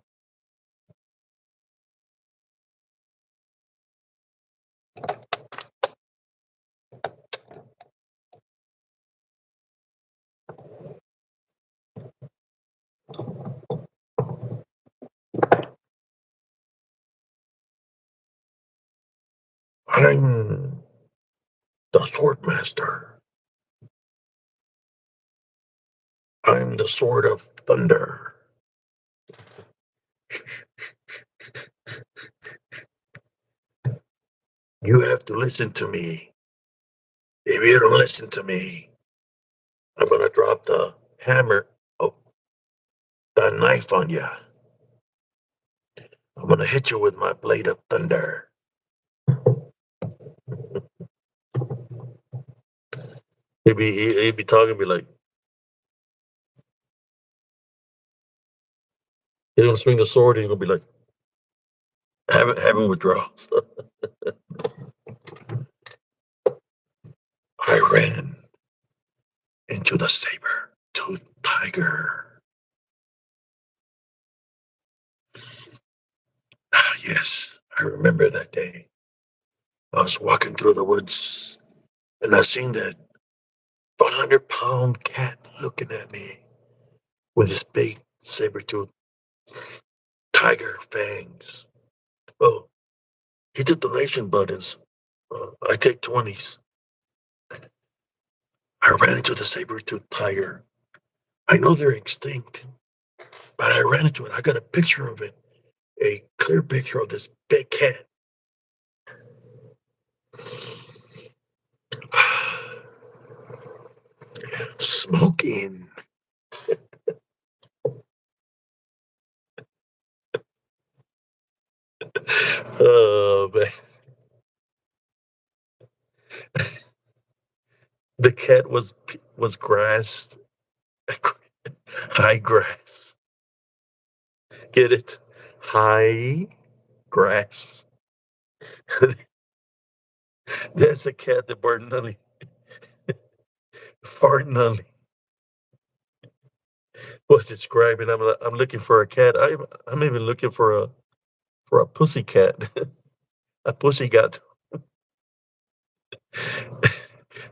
I'm the sword master. I'm the sword of thunder. You have to listen to me. If you don't listen to me, I'm going to drop the hammer of the knife on you. I'm going to hit you with my blade of thunder. He'd be talking, be like, he's going to swing the sword, and he's going to be like, having withdrawals. I ran into the saber-toothed tiger. Ah, yes, I remember that day. I was walking through the woods, and I seen that 500-pound cat looking at me with his big saber-toothed tiger fangs. Oh, he took donation buttons. I take 20s. I ran into the saber-toothed tiger. I know they're extinct, but I ran into it. I got a picture of it, a clear picture of this big cat. Smoking. Oh, man. The cat was grass, high grass. Get it? High grass. That's a cat that Bartonelli, Fartonelli was describing. I'm looking for a cat. I'm even looking for a pussy cat. A pussy cat.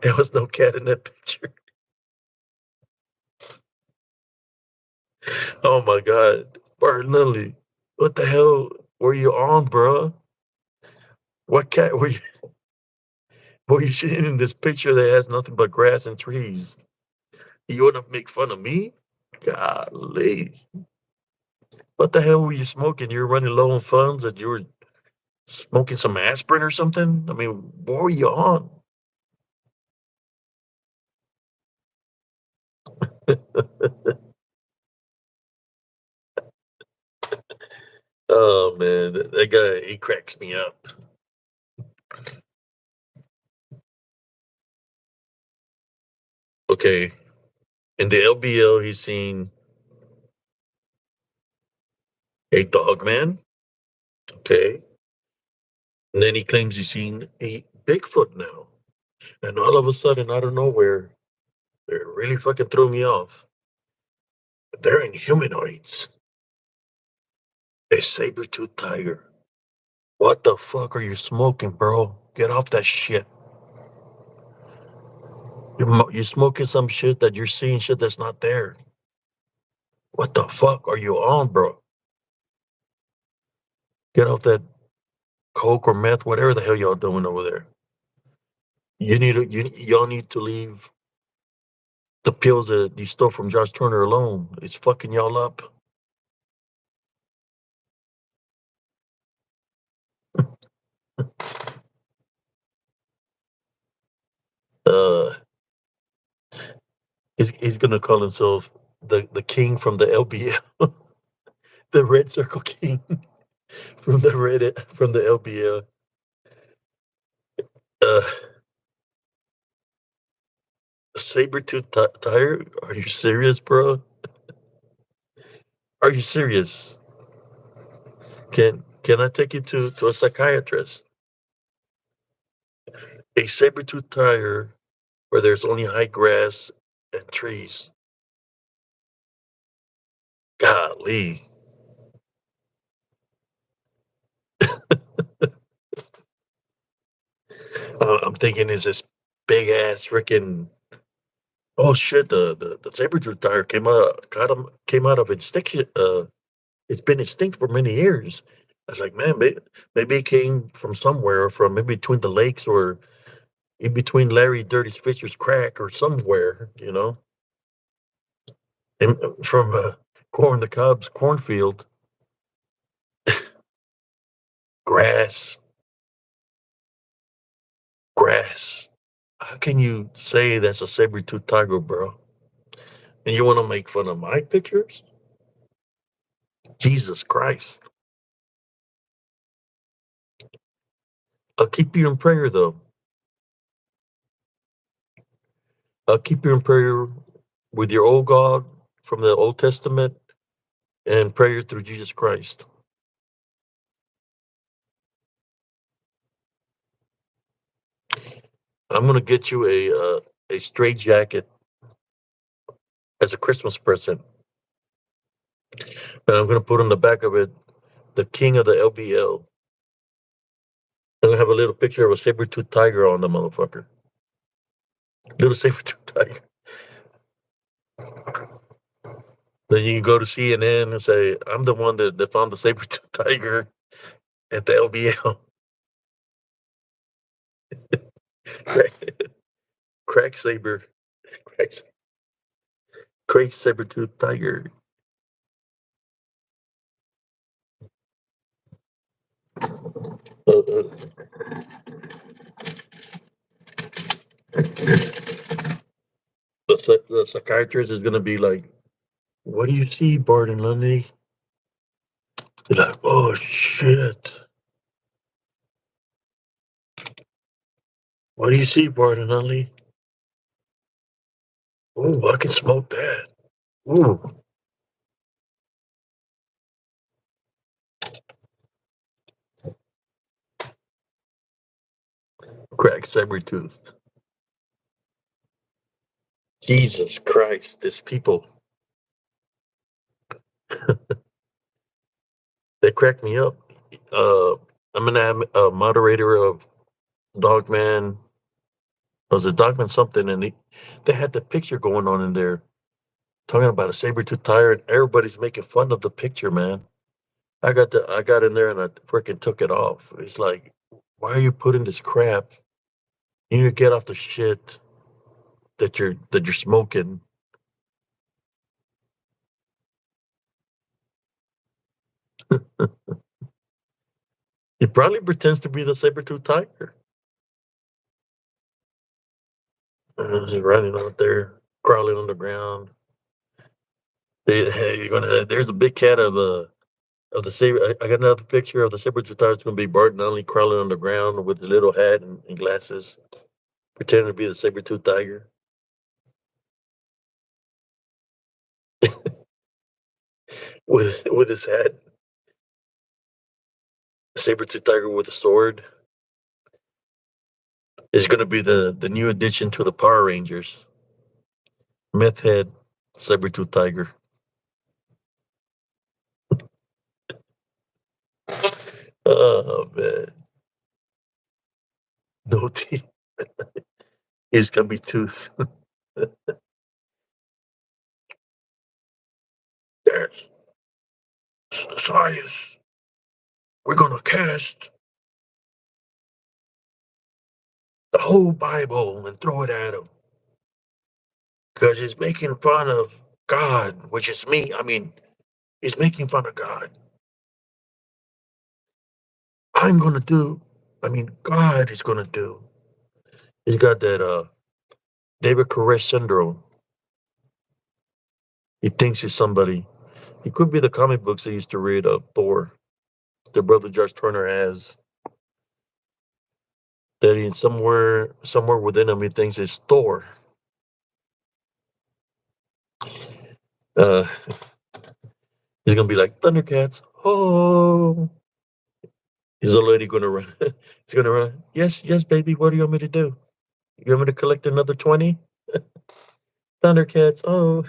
There was no cat in that picture. Oh my god, Bartonelli, what the hell were you on, bro? What cat were you shooting in this picture that has nothing but grass and trees? You want to make fun of me? Golly. What the hell were you smoking? You were running low on funds and you were smoking some aspirin or something? I mean, what were you on? Oh man, that guy, he cracks me up. Okay. In the LBL, he's seen a dog man. Okay. And then he claims he's seen a Bigfoot now. And all of a sudden, out of nowhere, they really fucking threw me off. They're in humanoids. A saber-toothed tiger. What the fuck are you smoking, bro? Get off that shit. You're smoking some shit that you're seeing shit that's not there. What the fuck are you on, bro? Get off that coke or meth, whatever the hell y'all doing over there. Y'all need to leave the pills that you stole from Josh Turner alone. It's fucking y'all up. Uh, he's gonna call himself the king from the LBL, the Red Circle King from the LBL. Uh, Saber-tooth tiger? Are you serious, bro? Are you serious? Can I take you to a psychiatrist? A saber-tooth tiger where there's only high grass and trees. Golly. I'm thinking is this big ass freaking oh shit, the saber-tooth tiger came out of extinction. It's been extinct for many years. I was like, man, maybe it came from somewhere, from in between the lakes or in between Larry Dirty Fisher's crack or somewhere. And from corn the Cubs cornfield, grass, grass. How can you say that's a saber-tooth tiger, bro? And you want to make fun of my pictures? Jesus Christ. I'll keep you in prayer, though. I'll keep you in prayer with your old God from the Old Testament and prayer through Jesus Christ. I'm gonna get you a straight jacket as a Christmas present, and I'm gonna put on the back of it the King of the LBL. I'm gonna have a little picture of a saber-tooth tiger on the motherfucker. Little saber-tooth tiger. Then you can go to CNN and say, "I'm the one that found the saber-tooth tiger at the LBL." crack, crack saber, crack, crack saber-tooth tiger. Uh, uh, the psychiatrist is gonna be like, "What do you see, Barton Lundy?" You're like, "Oh shit! What do you see, Barton Lundy?" Ooh, I can smoke that. Ooh, crack saber tooth. Jesus Christ, this people, they crack me up. Uh, I'm a moderator of Dogman. Was it Dogman something? And they had the picture going on in there talking about a saber tooth tiger, and everybody's making fun of the picture, man. I got in there and I freaking took it off. It's like, why are you putting this crap? You need to get off the shit that you're smoking. He probably pretends to be the saber tooth tiger. He's running out there, crawling on the ground. Hey, you're gonna. There's a big cat of the saber. I got another picture of the saber tooth tiger. It's gonna be Bart Nunley crawling on the ground with a little hat and glasses, pretending to be the saber tooth tiger with his hat. Saber tooth tiger with a sword is gonna be the new addition to the Power Rangers. Meth head, saber tooth tiger. Oh man, no teeth. He's gonna be tooth. That's science. We're gonna cast the whole Bible and throw it at him because he's making fun of God, which is me. I mean, he's making fun of God. I'm gonna do. I mean, God is gonna do. He's got that David Koresh syndrome. He thinks he's somebody. He could be the comic books I used to read of Thor. Their brother Josh Turner has that he somewhere within him he thinks it's Thor. Uh, he's gonna be like Thundercats. Oh, he's already gonna run. He's gonna run. Yes, yes, baby. What do you want me to do? You want me to collect another 20? Thundercats. Oh,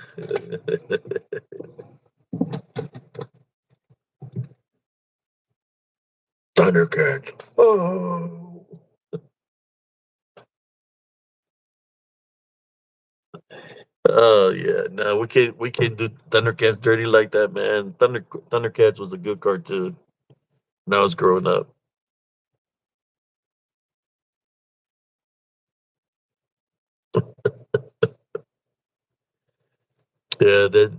Thundercats. Oh. Oh yeah, no, we can't do Thundercats dirty like that, man. Thundercats was a good cartoon when I was growing up. Yeah, that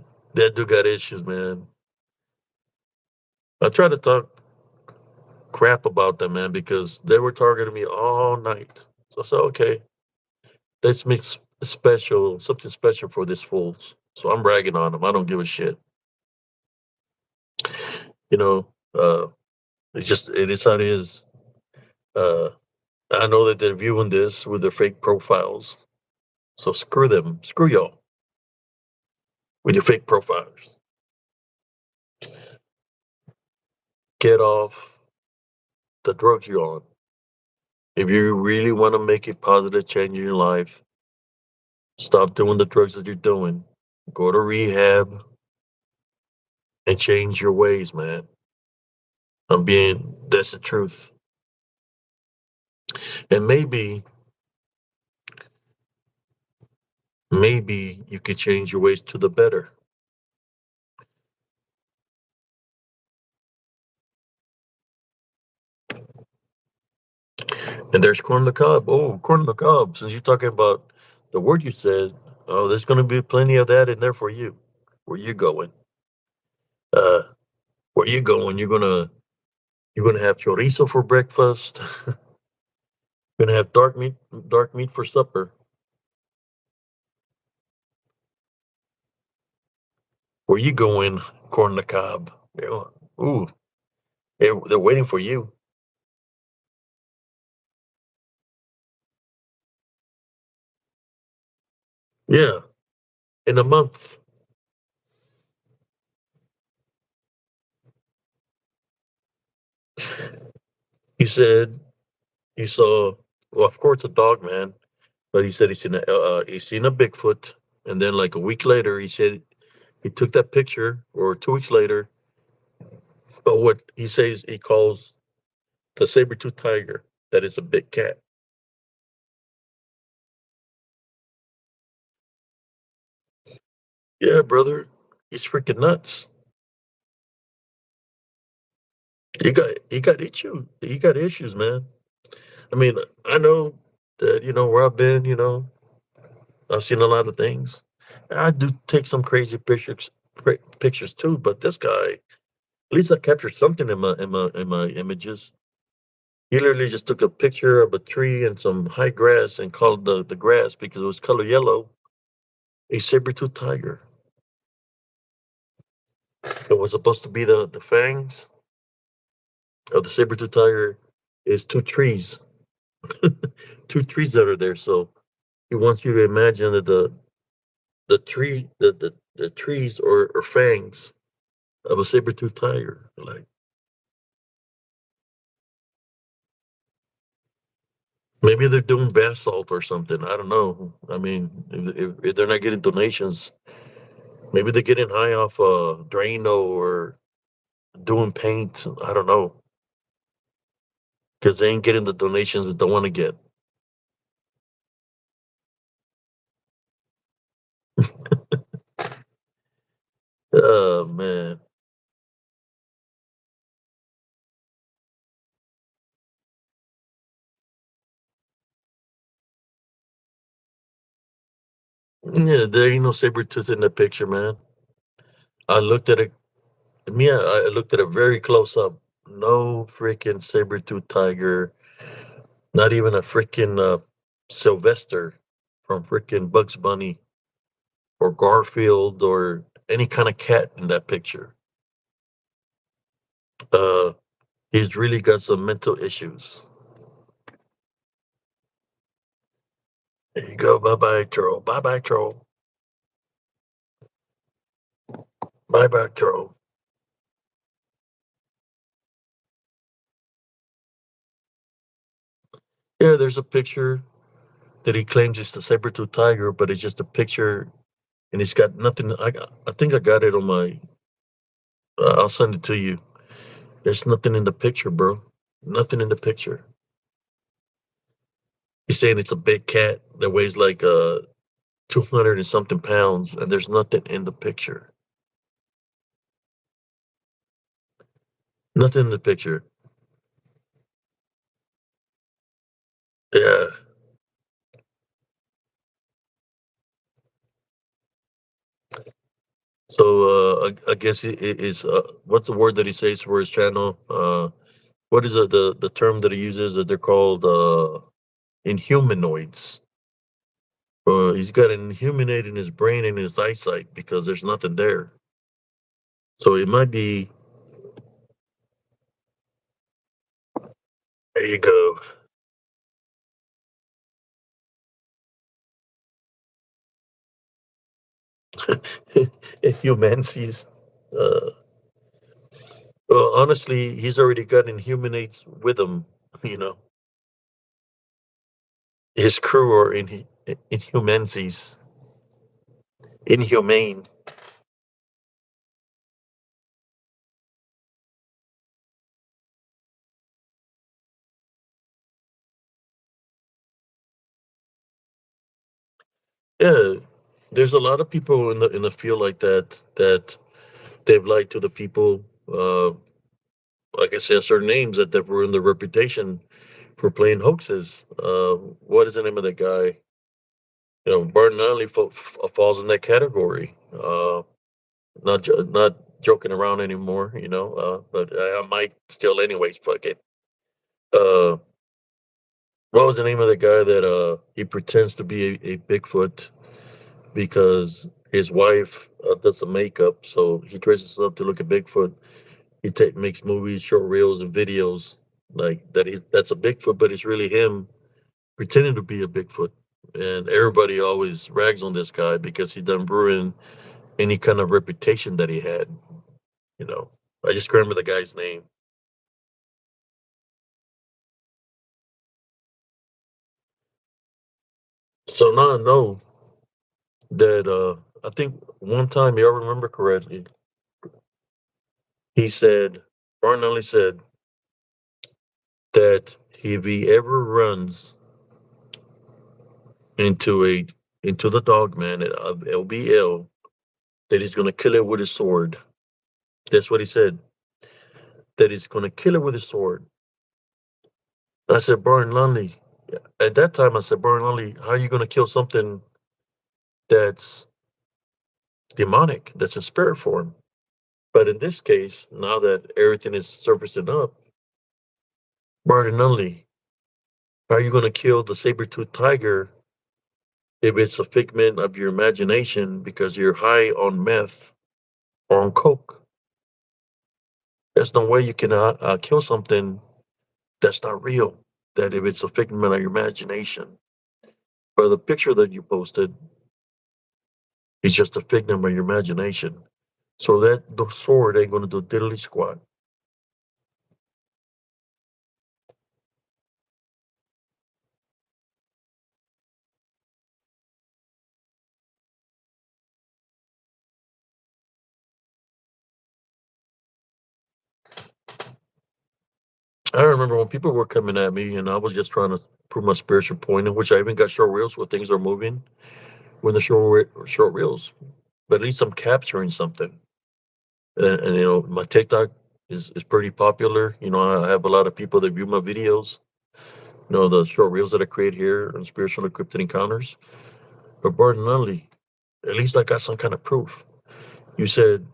dude got issues, man. I try to talk crap about them, man, because they were targeting me all night. So I said, okay, let's make something special for this fools. So I'm bragging on them. I don't give a shit. You know, it is how it is. Uh, I know that they're viewing this with their fake profiles. So screw them. Screw y'all with your fake profiles. Get off the drugs you're on. If you really want to make a positive change in your life, stop doing the drugs that you're doing. Go to rehab and change your ways, man. That's the truth. And maybe you can change your ways to the better. And there's corn on the cob. Oh, corn on the cob. Since you're talking about the word you said, oh, there's going to be plenty of that in there for you. Where you going? Uh, where you going? You're gonna have chorizo for breakfast. You're gonna have dark meat for supper. Where you going? Corn on the cob. Yeah. Ooh, they're waiting for you. Yeah. in a month. He said he saw, well, of course, a dog man, but he said he's seen a Bigfoot, and then like a week later, he said he took that picture, or 2 weeks later, of what he says he calls the saber-tooth tiger. That is a big cat. Yeah, brother, he's freaking nuts. He got issue. He got issues, man. I mean, I know that where I've been. I've seen a lot of things. I do take some crazy pictures too. But this guy, at least I captured something in my images. He literally just took a picture of a tree and some high grass and called the grass, because it was color yellow, a saber-tooth tiger. It was supposed to be the fangs of the saber-tooth tiger is two trees, two trees that are there. So he wants you to imagine that the trees or fangs of a saber-tooth tiger. Like, maybe they're doing bath salt or something. I don't know. I mean, if they're not getting donations, maybe they're getting high off Drano or doing paint. I don't know, because they ain't getting the donations that they want to get. Oh man, yeah, there ain't no saber tooth in the picture, man. I looked at it. Me, I looked at it very close up. No freaking saber tooth tiger. Not even a freaking Sylvester from freaking Bugs Bunny or Garfield or any kind of cat in that picture. Uh, he's really got some mental issues. There you go. Bye bye, troll. Bye bye, troll. Bye bye, troll. Yeah, there's a picture that he claims is the saber-tooth tiger, but it's just a picture, and it's got nothing. I think I got it on my. I'll send it to you. There's nothing in the picture, bro. Nothing in the picture. He's saying it's a big cat that weighs like 200 and something pounds, and there's nothing in the picture. Nothing in the picture. Yeah. So I guess it is. What's the word that he says for his channel? What is the term that he uses? That they're called inhumanoids. He's got an inhumanate in his brain and his eyesight because there's nothing there. So it might be. There you go. Inhumancies. Uh, well, honestly, he's already got inhumates with him. You know, his crew are inhumancies, inhumane. Yeah, there's a lot of people in the field like that they've lied to the people. Like I said, certain names that were in their reputation for playing hoaxes. What is the name of that guy? Barton Nunley falls in that category. Not joking around anymore, but I might still anyways. Fuck it. Uh, what was the name of the guy that he pretends to be a Bigfoot because his wife does the makeup, so he dresses up to look at Bigfoot. He makes movies, short reels, and videos like that. That's a Bigfoot, but it's really him pretending to be a Bigfoot. and everybody always rags on this guy because he done ruin any kind of reputation that he had. You know, I just can't remember the guy's name. So now I know that I think one time, y'all remember correctly, he said, Barnelli said that if he ever runs into a into the dog man at LBL, that he's gonna kill it with his sword. That's what he said. That he's gonna kill it with his sword. I said, Brian Lunley. At that time, I said, Brian Lunley, how are you gonna kill something that's demonic, that's in spirit form? But in this case, now that everything is surfacing up, Brian Lunley, how are you gonna kill the saber-toothed tiger if it's a figment of your imagination because you're high on meth or on coke? There's no way you can kill something that's not real. That if it's a figment of your imagination, but the picture that you posted is just a figment of your imagination. So that the sword ain't gonna do diddly squat. I remember when people were coming at me and I was just trying to prove my spiritual point, in which I even got short reels where things are moving when the short reels. But at least I'm capturing something. And you know, my TikTok is pretty popular. You know, I have a lot of people that view my videos. You know, the short reels that I create here on spiritual encrypted encounters. But Barton Nunley, at least I got some kind of proof. You said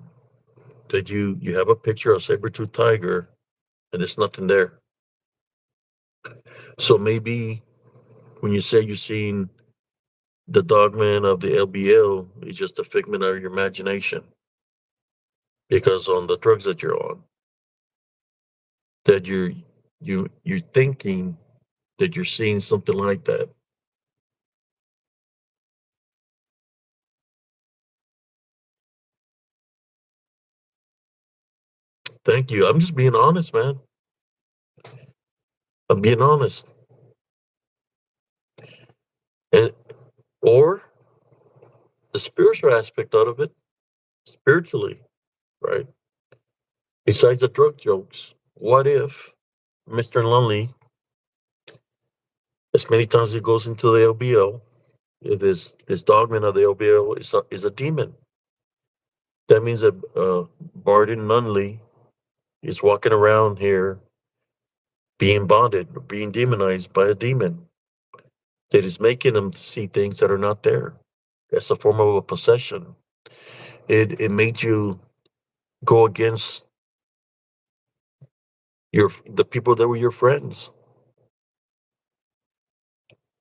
that you have a picture of saber-tooth tiger and there's nothing there. So maybe when you say you've seen the dogman of the LBL, it's just a figment of your imagination. Because on the drugs that you're on, that you're thinking that you're seeing something like that. Thank you. I'm just being honest, man. I'm being honest. And or the spiritual aspect out of it, spiritually, right? Besides the drug jokes, what if Mr. Lunley, as many times he goes into the LBL, this dogman of the LBL is a demon. That means that Barden Nunley is walking around here being bonded, being demonized by a demon that is making him see things that are not there. That's a form of a possession. It made you go against the people that were your friends.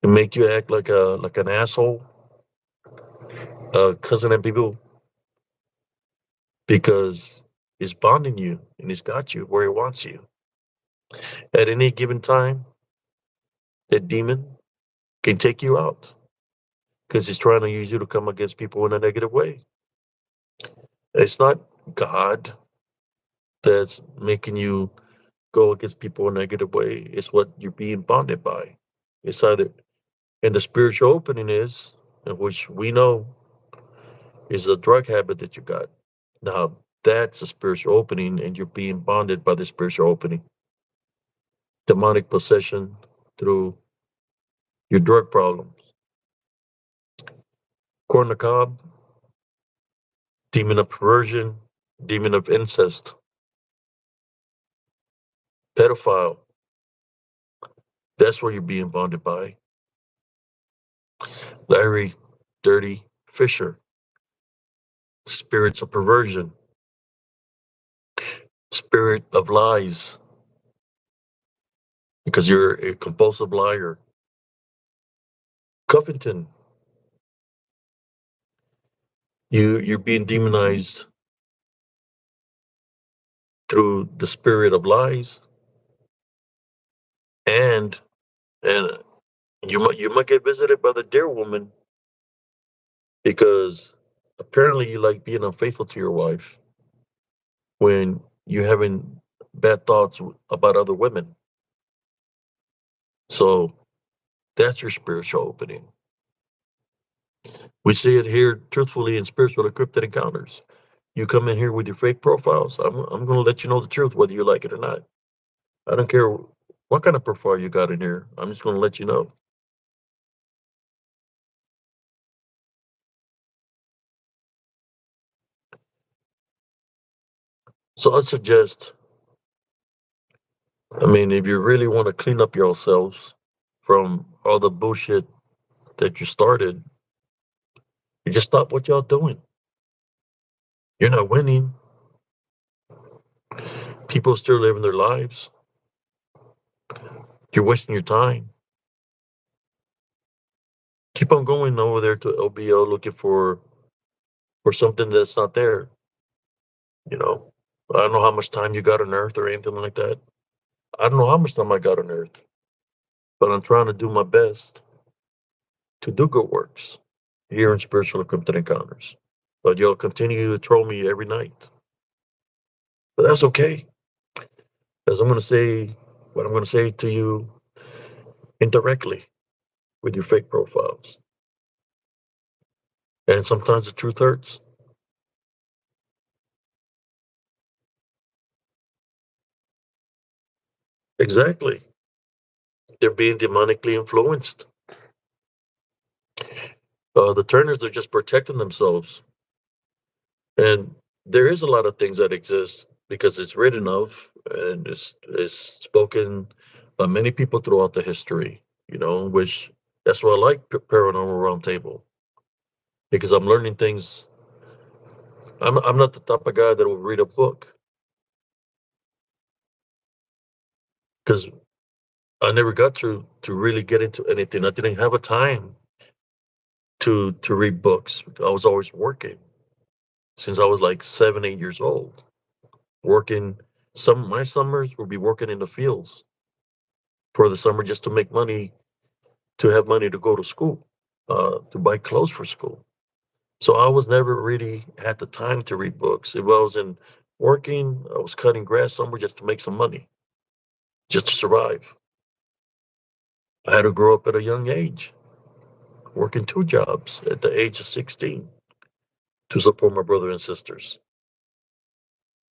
It make you act like an asshole, cousin and people because it's bonding you and he's got you where he wants you. At any given time, that demon can take you out because he's trying to use you to come against people in a negative way. It's not God that's making you go against people in a negative way. It's what you're being bonded by. It's either, and the spiritual opening is, which we know is a drug habit that you got. Now, that's a spiritual opening, and you're being bonded by the spiritual opening. Demonic possession through your drug problems. Corn the cob, demon of perversion, demon of incest, pedophile. That's where you're being bonded by. Larry Dirty Fisher, spirits of perversion, spirit of lies, because you're a compulsive liar. Cuffington, you're being demonized through the spirit of lies and You might get visited by the dear woman because apparently you like being unfaithful to your wife when you're having bad thoughts about other women. So that's your spiritual opening. We see it here truthfully in spiritual encrypted encounters. You come in here with your fake profiles. I'm going to let you know the truth, whether you like it or not. I don't care what kind of profile you got in here. I'm just going to let you know. So I suggest, I mean, if you really want to clean up yourselves from all the bullshit that you started, you just stop what y'all doing. You're not winning. People still living their lives. You're wasting your time. Keep on going over there to LBO looking for something that's not there. You know, I don't know how much time you got on Earth or anything like that. I don't know how much time I got on Earth, but I'm trying to do my best to do good works here in Spiritual Encrypted Encounters. But you'll continue to troll me every night. But that's okay, because I'm going to say what I'm going to say to you indirectly with your fake profiles. And sometimes the truth hurts. Exactly. They're being demonically influenced. The Turners are just protecting themselves. And there is a lot of things that exist because it's written of and it's spoken by many people throughout the history, which that's why I like Paranormal Roundtable because I'm learning things. I'm not the type of guy that will read a book because I never got to really get into anything. I didn't have a time to read books. I was always working since I was like 7, 8 years old. Working some my summers would be working in the fields for the summer just to make money to have money to go to school, to buy clothes for school. So I was never really had the time to read books. If I was in working, I was cutting grass somewhere just to make some money, just to survive. I had to grow up at a young age, working 2 jobs at the age of 16 to support my brother and sisters.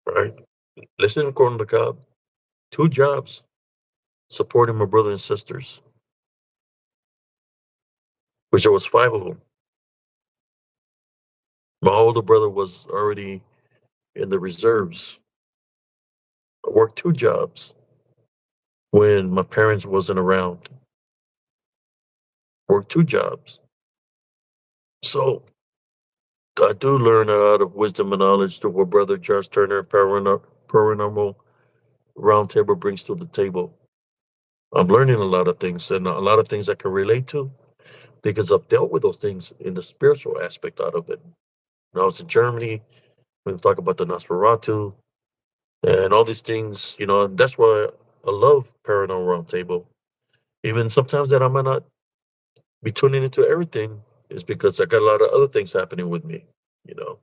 Right? Listen, according to Cobb, 2 jobs supporting my brother and sisters, which there was 5 of them. My older brother was already in the reserves. I worked 2 jobs when my parents wasn't around. Worked 2 jobs. So I do learn a lot of wisdom and knowledge to what Brother Josh Turner Paranormal Roundtable brings to the table. I'm learning a lot of things and a lot of things I can relate to because I've dealt with those things in the spiritual aspect out of it. When I was in Germany, when we talk about the Nosferatu and all these things, that's why I love Paranormal Roundtable. Even sometimes that I might not be tuning into everything is because I got a lot of other things happening with me. You know,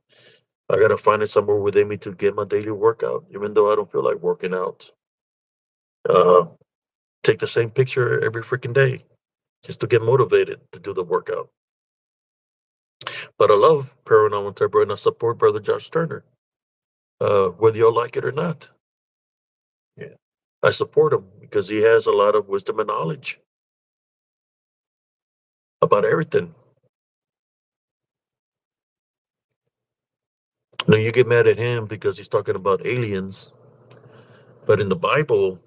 I gotta find it somewhere within me to get my daily workout, even though I don't feel like working out. Uh, take the same picture every freaking day just to get motivated to do the workout. But I love Paranormal Turbo and I support Brother Josh Turner, whether you like it or not. Yeah. I support him because he has a lot of wisdom and knowledge about everything. Now you get mad at him because he's talking about aliens, but in the Bible,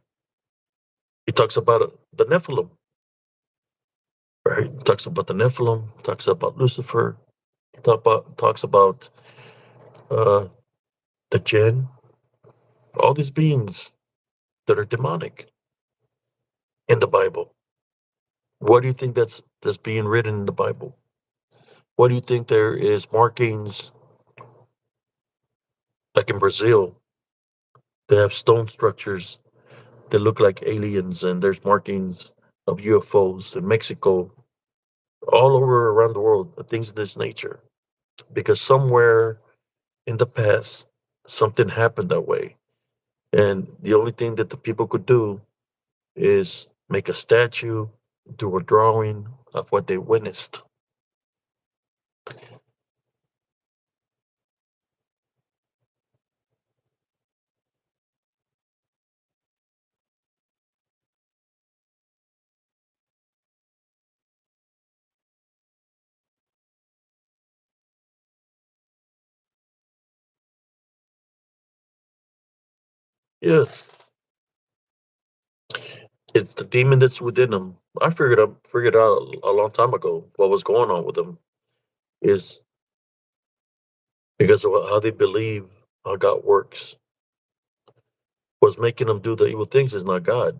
he talks about the Nephilim, right? He talks about the Nephilim, talks about Lucifer, talks about uh, the jinn, all these beings that are demonic in the Bible. What do you think that's being written in the Bible? What do you think there is markings like in Brazil? They have stone structures that look like aliens, and there's markings of UFOs in Mexico, all over around the world, things of this nature. Because somewhere in the past, something happened that way. And the only thing that the people could do is make a statue, do a drawing of what they witnessed. Yes, it's the demon that's within them. I figured out a long time ago what was going on with them is because of how they believe how God works. What's making them do the evil things is not God.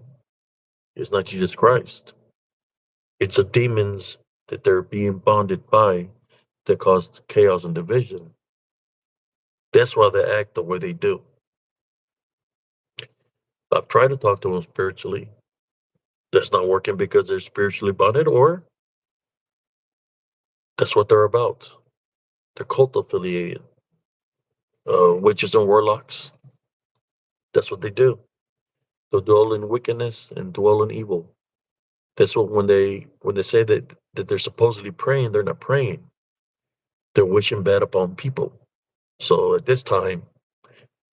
It's not Jesus Christ. It's the demons that they're being bonded by that cause chaos and division. That's why they act the way they do. I've tried to talk to them spiritually. That's not working because they're spiritually bonded, or that's what they're about. They're cult affiliated, witches and warlocks. That's what they do. They dwell in wickedness and dwell in evil. That's what when they say that they're supposedly praying, they're not praying. They're wishing bad upon people. So at this time,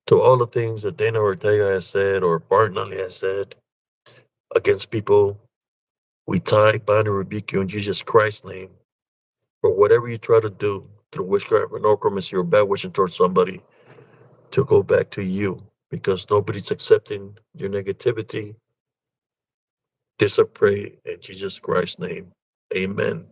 to all the things that Dana Ortega has said or Bartonelli has said against people, we tie, bind, and rebuke you in Jesus Christ's name. For whatever you try to do through witchcraft or necromancy or bad wishing towards somebody, to go back to you because nobody's accepting your negativity. This I pray in Jesus Christ's name. Amen.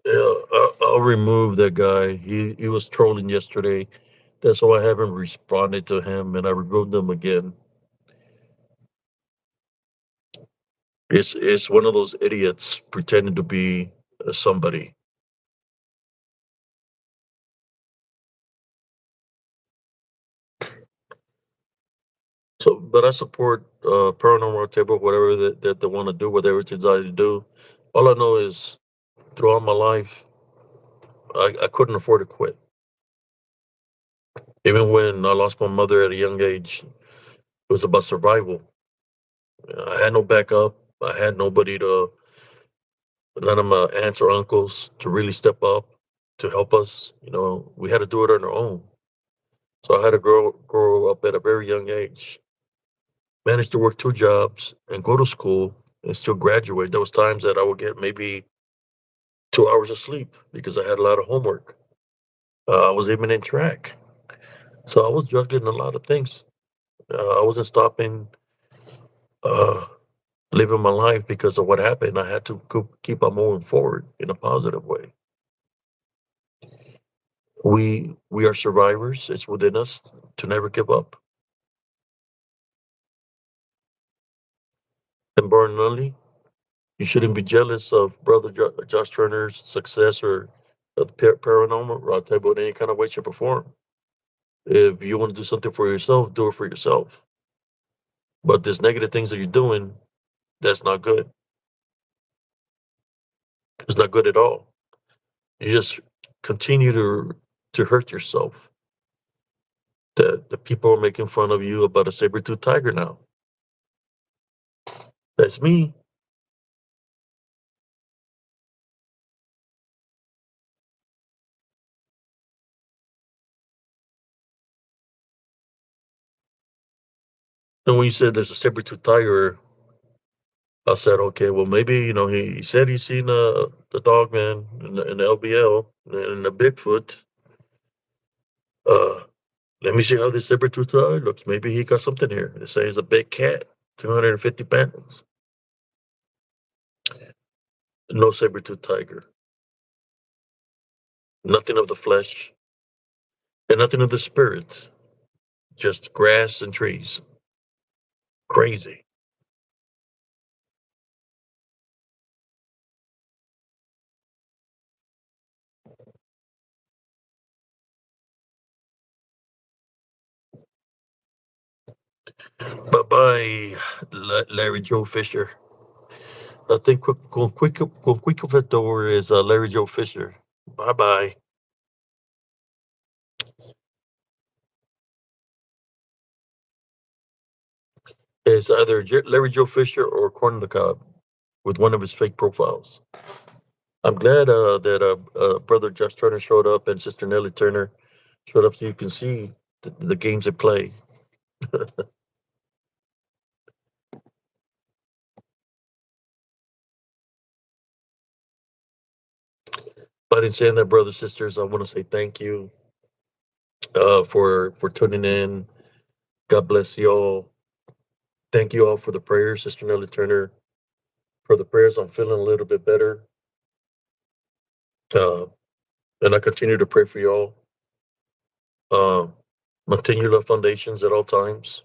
Yeah, I'll remove that guy. He was trolling yesterday. That's why I haven't responded to him, and I removed him again. It's one of those idiots pretending to be somebody. So, but I support paranormal table, whatever that they want to do, whatever they decide to do. All I know is throughout my life, I couldn't afford to quit. Even when I lost my mother at a young age, it was about survival. I had no backup. I had nobody to, none of my aunts or uncles to really step up to help us. We had to do it on our own. So I had to grow up at a very young age, manage to work two jobs and go to school and still graduate. There was times that I would get maybe 2 hours of sleep because I had a lot of homework. I was even in track. So I was juggling a lot of things. I wasn't stopping uh, living my life because of what happened. I had to keep on moving forward in a positive way. We are survivors. It's within us to never give up. And importantly, you shouldn't be jealous of Brother Josh Turner's success or of paranormal round table in any kind of way, shape, or form. If you want to do something for yourself, do it for yourself. But this negative things that you're doing, that's not good. It's not good at all. You just continue to hurt yourself. The people are making fun of you about a saber-tooth tiger now. That's me. And when you said there's a saber-tooth tiger, I said, okay, well, maybe, he said he's seen the dog man in the LBL and the Bigfoot. Uh, Let me see how this saber-tooth tiger looks. Maybe he got something here. They say it's a big cat, 250 pounds. No saber-tooth tiger. Nothing of the flesh and nothing of the spirit. Just grass and trees. Crazy. Bye bye, Larry Joe Fisher. I think going quick of the door is Larry Joe Fisher. Bye bye. It's either Larry Joe Fisher or Corn on the Cob with one of his fake profiles. I'm glad that brother Josh Turner showed up and sister Nellie Turner showed up so you can see the games they play. But in saying that, brothers sisters, I want to say thank you for tuning in. God bless you all. Thank you all for the prayers, sister Nellie Turner. For the prayers, I'm feeling a little bit better, uh, and I continue to pray for you all. Uh, Maintain your love foundations at all times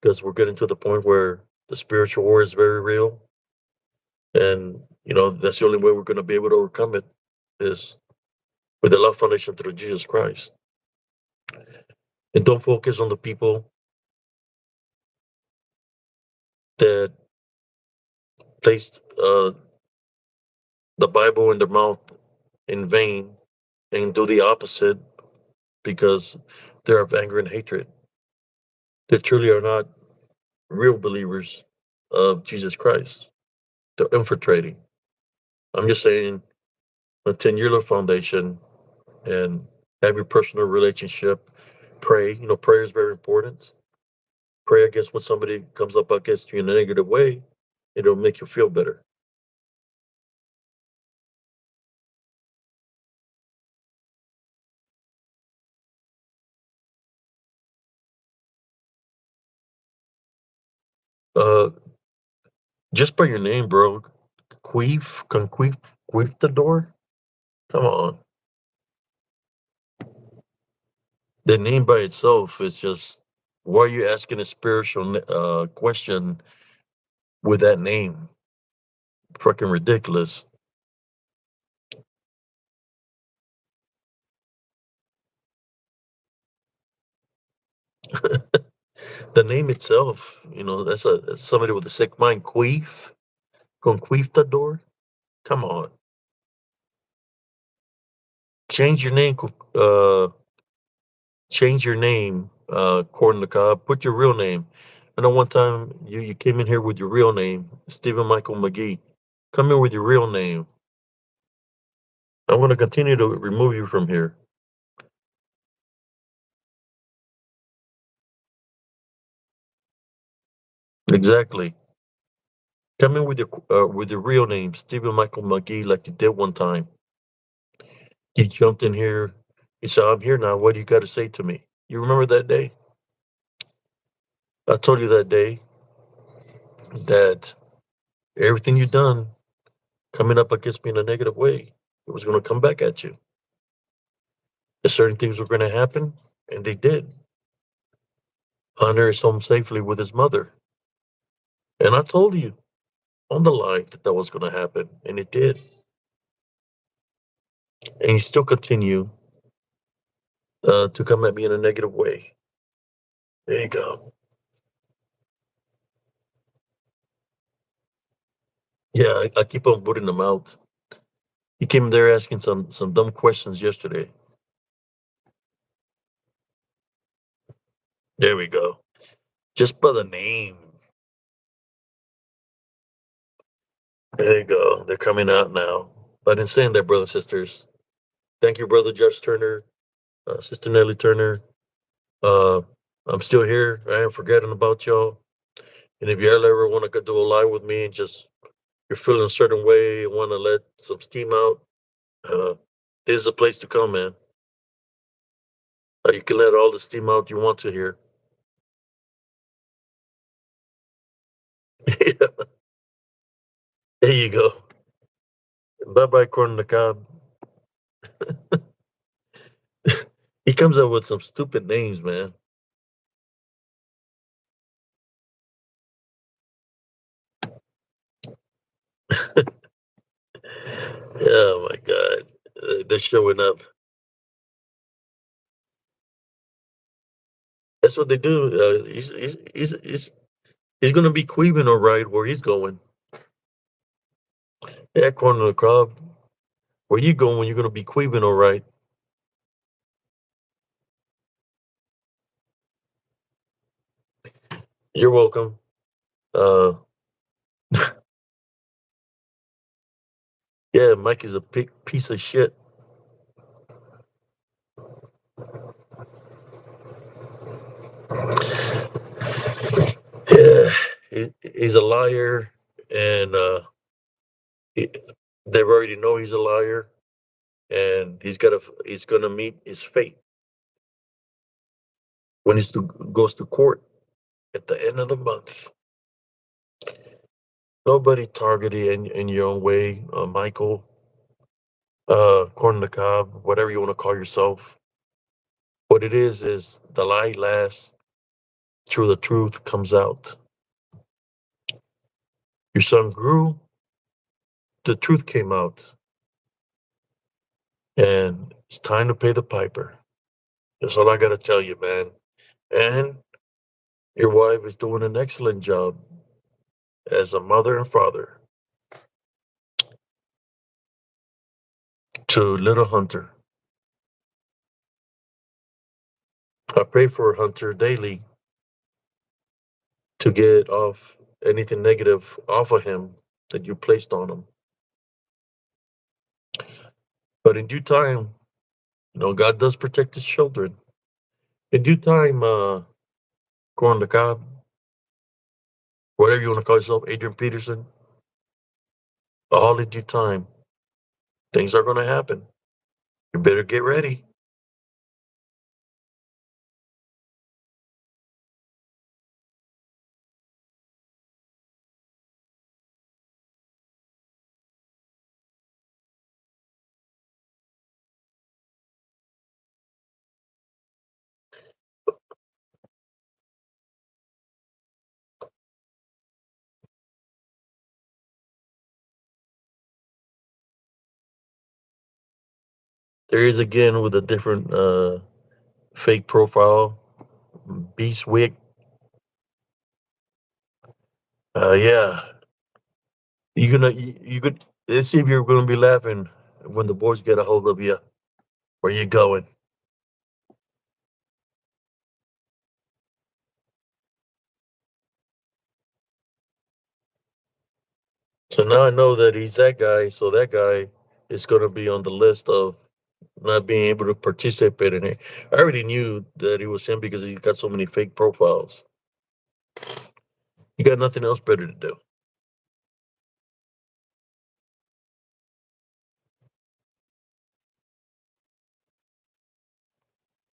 because we're getting to the point where the spiritual war is very real, and that's the only way we're going to be able to overcome it is with the love foundation through Jesus Christ. And don't focus on the people that placed the Bible in their mouth in vain and do the opposite because they're of anger and hatred. They truly are not real believers of Jesus Christ. They're infiltrating. I'm just saying, maintain your love foundation and have your personal relationship. Pray. Prayer is very important. Pray against when somebody comes up against you in a negative way. It'll make you feel better. Uh, just by your name, bro. Queef the door. Come on. The name by itself is just. Why are you asking a spiritual question with that name? Fucking ridiculous. The name itself, that's somebody with a sick mind. Queef, conquistador. Come on, change your name. Change your name. Corn the Cob. Put your real name. I know one time you came in here with your real name, Stephen Michael McGee. Come in with your real name. I'm going to continue to remove you from here. Exactly. Come in with your real name, Stephen Michael McGee, like you did one time. You jumped in here. You said, "I'm here now. What do you got to say to me?" You remember that day? I told you that day that everything you done coming up against me in a negative way, it was going to come back at you. That certain things were going to happen, and they did. Hunter is home safely with his mother, and I told you on the live that was going to happen, and it did. And you still continue to come at me in a negative way. There you go. Yeah, I keep on booting them out. He came there asking some dumb questions yesterday. There we go. Just by the name. There you go. They're coming out now. But in saying that, brothers and sisters, thank you, brother Josh Turner, sister Nellie Turner. Uh, I'm still here. I ain't forgetting about y'all. And if you ever want to do a live with me and just you're feeling a certain way and want to let some steam out, uh, this is a place to come, man. You can let all the steam out you want to here. There you go. Bye bye, corn on the cob. He comes up with some stupid names, man. Oh my God, they're showing up. That's what they do. He's gonna be queeving all right where he's going. Yeah, corner of the crowd. Where you going? You're gonna be queeving all right. You're welcome. Uh, yeah, Mike is a big piece of shit. Yeah, he's a liar, and he, they already know he's a liar, and he's gonna meet his fate when goes to court at the end of the month. Nobody targeted in your own way, Michael, corn on the cob, whatever you want to call yourself. What it is the lie lasts till the truth comes out. Your son grew, the truth came out, and it's time to pay the piper. That's all I gotta tell you, man. And your wife is doing an excellent job as a mother and father to little Hunter. I pray for Hunter daily to get off anything negative off of him that you placed on him. But in due time, God does protect his children. In due time, Corn the Cob, whatever you want to call yourself, Adrian Peterson, all in due time, things are going to happen. You better get ready. There is again with a different fake profile, Beast Wick. Yeah, you could let's see if you're gonna be laughing when the boys get a hold of you. Where you going? So now I know that he's that guy. So that guy is gonna be on the list of not being able to participate in it. I already knew that it was him because he got so many fake profiles. He got nothing else better to do.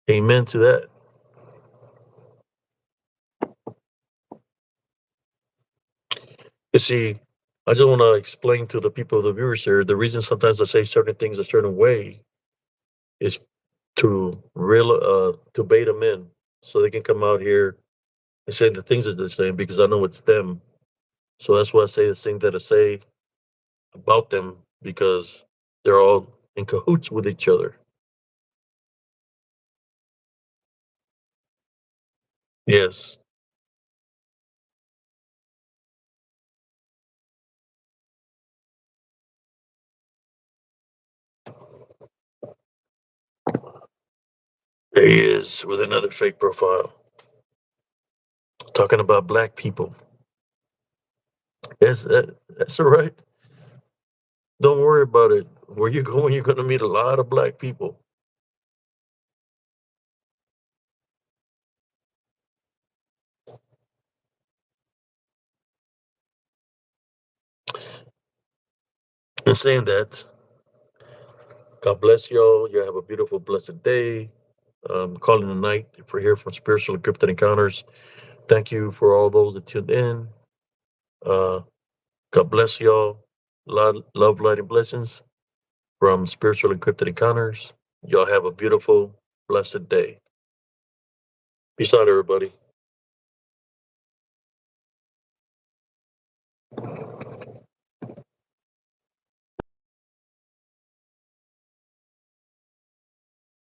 Amen to that. You see, I just want to explain to the people, the viewers here, the reason sometimes I say certain things a certain way is to bait them in so they can come out here and say the things that they're saying because I know it's them. So that's why I say the thing that I say about them because they're all in cahoots with each other. Yes, there he is with another fake profile talking about black people. Yes, that's all right. Don't worry about it. Where you going, you're going to meet a lot of black people. And saying that, God bless y'all. You have a beautiful, blessed day. Calling the night for here from Spiritual Encrypted Encounters. Thank you for all those that tuned in. Uh, God bless y'all. Love, light, and blessings from Spiritual Encrypted Encounters. Y'all have a beautiful, blessed day. Peace out, everybody.